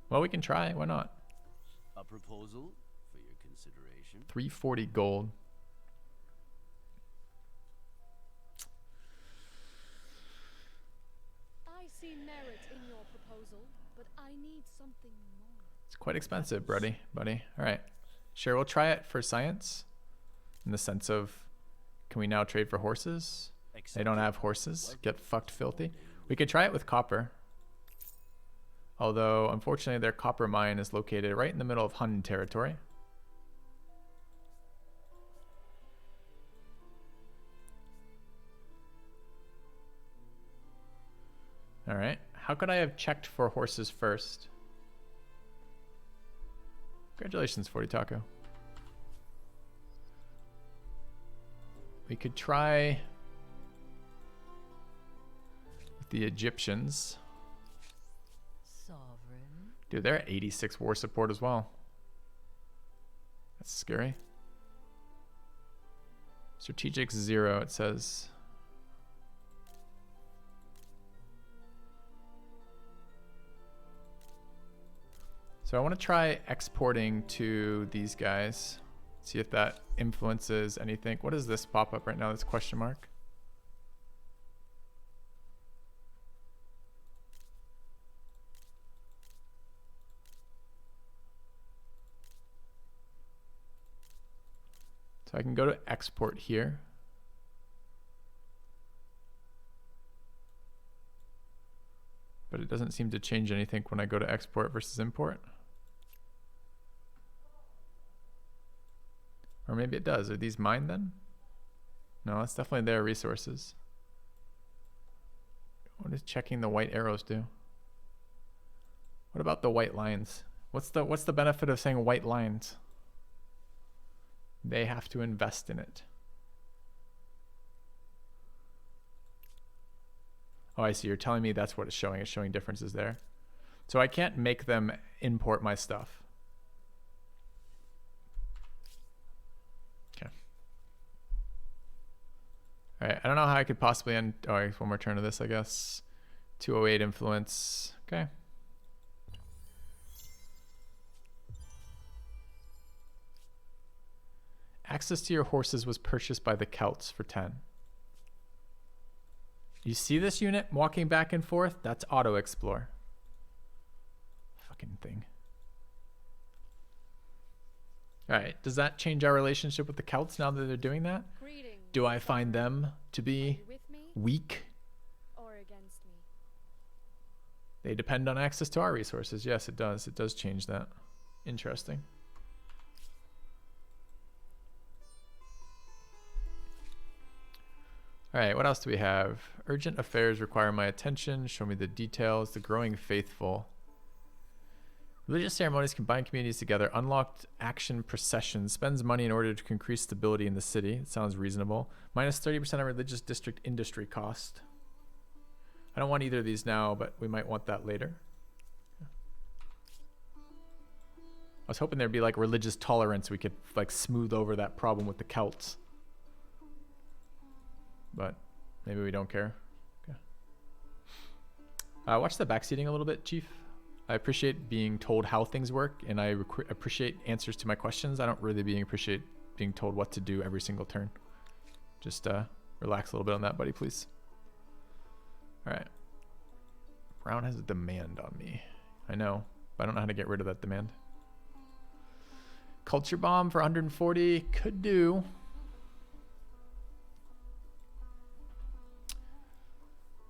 Well, we can try. Why not? A proposal for your consideration. 340 gold. I see merit in your proposal, but I need something more. It's quite expensive, buddy. All right. Sure, we'll try it for science. In the sense of, can we now trade for horses? They don't have horses. Get fucked filthy. We could try it with copper. Although, unfortunately, their copper mine is located right in the middle of Hun territory. All right. How could I have checked for horses first? Congratulations, 40 Taco. We could try with the Egyptians. Sovereign. Dude, they're at 86 war support as well. That's scary. Strategic 0, it says. So I want to try exporting to these guys. See if that influences anything. What does this pop up right now? This question mark. So I can go to export here. But it doesn't seem to change anything when I go to export versus import. Or maybe it does. Are these mine then? No, that's definitely their resources. What does checking the white arrows do? What about the white lines? What's the benefit of saying white lines? They have to invest in it. Oh, I see. You're telling me that's what it's showing. It's showing differences there. So I can't make them import my stuff. All right, I don't know how I could possibly end. Oh, one more turn of this, I guess. 208 influence. Okay. Access to your horses was purchased by the Celts for 10. You see this unit walking back and forth? That's auto explore. Fucking thing. All right, does that change our relationship with the Celts now that they're doing that? Greetings. Do I find them to Are be you with me weak? or against me? They depend on access to our resources. Yes, it does. It does change that. Interesting. All right, what else do we have? Urgent affairs require my attention. Show me the details. The growing faithful. Religious ceremonies combine communities together. Unlocked action procession. Spends money in order to increase stability in the city. It sounds reasonable. Minus 30% of religious district industry cost. I don't want either of these now, but we might want that later. I was hoping there'd be like religious tolerance. We could like smooth over that problem with the Celts. But maybe we don't care. Okay. Watch the backseating a little bit, Chief. I appreciate being told how things work, and I appreciate answers to my questions. I don't really appreciate being told what to do every single turn. Just relax a little bit on that, buddy, please. All right. Brown has a demand on me. I know, but I don't know how to get rid of that demand. Culture bomb for 140 could do.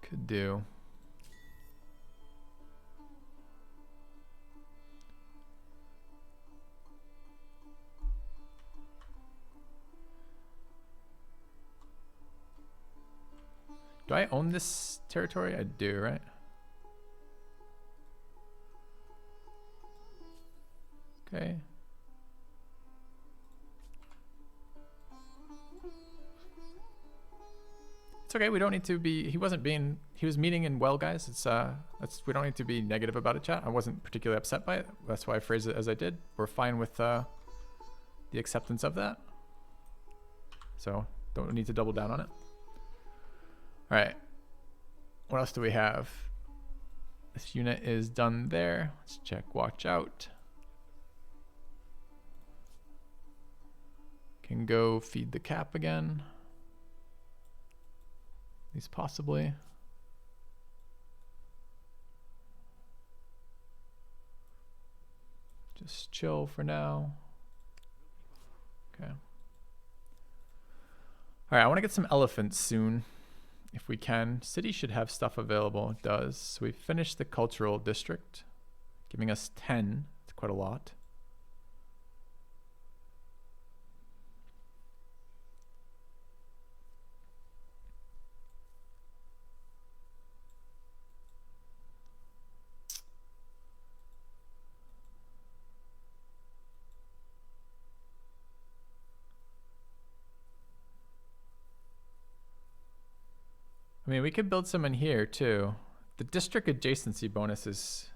Could do. Do I own this territory? I do, right? Okay. It's okay. We don't need to be. He wasn't being. He was meaning and well, guys. It's that's. We don't need to be negative about it, chat. I wasn't particularly upset by it. That's why I phrased it as I did. We're fine with the acceptance of that. So don't need to double down on it. All right. What else do we have? This unit is done there. Let's check. Watch out. Can go feed the cap again. At least possibly. Just chill for now. Okay. All right, I want to get some elephants soon, if we can. City should have stuff available. It does. So we finished the cultural district, giving us 10. It's quite a lot. I mean, we could build some in here too. The district adjacency bonus is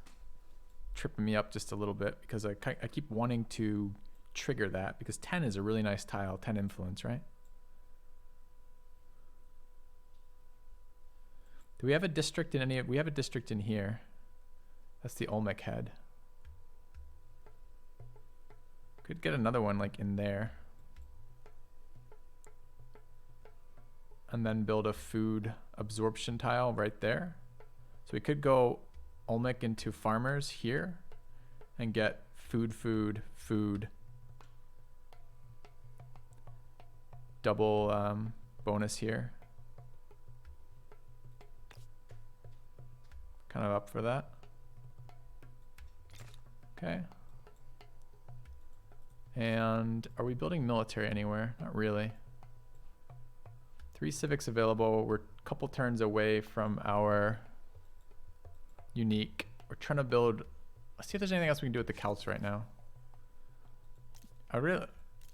tripping me up just a little bit because I keep wanting to trigger that because 10 is a really nice tile, 10 influence, right? Do we have a district in any of, we have a district in here. That's the Olmec head. Could get another one like in there. And then build a food absorption tile right there. So we could go Olmec into farmers here and get food, food, food. Double bonus here. Kind of up for that. Okay. And are we building military anywhere? Not really. 3 civics available. We're a couple turns away from our unique. We're trying to build. Let's see if there's anything else we can do with the Celts right now. I really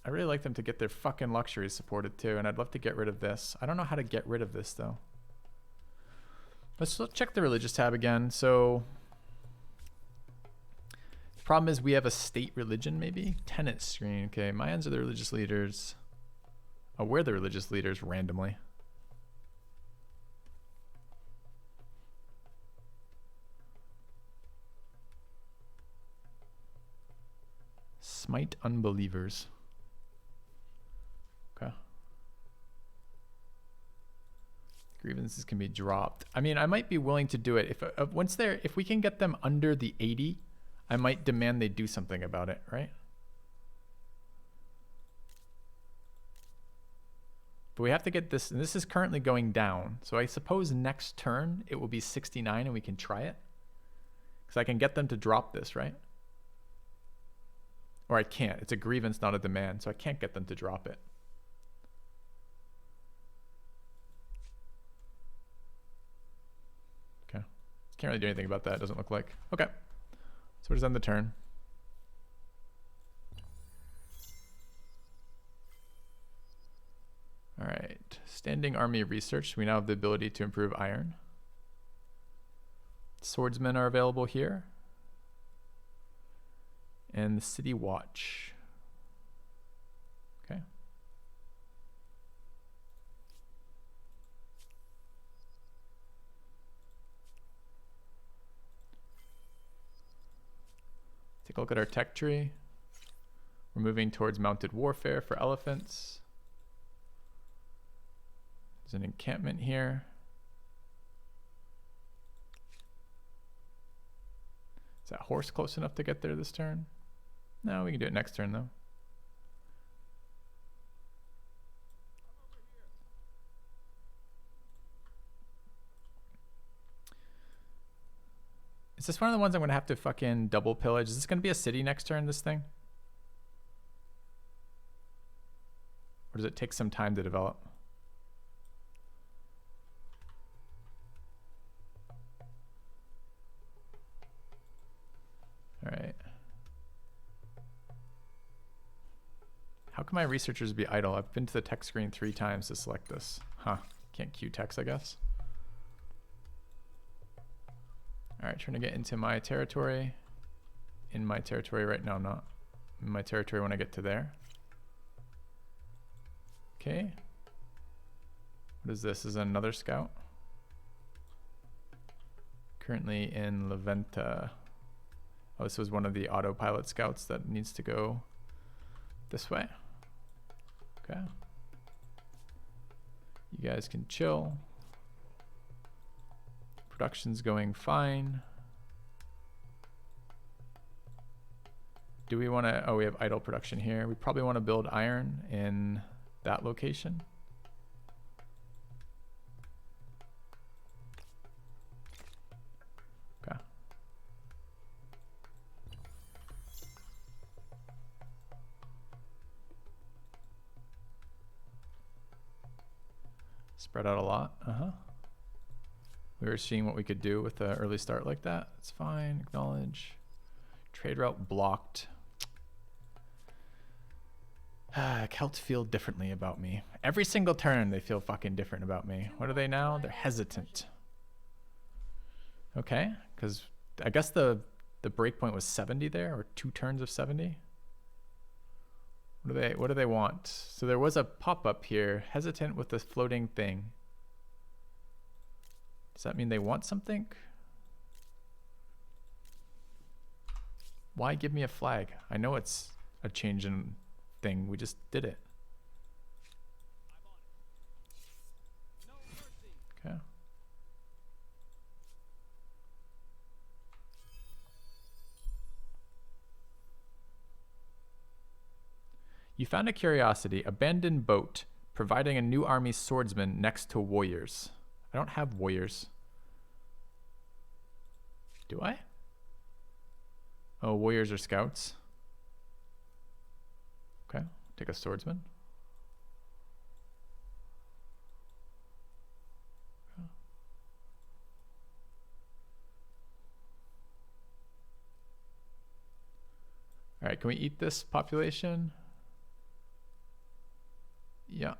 like them to get their fucking luxuries supported too, and I'd love to get rid of this. I don't know how to get rid of this though. Let's check the religious tab again. So the problem is we have a state religion maybe. Tenant screen. Okay, Mayans are the religious leaders. Oh, we're the religious leaders randomly. Smite unbelievers. Okay. Grievances can be dropped. I mean, I might be willing to do it if once they're, if we can get them under the 80, I might demand they do something about it, right? But we have to get this, and this is currently going down. So I suppose next turn it will be 69 and we can try it. Because I can get them to drop this, right? Or I can't. It's a grievance, not a demand. So I can't get them to drop it. Okay. Can't really do anything about that, it doesn't look like. Okay. So we'll just end the turn. All right, standing army research. We now have the ability to improve iron. Swordsmen are available here. And the city watch. Okay. Take a look at our tech tree. We're moving towards mounted warfare for elephants. There's an encampment here. Is that horse close enough to get there this turn? No, we can do it next turn though. Is this one of the ones I'm gonna have to fucking double pillage? Is this gonna be a city next turn, this thing? Or does it take some time to develop? All right. How can my researchers be idle? I've been to the tech screen 3 times to select this. Huh. Can't queue text, I guess. Alright, trying to get into my territory. In my territory right now, not in my territory when I get to there. Okay. What is this? Is another scout? Currently in Leventa. Oh, this was one of the autopilot scouts that needs to go this way. Okay. You guys can chill. Production's going fine. Do we want to, oh, we have idle production here. We probably want to build iron in that location. Okay. Spread out a lot. We were seeing what we could do with an early start like that. It's fine. Acknowledge. Trade route blocked. Celts feel differently about me. Every single turn they feel fucking different about me. What are they now? They're hesitant. Okay, because I guess the breakpoint was 70 there, or 2 turns of 70. What do they want? So there was a pop-up here, hesitant with this floating thing. Does that mean they want something? Why give me a flag? I know it's a change in thing. We just did it. Okay. You found a curiosity, abandoned boat, providing a new army swordsman next to warriors. I don't have warriors. Do I? Oh, warriors are scouts. Okay, take a swordsman. Okay. All right, can we eat this population? Yeah.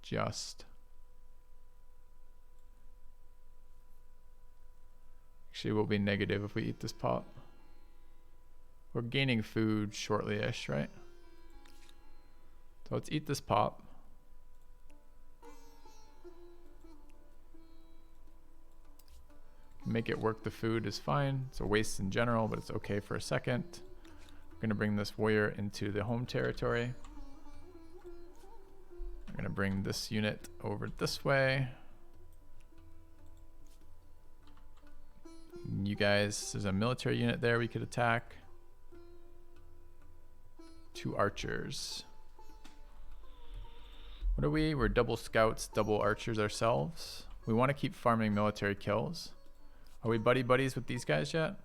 Just. Actually, we'll be negative if we eat this pop. We're gaining food shortly-ish, right? So let's eat this pop. Make it work, the food is fine. It's a waste in general, but it's okay for a second. We're gonna bring this warrior into the home territory. We're gonna bring this unit over this way. You guys, there's a military unit there we could attack. 2 archers. What are we? We're double scouts, double archers ourselves. We want to keep farming military kills. Are we buddies with these guys yet?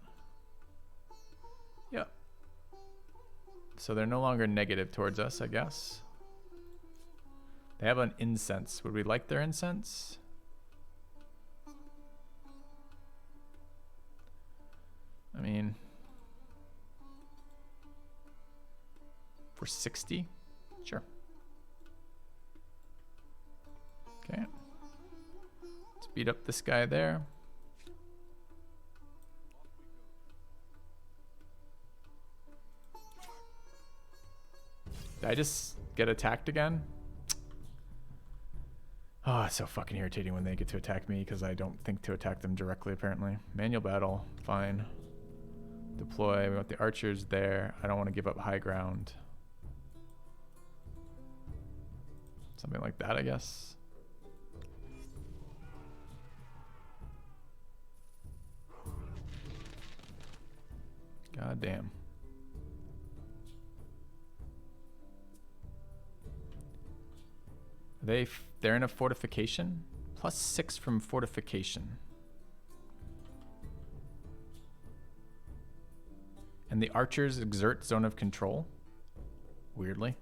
Yep. So they're no longer negative towards us, I guess. They have an incense. Would we like their incense? I mean, for 60? Sure. Okay. Let's beat up this guy there. Did I just get attacked again? Oh, it's so fucking irritating when they get to attack me because I don't think to attack them directly, apparently. Manual battle, fine. Deploy, we want the archers there. I don't want to give up high ground. Something like that, I guess. God damn. They're in a fortification? +6 from fortification. And the archers exert zone of control? Weirdly.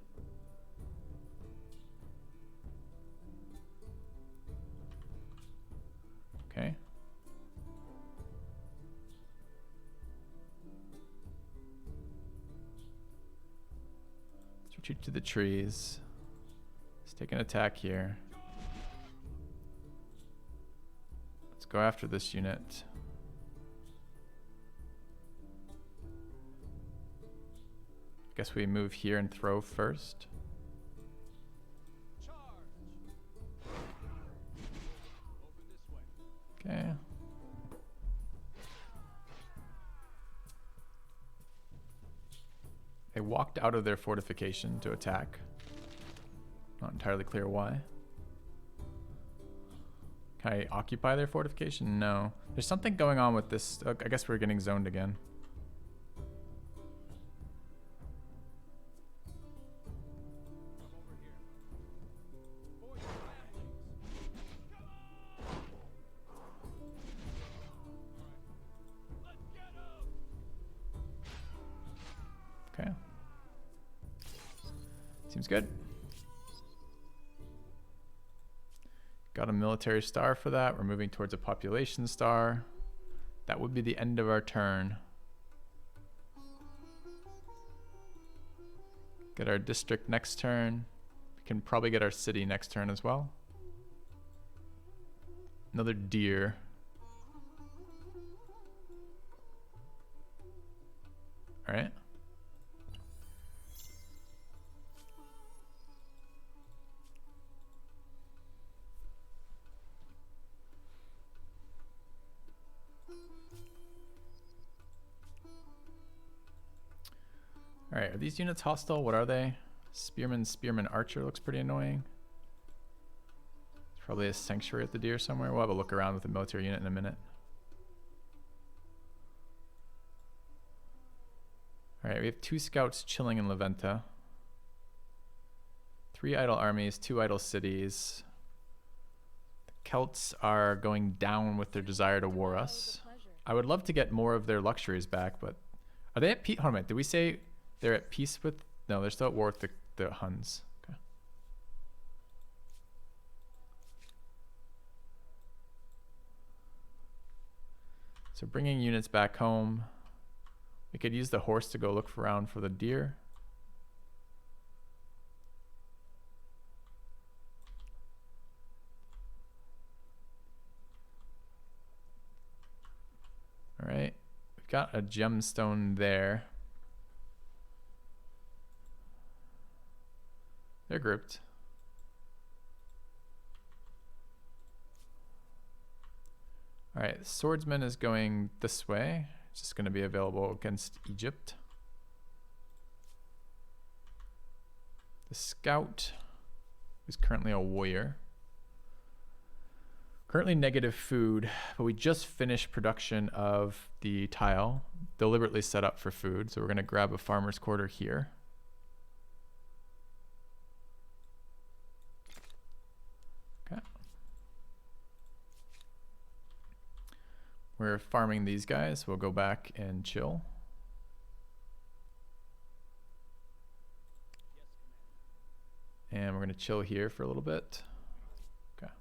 Okay. Let's retreat to the trees. Let's take an attack here. go after this unit. Guess we move here and throw first. Okay. They walked out of their fortification to attack. Not entirely clear why. Can I occupy their fortification? No. There's something going on with this. I guess we're getting zoned again. Okay. Seems good. Got a military star for that. We're moving towards a population star. That would be the end of our turn. Get our district next turn. We can probably get our city next turn as well. Another deer. All right. All right, are these units hostile? What are they? Spearman, Spearman, Archer looks pretty annoying. There's probably a sanctuary at the deer somewhere. We'll have a look around with the military unit in a minute. All right, we have 2 scouts chilling in Leventa. 3 idle armies, 2 idle cities. The Celts are going down with their desire to war us. I would love to get more of their luxuries back, but are they at peace? Hold on a minute, did we say they're at peace with? No, they're still at war with the Huns. Okay. So bringing units back home. We could use the horse to go look around for the deer. All right, we've got a gemstone there. They're grouped. All right, the swordsman is going this way. It's just going to be available against Egypt. The scout is currently a warrior. Currently negative food, but we just finished production of the tile, deliberately set up for food. So we're going to grab a farmer's quarter here. Okay. We're farming these guys. We'll go back and chill. And we're going to chill here for a little bit. Okay.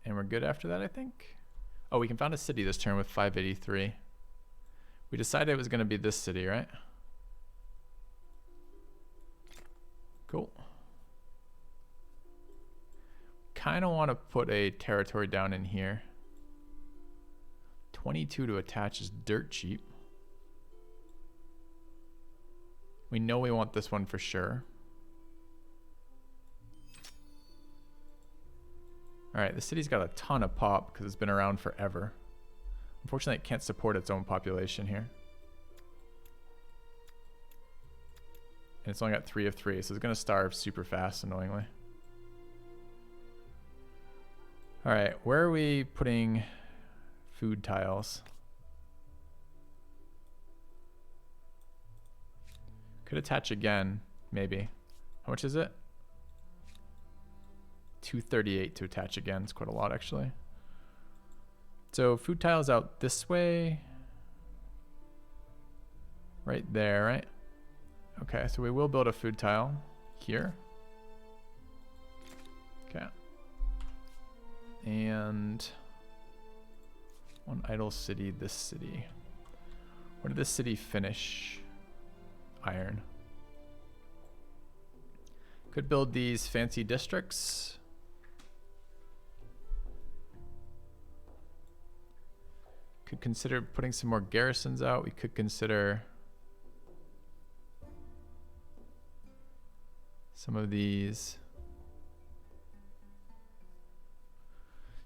And we're good after that, I think. Oh, we can found a city this turn with 583. We decided it was going to be this city, right? Cool. Kind of want to put a territory down in here. 22 to attach is dirt cheap. We know we want this one for sure. All right, the city's got a ton of pop because it's been around forever. Unfortunately, it can't support its own population here. And it's only got 3 of 3, so it's going to starve super fast, annoyingly. All right, where are we putting food tiles? Could attach again, maybe. How much is it? 238 to attach again. It's quite a lot, actually. So food tiles out this way. Right there, right? Okay, so we will build a food tile here. Okay. And one idle city, this city. Where did this city finish? Iron. Could build these fancy districts. Could consider putting some more garrisons out. We could consider some of these.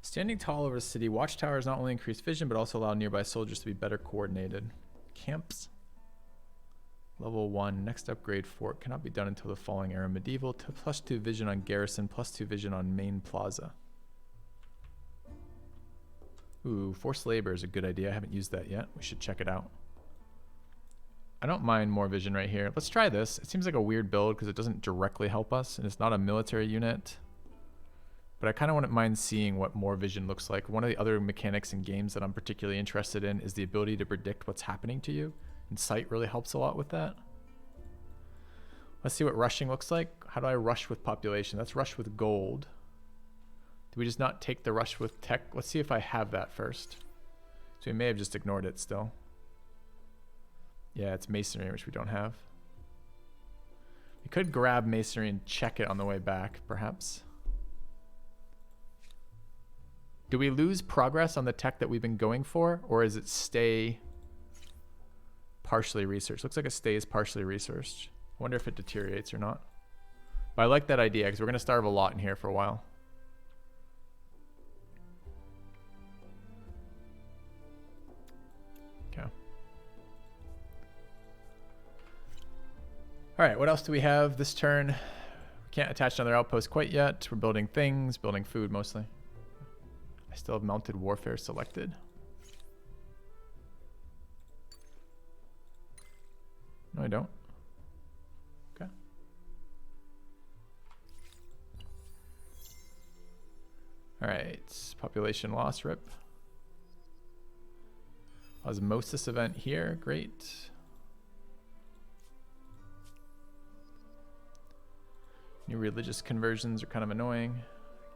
Standing tall over the city, watchtowers not only increase vision, but also allow nearby soldiers to be better coordinated. Camps. Level 1. Next upgrade fort cannot be done until the following era. Medieval. +2 vision on garrison. +2 vision on main plaza. Ooh, forced labor is a good idea. I haven't used that yet. We should check it out. I don't mind more vision right here. Let's try this. It seems like a weird build because it doesn't directly help us, and it's not a military unit. But I kind of wouldn't mind seeing what more vision looks like. One of the other mechanics in games that I'm particularly interested in is the ability to predict what's happening to you. And sight really helps a lot with that. Let's see what rushing looks like. How do I rush with population? That's rush with gold. Do we just not take the rush with tech? Let's see if I have that first. So we may have just ignored it still. Yeah, it's masonry, which we don't have. We could grab masonry and check it on the way back, perhaps. Do we lose progress on the tech that we've been going for, or is it stay partially researched? Looks like it stays partially researched. I wonder if it deteriorates or not. But I like that idea because we're going to starve a lot in here for a while. Okay. All right, what else do we have this turn? We can't attach another outpost quite yet. We're building things, building food mostly. I still have mounted warfare selected. No, I don't. Okay. All right, population loss, rip. Osmosis event here, great. New religious conversions are kind of annoying.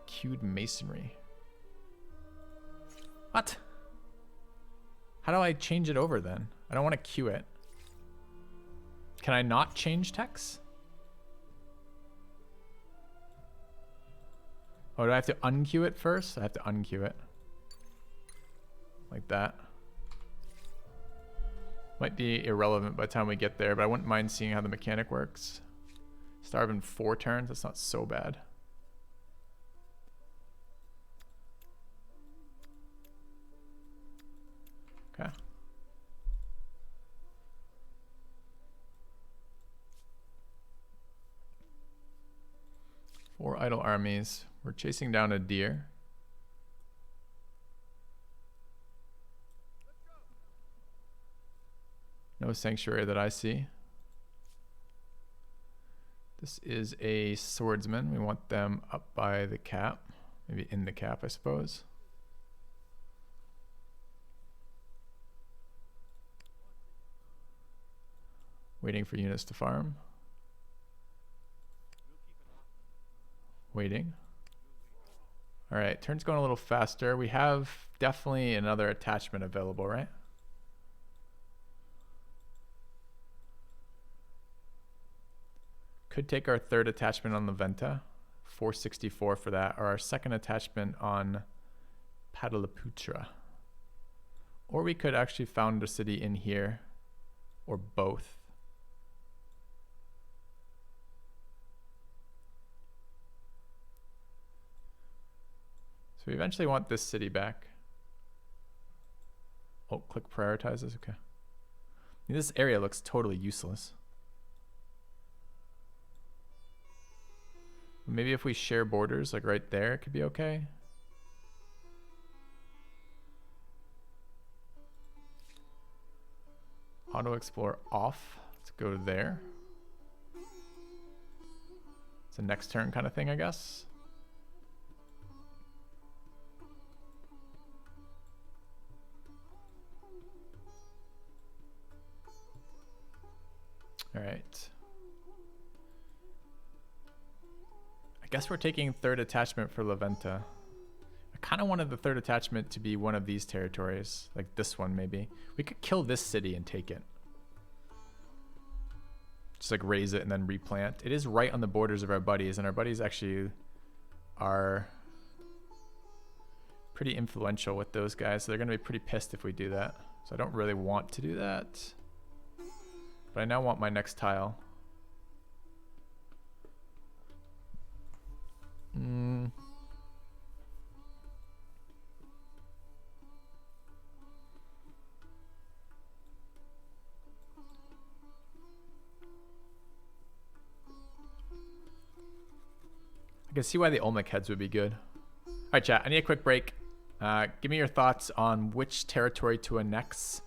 Queued masonry. What? How do I change it over then? I don't want to queue it. Can I not change text? Oh, do I have to unqueue it first? I have to unqueue it. Like that. Might be irrelevant by the time we get there, but I wouldn't mind seeing how the mechanic works. Starve in 4 turns, that's not so bad. Okay. Four idle armies. We're chasing down a deer. No sanctuary that I see. This is a swordsman. We want them up by the cap. Maybe in the cap, I suppose. Waiting for units to farm. Waiting. All right, turn's going a little faster. We have definitely another attachment available, right? Could take our 3rd attachment on the Venta, 464 for that, or our 2nd attachment on Pataliputra. Or we could actually found a city in here, or both. So we eventually want this city back. Oh, click prioritizes, okay. This area looks totally useless. Maybe if we share borders, like right there, it could be okay. Auto explore off. Let's go there. It's a next turn kind of thing, I guess. All right. I guess we're taking 3rd attachment for La Venta. I kind of wanted the 3rd attachment to be one of these territories, like this one maybe. We could kill this city and take it. Just like raise it and then replant. It is right on the borders of our buddies, and our buddies actually are pretty influential with those guys, so they're going to be pretty pissed if we do that. So I don't really want to do that. But I now want my next tile. I can see why the Olmec heads would be good. All right, chat. I need a quick break. Give me your thoughts on which territory to annex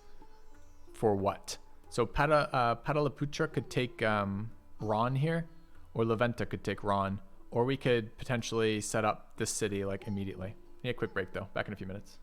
for what. So Pataliputra could take Ron here, or Leventa could take Ron, or we could potentially set up this city like immediately. Need a quick break though. Back in a few minutes.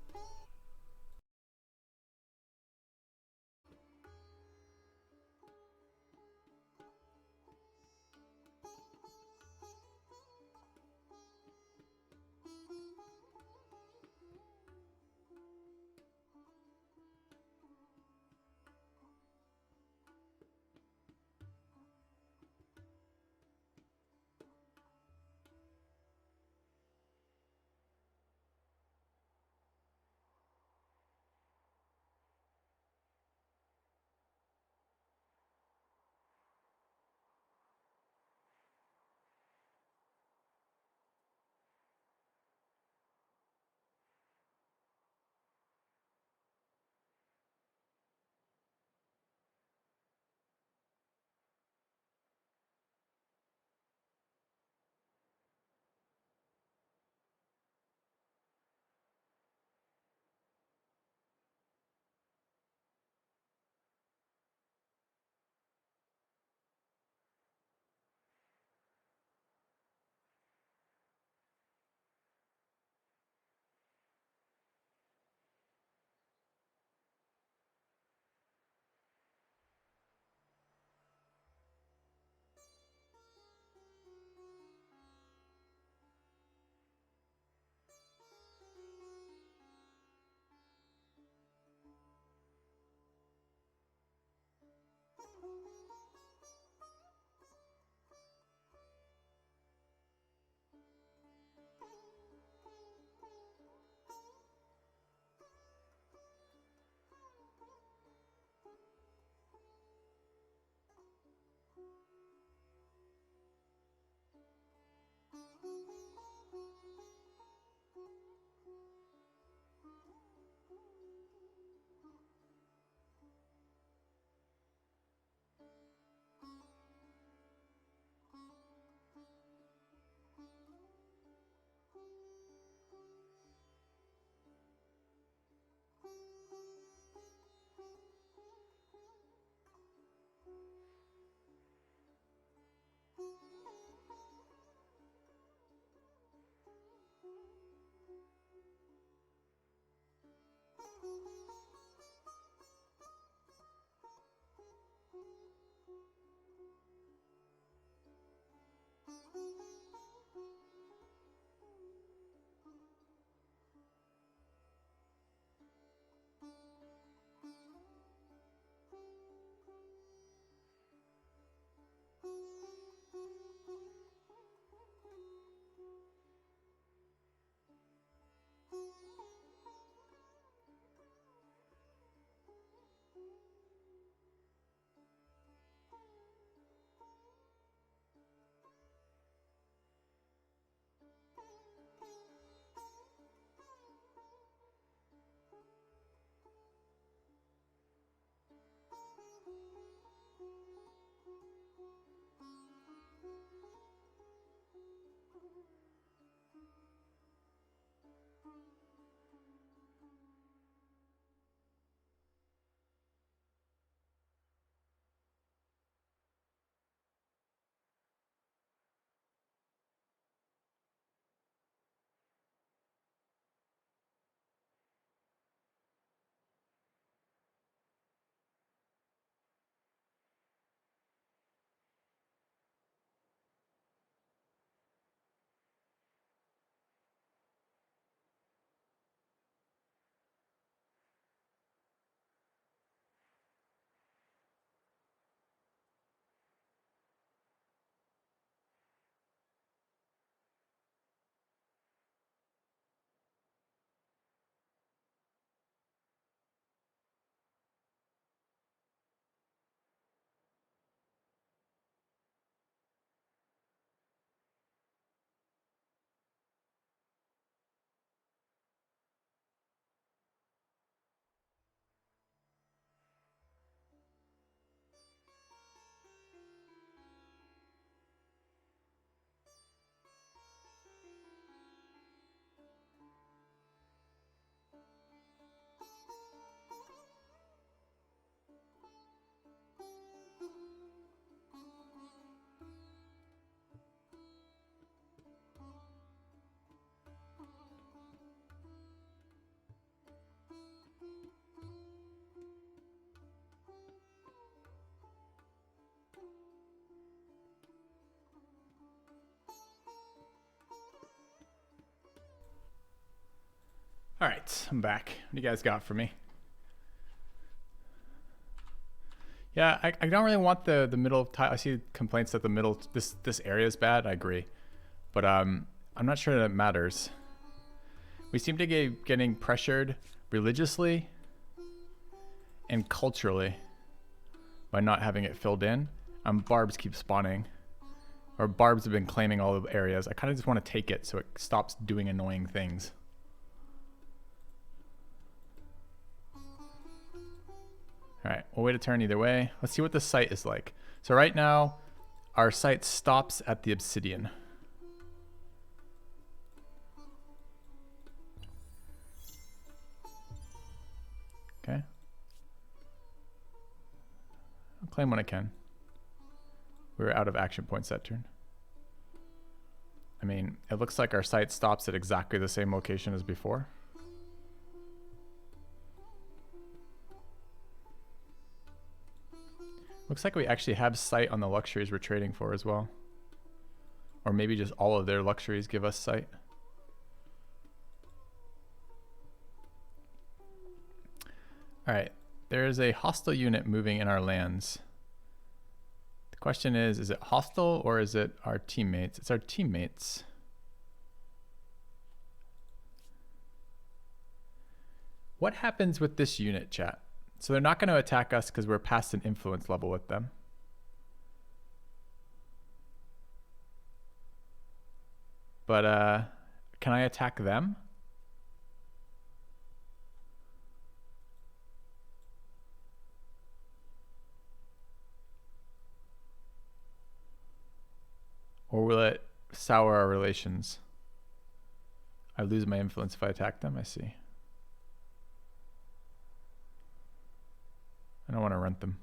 All right, I'm back. What do you guys got for me? Yeah, I don't really want the middle tile. I see complaints that the middle, this area is bad. I agree. But I'm not sure that it matters. We seem to be getting pressured religiously and culturally by not having it filled in. Barbs keep spawning. Or barbs have been claiming all the areas. I kind of just want to take it so it stops doing annoying things. Alright, we'll wait a turn either way. Let's see what the site is like. So right now, our site stops at the obsidian. Okay. I'll claim when I can. We were out of action points that turn. I mean, it looks like our site stops at exactly the same location as before. Looks like we actually have sight on the luxuries we're trading for as well. Or maybe just all of their luxuries give us sight. Alright, there is a hostile unit moving in our lands. The question is it hostile or is it our teammates? It's our teammates. What happens with this unit, chat? So they're not going to attack us because we're past an influence level with them. But can I attack them? Or will it sour our relations? I lose my influence if I attack them, I see. I don't want to rent them.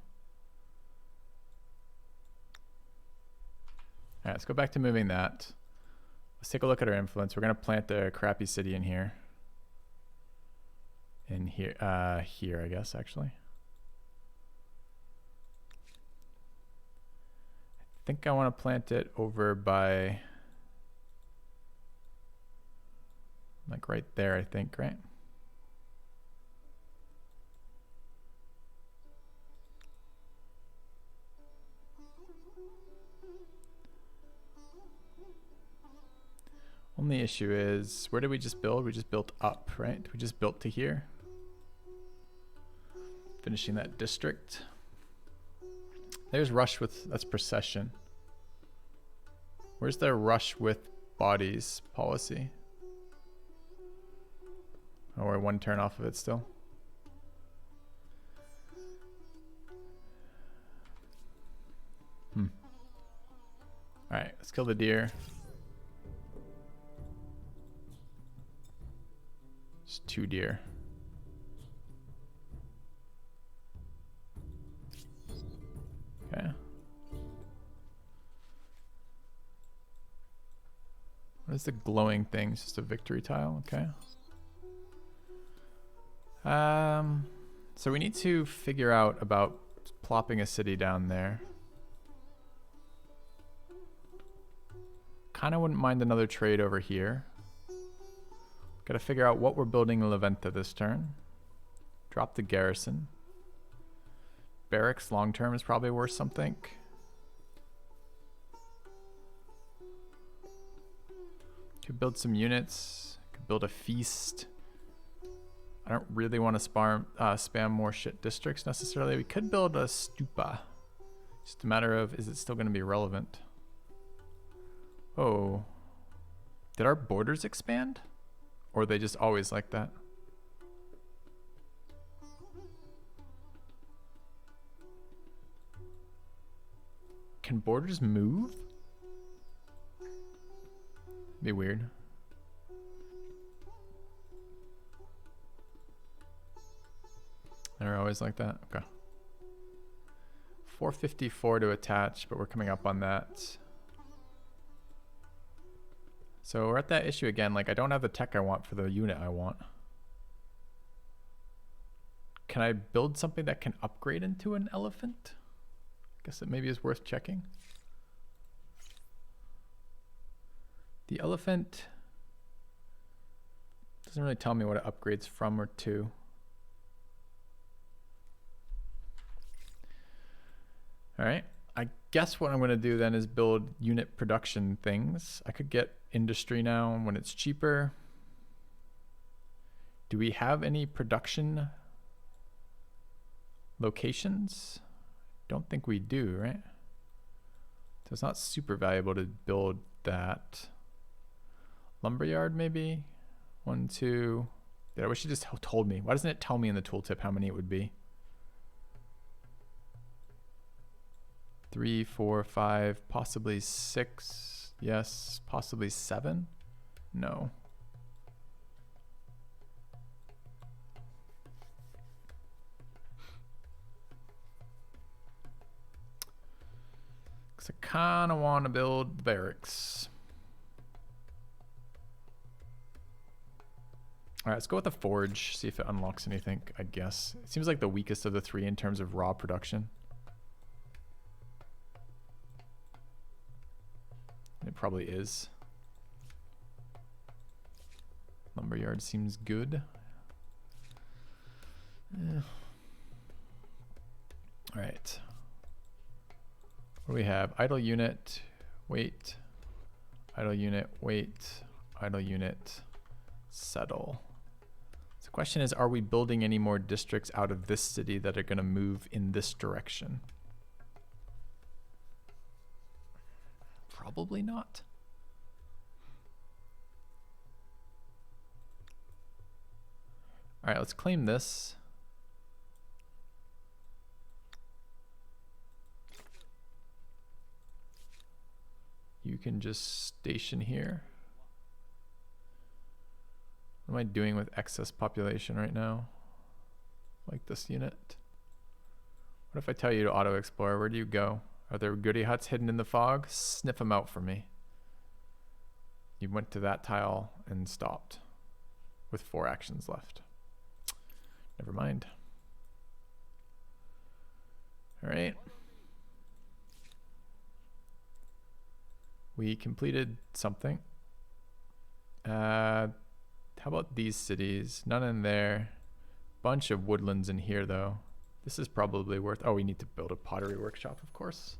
Alright, let's go back to moving that. Let's take a look at our influence. We're going to plant a crappy city in here. In here, here I guess, actually. I think I want to plant it over by, like right there, I think, right? Only issue is, where did we just build? We just built up, right? We just built to here. Finishing that district. There's rush with, that's procession. Where's the rush with bodies policy? Oh, we're one turn off of it still. Alright, let's kill the deer. It's 2 deer. Okay. What is the glowing thing? It's just a victory tile. Okay. So we need to figure out about plopping a city down there. Kind of wouldn't mind another trade over here. Got to figure out what we're building in Leventa this turn. Drop the garrison. Barracks long term is probably worth something. Could build some units. Could build a feast. I don't really want to spam more shit districts necessarily. We could build a stupa. Just a matter of, is it still going to be relevant? Oh. Did our borders expand? Or are they just always like that? Can borders move? Be weird. They're always like that? Okay. 454 to attach, but we're coming up on that. So we're at that issue again. Like, I don't have the tech I want for the unit I want. Can I build something that can upgrade into an elephant? I guess it maybe is worth checking. The elephant Doesn't really tell me what it upgrades from or to. All right. I guess what I'm going to do then is build unit production things. I could get industry now when it's cheaper. Do we have any production locations? Don't think we do, right? So it's not super valuable to build that. Lumberyard maybe? 1, 2. Yeah, I wish it just told me. Why doesn't it tell me in the tooltip how many it would be? 3, 4, 5, possibly 6. Yes, possibly 7. No. Because I kind of want to build barracks. All right, let's go with the forge, see if it unlocks anything, I guess. It seems like the weakest of the three in terms of raw production. It probably is. Lumberyard seems good. All right. What do we have? Idle unit, wait. Idle unit, wait. Idle unit, settle. So the question is, are we building any more districts out of this city that are going to move in this direction? Probably not. All right, let's claim this. You can just station here. What am I doing with excess population right now? Like this unit. What if I tell you to auto explore? Where do you go? Are there goodie huts hidden in the fog? Sniff them out for me. You went to that tile and stopped with 4 actions left. Never mind. All right. We completed something. How about these cities? None in there. Bunch of woodlands in here though. This is probably worth, oh, we need to build a pottery workshop, of course.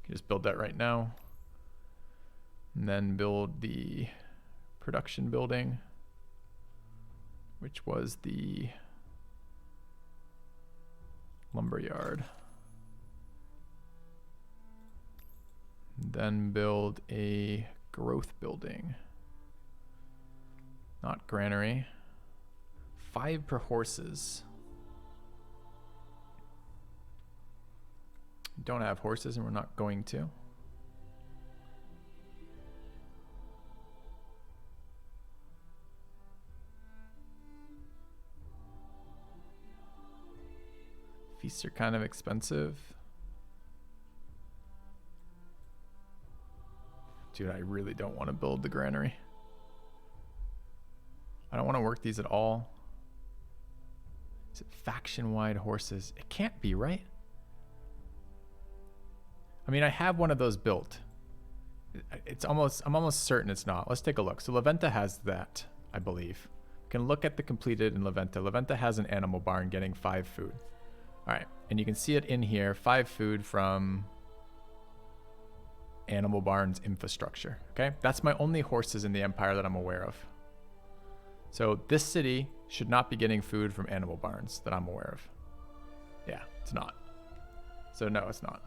Can just build that right now. And then build the production building, which was the lumberyard. Then build a growth building. Not granary. 5 per horses. Don't have horses and we're not going to. Feasts are kind of expensive. Dude, I really don't want to build the granary. I don't want to work these at all. Is it faction-wide horses? It can't be, right? I mean, I have one of those built. I'm almost certain it's not. Let's take a look. So Leventa has that, I believe. We can look at the completed in Leventa. Leventa has an animal barn getting 5 food. All right, and you can see it in here, 5 food from animal barns infrastructure, okay? That's my only horses in the Empire that I'm aware of. So this city should not be getting food from animal barns that I'm aware of. Yeah, it's not. So no, it's not.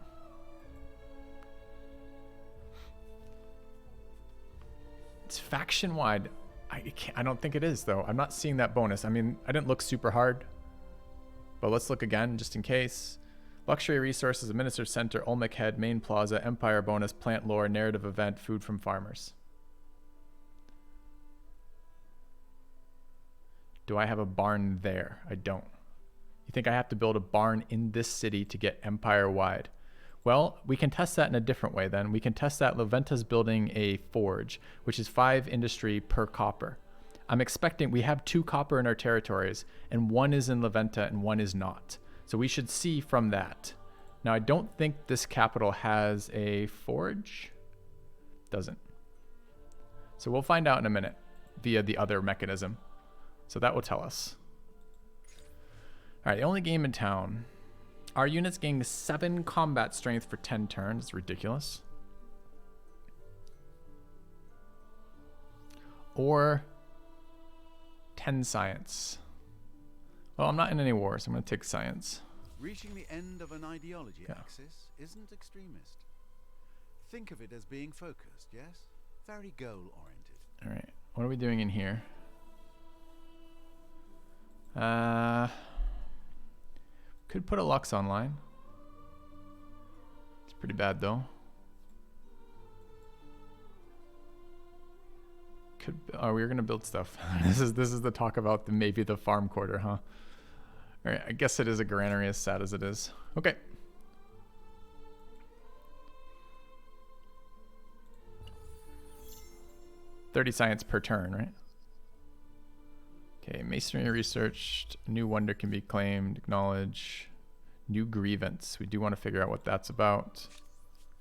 It's faction wide. I don't think it is though. I'm not seeing that bonus. I mean, I didn't look super hard, but let's look again just in case. Luxury resources, administrative center, Olmec head, main plaza, empire bonus, plant lore, narrative event, food from farmers. Do I have a barn there? I don't. You think I have to build a barn in this city to get empire wide? Well, we can test that in a different way then. We can test that Leventa's building a forge, which is 5 industry per copper. I'm expecting, we have 2 copper in our territories, and 1 is in Leventa and 1 is not. So we should see from that. Now, I don't think this capital has a forge. Doesn't. So we'll find out in a minute via the other mechanism. So that will tell us. All right, the only game in town. Our units gain 7 combat strength for 10 turns. It's ridiculous. Or 10 science. Well, I'm not in any war, so I'm going to take science. Reaching the end of an ideology Yeah. axis isn't extremist. Think of it as being focused, yes? Very goal-oriented. All right, what are we doing in here? Could put a Lux online. It's pretty bad though. Could oh, we were gonna build stuff. this is the talk about maybe the farm quarter, huh? All right, I guess it is a granary, as sad as it is. Okay. $30 science per turn, right? Okay, masonry researched. New wonder can be claimed. Acknowledge. New grievance. We do want to figure out what that's about.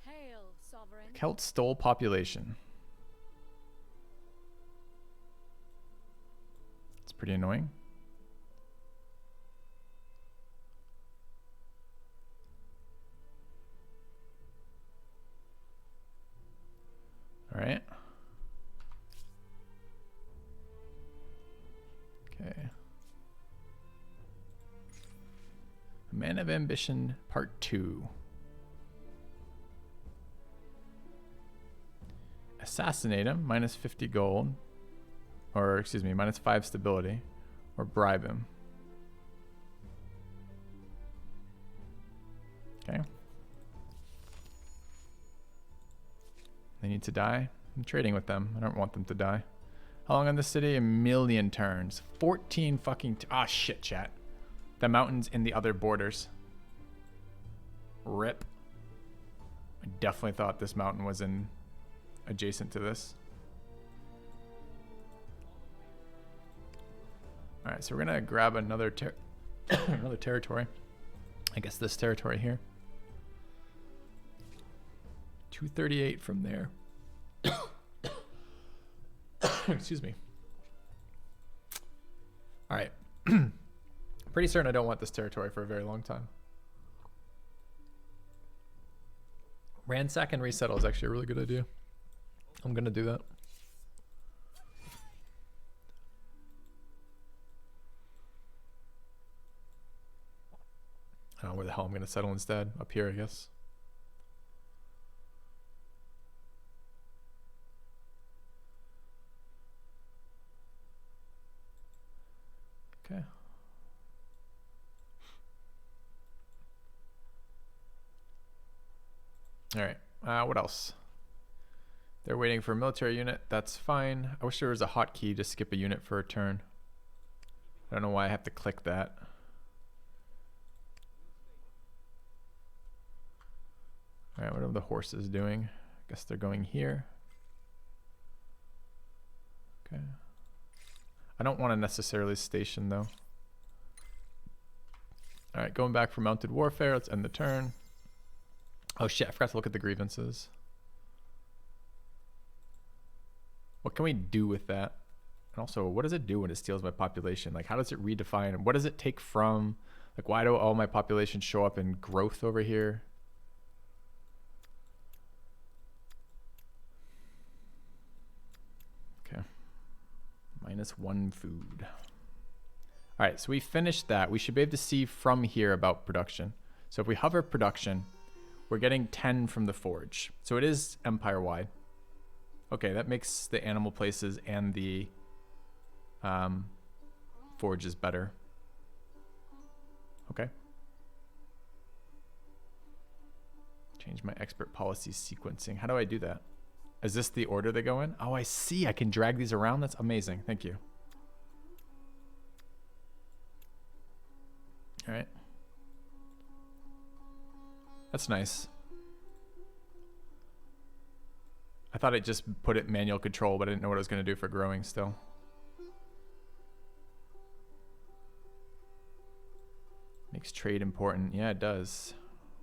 Hail, sovereign. Celt stole population. It's pretty annoying. All right. Okay. Man of Ambition Part 2. Assassinate him, minus 50 gold. Or, excuse me, minus 5 stability. Or bribe him. Okay. They need to die. I'm trading with them. I don't want them to die. How long on the city? 1,000,000 turns. 14 fucking... Ah, shit, chat. The mountains in the other borders. Rip. I definitely thought this mountain was in adjacent to this. Alright, so we're gonna grab another another territory. I guess this territory here. 238 from there. Excuse me. Alright. Pretty certain I don't want this territory for a very long time. Ransack and resettle is actually a really good idea. I'm gonna do that. I don't know where the hell I'm gonna settle instead. Up here, I guess. Okay. All right. What else? They're waiting for a military unit. That's fine. I wish there was a hotkey to skip a unit for a turn. I don't know why I have to click that. All right. What are the horses doing? I guess they're going here. Okay. I don't want to necessarily station though. All right, going back for mounted warfare. Let's end the turn. Oh shit, I forgot to look at the grievances. What can we do with that? And also, what does it do when it steals my population? Like, how does it redefine? What does it take from? Like, why do all my population show up in growth over here? Okay. -1 food. All right, so we finished that. We should be able to see from here about production. So if we hover production, we're getting 10 from the forge. So it is empire-wide. Okay, that makes the animal places and the forges better. Okay. Change my expert policy sequencing. How do I do that? Is this the order they go in? Oh, I see. I can drag these around. That's amazing. Thank you. All right. That's nice. I thought it just put it manual control, but I didn't know what it was going to do for growing still. Makes trade important. Yeah, it does.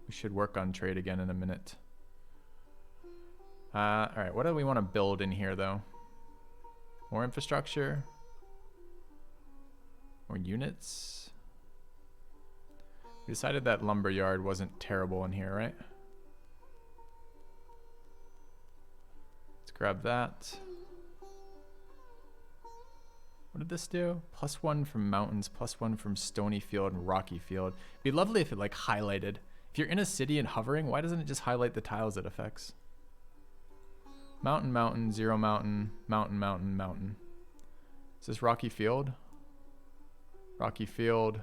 We should work on trade again in a minute. All right, what do we want to build in here, though? More infrastructure? More units. We decided that lumberyard wasn't terrible in here, right? Let's grab that. What did this do? +1 from mountains, +1 from stony field and rocky field. It'd be lovely if it like highlighted. If you're in a city and hovering, why doesn't it just highlight the tiles it affects? Mountain, mountain, 0 mountain, mountain, mountain, mountain. Is this rocky field? Rocky field,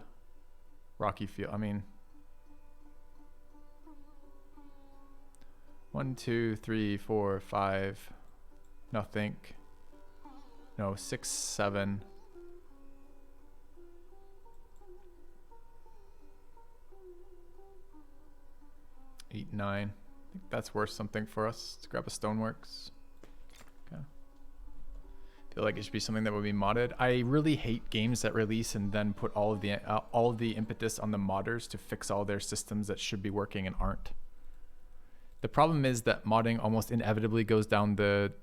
rocky field. I mean, 1, 2, 3, 4, 5. No, think. No, 6, 7. 8, 9. I think that's worth something for us. Let's grab a stoneworks. Okay. Feel like it should be something that would be modded. I really hate games that release and then put all of the impetus on the modders to fix all their systems that should be working and aren't. The problem is that modding almost inevitably goes down the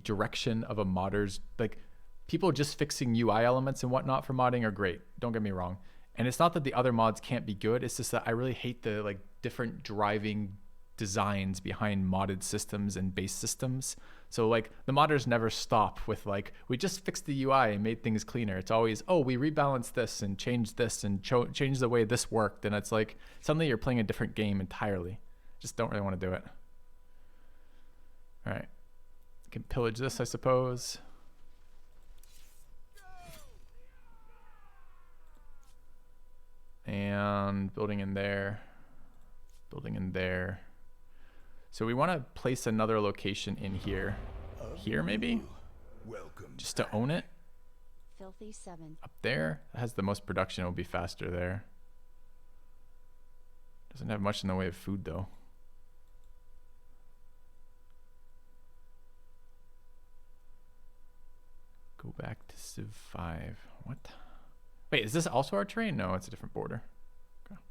direction of a modder's, like, people just fixing UI elements and whatnot for modding are great, don't get me wrong, and it's not that the other mods can't be good, it's just that I really hate the like different driving designs behind modded systems and base systems. So like the modders never stop with like, we just fixed the UI and made things cleaner. It's always, oh, we rebalanced this and changed this and changed the way this worked, and it's like suddenly you're playing a different game entirely. Just don't really want to do it. All right. Can pillage this, I suppose. And building in there. Building in there. So we want to place another location in here. Here, maybe? Welcome. Just to own it. Filthy 7. Up there. That has the most production. It'll be faster there. Doesn't have much in the way of food, though. Go back to Civ 5. What? Wait, is this also our terrain? No, it's a different border. Okay.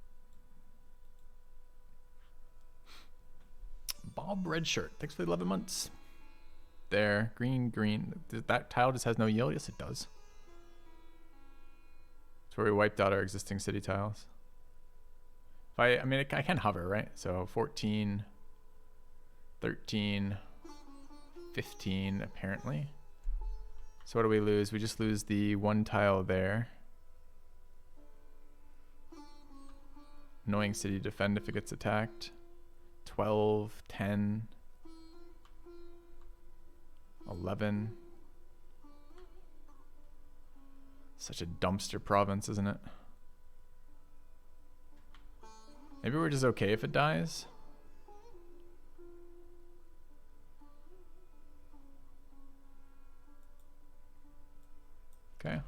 Bob Redshirt. Thanks for the 11 months. There. Green, green. That tile just has no yield? Yes, it does. That's where we wiped out our existing city tiles. If I mean, I can hover, right? So 14, 13, 15, apparently. So what do we lose? We just lose the one tile there. Annoying city to defend if it gets attacked. 12, 10, 11. Such a dumpster province, isn't it? Maybe we're just okay if it dies. Okay.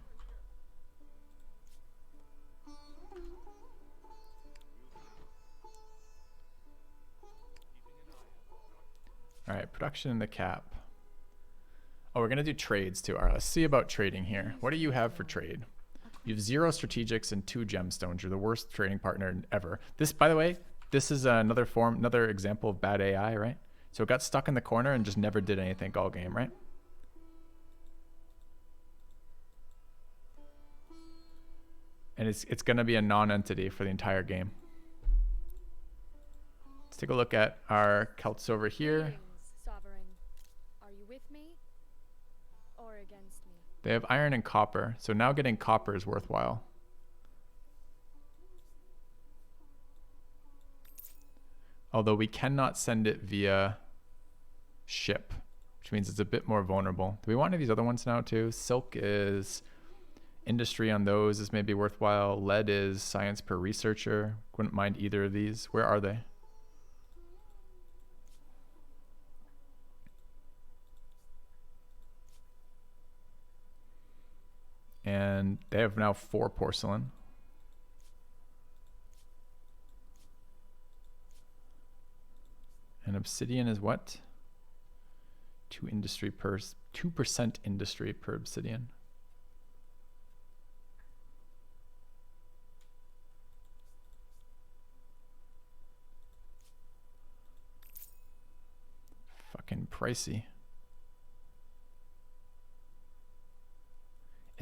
All right, production in the cap. Oh, we're gonna do trades too. All right, let's see about trading here. What do you have for trade? You have 0 strategics and 2 gemstones. You're the worst trading partner ever. This, by the way, this is another example of bad AI, right? So it got stuck in the corner and just never did anything all game, right? And it's going to be a non-entity for the entire game. Let's take a look at our Celts over here. Greetings, Sovereign. Are you with me or against me? They have iron and copper, so now getting copper is worthwhile. Although we cannot send it via ship, which means it's a bit more vulnerable. Do we want any of these other ones now too? Silk is... Industry on those is maybe worthwhile. Lead is science per researcher. Wouldn't mind either of these. Where are they? And they have now 4 porcelain. And obsidian is what? 2% industry per obsidian. Fucking pricey.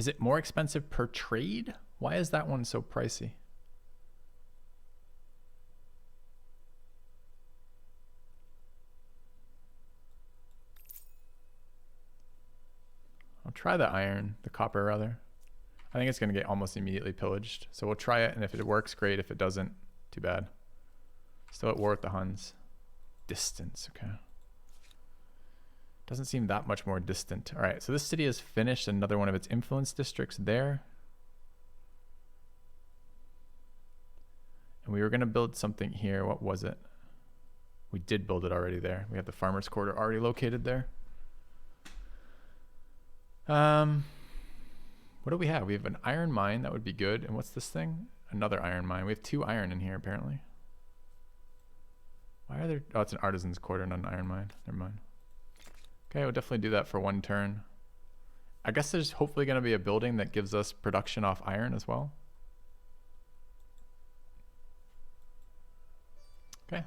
Is it more expensive per trade? Why is that one so pricey? I'll try the iron, the copper rather. I think it's going to get almost immediately pillaged. So we'll try it, and if it works, great. If it doesn't, too bad. Still at war with the Huns. Distance, okay. Doesn't seem that much more distant. All right, so this city has finished another one of its influence districts there. And we were going to build something here. What was it? We did build it already there. We have the farmer's quarter already located there. What do we have? We have an iron mine. That would be good. And what's this thing? Another iron mine. We have 2 iron in here, apparently. Why are there... Oh, it's an artisan's quarter, not an iron mine. Never mind. Okay, we'll definitely do that for 1 turn. I guess there's hopefully going to be a building that gives us production off iron as well. Okay.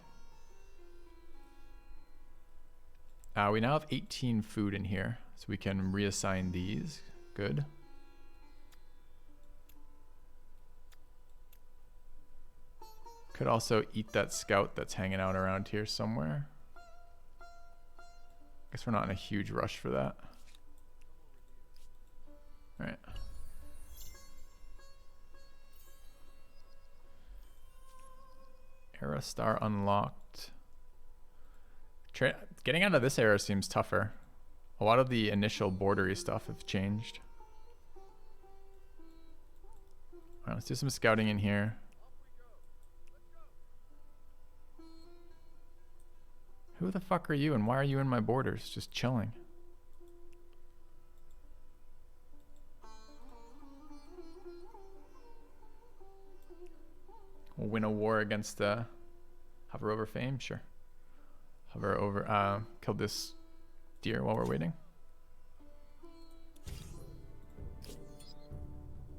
We now have 18 food in here, so we can reassign these. Good. Could also eat that scout that's hanging out around here somewhere. Guess we're not in a huge rush for that. All right. Era star unlocked. Getting out of this era seems tougher. A lot of the initial bordery stuff have changed. All right, let's do some scouting in here. Who the fuck are you and why are you in my borders? Just chilling. We'll win a war against hover over fame, sure. Hover over, kill this deer while we're waiting.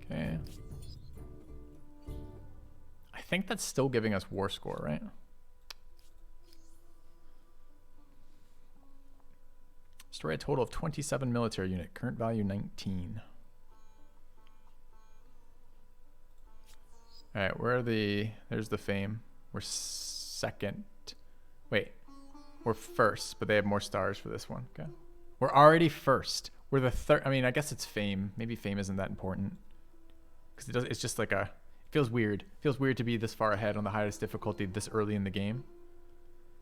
Okay. I think that's still giving us war score, right? Destroy a total of 27 military unit. Current value 19. All right, where are the... There's the fame. We're second. Wait. We're first, but they have more stars for this one. Okay. We're already first. We're the third. I mean, I guess it's fame. Maybe fame isn't that important. Because it does. It's just like a... It feels weird. It feels weird to be this far ahead on the highest difficulty this early in the game.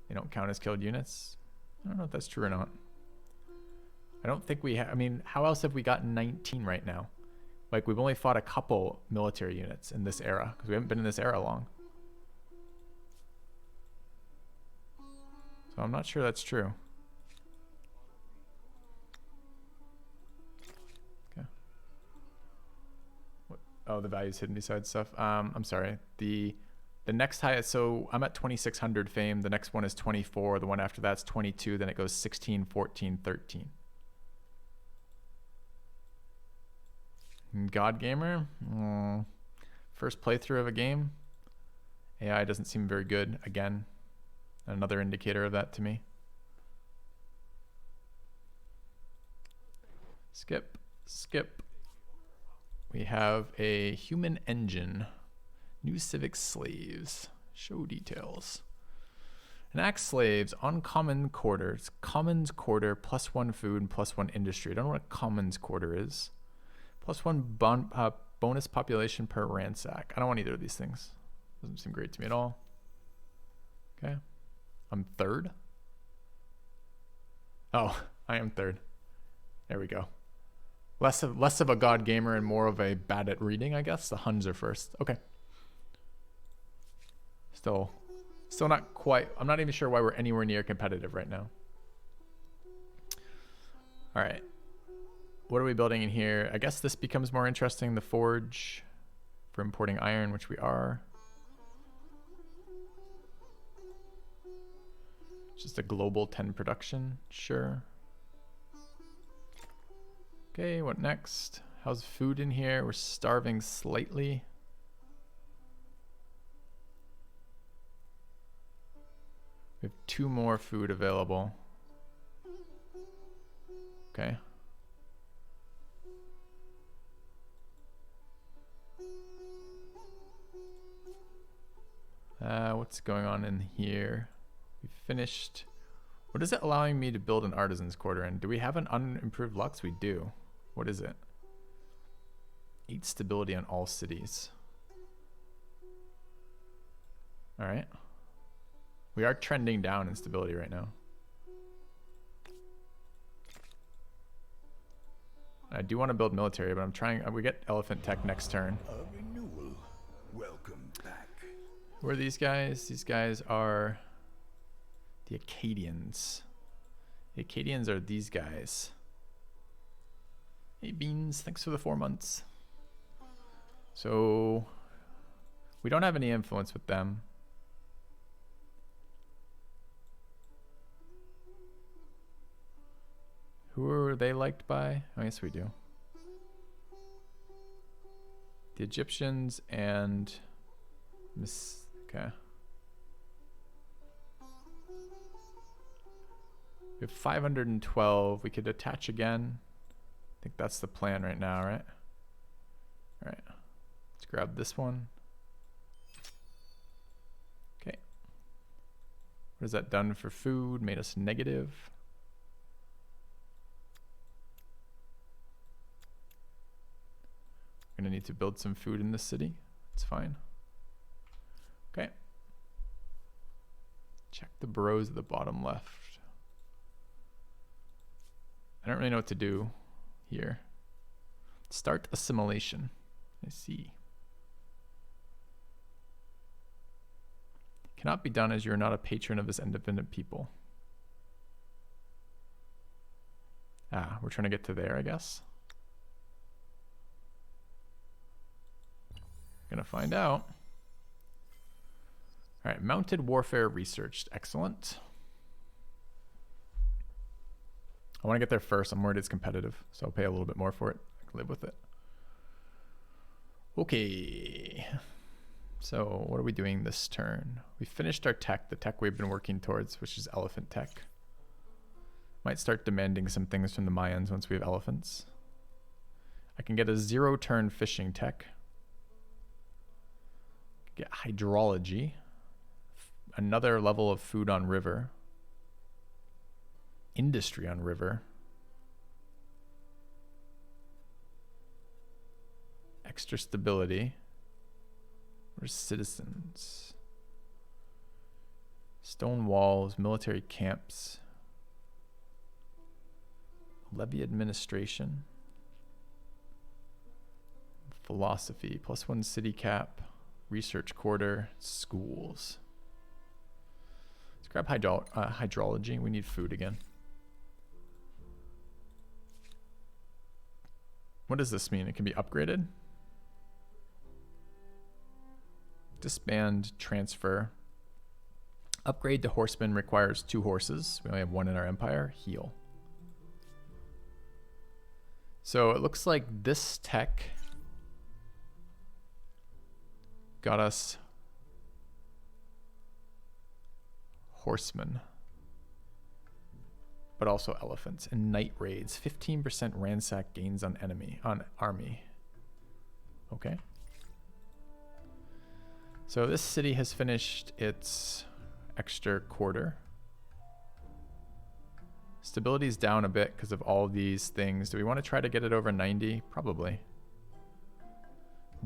They don't count as killed units. I don't know if that's true or not. I don't think we have... I mean, how else have we gotten 19 right now? Like, we've only fought a couple military units in this era. Because we haven't been in this era long. So I'm not sure that's true. Okay. What? Oh, the value's hidden beside stuff. I'm sorry. The next highest... So I'm at 2,600 fame. The next one is 24. The one after that's 22. Then it goes 16, 14, 13. God Gamer, first playthrough of a game. AI doesn't seem very good. Again, another indicator of that to me. Skip, skip. We have a human engine. New civic slaves. Show details. Enact slaves on common quarter. It's commons quarter plus 1 food and plus 1 industry. I don't know what a commons quarter is. Plus 1 bonus population per ransack. I don't want either of these things. Doesn't seem great to me at all. Okay. I'm third. Oh, I am third. There we go. Less of a god gamer and more of a bad at reading, I guess. The Huns are first. Okay. Still not quite. I'm not even sure why we're anywhere near competitive right now. All right. What are we building in here? I guess this becomes more interesting. The forge for importing iron, which we are. Just a global 10 production. Sure. Okay, what next? How's food in here? We're starving slightly. We have 2 more food available. Okay. What's going on in here? We finished. What is it allowing me to build an artisan's quarter in? Do we have an unimproved lux? We do. What is it? 8 stability on all cities. All right. We are trending down in stability right now. I do want to build military, but I'm trying. We get elephant tech next turn. A renewal. Welcome back. Who are these guys? These guys are the Acadians. The Acadians are these guys. Hey Beans, thanks for the 4 months. So we don't have any influence with them. Who are they liked by? Oh, yes, we do. The Egyptians and okay. We have 512. We could attach again. I think that's the plan right now, right? All right. Let's grab this one. Okay. What has that done for food? Made us negative. Gonna need to build some food in this city. It's fine. Okay. Check the bros at the bottom left. I don't really know what to do here. Start assimilation. I see. Cannot be done as you are not a patron of this independent people. Ah, we're trying to get to there, I guess. Gonna find out. All right, mounted warfare researched. Excellent. I want to get there first. I'm worried it's competitive, so I'll pay a little bit more for it. I can live with it. Okay. So what are we doing this turn? We finished our tech, the tech we've been working towards, which is elephant tech. Might start demanding some things from the Mayans once we have elephants. I can get a 0-turn fishing tech. Get hydrology. Another level of food on river. Industry on river. Extra stability. Where's citizens? Stone walls, military camps. Levy administration. Philosophy, +1 city cap. Research quarter, schools. Let's grab hydrology. We need food again. What does this mean? It can be upgraded. Disband, transfer. Upgrade to horseman requires 2 horses. We only have 1 in our empire. Heal. So it looks like this tech got us horsemen, but also elephants and night raids. 15% ransack gains on army. Okay. So this city has finished its extra quarter. Stability is down a bit because of all these things. Do we want to try to get it over 90? Probably.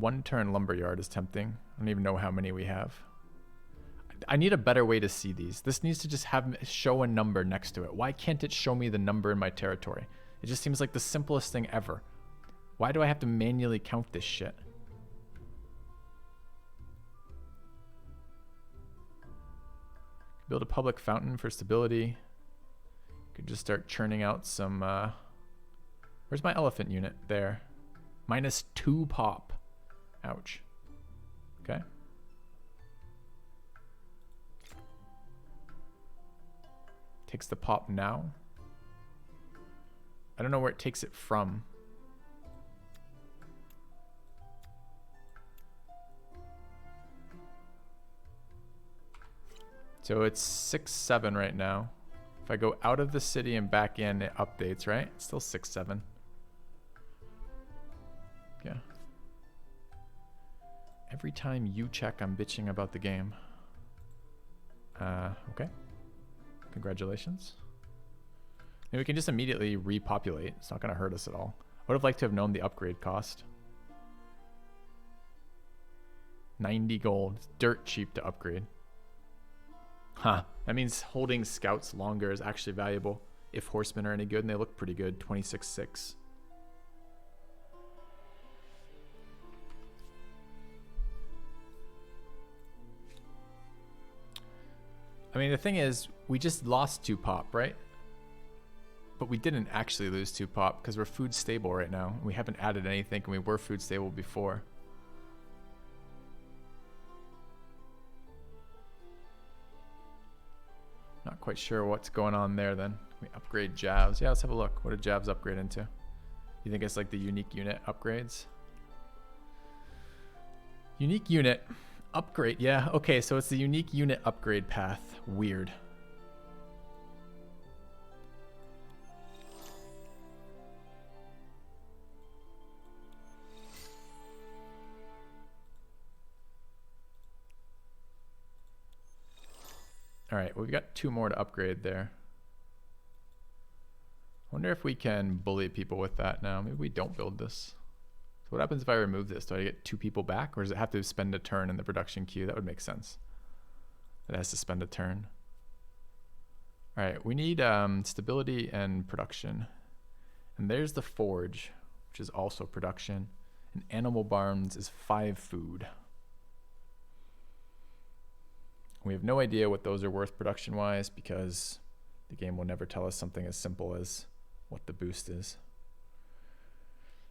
1-turn lumberyard is tempting. I don't even know how many we have. I need a better way to see these. This needs to just show a number next to it. Why can't it show me the number in my territory? It just seems like the simplest thing ever. Why do I have to manually count this shit? Build a public fountain for stability. Could just start churning out some... where's my elephant unit? There. -2 pop. Ouch. Okay. Takes the pop now. I don't know where it takes it from. So it's 6-7 right now. If I go out of the city and back in, it updates, right? It's still 6-7. Yeah. Every time you check, I'm bitching about the game. Okay. Congratulations. And we can just immediately repopulate. It's not going to hurt us at all. I would have liked to have known the upgrade cost. 90 gold. It's dirt cheap to upgrade. Huh. That means holding scouts longer is actually valuable. If horsemen are any good, and they look pretty good. 26.6. I mean, the thing is, we just lost 2 pop, right? But we didn't actually lose 2 pop because we're food stable right now. We haven't added anything, and we were food stable before. Not quite sure what's going on there then. We upgrade Javs. Yeah, let's have a look. What did Javs upgrade into? You think it's like the unique unit upgrades? Unique unit upgrade. Yeah, okay, so it's the unique unit upgrade path. Weird. All right, well, we've got 2 more to upgrade there. I wonder if we can bully people with that now. Maybe we don't build this. So what happens if I remove this? Do I get 2 people back, or does it have to spend a turn in the production queue? That would make sense. It has to spend a turn. All right, we need stability and production. And there's the forge, which is also production. And animal barns is 5 food. We have no idea what those are worth production-wise because the game will never tell us something as simple as what the boost is.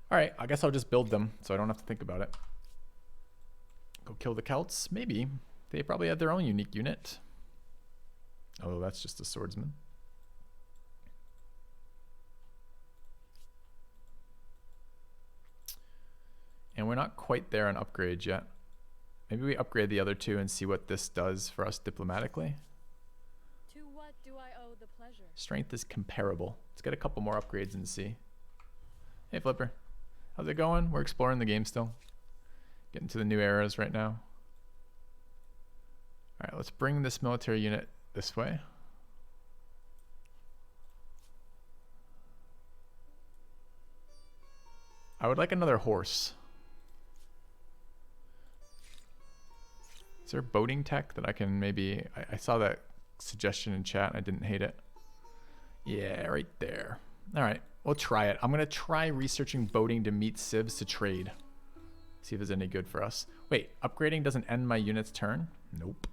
All right, I guess I'll just build them so I don't have to think about it. Go kill the Celts? Maybe. They probably have their own unique unit. Oh, that's just a swordsman. And we're not quite there on upgrades yet. Maybe we upgrade the other 2 and see what this does for us diplomatically. To what do I owe the pleasure? Strength is comparable. Let's get a couple more upgrades and see. Hey, Flipper. How's it going? We're exploring the game still. Getting to the new eras right now. All right, let's bring this military unit this way. I would like another horse. Is there boating tech that I can maybe... I saw that suggestion in chat and I didn't hate it. Yeah, right there. All right, we'll try it. I'm going to try researching boating to meet civs to trade. See if it's any good for us. Wait, upgrading doesn't end my unit's turn? Nope.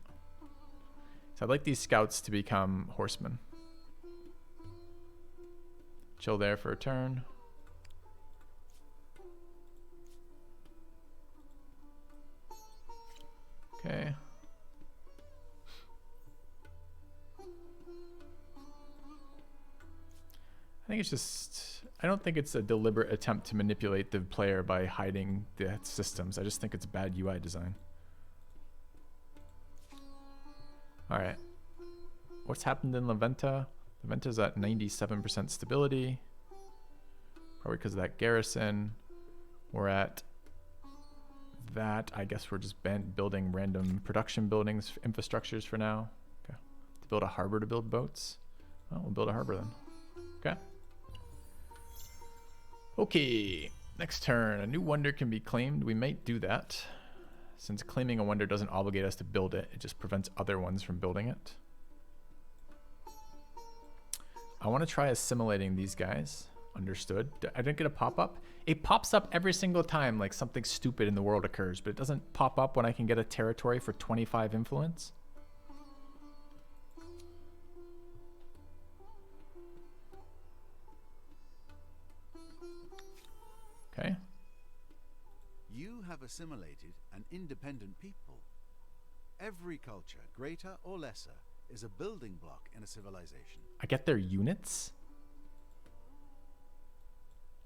So I'd like these scouts to become horsemen. Chill there for a turn. Okay. I think it's just, I don't think it's a deliberate attempt to manipulate the player by hiding the systems. I just think it's bad UI design. All right. What's happened in Leventa? Leventa's at 97% stability. Probably because of that garrison. We're at that. I guess we're just building random production buildings, infrastructures for now. Okay. To build a harbor to build boats. Well, we'll build a harbor then. Okay. Okay. Next turn. A new wonder can be claimed. We might do that. Since claiming a wonder doesn't obligate us to build it, it just prevents other ones from building it. I want to try assimilating these guys. Understood. I didn't get a pop-up. It pops up every single time like something stupid in the world occurs, but it doesn't pop up when I can get a territory for 25 influence. Okay. You have assimilated an independent people. Every culture, greater or lesser, is a building block in a civilization. I get their units?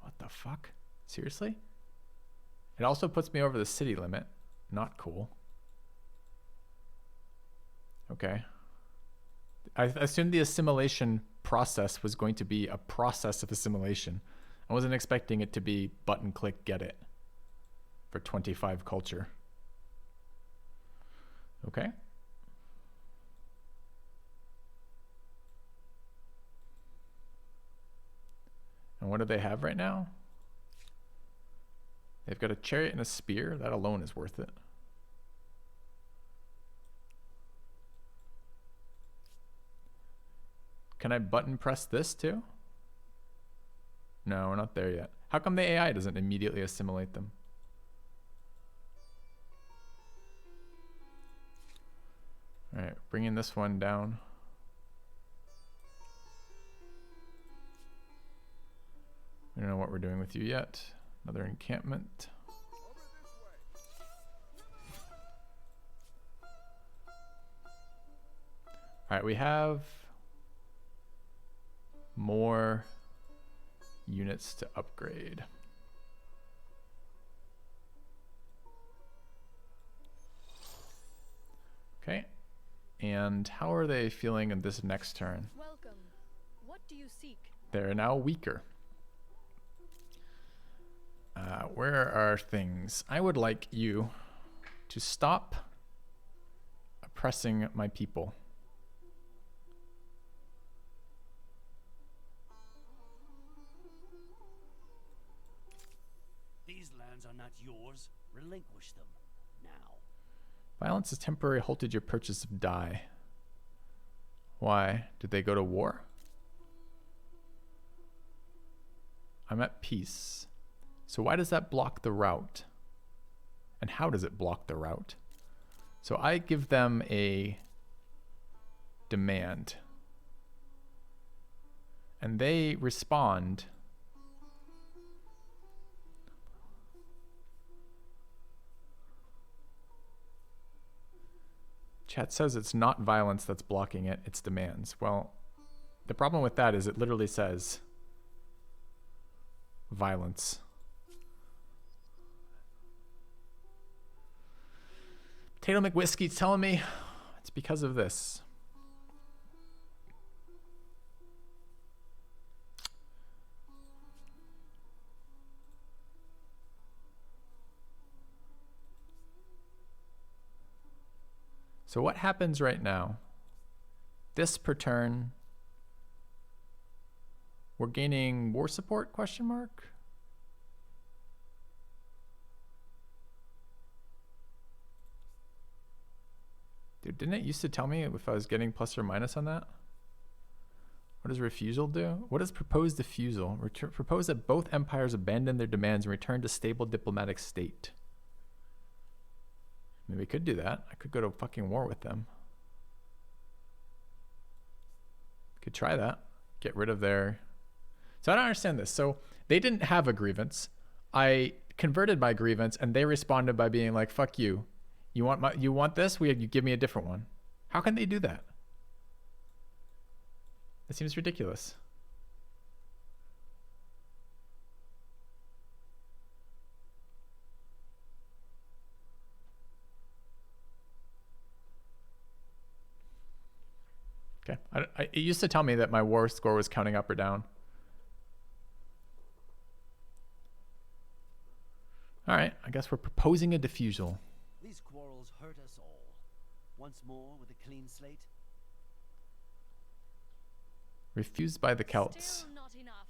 What the fuck? Seriously? It also puts me over the city limit. Not cool. Okay. I assumed the assimilation process was going to be a process of assimilation. I wasn't expecting it to be button click get it for 25 culture. Okay. what do they have right now? They've got a chariot and a spear. That alone is worth it. Can I button press this too? No, we're not there yet. How come the AI doesn't immediately assimilate them? All right, bringing this one down. We don't know what we're doing with you yet. Another encampment. All right, we have more units to upgrade. Okay, and how are they feeling in this next turn? Welcome. What do you seek? They're now weaker. Where are things? I would like you to stop oppressing my people. These lands are not yours. Relinquish them now. Violence has temporarily halted your purchase of dye. Why? Did they go to war? I'm at peace. So why does that block the route? And how does it block the route? So I give them a demand. And they respond. Chat says it's not violence that's blocking it, it's demands. Well, the problem with that is it literally says violence. Potato McWhiskey's telling me it's because of this. So what happens right now? This per turn, we're gaining war support, question mark? Dude, didn't it used to tell me if I was getting plus or minus on that? What does refusal do? What does proposed refusal? Propose that both empires abandon their demands and return to stable diplomatic state. I mean, we could do that. I could go to fucking war with them. Could try that. Get rid of their... So I don't understand this. So they didn't have a grievance. I converted my grievance and they responded by being like, fuck you. You want this? You give me a different one. How can they do that? It seems ridiculous. Okay. It used to tell me that my war score was counting up or down. All right. I guess we're proposing a diffusal. These quarrels hurt us all. Once more with a clean slate. Refused by the Celts. Still not enough.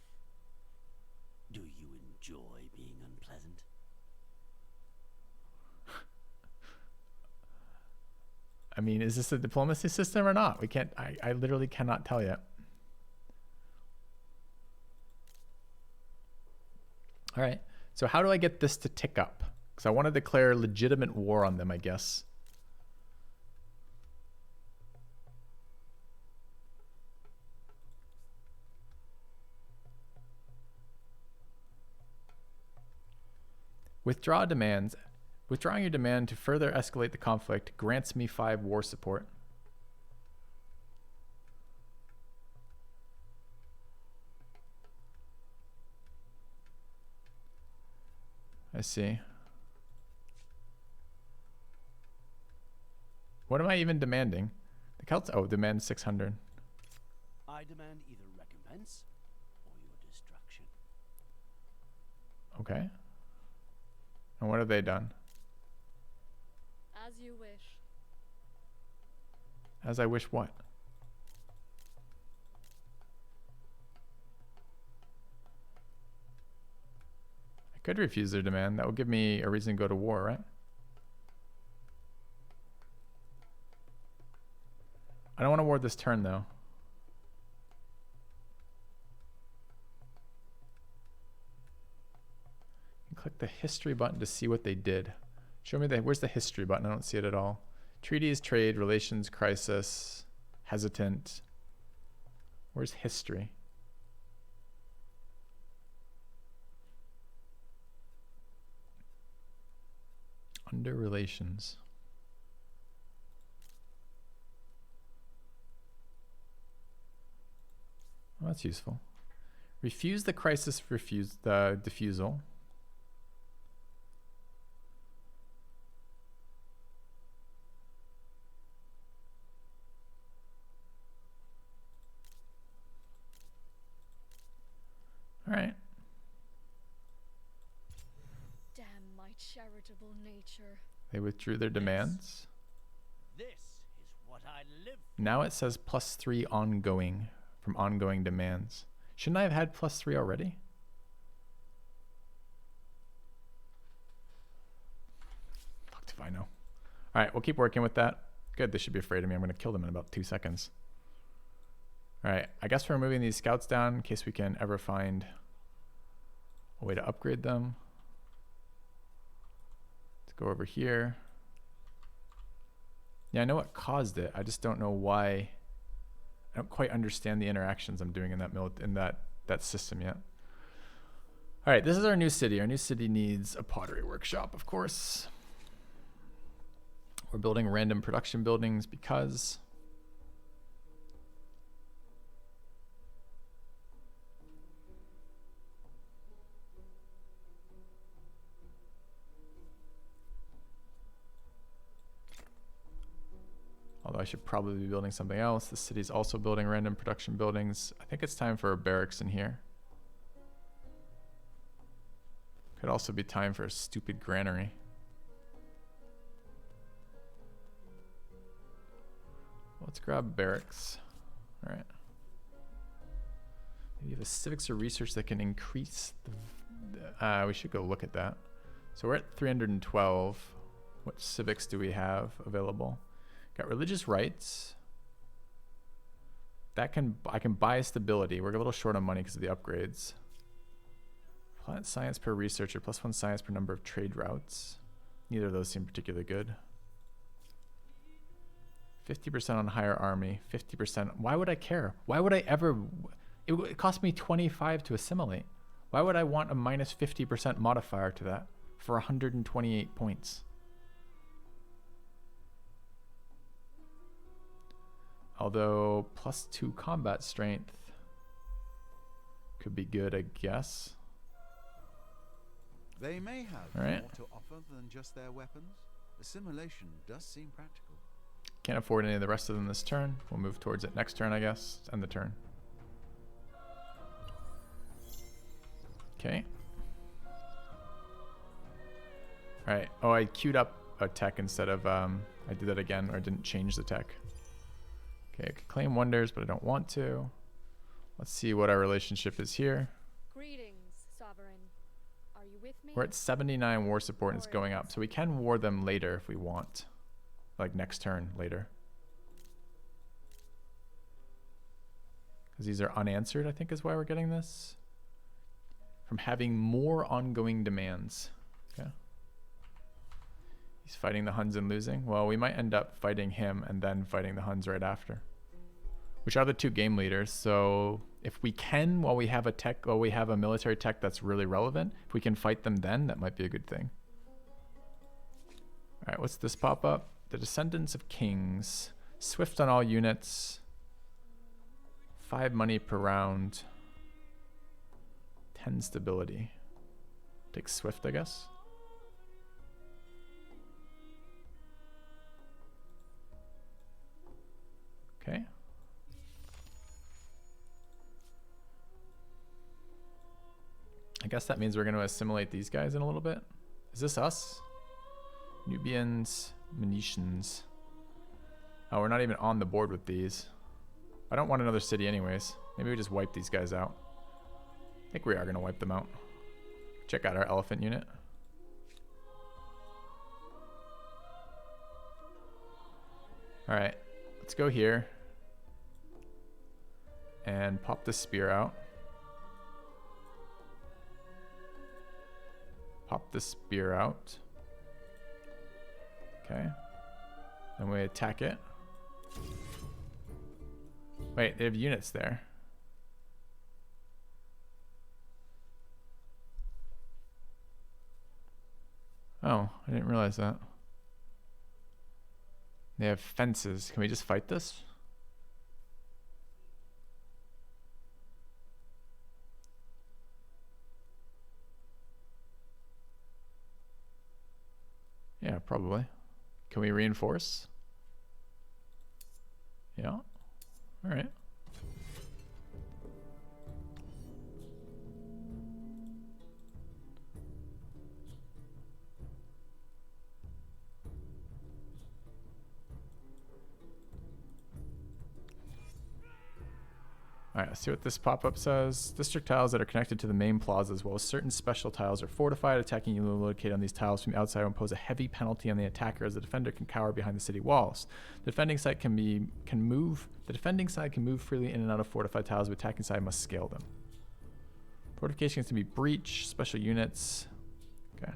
Do you enjoy being unpleasant? I mean, is this a diplomacy system or not? We can't, I literally cannot tell yet. All right. So how do I get this to tick up? Because I want to declare legitimate war on them, I guess. Withdraw demands. Withdrawing your demand to further escalate the conflict grants me 5 war support. I see. What am I even demanding? The Celts, oh, demand 600. I demand either recompense or your destruction. Okay. And what have they done? As you wish. As I wish what? Could refuse their demand. That would give me a reason to go to war, right? I don't want to war this turn, though. Click the history button to see what they did. Show me where's the history button? I don't see it at all. Treaties, trade, relations, crisis, hesitant. Where's history? Under relations. Well, that's useful. Refuse the crisis, refuse the diffusal. All right. Damn my charitable nature. They withdrew their demands. This is what I live for. Now it says +3 ongoing from ongoing demands. Shouldn't I have had +3 already? Fucked if I know. All right, we'll keep working with that. Good, they should be afraid of me. I'm going to kill them in about 2 seconds. All right, I guess we're moving these scouts down in case we can ever find a way to upgrade them. Let's go over here. Yeah, I know what caused it. I just don't know why. I don't quite understand the interactions I'm doing in that system yet. All right, this is our new city. Our new city needs a pottery workshop, of course. We're building random production buildings because although I should probably be building something else. The city's also building random production buildings. I think it's time for a barracks in here. Could also be time for a stupid granary. Let's grab barracks. All right. Maybe you have a civics or research that can increase the... we should go look at that. So we're at 312. What civics do we have available? Got religious rights. I can buy stability. We're a little short on money because of the upgrades. Plant science per researcher, +1 science per number of trade routes. Neither of those seem particularly good. 50% on higher army, 50%. Why would I care? Why would I ever? It cost me 25 to assimilate. Why would I want a -50% modifier to that for 128 points? Although +2 combat strength could be good, I guess. They may have Alright. more to offer than just their weapons. Assimilation does seem practical. Can't afford any of the rest of them this turn. We'll move towards it next turn, I guess. End the turn. Okay. Alright. Oh, I queued up a tech instead of... I did that again, or I didn't change the tech. Okay, I could claim wonders, but I don't want to. Let's see what our relationship is here. Greetings, Sovereign. Are you with me? We're at 79 war support and it's going up. So we can war them later if we want. Like next turn later. Because these are unanswered, I think is why we're getting this. From having more ongoing demands. Okay. He's fighting the Huns and losing. Well, we might end up fighting him and then fighting the Huns right after. Which are the two game leaders. So if we can, while we have a military tech that's really relevant, if we can fight them then, that might be a good thing. All right, what's this pop up? The Descendants of Kings. Swift on all units. 5 money per round. 10 stability. Take Swift, I guess. Okay. I guess that means we're going to assimilate these guys in a little bit. Is this us? Nubians, Venetians. Oh, we're not even on the board with these. I don't want another city anyways. Maybe we just wipe these guys out. I think we are going to wipe them out. Check out our elephant unit. All right, let's go here and pop this spear out. Pop this spear out. Okay. Then we attack it. Wait, they have units there. Oh, I didn't realize that. They have fences. Can we just fight this? Yeah, probably. Can we reinforce? Yeah. All right. Alright, let's see what this pop-up says. District tiles that are connected to the main plaza, as well as certain special tiles, are fortified. Attacking you located on these tiles from the outside will impose a heavy penalty on the attacker, as the defender can cower behind the city walls. The defending side can move freely in and out of fortified tiles, but attacking side must scale them. Fortifications can be breach, special units. Okay.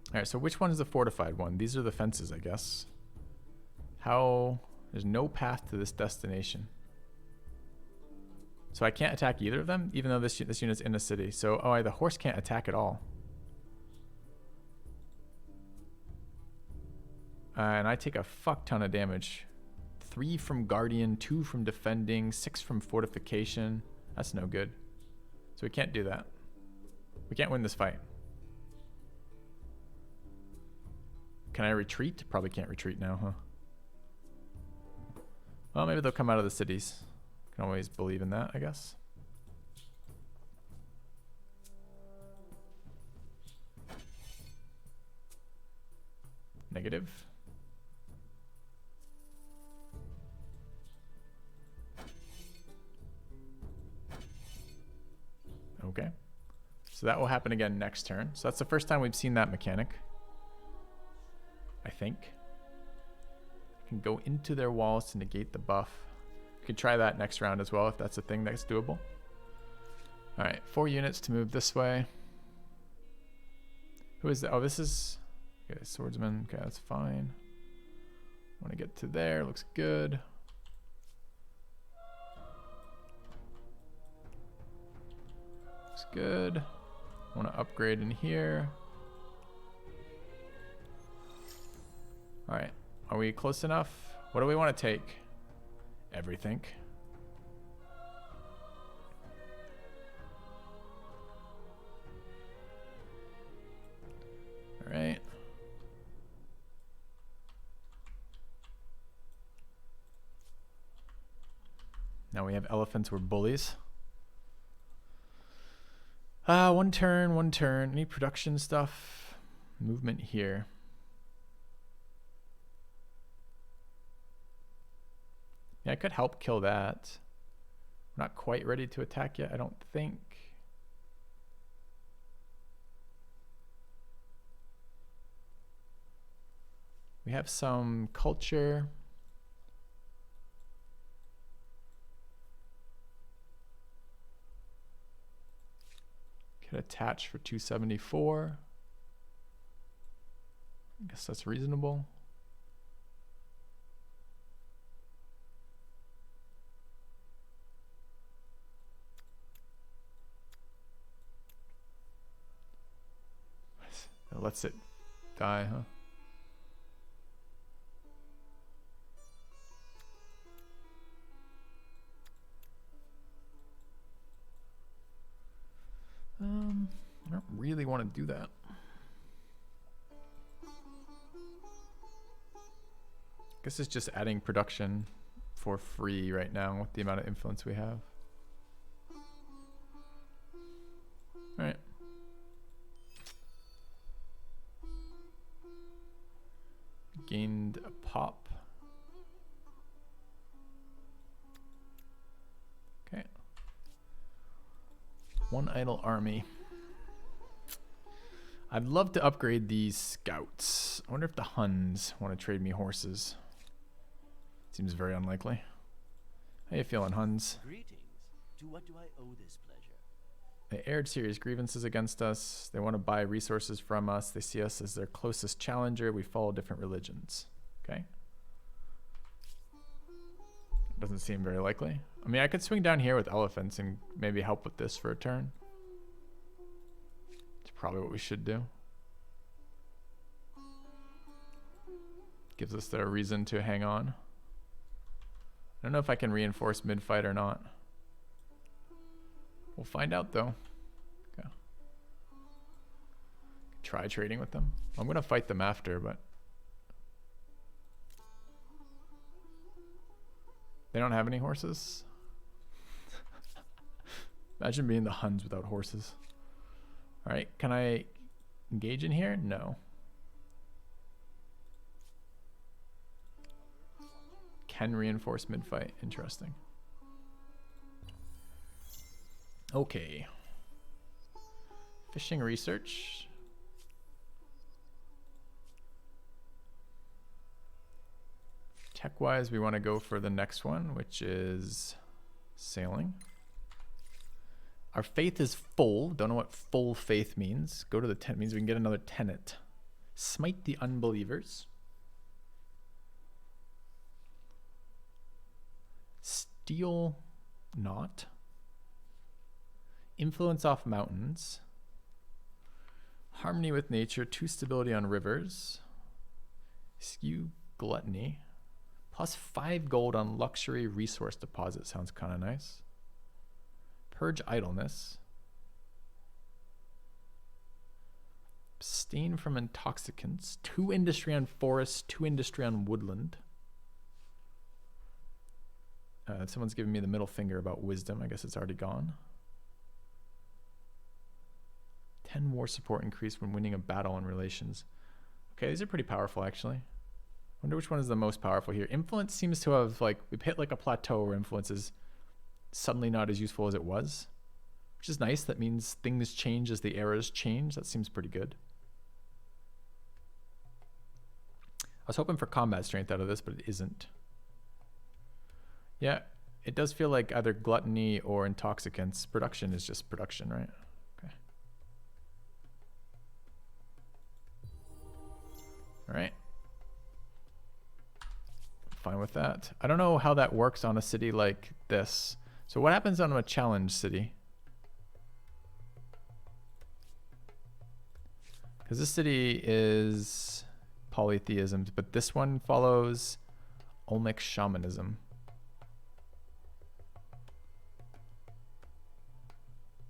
Alright, so which one is the fortified one? These are the fences, I guess. How... There's no path to this destination. So I can't attack either of them, even though this unit's in the city. So, oh, the horse can't attack at all. And I take a fuck ton of damage. 3 from Guardian, 2 from Defending, 6 from Fortification. That's no good. So we can't do that. We can't win this fight. Can I retreat? Probably can't retreat now, huh? Well, maybe they'll come out of the cities. Can always believe in that, I guess. Negative. Okay. So that will happen again next turn. So that's the first time we've seen that mechanic. I think. Can go into their walls to negate the buff. We could try that next round as well if that's a thing that's doable. Alright, 4 units to move this way. Who is that? Oh, this is... Okay, swordsman. Okay, that's fine. Want to get to there. Looks good. Looks good. Want to upgrade in here. Alright. Are we close enough? What do we want to take? Everything. All right. Now we have elephants. We're bullies. One turn, one turn. Any production stuff? Movement here. Yeah, I could help kill that. We're not quite ready to attack yet, I don't think. We have some culture. Could attach for 274. I guess that's reasonable. It lets it die, huh? I don't really want to do that. Guess it's just adding production for free right now with the amount of influence we have. All right. Gained a pop. Okay. One idle army. I'd love to upgrade these scouts. I wonder if the Huns want to trade me horses. Seems very unlikely. How you feeling, Huns? Greetings. To what do I owe this pleasure? They aired serious grievances against us. They want to buy resources from us. They see us as their closest challenger. We follow different religions. Okay. Doesn't seem very likely. I mean, I could swing down here with elephants and maybe help with this for a turn. It's probably what we should do. Gives us the reason to hang on. I don't know if I can reinforce mid-fight or not. We'll find out though. Okay. Try trading with them. I'm gonna fight them after, but they don't have any horses. Imagine being the Huns without horses. All right, can I engage in here? No. Can reinforce mid-fight. Interesting. Okay. Fishing research. Tech-wise, we want to go for the next one, which is sailing. Our faith is full. Don't know what full faith means. Go to the tent means we can get another tenant. Smite the unbelievers. Steal not. Influence off mountains. Harmony with nature. 2 stability on rivers. Skew gluttony. Plus 5 gold on luxury resource deposit. Sounds kind of nice. Purge idleness. Abstain from intoxicants. 2 industry on forest. 2 industry on woodland. Someone's giving me the middle finger about wisdom. I guess it's already gone. 10 war support increase when winning a battle in relations. Okay, these are pretty powerful actually. Wonder which one is the most powerful here. Influence seems to have, like, we've hit like a plateau where influence is suddenly not as useful as it was, which is nice. That means things change as the eras change. That seems pretty good. I was hoping for combat strength out of this, but it isn't. Yeah, it does feel like either gluttony or intoxicants. Production is just production, right? Okay. All right. Fine with that. I don't know how that works on a city like this. So what happens on a challenge city? Because this city is polytheism, but this one follows Olmec shamanism.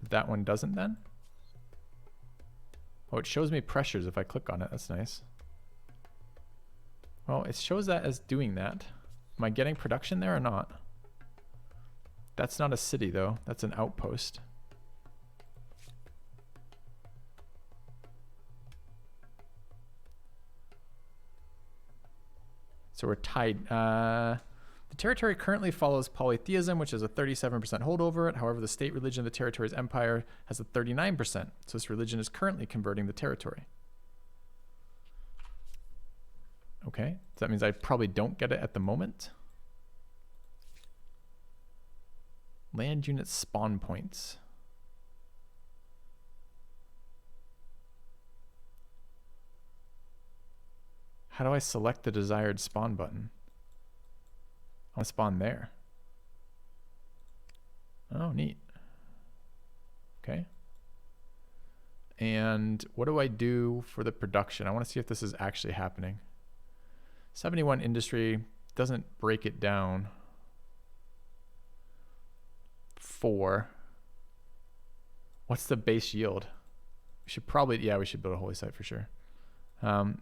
That one doesn't then? Oh, it shows me pressures if I click on it. That's nice. Well, it shows that as doing that. Am I getting production there or not? That's not a city though. That's an outpost. So we're tied. The territory currently follows polytheism, which is a 37% hold over it. However, the state religion of the territory's empire has a 39%. So this religion is currently converting the territory. Okay, so that means I probably don't get it at the moment. Land unit spawn points. How do I select the desired spawn button? I want to spawn there. Oh, neat. Okay. And what do I do for the production? I want to see if this is actually happening. 71 industry doesn't break it down. 4. What's the base yield? We should probably, yeah, we should build a holy site for sure.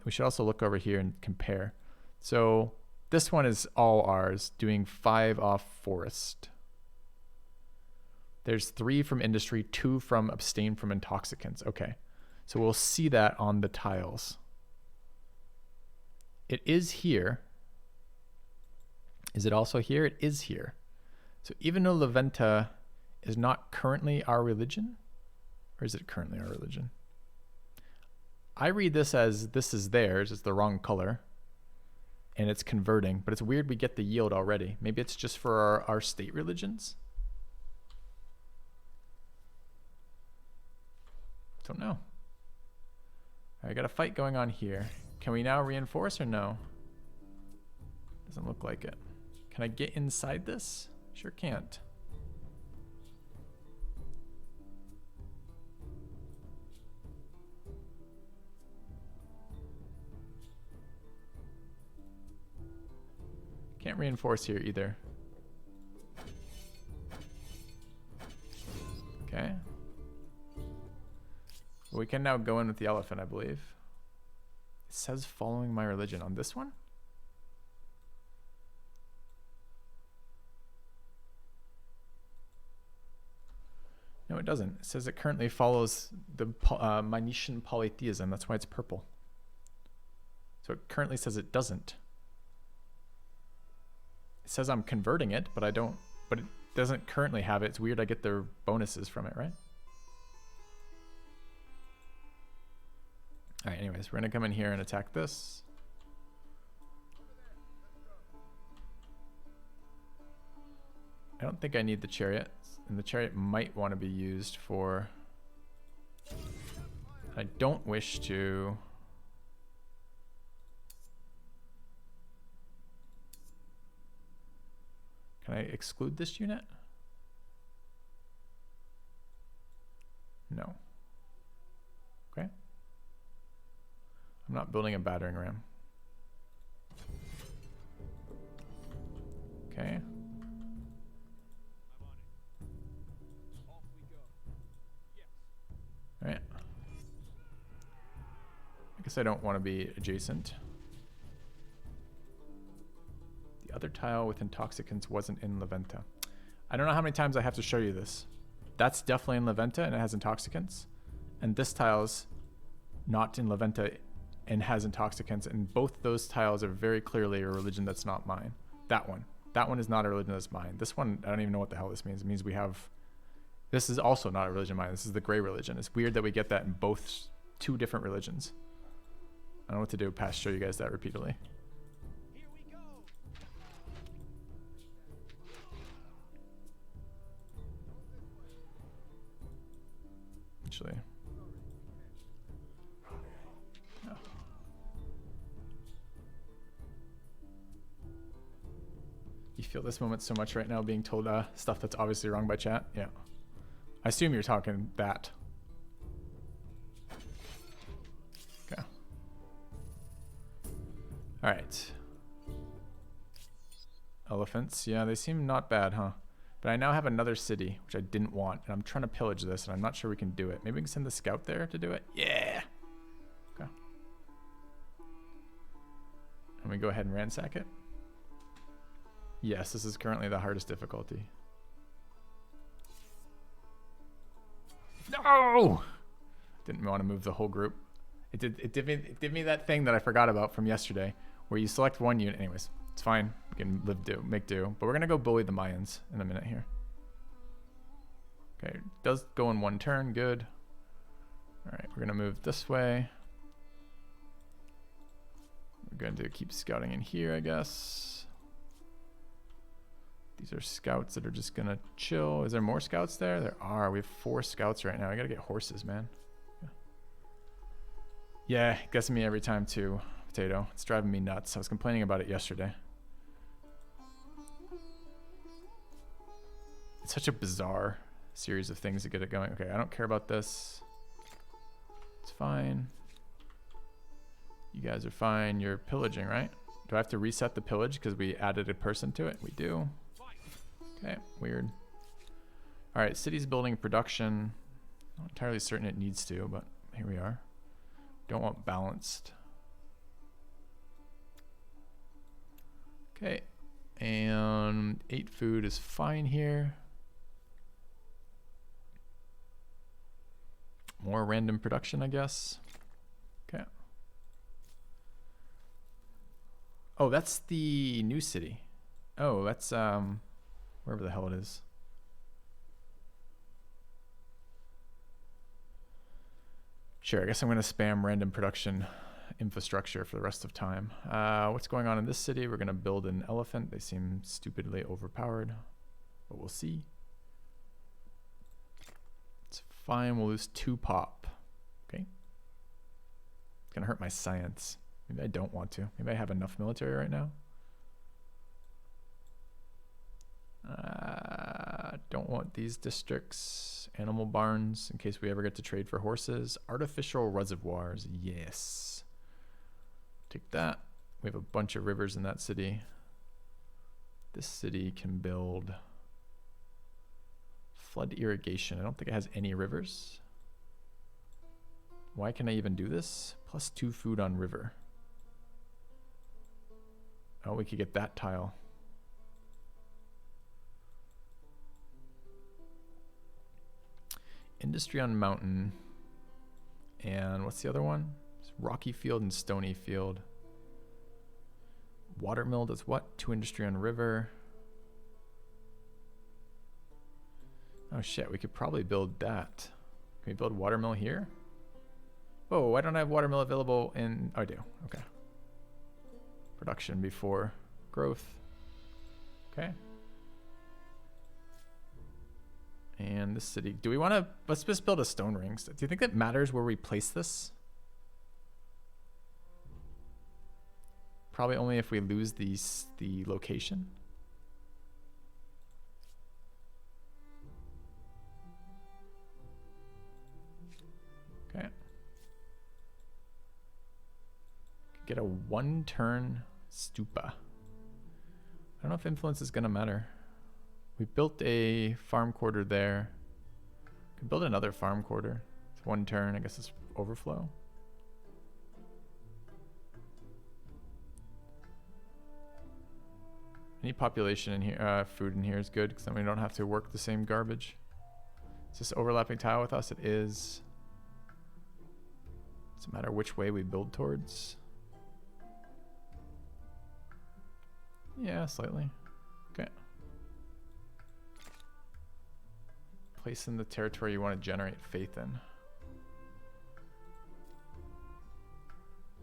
We should also look over here and compare. So this one is all ours, doing 5 off forest. There's 3 from industry, 2 from abstain from intoxicants. Okay, so we'll see that on the tiles. It is here. Is it also here? It is here. So even though Leventa is not currently our religion, Or is it currently our religion? I read this as this is theirs. It's the wrong color. And it's converting. But it's weird we get the yield already. Maybe it's just for our state religions? Don't know. Alright, got a fight going on here. Can we now reinforce or no? Doesn't look like it. Can I get inside this? Sure can't. Can't reinforce here either. Okay. We can now go in with the elephant, I believe. It says following my religion on this one? No, it doesn't. It says it currently follows the Manetian polytheism. That's why it's purple. So it currently says it doesn't. It says I'm converting it, but I don't. But it doesn't currently have it. It's weird I get the bonuses from it, right? All right, anyways, we're going to come in here and attack this. I don't think I need the chariot. And the chariot might want to be used for... I don't wish to... Can I exclude this unit? No. Okay. I'm not building a battering ram. Okay. Alright. I guess I don't want to be adjacent. The other tile with intoxicants wasn't in Leventa. I don't know how many times I have to show you this. That's definitely in Leventa and it has intoxicants. And this tile's not in Leventa and has intoxicants. And both those tiles are very clearly a religion that's not mine. That one. That one is not a religion that's mine. This one, I don't even know what the hell this means. It means we have... This is also not a religion of mine. This is the gray religion. It's weird that we get that in both two different religions. I don't know what to do past show you guys that repeatedly. Here we go. Actually. Oh. You feel this moment so much right now being told stuff that's obviously wrong by chat? Yeah. I assume you're talking that. Okay. All right. Elephants. Yeah, they seem not bad, huh? But I now have another city, which I didn't want. And I'm trying to pillage this, and I'm not sure we can do it. Maybe we can send the scout there to do it? Yeah! Okay. And we go ahead and ransack it? Yes, this is currently the hardest difficulty. No! Didn't want to move the whole group. It did me that thing that I forgot about from yesterday, where you select one unit. Anyways, it's fine. We can make do. But we're gonna go bully the Mayans in a minute here. Okay, does go in one turn. Good. All right, we're gonna move this way. We're going to keep scouting in here, I guess. These are scouts that are just gonna chill. Is there more scouts there? There are. We have 4 scouts right now. I gotta get horses, man. Yeah, it gets me every time too, Potato. It's driving me nuts. I was complaining about it yesterday. It's such a bizarre series of things to get it going. Okay, I don't care about this. It's fine. You guys are fine. You're pillaging, right? Do I have to reset the pillage because we added a person to it? We do. Okay, weird. All right, city's building production. Not entirely certain it needs to, but here we are. Don't want balanced. Okay, and 8 food is fine here. More random production, I guess. Okay. Oh, that's the new city. Oh, that's wherever the hell it is. Sure, I guess I'm going to spam random production infrastructure for the rest of time. What's going on in this city? We're going to build an elephant. They seem stupidly overpowered, but we'll see. It's fine. We'll lose 2 pop. Okay. It's going to hurt my science. Maybe I don't want to. Maybe I have enough military right now. Don't want these districts. Animal barns in case we ever get to trade for horses. Artificial reservoirs. Yes. Take that. We have a bunch of rivers in that city. This city can build flood irrigation. I don't think it has any rivers. Why can I even do this? +2 food on river. Oh, we could get that tile. Industry on mountain. And what's the other one? It's rocky field and stony field. Watermill does what? 2 industry on river. Oh shit, we could probably build that. Can we build watermill here? Oh, why don't I have watermill available in... Oh, I do. Okay. Production before growth. Okay. And this city, do we want to, let's just build a stone ring. Do you think that matters where we place this? Probably only if we lose the location. Okay. Get a 1-turn stupa. I don't know if influence is going to matter. We built a farm quarter there. Could build another farm quarter. It's 1 turn. I guess it's overflow. Any population in here, food in here is good because then we don't have to work the same garbage. Is this overlapping tile with us? It is. Doesn't matter which way we build towards. Yeah, slightly. Okay. Place in the territory you want to generate faith in.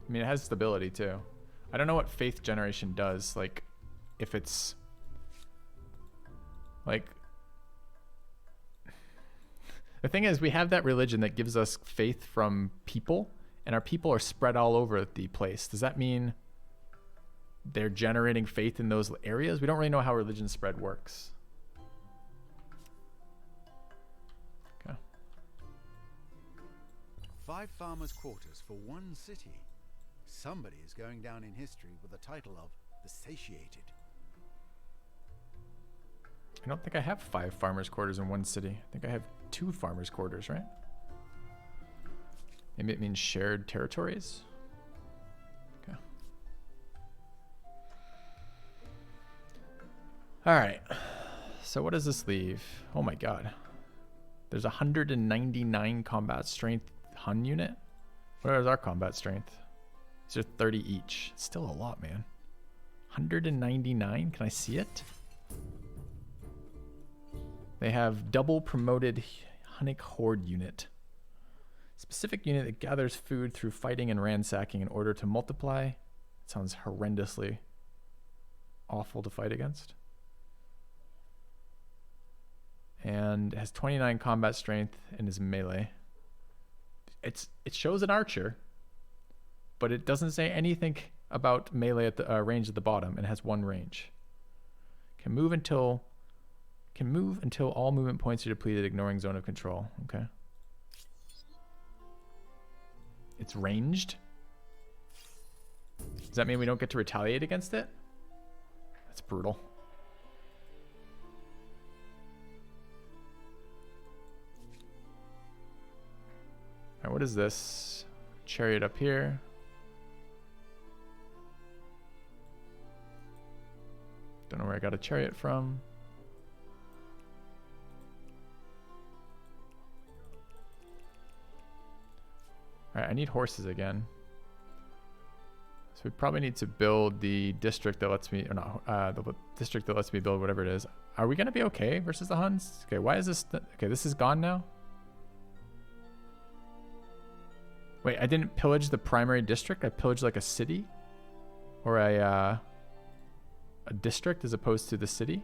I mean, it has stability too. I don't know what faith generation does. Like, if it's like, the thing is, we have that religion that gives us faith from people, and our people are spread all over the place. Does that mean they're generating faith in those areas? We don't really know how religion spread works. Okay. 5 farmers' quarters for 1 city. Somebody is going down in history with the title of the Satiated. I don't think I have 5 farmers' quarters in 1 city. I think I have 2 farmers' quarters, right? Maybe it means shared territories. Okay. All right. So what does this leave? Oh my god. There's 199 combat strength Hun unit. What is our combat strength? These are 30 each. It's still a lot, man. 199. Can I see it? They have double promoted Hunnic Horde unit. Specific unit that gathers food through fighting and ransacking in order to multiply. It sounds horrendously awful to fight against. And has 29 combat strength and is melee. It shows an archer, but it doesn't say anything about melee at the range at the bottom, and has 1 range. Can move until all movement points are depleted, ignoring zone of control. Okay. It's ranged. Does that mean we don't get to retaliate against it? That's brutal. Alright, what is this? Chariot up here. Don't know where I got a chariot from. Alright, I need horses again. So we probably need to build the district that lets me, or not, the district that lets me build whatever it is. Are we going to be okay versus the Huns? Okay, why is this, okay, this is gone now. Wait, I didn't pillage the primary district. I pillaged like a city, or a district as opposed to the city.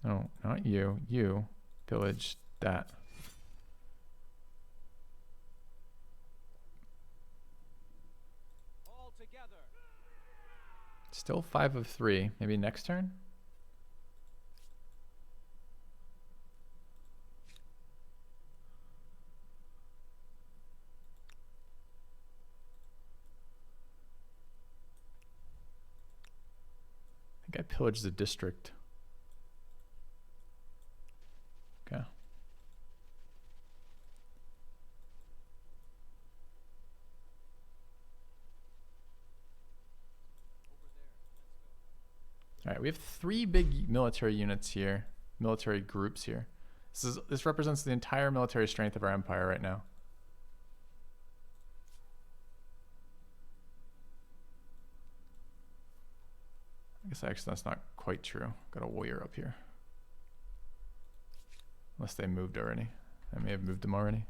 No, not you. You pillaged that. All together. Still 5 of 3. Maybe next turn? I think I pillaged the district. Okay. All right, we have 3 big military units here, military groups here. This represents the entire military strength of our empire right now. I guess actually that's not quite true. Got a warrior up here. Unless they moved already. I may have moved them already.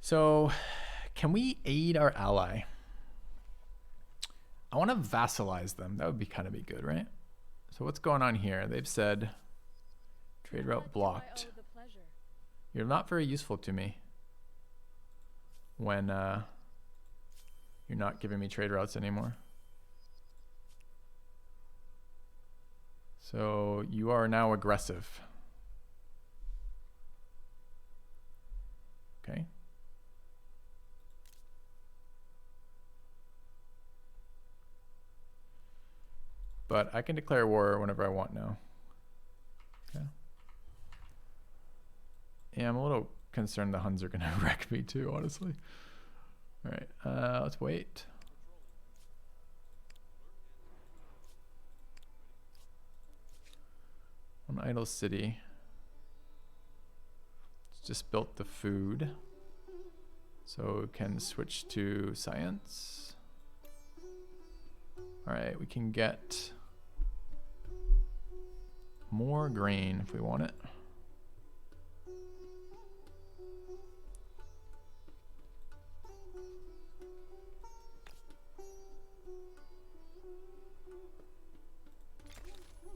So, can we aid our ally? I want to vassalize them. That would be kind of be good, right? So what's going on here? They've said trade route blocked. You're not very useful to me when you're not giving me trade routes anymore. So you are now aggressive. Okay. But I can declare war whenever I want now. Okay. Yeah, I'm a little concerned the Huns are going to wreck me too, honestly. All right, let's wait. One idle city. It's just built the food. So we can switch to science. All right, we can get more grain if we want it.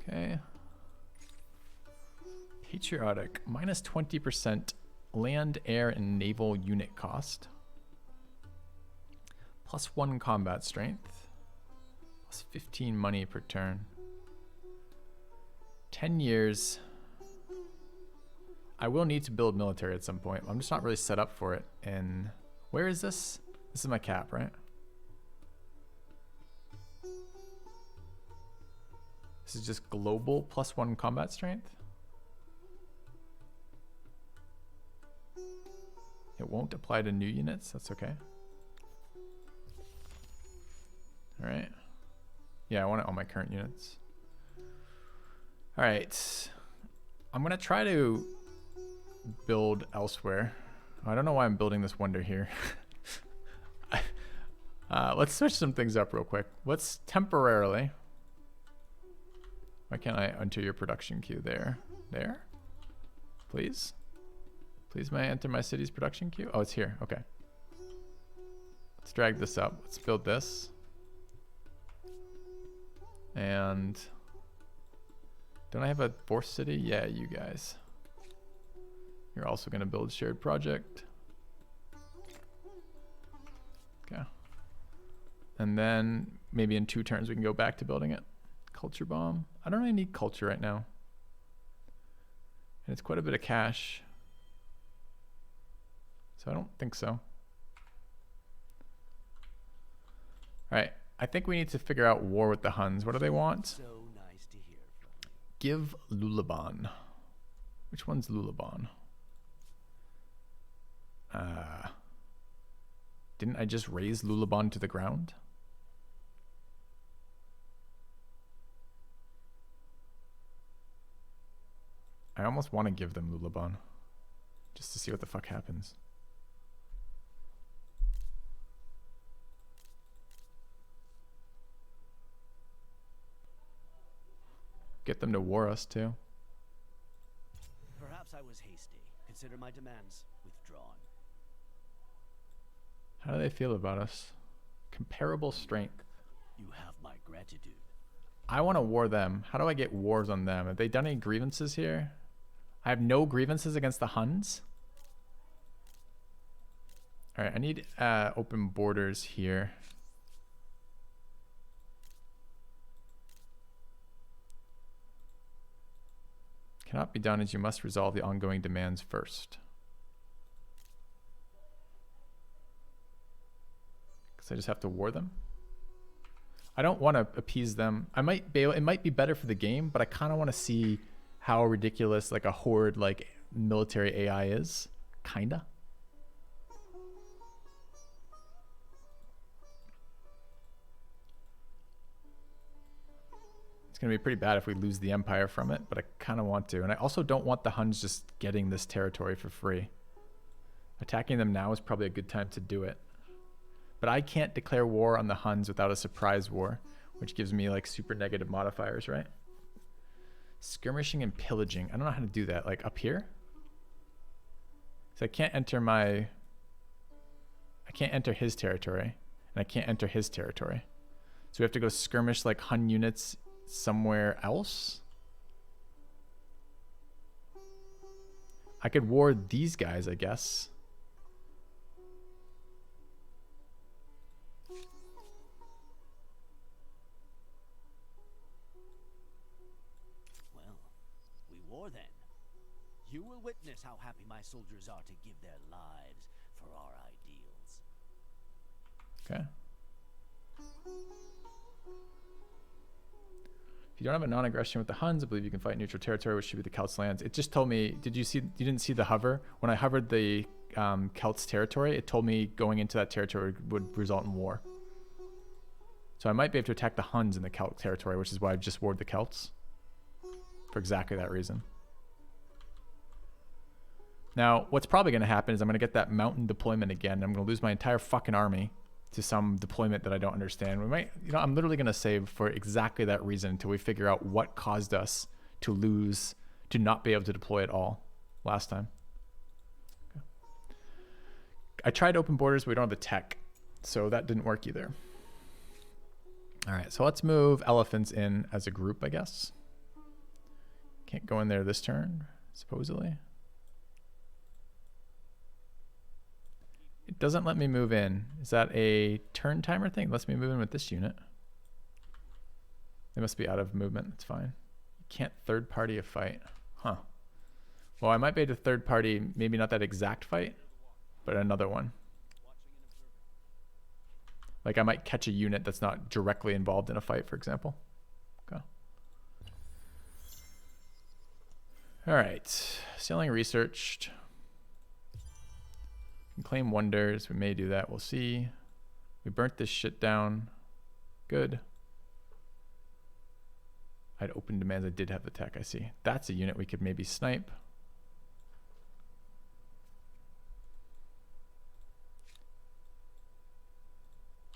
Okay. Patriotic, minus 20% land, air, and naval unit cost. Plus 1 combat strength. Plus 15 money per turn. 10 years. I will need to build military at some point. I'm just not really set up for it. And where is this? This is my cap, right? This is just global plus 1 combat strength. It won't apply to new units. That's okay. All right. Yeah, I want it on my current units. All right. I'm going to try to build elsewhere. I don't know why I'm building this wonder here. Let's switch some things up real quick. Let's temporarily... Why can't I enter your production queue there? There? Please? Please may I enter my city's production queue? Oh, it's here. Okay. Let's drag this up. Let's build this. And... don't I have a fourth city? Yeah, you guys. You're also going to build shared project. Okay. And then maybe in 2 turns we can go back to building it. Culture bomb. I don't really need culture right now. And it's quite a bit of cash. So I don't think so. Alright. I think we need to figure out war with the Huns. What do they want? So nice to hear from you. Give Lulaban. Which one's Lulaban? Didn't I just raise Lulaban to the ground? I almost want to give them Lulaban. Just to see what the fuck happens. Get them to war us too. Perhaps I was hasty. Consider my demands withdrawn. How do they feel about us? Comparable strength. You have my gratitude. I want to war them. How do I get wars on them? Have they done any grievances here? I have no grievances against the Huns. All right, I need open borders here. Cannot be done as you must resolve the ongoing demands first. Because I just have to war them. I don't want to appease them. I might be able, it might be better for the game, but I kind of want to see how ridiculous like a horde like military AI is. Kinda. It's going to be pretty bad if we lose the Empire from it, but I kind of want to. And I also don't want the Huns just getting this territory for free. Attacking them now is probably a good time to do it. But I can't declare war on the Huns without a surprise war, which gives me like super negative modifiers, right? Skirmishing and pillaging. I don't know how to do that. Like up here? So I can't enter his territory, and I can't enter his territory. So we have to go skirmish like Hun units somewhere else. I could war these guys, I guess. Well, we war then. You will witness how happy my soldiers are to give their lives for our ideals. Okay. If you don't have a non-aggression with the Huns, I believe you can fight neutral territory, which should be the Celts' lands. It just told me, you didn't see the hover? When I hovered the Celts' territory, it told me going into that territory would result in war. So I might be able to attack the Huns in the Celt territory, which is why I've just warred the Celts. For exactly that reason. Now, what's probably going to happen is I'm going to get that mountain deployment again. I'm going to lose my entire fucking army to some deployment that I don't understand. We might, I'm literally going to save for exactly that reason until we figure out what caused us to lose, to not be able to deploy at all last time. Okay. I tried open borders, but we don't have the tech, so that didn't work either. All right, so let's move elephants in as a group, I guess. Can't go in there this turn, supposedly. It doesn't let me move in. Is that a turn timer thing? It lets me move in with this unit. They must be out of movement. That's fine. You can't third party a fight. Huh. Well, I might be able to third party, maybe not that exact fight, but another one. Like I might catch a unit that's not directly involved in a fight, for example. Okay. All right. Sailing researched. Can claim wonders. We may do that. We'll see. We burnt this shit down. Good. I'd open demands. I did have the tech. I see. That's a unit we could maybe snipe.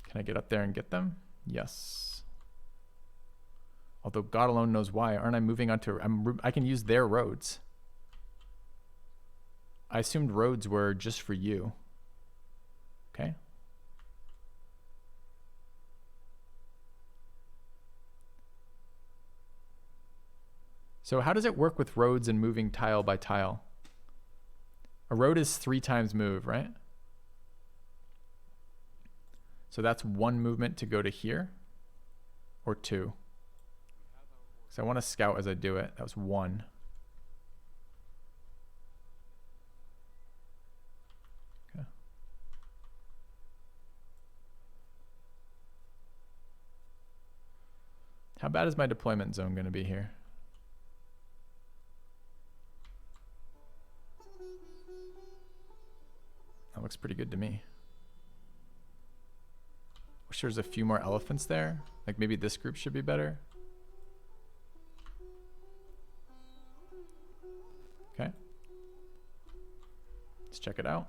Can I get up there and get them? Yes. Although God alone knows why. Aren't I moving onto... I can use their roads. I assumed roads were just for you. Okay. So how does it work with roads and moving tile by tile? A road is 3 times move, right? So that's 1 movement to go to here, or 2? So I want to scout as I do it. That was 1. Okay. How bad is my deployment zone going to be here? That looks pretty good to me. Wish there's a few more elephants there. Like maybe this group should be better. Okay. Let's check it out.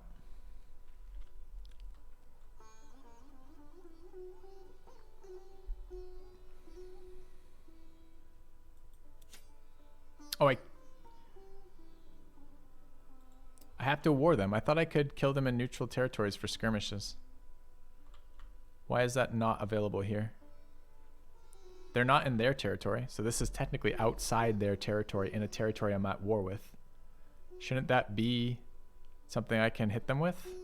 have to war them. I thought I could kill them in neutral territories for skirmishes. Why is that not available here? They're not in their territory, so this is technically outside their territory in a territory I'm at war with. Shouldn't that be something I can hit them with?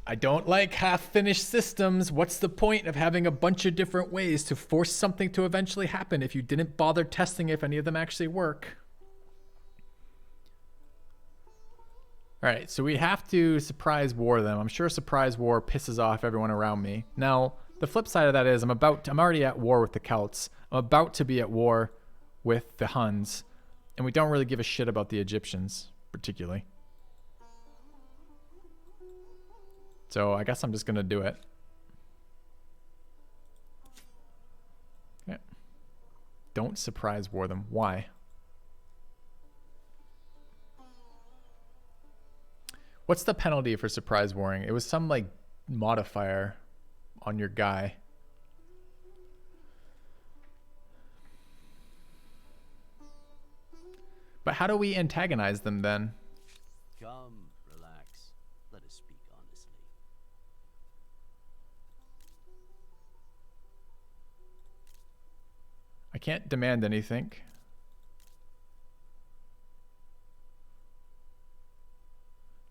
I don't like half-finished systems. What's the point of having a bunch of different ways to force something to eventually happen if you didn't bother testing if any of them actually work? All right, so we have to surprise war them. I'm sure surprise war pisses off everyone around me. Now, the flip side of that is I'm already at war with the Celts. I'm about to be at war with the Huns, and we don't really give a shit about the Egyptians, particularly. So I guess I'm just gonna do it. Okay. Don't surprise war them. Why? What's the penalty for surprise warring? It was some like modifier on your guy. But how do we antagonize them then? Come, relax. Let us speak honestly. I can't demand anything.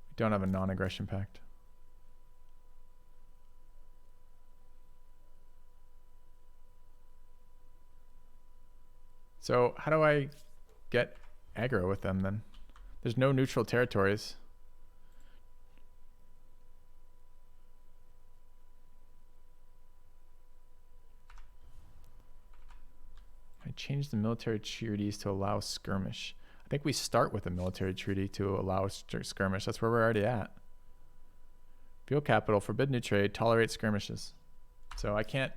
We don't have a non-aggression pact. So how do I get aggro with them then? There's no neutral territories. I changed the military treaties to allow skirmish. I think we start with a military treaty to allow skirmish. That's where we're already at. Fuel capital, forbid new trade, tolerate skirmishes. So I can't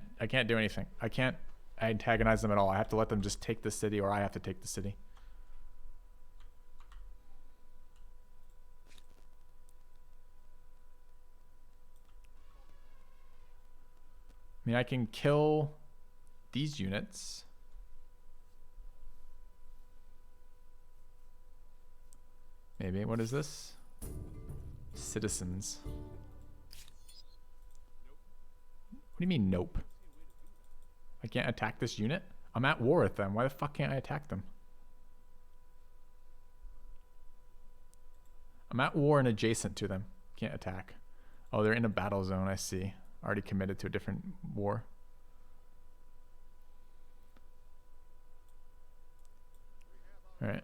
do anything. I can't antagonize them at all. I have to let them just take the city, or I have to take the city. I mean, I can kill these units. Maybe. What is this? Citizens. What do you mean, nope? I can't attack this unit? I'm at war with them. Why the fuck can't I attack them? I'm at war and adjacent to them. Can't attack. Oh, they're in a battle zone, I see. Already committed to a different war. All right.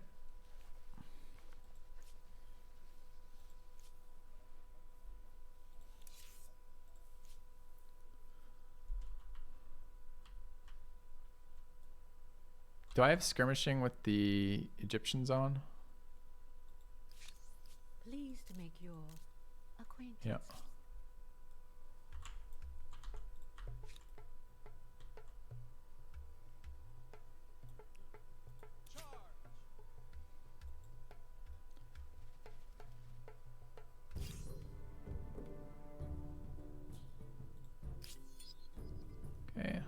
Do I have skirmishing with the Egyptians on? Pleased to make your acquaintance. Yeah. Okay.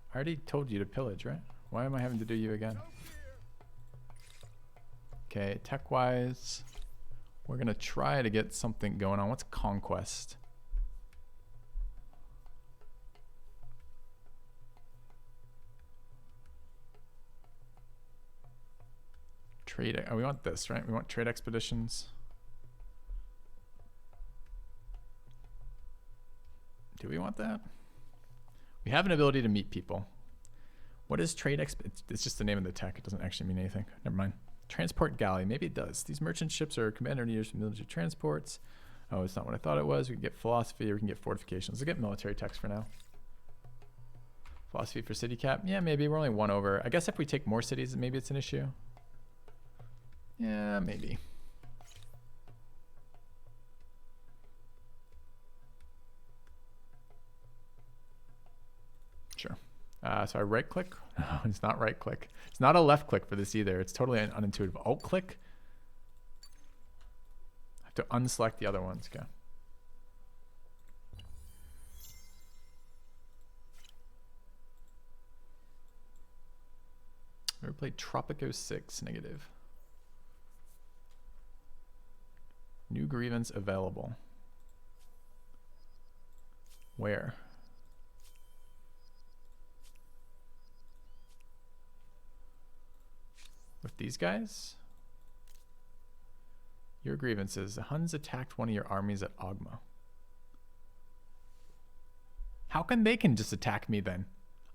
I already told you to pillage, right? Why am I having to do you again? Okay, tech-wise, we're gonna try to get something going on. What's conquest? Trade. Oh, we want this, right? We want trade expeditions. Do we want that? We have an ability to meet people. What is trade it's just the name of the tech. It doesn't actually mean anything. Never mind. Transport galley. Maybe it does. These merchant ships are commander needers for military transports. Oh, it's not what I thought it was. We can get philosophy or we can get fortifications. Let's get military techs for now. Philosophy for city cap. Yeah, maybe. We're only one over. I guess if we take more cities, maybe it's an issue. Yeah, maybe. Sure. So I right click. No, it's not right click. It's not a left click for this either. It's totally unintuitive. Alt click. I have to unselect the other ones. Okay. Ever played Tropico 6 negative? New grievance available. Where? With these guys? Your grievances. The Huns attacked one of your armies at Ogma. How come they can just attack me then?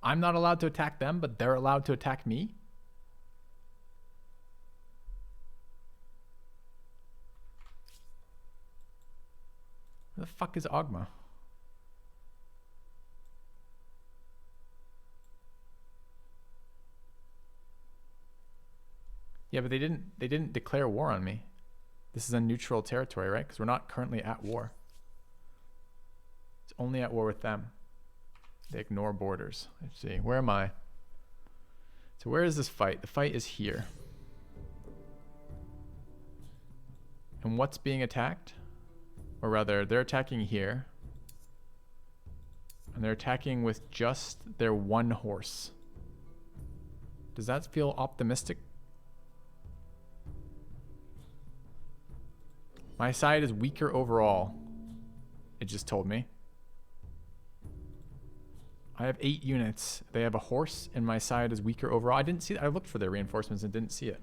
I'm not allowed to attack them, but they're allowed to attack me? Where the fuck is Ogma? Yeah, but they didn't declare war on me. This is a neutral territory, right? Because we're not currently at war. It's only at war with them. They ignore borders. Let's see. Where am I? So where is this fight? The fight is here. And what's being attacked? Or rather, they're attacking here. And they're attacking with just their one horse. Does that feel optimistic? My side is weaker overall. It just told me. I have 8 units. They have a horse, and my side is weaker overall. I didn't see that. I looked for their reinforcements and didn't see it.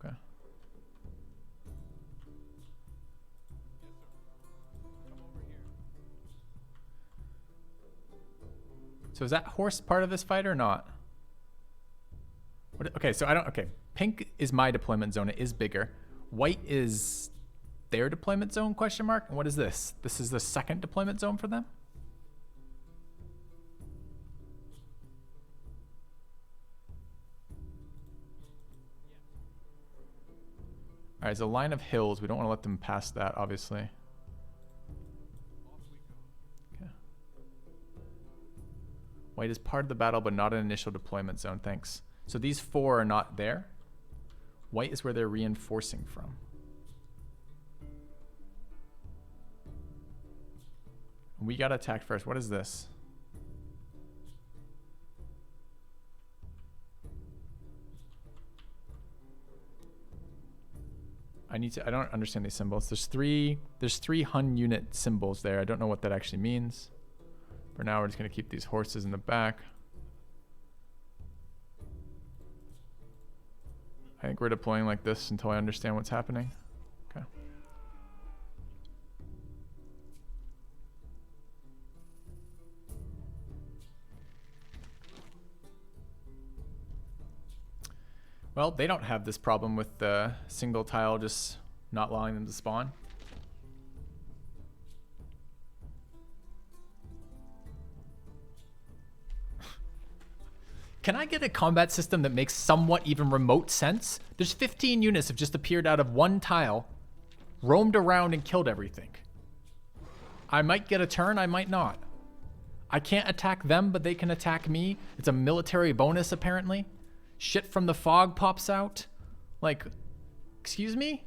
Okay. So is that horse part of this fight or not? What, okay, so I don't. Okay, pink is my deployment zone. It is bigger. White is their deployment zone? Question mark. And what is this? This is the second deployment zone for them. All right, it's a line of hills. We don't want to let them pass that, obviously. Okay. White is part of the battle, but not an initial deployment zone. Thanks. So these 4 are not there. White is where they're reinforcing from. We got attacked first. What is this? I don't understand these symbols. There's three Hun unit symbols there. I don't know what that actually means. For now, we're just gonna keep these horses in the back. I think we're deploying like this until I understand what's happening. Okay. Well, they don't have this problem with the single tile just not allowing them to spawn. Can I get a combat system that makes somewhat even remote sense? There's 15 units have just appeared out of one tile, roamed around and killed everything. I might get a turn, I might not. I can't attack them, but they can attack me. It's a military bonus, apparently. Shit from the fog pops out. Like, excuse me?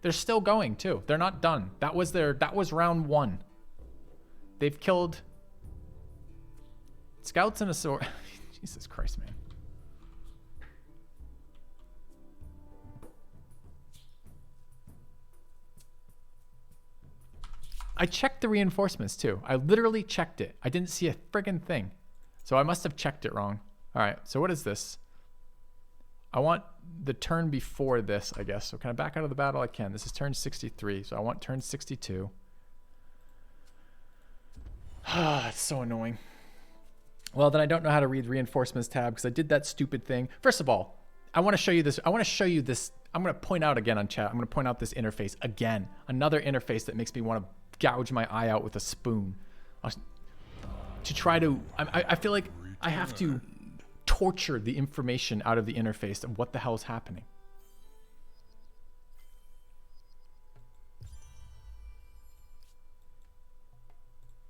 They're still going too. They're not done. That was round 1. They've killed scouts and a sword. Jesus Christ, man. I checked the reinforcements too. I literally checked it. I didn't see a friggin' thing. So I must have checked it wrong. All right, so what is this? I want the turn before this, I guess. So can I back out of the battle? I can. This is turn 63, so I want turn 62. Ah, it's so annoying. Well, then I don't know how to read reinforcements tab because I did that stupid thing. First of all, I want to show you this. I want to show you this. I'm going to point out again on chat. I'm going to point out this interface again. Another interface that makes me want to gouge my eye out with a spoon. To try to... I feel like I have to torture the information out of the interface of what the hell is happening.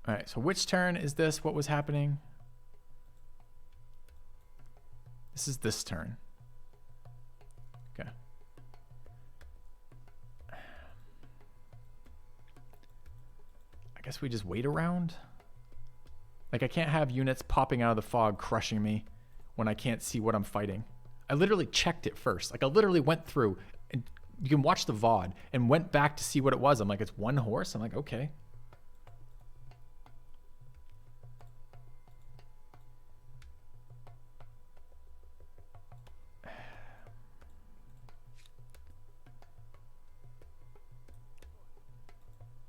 All right, so which turn is this? What was happening? This is this turn. Okay. I guess we just wait around. Like, I can't have units popping out of the fog crushing me when I can't see what I'm fighting. I literally checked it first. Like, I literally went through, and you can watch the VOD, and went back to see what it was. I'm like, it's one horse? I'm like, okay.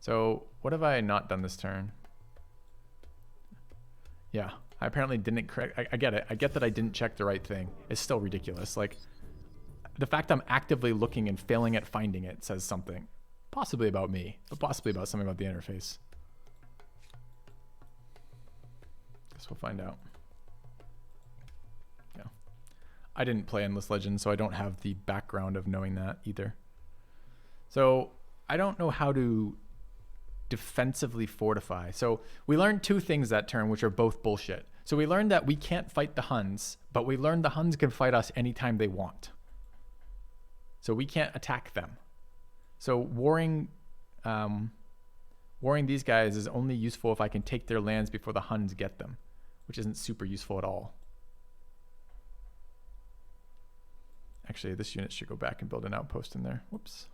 So, what have I not done this turn? Yeah, I apparently didn't correct. I get it. I get that I didn't check the right thing. It's still ridiculous. Like, the fact I'm actively looking and failing at finding it says something. Possibly about me, but possibly about something about the interface. Guess we'll find out. Yeah. I didn't play Endless Legends, so I don't have the background of knowing that either. So, I don't know how to defensively fortify. So we learned two things that turn, which are both bullshit. So we learned that we can't fight the Huns, but we learned the Huns can fight us anytime they want. So we can't attack them. So warring these guys is only useful if I can take their lands before the Huns get them, which isn't super useful at all. Actually, this unit should go back and build an outpost in there. Whoops.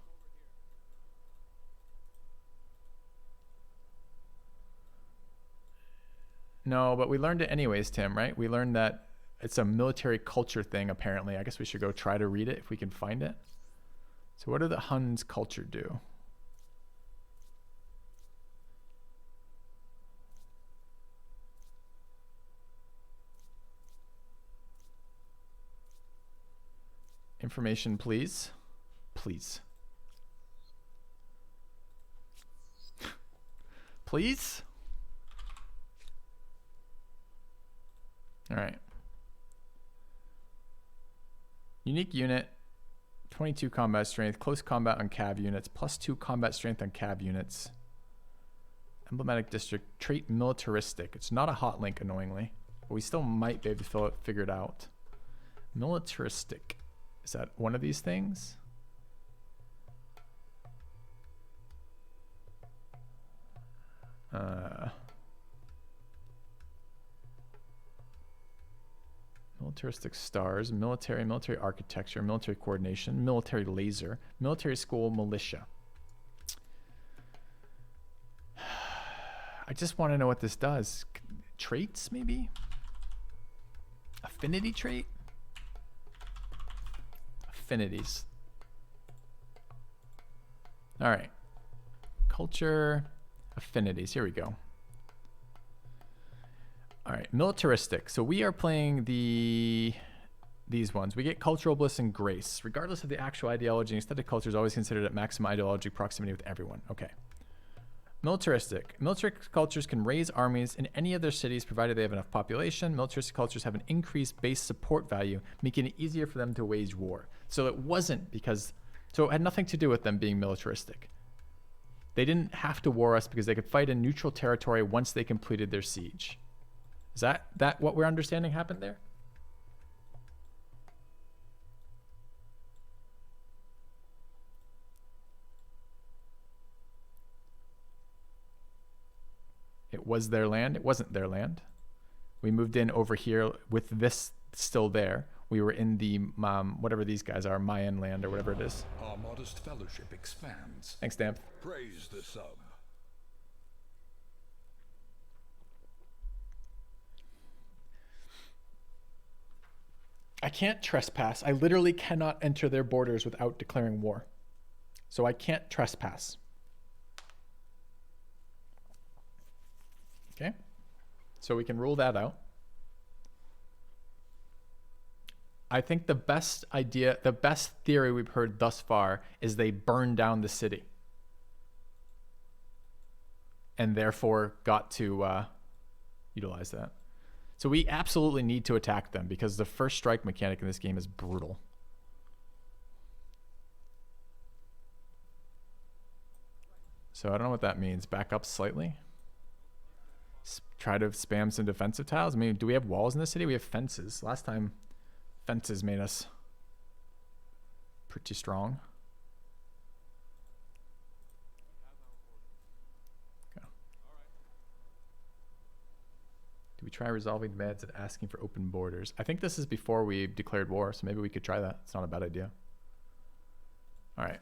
No, but we learned it anyways, Tim, right? We learned that it's a military culture thing, apparently. I guess we should go try to read it if we can find it. So what do the Huns' culture do? Information, please. Please. Please? All right. Unique unit, 22 combat strength, close combat on cav units, +2 combat strength on cav units. Emblematic district, trait militaristic. It's not a hot link, annoyingly, but we still might be able to figure it out. Militaristic. Is that one of these things? Militaristic stars, military architecture, military coordination, military laser, military school, militia. I just want to know what this does. Traits, maybe? Affinity trait? Affinities. All right. Culture, affinities. Here we go. All right, militaristic. So we are playing these ones. We get cultural bliss and grace. Regardless of the actual ideology, aesthetic culture is always considered at maximum ideologic proximity with everyone. Okay. Militaristic. Militaristic cultures can raise armies in any of their cities provided they have enough population. Militaristic cultures have an increased base support value, making it easier for them to wage war. So it wasn't because... So it had nothing to do with them being militaristic. They didn't have to war us because they could fight in neutral territory once they completed their siege. Is that what we're understanding happened there? It was their land. It wasn't their land. We moved in over here with this still there. We were in the, whatever these guys are, Mayan land or whatever it is. Our modest fellowship expands. Thanks, Damp. Praise the sub. I can't trespass. I literally cannot enter their borders without declaring war. So I can't trespass. Okay? So we can rule that out. I think the best idea, the best theory we've heard thus far is they burned down the city. And therefore got to utilize that. So we absolutely need to attack them because the first strike mechanic in this game is brutal. So I don't know what that means. Back up slightly. Try to spam some defensive tiles. I mean, do we have walls in the city? We have fences. Last time, Fences made us pretty strong. Okay. Do we try resolving demands and asking for open borders? I think this is before we declared war, so maybe we could try that. It's not a bad idea. All right.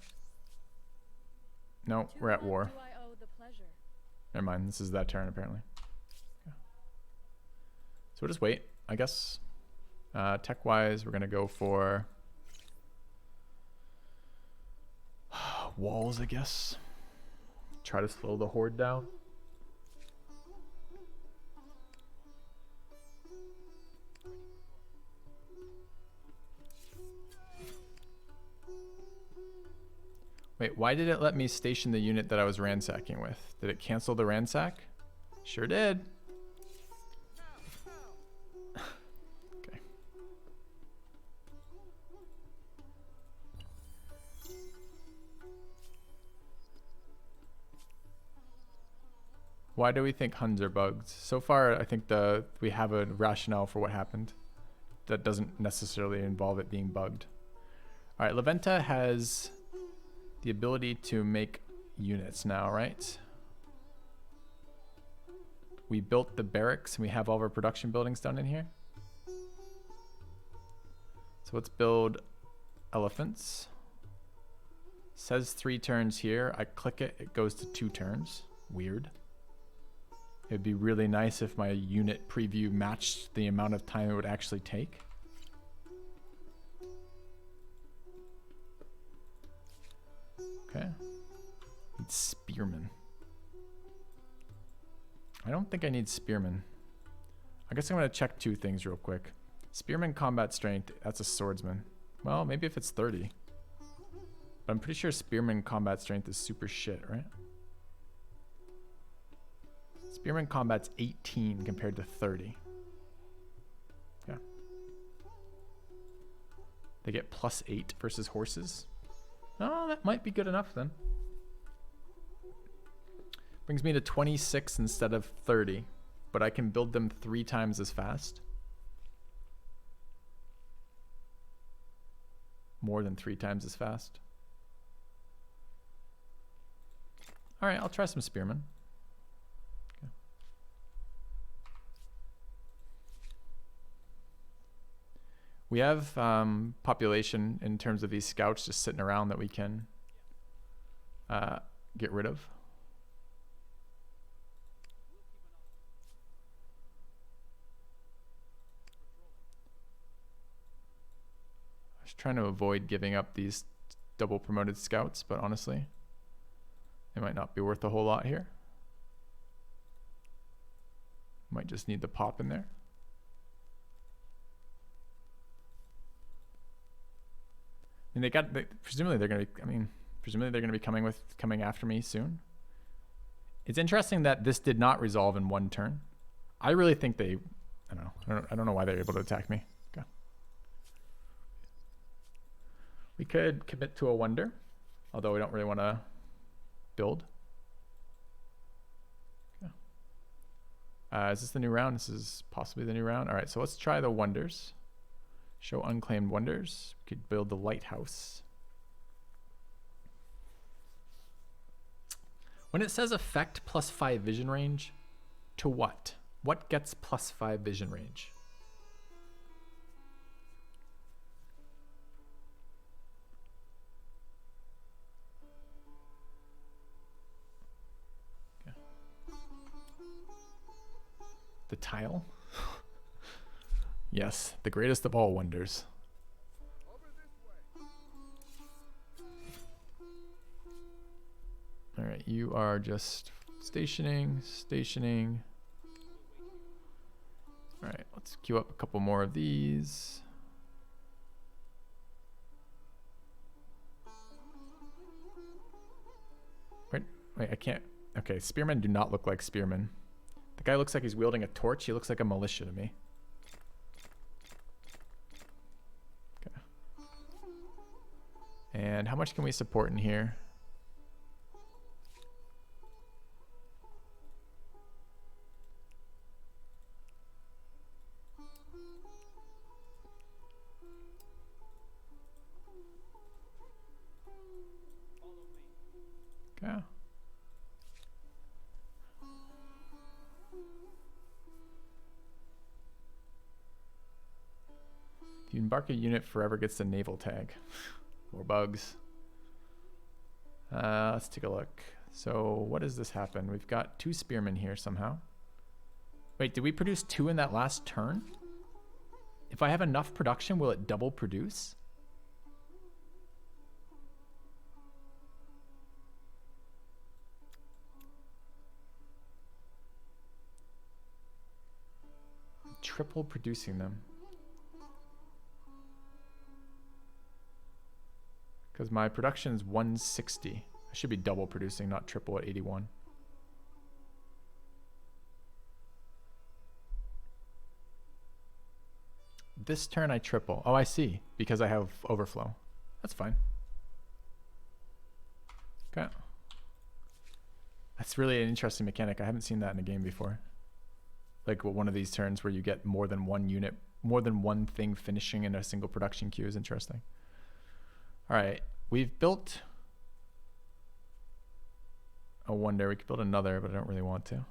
No, we're at war. Do I owe the pleasure? Never mind. This is that turn, apparently. Okay. So we'll just wait, I guess. Tech-wise, we're going to go for walls, I guess. Try to slow the horde down. Wait, why did it let me station the unit that I was ransacking with? Did it cancel the ransack? Sure did. Okay. Why do we think Huns are bugged? So far, I think we have a rationale for what happened. That doesn't necessarily involve it being bugged. All right, Leventa has the ability to make units now, right? We built the barracks and we have all of our production buildings done in here. So let's build elephants. Says 3 turns here. I click it, it goes to 2 turns. Weird. It'd be really nice if my unit preview matched the amount of time it would actually take. Okay. Need spearmen. I don't think I need spearmen. I guess I'm going to check 2 things real quick. Spearman combat strength, that's a swordsman. Well, maybe if it's 30. But I'm pretty sure spearman combat strength is super shit, right? Spearman combat's 18 compared to 30. Yeah. They get +8 versus horses. Oh, that might be good enough then. Brings me to 26 instead of 30, but I can build them 3 times as fast. More than 3 times as fast. All right, I'll try some spearmen. Okay. We have population in terms of these scouts just sitting around that we can get rid of. I was trying to avoid giving up these double promoted scouts, but honestly, they might not be worth a whole lot here. Might just need the pop in there. I mean, presumably they're going to be coming after me soon. It's interesting that this did not resolve in 1 turn. I really think I don't know why they're able to attack me. Okay. We could commit to a wonder, although we don't really want to build. Okay. Is this the new round? This is possibly the new round. All right, so let's try the wonders. Show unclaimed wonders. We could build the lighthouse. When it says effect +5 vision range, to what? What gets +5 vision range? Okay. The tile? Yes, the greatest of all wonders. All right, you are just stationing. All right, let's queue up a couple more of these. Wait, I can't. Okay, spearmen do not look like spearmen. The guy looks like he's wielding a torch. He looks like a militia to me. And how much can we support in here? You embark a unit forever gets the naval tag. More bugs. Let's take a look. So what does this happen? We've got 2 spearmen here somehow. Wait, did we produce 2 in that last turn? If I have enough production, will it double produce? Triple producing them. Because my production is 160. I should be double producing, not triple at 81. This turn I triple. Oh, I see. Because I have overflow. That's fine. Okay. That's really an interesting mechanic. I haven't seen that in a game before. Like one of these turns where you get more than one unit, more than one thing finishing in a single production queue is interesting. All right, we've built a wonder. We could build another, but I don't really want to.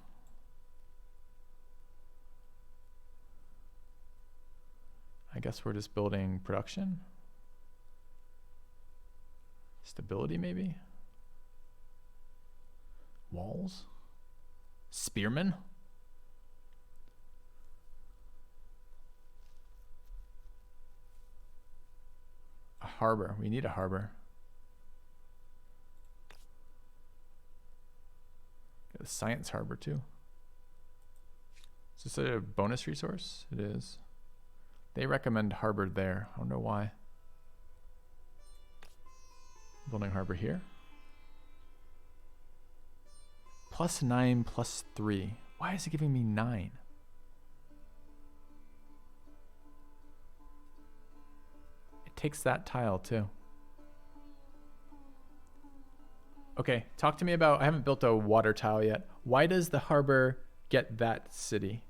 I guess we're just building production. Stability, maybe? Walls? Spearmen? A harbor. We need a harbor. Get a science harbor too. Is this a bonus resource? It is. They recommend harbor there. I don't know why. Building harbor here. +9, +3. Why is it giving me 9? It takes that tile too. Okay, talk to me about, I haven't built a water tile yet. Why does the harbor get that city?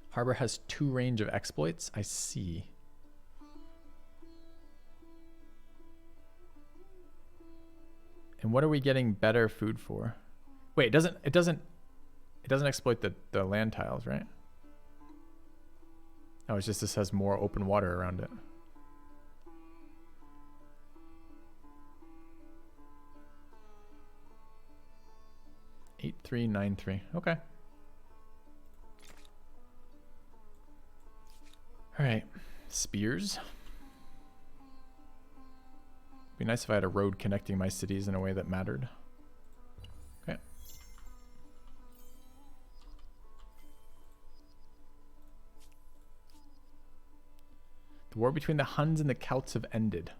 Harbor has 2 range of exploits. I see. And what are we getting better food for? Wait, it doesn't exploit the land tiles, right? Oh, it's just this has more open water around it. Eight, 3, 9, 3. Okay. All right, spears. Be nice if I had a road connecting my cities in a way that mattered. Okay. The war between the Huns and the Celts have ended.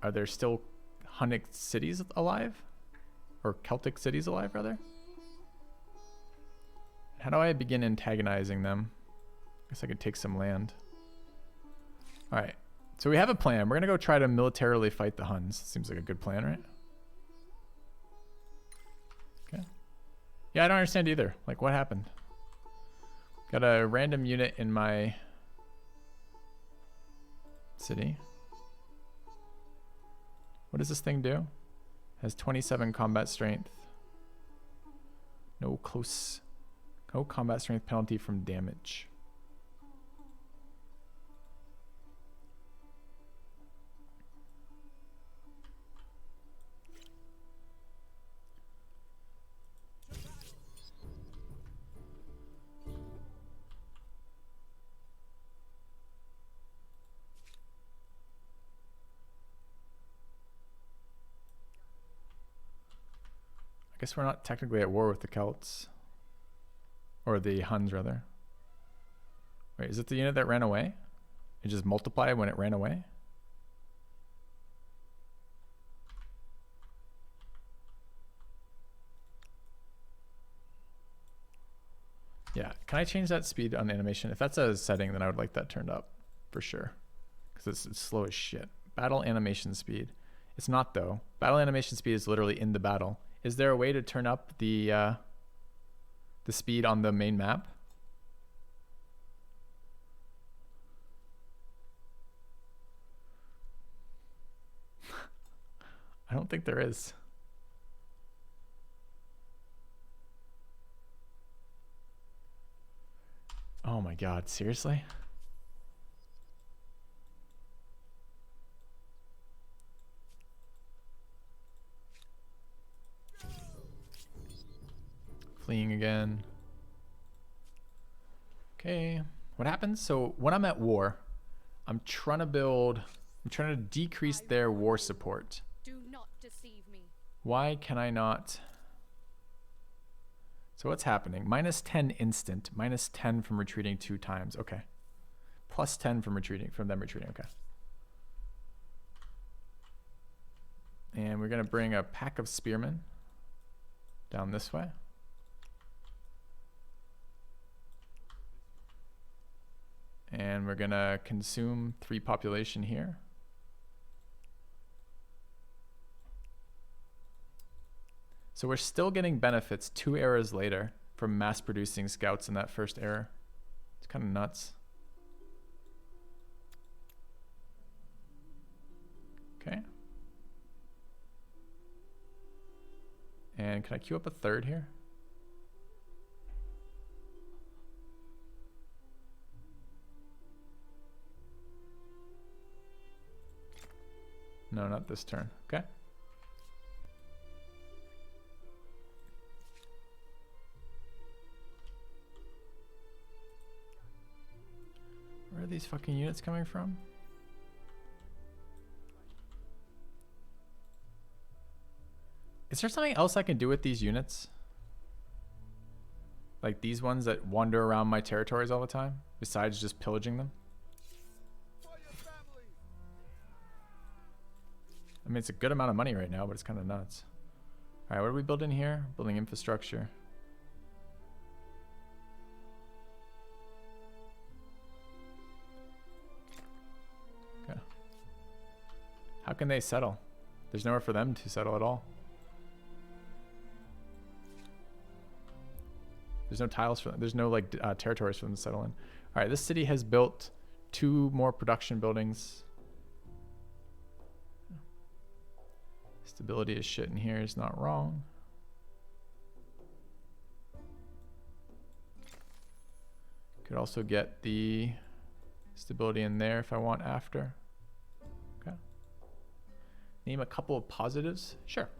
Are there still Hunnic cities alive? Or Celtic cities alive, rather? How do I begin antagonizing them? I guess I could take some land. Alright. So we have a plan. We're going to go try to militarily fight the Huns. Seems like a good plan, right? Okay. Yeah, I don't understand either. Like, what happened? Got a random unit in my city. What does this thing do? Has 27 combat strength. No combat strength penalty from damage. I guess we're not technically at war with the Celts. Or the Huns, rather. Wait, is it the unit that ran away? It just multiplied when it ran away? Yeah, can I change that speed on animation? If that's a setting, then I would like that turned up, for sure. Because it's slow as shit. Battle animation speed. It's not, though. Battle animation speed is literally in the battle. Is there a way to turn up the speed on the main map? I don't think there is. god, seriously? Fleeing again. Okay. What happens? So when I'm at war, I'm trying to decrease their war support. Do not deceive me. Why can I not? So what's happening? Minus 10 instant, minus 10 from retreating 2 times. Okay. Plus 10 from them retreating. Okay. And we're going to bring a pack of spearmen down this way. And we're going to consume 3 population here. So we're still getting benefits 2 eras later from mass producing scouts in that first era. It's kind of nuts. Okay. And can I queue up a 3rd here? No, not this turn. Okay. Where are these fucking units coming from? Is there something else I can do with these units? Like these ones that wander around my territories all the time, besides just pillaging them? I mean, it's a good amount of money right now, but it's kind of nuts. All right, what are we building here? Building infrastructure. Okay. How can they settle? There's nowhere for them to settle at all. There's no tiles for them. There's no like territories for them to settle in. All right, this city has built 2 more production buildings. Stability is shit in here is not wrong. Could also get the stability in there if I want after. Okay. Name a couple of positives. Sure.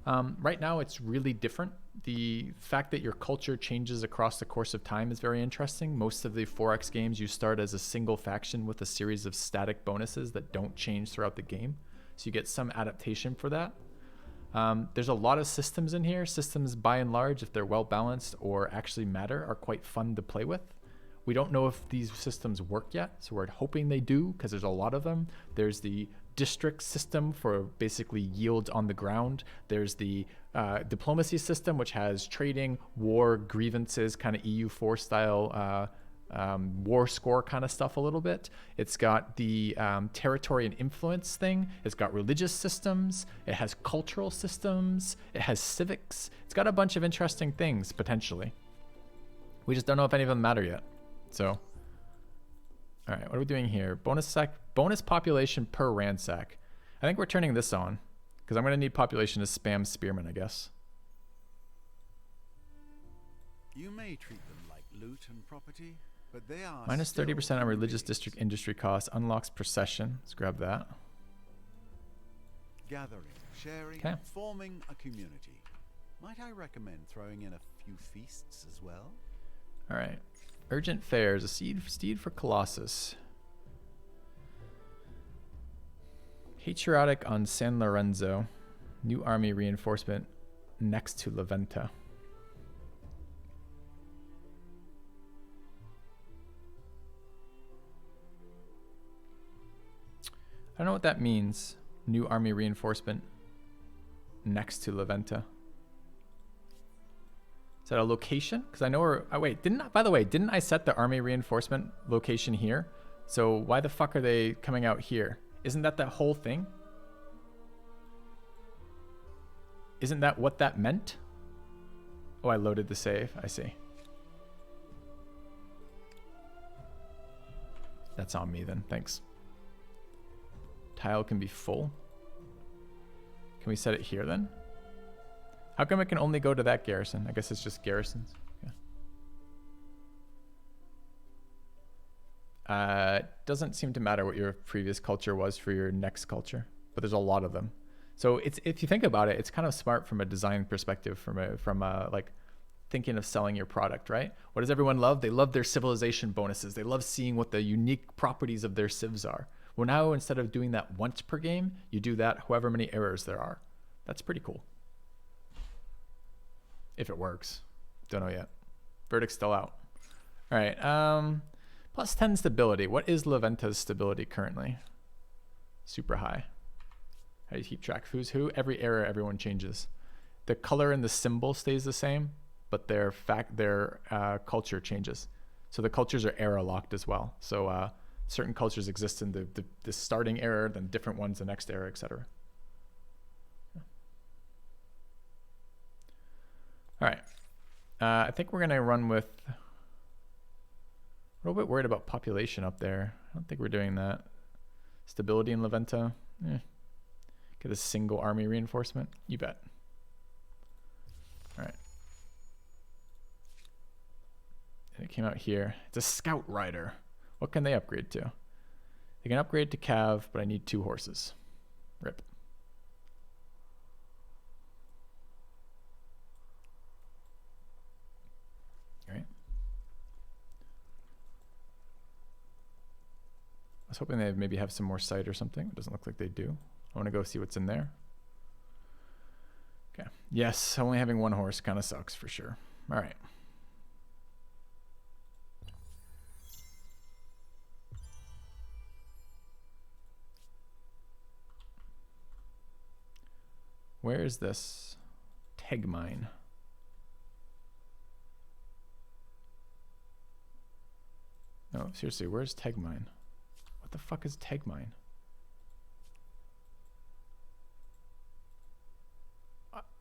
Right now it's really different. The fact that your culture changes across the course of time is very interesting. Most of the 4X games you start as a single faction with a series of static bonuses that don't change throughout the game. So you get some adaptation for that. There's a lot of systems in here. Systems by and large, if they're well balanced or actually matter, are quite fun to play with. We don't know if these systems work yet, so we're hoping they do because there's a lot of them. There's the district system for basically yield on the ground. There's the diplomacy system, which has trading, war, grievances, kind of EU4 style war score kind of stuff a little bit. It's got the territory and influence thing. It's got religious systems. It has cultural systems. It has civics. It's got a bunch of interesting things potentially. We just don't know if any of them matter yet. So, all right, what are we doing here? Bonus population per ransack. I think we're turning this on because I'm going to need population to spam spearmen, I guess. You may treat them like loot and property, but they are Minus 30% on religious district industry costs. Unlocks procession. Let's grab that. Gathering, sharing, Okay. forming a community. Might I recommend throwing in a few feasts as well? All right. Urgent fares. A steed for Colossus. Patriotic on San Lorenzo. New army reinforcement next to Leventa. I don't know what that means. New army reinforcement next to Leventa. Is that a location? Because I know we're... Oh, wait. By the way, didn't I set the army reinforcement location here? So why the fuck are they coming out here? Isn't that whole thing? Isn't that what that meant? Oh, I loaded the save. I see. That's on me then. Thanks. Tile can be full. Can we set it here then? How come it can only go to that garrison? I guess it's just garrisons. Yeah. Doesn't seem to matter what your previous culture was for your next culture, but there's a lot of them. So it's, if you think about it, it's kind of smart from a design perspective, from a like thinking of selling your product, right? What does everyone love? They love their civilization bonuses. They love seeing what the unique properties of their civs are. Well, now instead of doing that once per game, you do that however many errors there are. That's pretty cool. If it works. Don't know yet. Verdict's still out. All right. Plus 10 stability. What is La Venta's stability currently? Super high. How do you keep track of who's who? Every era, everyone changes. The color and the symbol stays the same, but their culture changes. So the cultures are era locked as well. So certain cultures exist in the starting era, then different ones the next era, etc. All right. I think we're gonna run with. A little bit worried about population up there. I don't think we're doing that. Stability in La Venta. Get a single army reinforcement. You bet. All right. And it came out here. It's a scout rider. What can they upgrade to? They can upgrade to Cav, but I need 2 horses. Rip. All right. I was hoping they maybe have some more sight or something. It doesn't look like they do. I want to go see what's in there. Okay. Yes, only having 1 horse kind of sucks for sure. All right. Where is this Tegmine? No, seriously, where's Tegmine? What the fuck is Tegmine?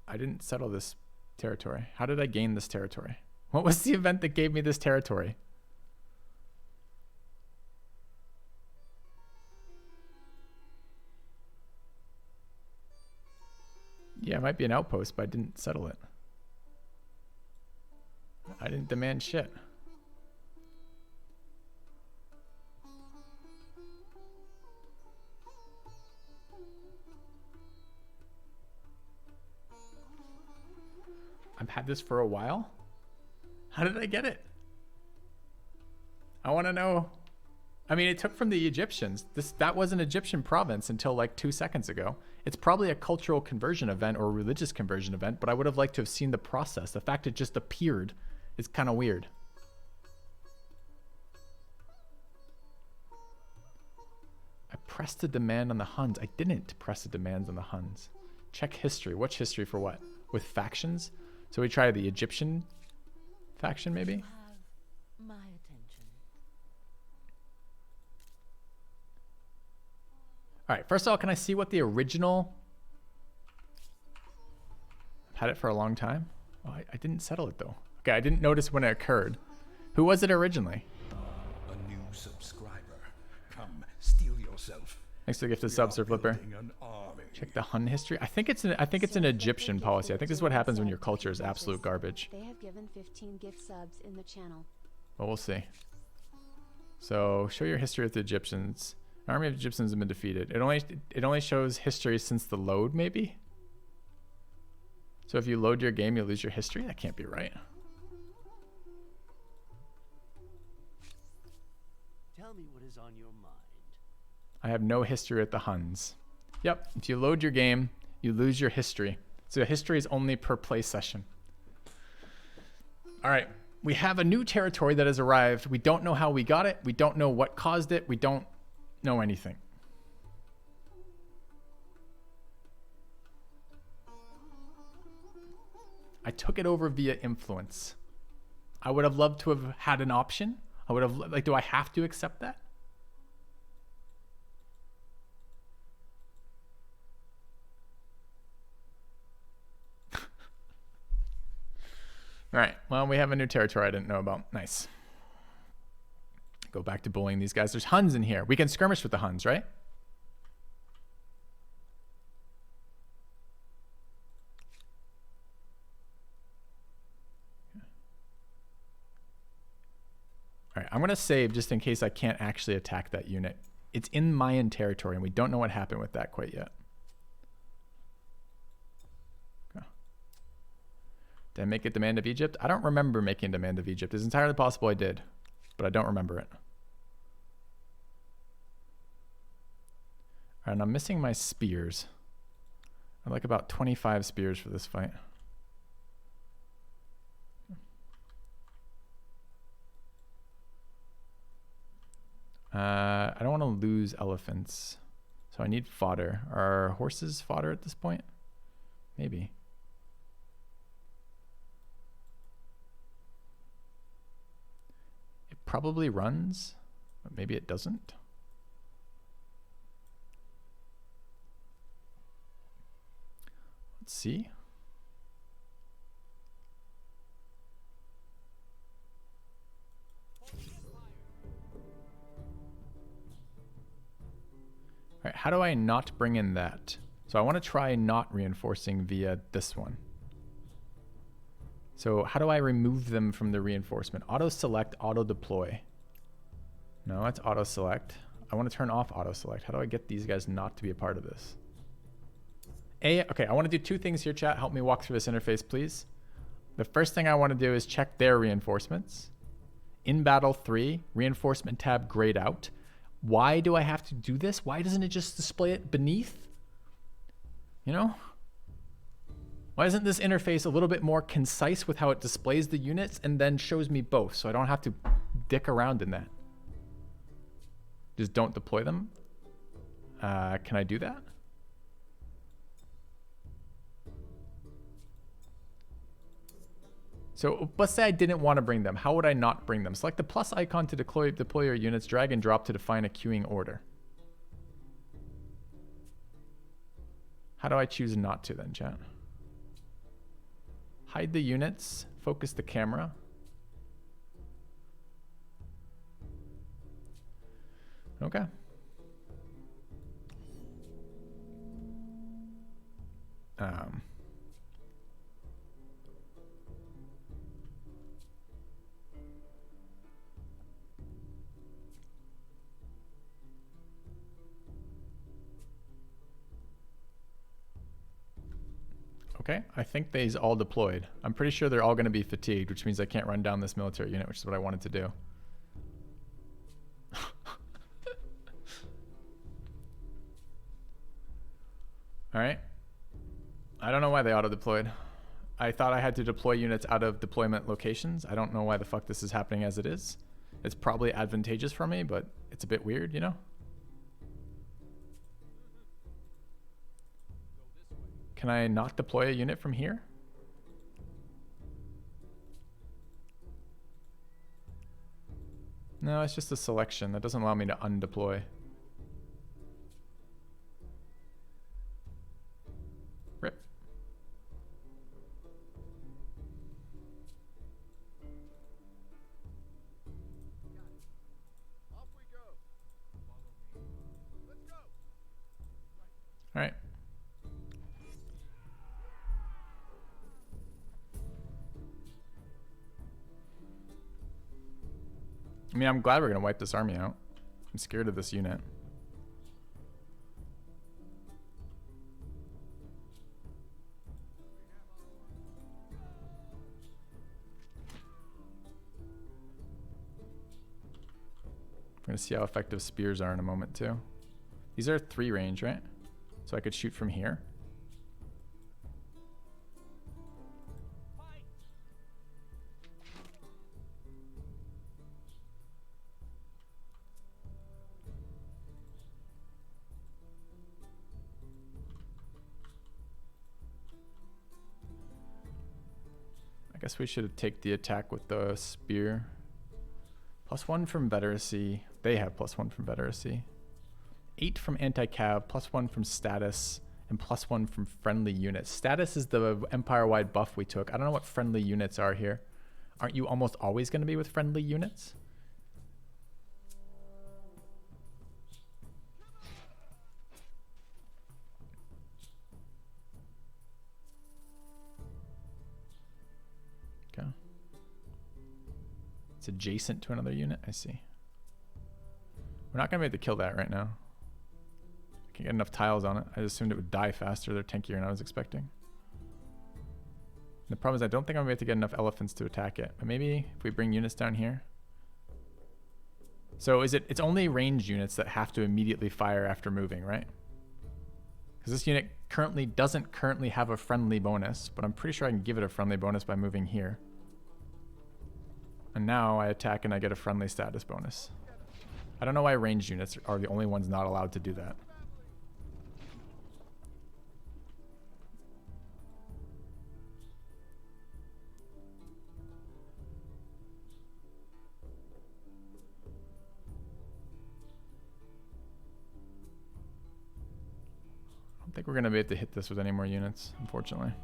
I didn't settle this territory. How did I gain this territory? What was the event that gave me this territory? Yeah, it might be an outpost, but I didn't settle it. I didn't demand shit. I've had this for a while. How did I get it? I want to know. I mean, it took from the Egyptians. That was an Egyptian province until like 2 seconds ago. It's probably a cultural conversion event or a religious conversion event, but I would have liked to have seen the process. The fact it just appeared is kind of weird. I pressed a demand on the Huns. I didn't press a demand on the Huns. Check history. What's history for what? With factions? So we try the Egyptian faction maybe? You have my attention. All right, first of all, can I see what the original... I've had it for a long time. Oh, I didn't settle it though. Okay, I didn't notice when it occurred. Who was it originally? A new subscriber. Come, steel yourself. Thanks for the gift of subs, Sir Flipper. Building an army. Check the Hun history. I think it's an Egyptian policy. I think this is what happens when your culture is absolute garbage. They have given 15 gift subs in the channel. Well, we'll see. So, show your history with the Egyptians. An army of Egyptians have been defeated. It only shows history since the load, maybe? So if you load your game, you lose your history? That can't be right. Tell me what is on your mind. I have no history with the Huns. Yep, if you load your game, you lose your history. So history is only per play session. All right, we have a new territory that has arrived. We don't know how we got it. We don't know what caused it. We don't know anything. I took it over via influence. I would have loved to have had an option. I would have, like, do I have to accept that? All right, well, we have a new territory I didn't know about. Nice. Go back to bullying these guys. There's Huns in here. We can skirmish with the Huns, right? All right, I'm going to save just in case I can't actually attack that unit. It's in Mayan territory, and we don't know what happened with that quite yet. Okay. Did I make a demand of Egypt? I don't remember making a demand of Egypt. It's entirely possible I did, but I don't remember it. All right, and I'm missing my spears. I'd like about 25 spears for this fight. I don't want to lose elephants, so I need fodder. Are horses fodder at this point? Maybe. It probably runs, but maybe it doesn't. Let's see. All right, how do I not bring in that? So I want to try not reinforcing via this one. So how do I remove them from the reinforcement? Auto select, auto deploy. No, it's auto select. I want to turn off auto select. How do I get these guys not to be a part of this? Okay, I want to do two things here, chat. Help me walk through this interface, please. The first thing I want to do is check their reinforcements. In battle 3, reinforcement tab grayed out. Why do I have to do this? Why doesn't it just display it beneath? You know? Why isn't this interface a little bit more concise with how it displays the units and then shows me both so I don't have to dick around in that? Just don't deploy them? Can I do that? So let's say I didn't want to bring them. How would I not bring them? Select the plus icon to deploy your units, drag and drop to define a queuing order. How do I choose not to then, chat? Hide the units, focus the camera. Okay. Okay, I think they's all deployed. I'm pretty sure they're all going to be fatigued, which means I can't run down this military unit, which is what I wanted to do. All right. I don't know why they auto-deployed. I thought I had to deploy units out of deployment locations. I don't know why the fuck this is happening as it is. It's probably advantageous for me, but it's a bit weird, you know? Can I not deploy a unit from here? No, it's just a selection. That doesn't allow me to undeploy. Rip. All right. I mean, I'm glad we're going to wipe this army out. I'm scared of this unit. We're going to see how effective spears are in a moment, too. These are 3 range, right? So I could shoot from here. I guess we should take the attack with the spear. +1 from Veteracy. They have +1 from Veteracy. 8 from anti-cav, +1 from status, and +1 from friendly units. Status is the empire-wide buff we took. I don't know what friendly units are here. Aren't you almost always going to be with friendly units? It's adjacent to another unit. I see. We're not going to be able to kill that right now. I can't get enough tiles on it. I assumed it would die faster. They're tankier than I was expecting. The problem is I don't think I'm going to be able to get enough elephants to attack it. But maybe if we bring units down here. So it's only ranged units that have to immediately fire after moving, right? Because this unit doesn't currently have a friendly bonus, but I'm pretty sure I can give it a friendly bonus by moving here. And now I attack and I get a friendly status bonus. I don't know why ranged units are the only ones not allowed to do that. I don't think we're going to be able to hit this with any more units, unfortunately.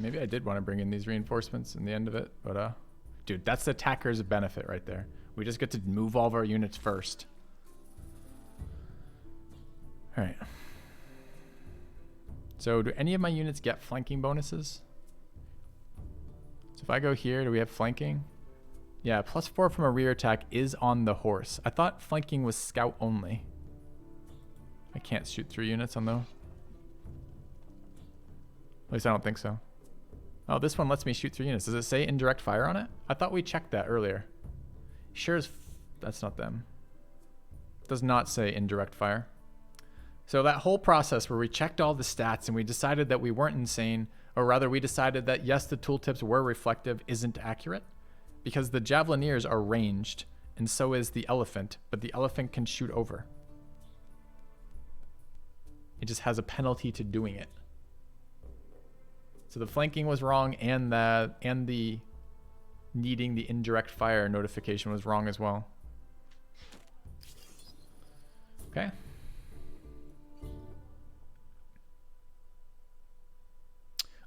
Maybe I did want to bring in these reinforcements in the end of it, but dude, that's the attacker's benefit right there. We just get to move all of our units first. All right. So do any of my units get flanking bonuses? So if I go here, do we have flanking? Yeah, +4 from a rear attack is on the horse. I thought flanking was scout only. I can't shoot through units on those. At least I don't think so. Oh, this one lets me shoot through units. Does it say indirect fire on it? I thought we checked that earlier. Sure as that's not them. It does not say indirect fire. So that whole process where we checked all the stats and we decided that we weren't insane, or rather we decided that yes, the tooltips were reflective, isn't accurate because the Javelineers are ranged and so is the elephant, but the elephant can shoot over. It just has a penalty to doing it. So the flanking was wrong, and the needing the indirect fire notification was wrong as well. Okay.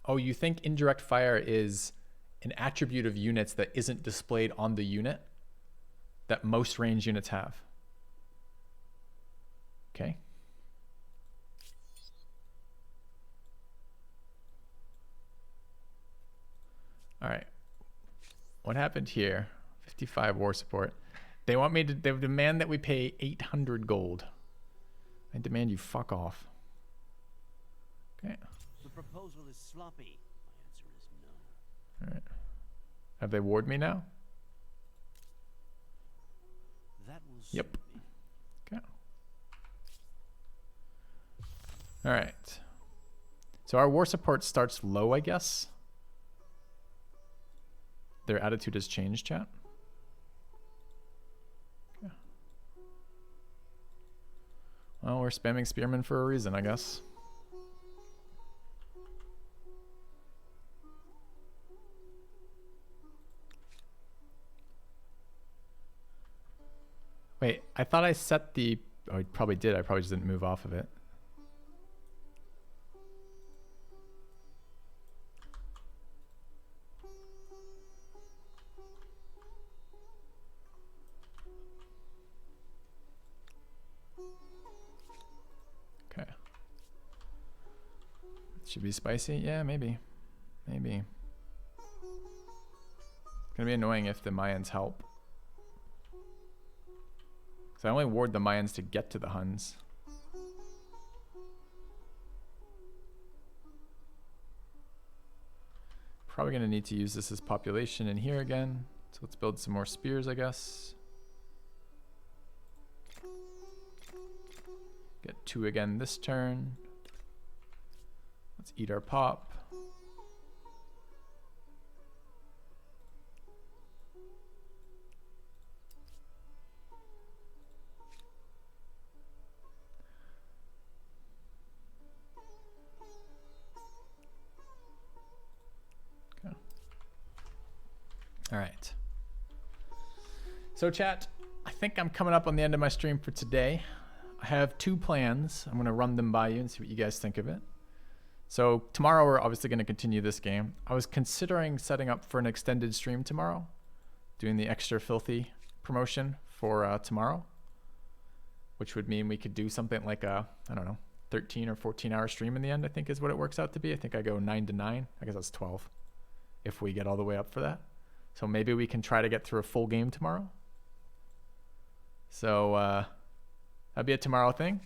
Oh, you think indirect fire is an attribute of units that isn't displayed on the unit that most range units have? Okay. All right. What happened here? 55 war support. They want me to, they demand that we pay 800 gold. I demand you fuck off. Okay. The proposal is sloppy. My answer is no. All right. Have they warred me now? That will Yep. suit me. Okay. All right. So our war support starts low, I guess. Their attitude has changed, chat. Okay. Well, we're spamming spearmen for a reason, I guess. Wait, I thought I set the... Oh, I probably did. I probably just didn't move off of it. Okay. Should be spicy? Yeah, maybe. Maybe. It's gonna be annoying if the Mayans help. So I only ward the Mayans to get to the Huns. Probably gonna need to use this as population in here again. So let's build some more spears, I guess. Get 2 again this turn. Let's eat our pop. All right. So chat, I think I'm coming up on the end of my stream for today. I have 2 plans. I'm going to run them by you and see what you guys think of it. So tomorrow we're obviously going to continue this game. I was considering setting up for an extended stream tomorrow, doing the extra filthy promotion for tomorrow, which would mean we could do something like a, I don't know, 13 or 14 hour stream in the end, I think is what it works out to be. I think I go 9 to 9. I guess that's 12 if we get all the way up for that. So maybe we can try to get through a full game tomorrow. So that'd be a tomorrow thing.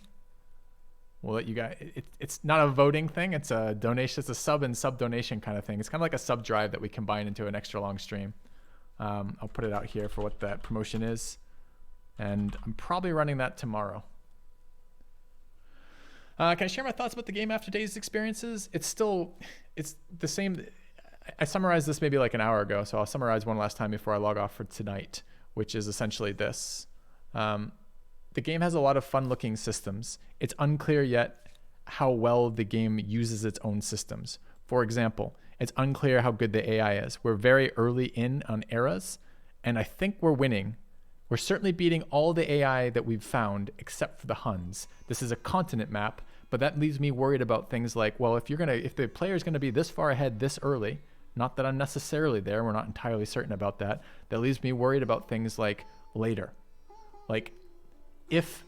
We'll let you guys, it's not a voting thing. It's a donation. It's a sub and sub donation kind of thing. It's kind of like a sub drive that we combine into an extra long stream. I'll put it out here for what that promotion is. And I'm probably running that tomorrow. Can I share my thoughts about the game after today's experiences? It's the same. I summarized this maybe like an hour ago, so I'll summarize one last time before I log off for tonight, which is essentially this. The game has a lot of fun-looking systems. It's unclear yet how well the game uses its own systems. For example, it's unclear how good the AI is. We're very early in on eras, and I think we're winning. We're certainly beating all the AI that we've found except for the Huns. This is a continent map, but that leaves me worried about things like, well, if the player's gonna be this far ahead this early, not that I'm necessarily there, we're not entirely certain about that, that leaves me worried about things like later. Like, if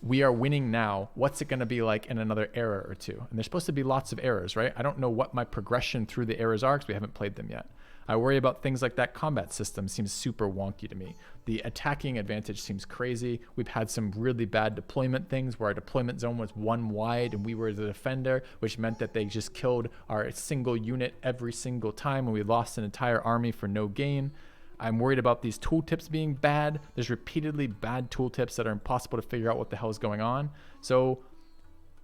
we are winning now, what's it going to be like in another era or two? And there's supposed to be lots of eras, right? I don't know what my progression through the eras are because we haven't played them yet. I worry about things like that combat system seems super wonky to me. The attacking advantage seems crazy. We've had some really bad deployment things where our deployment zone was 1 wide and we were the defender, which meant that they just killed our single unit every single time and we lost an entire army for no gain. I'm worried about these tooltips being bad. There's repeatedly bad tooltips that are impossible to figure out what the hell is going on. So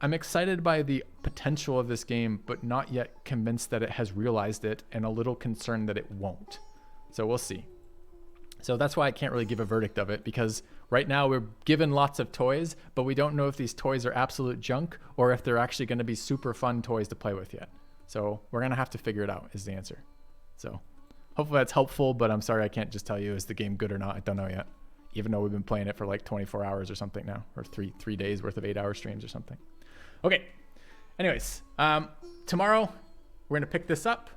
I'm excited by the potential of this game, but not yet convinced that it has realized it and a little concerned that it won't. So we'll see. So that's why I can't really give a verdict of it, because right now we're given lots of toys, but we don't know if these toys are absolute junk or if they're actually going to be super fun toys to play with yet. So we're going to have to figure it out is the answer. So hopefully that's helpful, but I'm sorry I can't just tell you is the game good or not. I don't know yet, even though we've been playing it for like 24 hours or something now, or three days worth of 8-hour streams or something. Okay, anyways, tomorrow we're going to pick this up.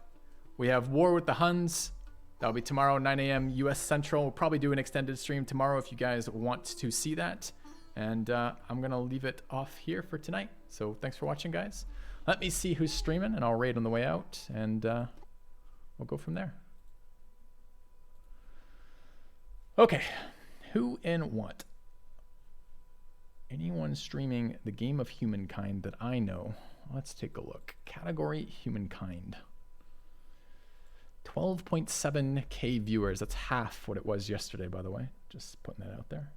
We have War with the Huns. That'll be tomorrow, 9 a.m. US Central. We'll probably do an extended stream tomorrow if you guys want to see that. And I'm going to leave it off here for tonight. So thanks for watching, guys. Let me see who's streaming, and I'll raid on the way out, and we'll go from there. Okay, who and what? Anyone streaming the game of Humankind that I know? Let's take a look. Category Humankind. 12.7k viewers. That's half what it was yesterday, by the way. Just putting that out there.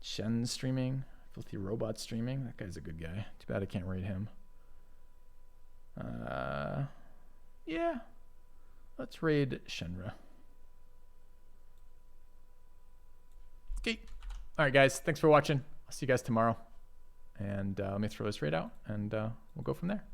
Shen streaming. Filthy Robot streaming. That guy's a good guy. Too bad I can't rate him. Yeah. Let's raid Shenra. Okay. All right, guys. Thanks for watching. I'll see you guys tomorrow. And let me throw this raid out, and we'll go from there.